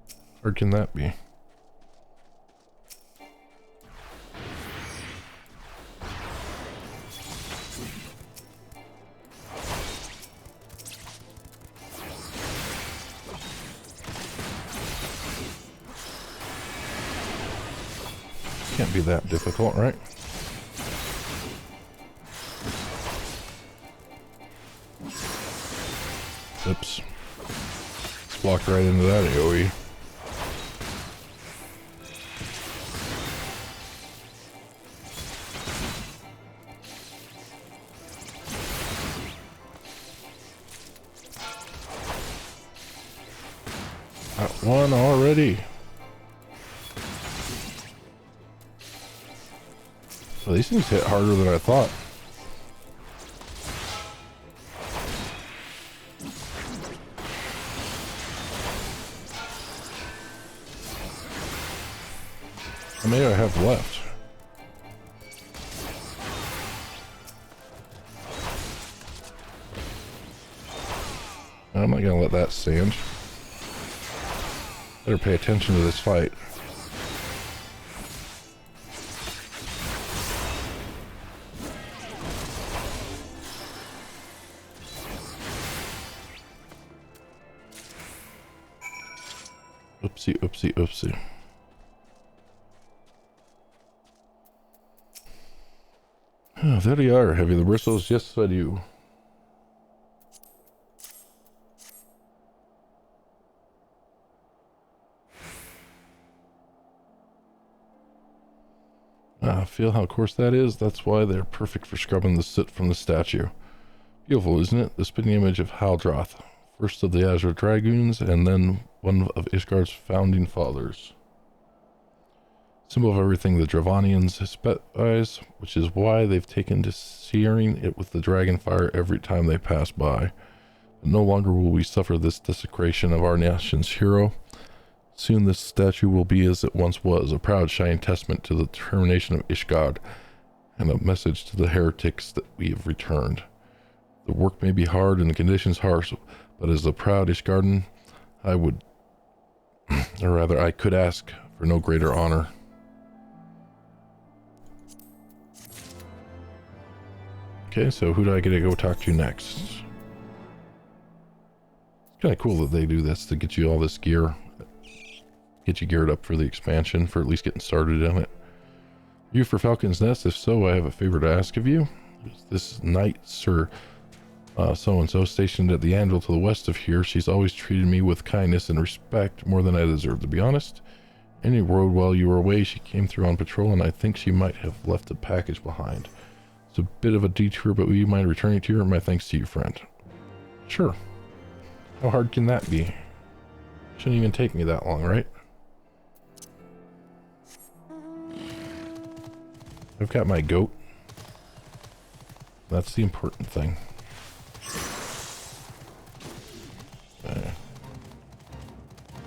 How hard can that be? Can't be that difficult, right? Oops. Let's walk right into that AoE. Got one already. Well, these things hit harder than I thought. How many do I have left? I'm not gonna let that stand. Better pay attention to this fight. Oopsie, oopsie, oopsie. Oh, there you are. Have you the bristles? Yes, I do. Feel how coarse that is? That's why they're perfect for scrubbing the soot from the statue. Beautiful, isn't it? The spitting image of Haldroth, first of the Azure Dragoons, and then one of Ishgard's founding fathers. Symbol of everything the Dravanians despise, which is why they've taken to searing it with the dragon fire every time they pass by. But no longer will we suffer this desecration of our nation's hero. Soon this statue will be as it once was, a proud shining testament to the determination of Ishgard, and a message to the heretics that we have returned. The work may be hard and the conditions harsh, but as a proud Ishgardan, I would, or rather I could ask for no greater honor. Okay, so who do I get to go talk to next? It's kind of cool that they do this to get you all this gear. Get you geared up for the expansion, for at least getting started in it. You for Falcon's Nest? If so, I have a favor to ask of you. This night, Sir so-and-so, stationed at the anvil to the west of here, she's always treated me with kindness and respect, more than I deserve, to be honest. Any road while you were away, she came through on patrol, and I think she might have left a package behind. It's a bit of a detour, but will you mind returning to her? My thanks to you, friend. Sure. How hard can that be? Shouldn't even take me that long, right? I've got my goat. That's the important thing.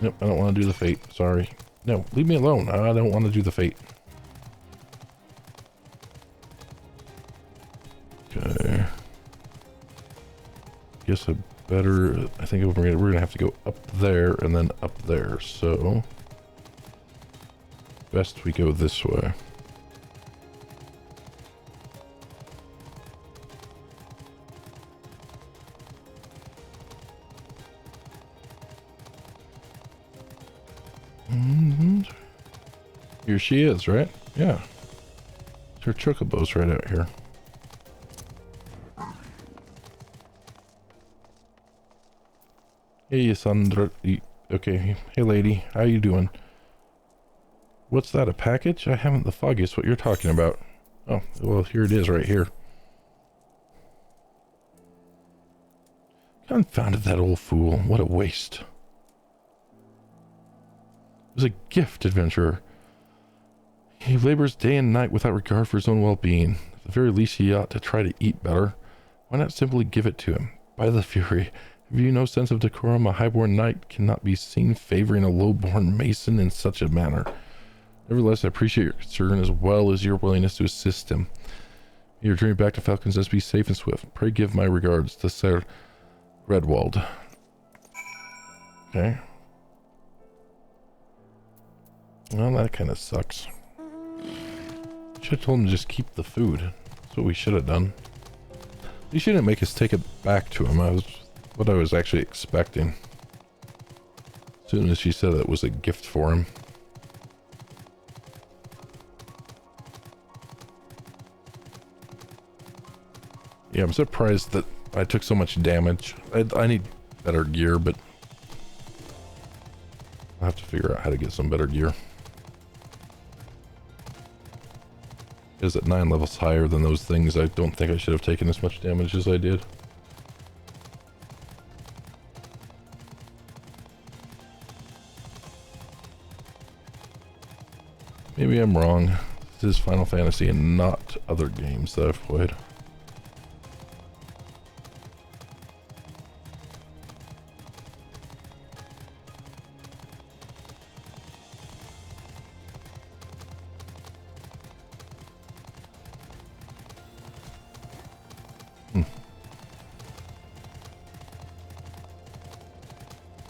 Nope, I don't want to do the fate. Sorry. No, leave me alone. I don't want to do the fate. Okay. Guess I better... I think we're gonna have to go up there and then up there. So... best we go this way. Here she is, right? Yeah. Her chocobo's right out here. Hey, Sandra. Okay. Hey, lady. How you doing? What's that, a package? I haven't the foggiest what you're talking about. Oh, well, here it is right here. Confounded that old fool. What a waste. It was a gift, adventurer. He labors day and night without regard for his own well-being. At the very least, he ought to try to eat better. Why not simply give it to him? By the Fury, have you no sense of decorum? A highborn knight cannot be seen favoring a low-born mason in such a manner. Nevertheless, I appreciate your concern as well as your willingness to assist him. Your journey back to Falcon's Nest be safe and swift. Pray give my regards to Sir Redwald. Okay. Well, that kind of sucks. Should have told him to just keep the food. That's what we should have done. He shouldn't make us take it back to him. What I was actually expecting. As soon as she said it was a gift for him. Yeah, I'm surprised that I took so much damage. I need better gear, but I'll have to figure out how to get some better gear. Is at 9 levels higher than those things. I don't think I should have taken as much damage as I did. Maybe I'm wrong. This is Final Fantasy and not other games that I've played.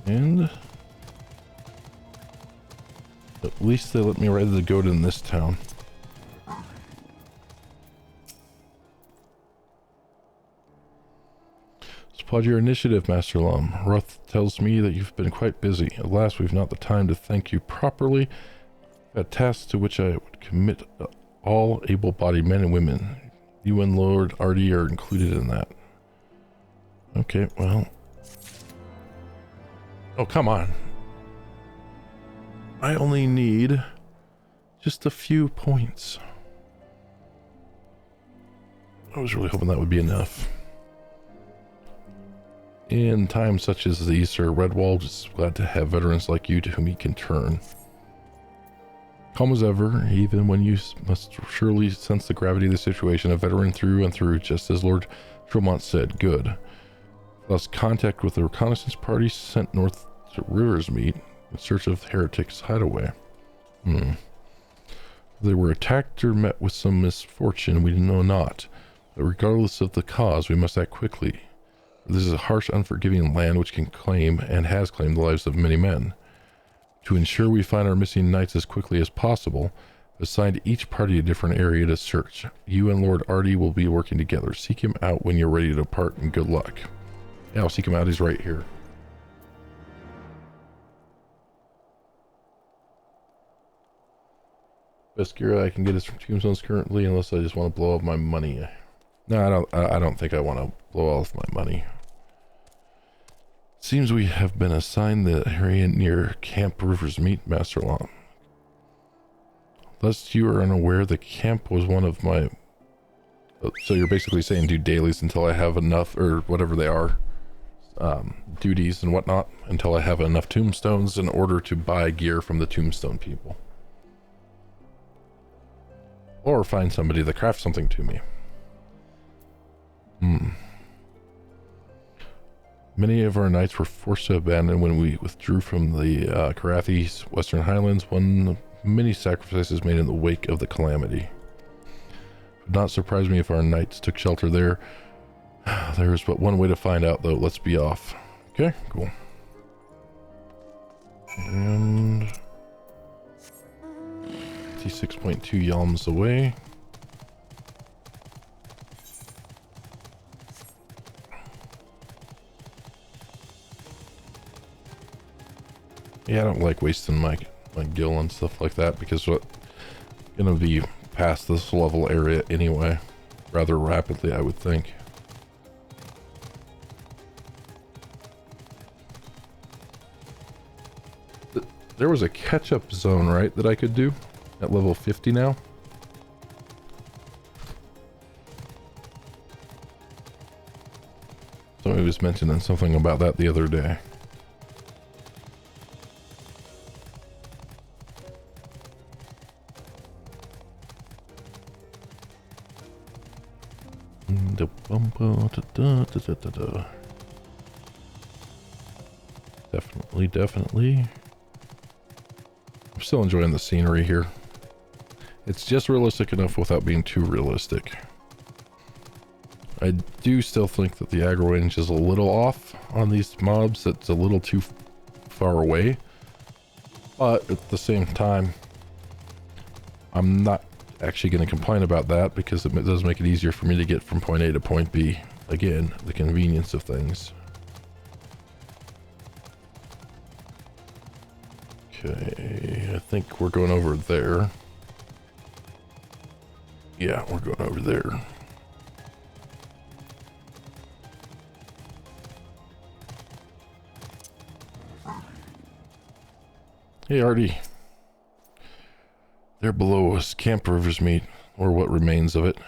And at least they let me ride the goat in this town. Applaud your initiative, Master Lum. Ruth tells me that you've been quite busy. Alas, we've not the time to thank you properly. A task to which I would commit all able-bodied men and women. You and Lord Artie are included in that. Okay, well... Oh, come on. I only need just a few points. I was really hoping that would be enough. In times such as these, Sir Redwald is glad to have veterans like you to whom he can turn. Calm as ever, even when you must surely sense the gravity of the situation, a veteran through and through, just as Lord Tremont said. Good. Lost contact with the reconnaissance party sent north to Riversmeet in search of Heretic's hideaway. They were attacked or met with some misfortune, we know not. But regardless of the cause, we must act quickly. This is a harsh, unforgiving land which can claim, and has claimed, the lives of many men. To ensure we find our missing knights as quickly as possible, assign each party a different area to search. You and Lord Artie will be working together. Seek him out when you're ready to depart, and good luck. Yeah, I'll seek him out. He's right here. Best gear I can get is from Tombstones currently, unless I just want to blow up my money. No, I don't think I want to blow off my money. Seems we have been assigned the area near Camp River's Meat, Master Law. Lest you are unaware, the camp was one of my... So you're basically saying do dailies until I have enough, or whatever they are, duties and whatnot, until I have enough tombstones in order to buy gear from the tombstone people. Or find somebody that crafts something to me. Many of our knights were forced to abandon when we withdrew from the Karathi's Western Highlands, one of many sacrifices made in the wake of the calamity. It would not surprise me if our knights took shelter there. There is but one way to find out, though. Let's be off. Okay, cool. And 56.2 yalms away. Yeah, I don't like wasting my gil and stuff like that, because what gonna be past this level area anyway, rather rapidly, I would think. There was a catch-up zone, right, that I could do at level 50 now? Somebody was mentioning something about that the other day. Definitely. I'm still enjoying the scenery here. It's just realistic enough without being too realistic. I do still think that the aggro range is a little off on these mobs. It's a little too far away. But at the same time, I'm not actually going to complain about that, because it does make it easier for me to get from point A to point B. Again, the convenience of things. Okay, I think we're going over there. Yeah, we're going over there. Hey, Artie. There below us, Camp River's Meat, or what remains of it.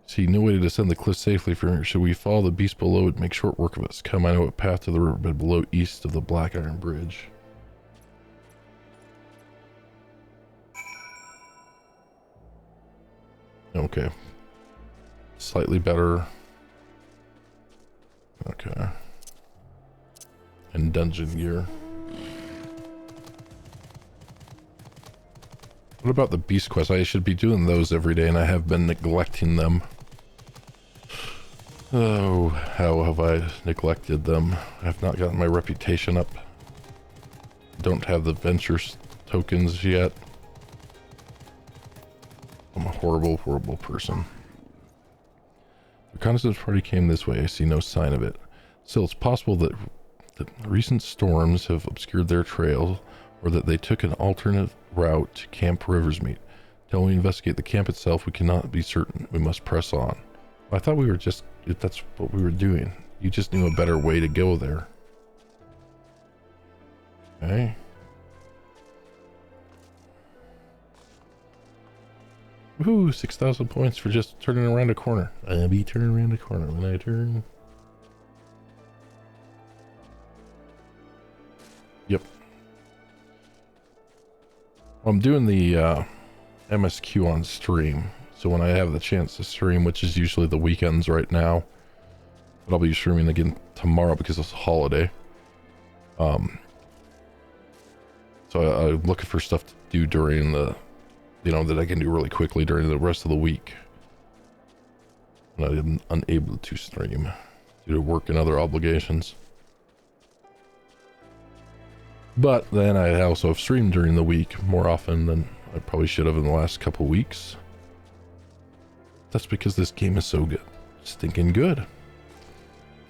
See, no way to descend the cliff safely from here. Should we follow the beast below and make short work of us? Come, I know a path to the riverbed below, east of the Black Iron Bridge. Okay. Slightly better. Okay. And dungeon gear. What about the beast quest? I should be doing those every day, and I have been neglecting them. Oh, how have I neglected them? I have not gotten my reputation up. Don't have the ventures tokens yet. I'm a horrible, horrible person. The reconnaissance party came this way. I see no sign of it. Still, it's possible that recent storms have obscured their trail, or that they took an alternate route to Camp River's Meat. Until we investigate the camp itself, we cannot be certain. We must press on. I thought we were just... that's what we were doing. You just knew a better way to go there. Okay. Woohoo! 6,000 points for just turning around a corner. I'll be turning around a corner when I turn. Yep. I'm doing the MSQ on stream, so when I have the chance to stream, which is usually the weekends right now, but I'll be streaming again tomorrow because it's a holiday. So I'm looking for stuff to do during the, you know, that I can do really quickly during the rest of the week. And I'm unable to stream due to work and other obligations. But then I also have streamed during the week more often than I probably should have in the last couple weeks. That's because this game is so good. Stinking good.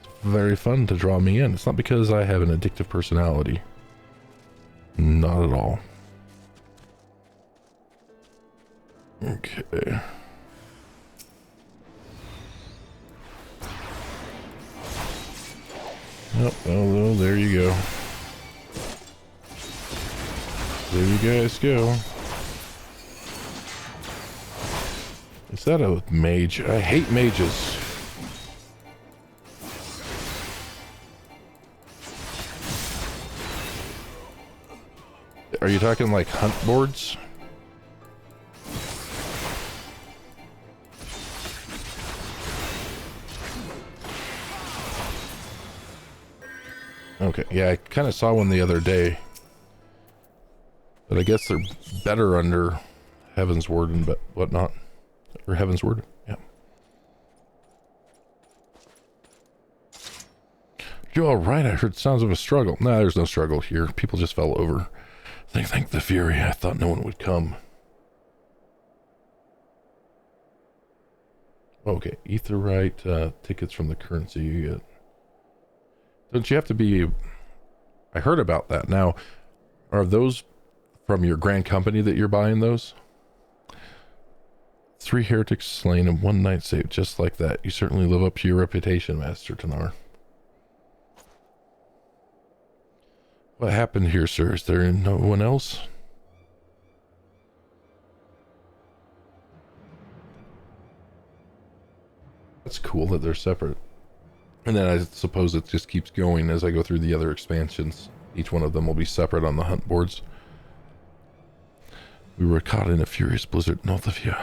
It's very fun to draw me in. It's not because I have an addictive personality. Not at all. Okay. Oh, there you go. There you guys go. Is that a mage? I hate mages. Are you talking like hunt boards? Okay, yeah, I kind of saw one the other day. But I guess they're better under Heaven's Word and whatnot. Or Heaven's Word, yeah. You all right? I heard sounds of a struggle. Nah, there's no struggle here. People just fell over. Thank the Fury. I thought no one would come. Okay, Etherite, tickets from the currency you get. Don't you have to be... I heard about that. Now, are those from your grand company that you're buying those? 3 heretics slain and 1 knight saved, just like that. You certainly live up to your reputation, Master Tanar. What happened here, sir? Is there no one else? That's cool that they're separate. And then I suppose it just keeps going as I go through the other expansions. Each one of them will be separate on the hunt boards. We were caught in a furious blizzard north of here.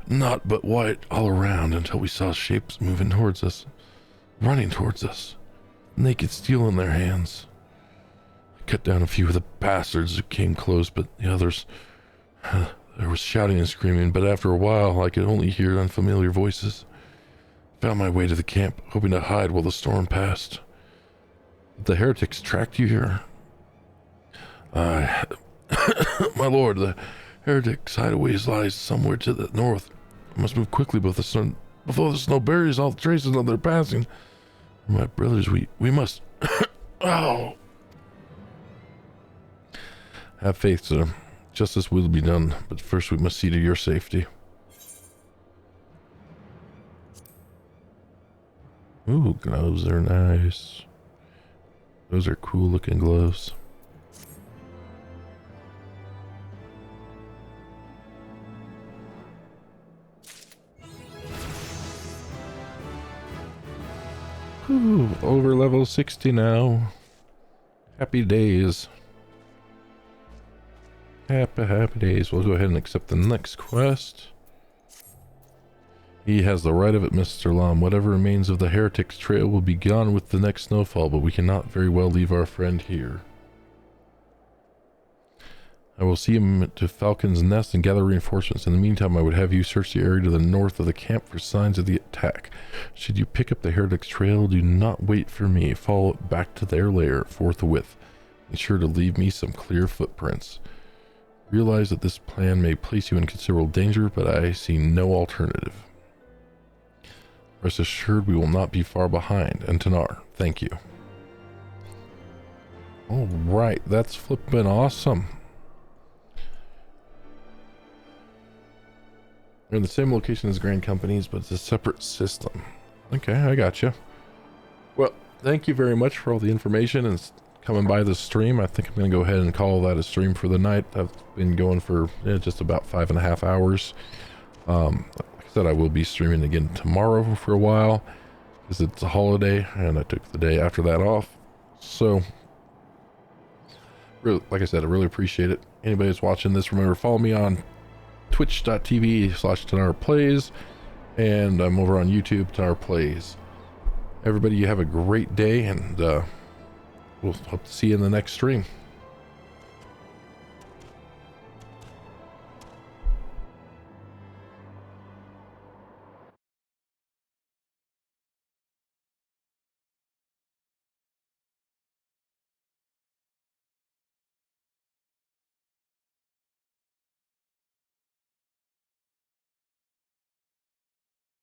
Not but white all around until we saw shapes moving towards us. Running towards us. Naked steel in their hands. I cut down a few of the bastards who came close, but the others... there was shouting and screaming, but after a while I could only hear unfamiliar voices. Found my way to the camp, hoping to hide while the storm passed. The heretics tracked you here? My lord, the heretics' hideaways lies somewhere to the north. I must move quickly before the snow buries all the traces of their passing. My brothers, we must... Oh! Have faith, sir. Justice will be done, but first we must see to your safety. Ooh, gloves are nice. Those are cool looking gloves. Ooh, over level 60 now. Happy days. Happy days. We'll go ahead and accept the next quest. He has the right of it, Mr. Lam. Whatever remains of the Heretics Trail will be gone with the next snowfall, but we cannot very well leave our friend here. I will see him to Falcon's Nest and gather reinforcements. In the meantime, I would have you search the area to the north of the camp for signs of the attack. Should you pick up the Heretics Trail, do not wait for me. Follow it back to their lair forthwith. Be sure to leave me some clear footprints. Realize that this plan may place you in considerable danger, but I see no alternative. Rest assured we will not be far behind. And Tanar, thank you. Alright, that's flippin' awesome. We're in the same location as Grand Companies, but it's a separate system. Okay, I gotcha. Well, thank you very much for all the information and coming by the stream. I think I'm going to go ahead and call that a stream for the night. I've been going for just about 5.5 hours. Like I said, I will be streaming again tomorrow for a while because it's a holiday and I took the day after that off. So, really, like I said, I really appreciate it. Anybody that's watching this, remember, follow me on twitch.tv/TanarPlays, and I'm over on YouTube, Tanar Plays. Everybody, you have a great day, and we'll hope to see you in the next stream.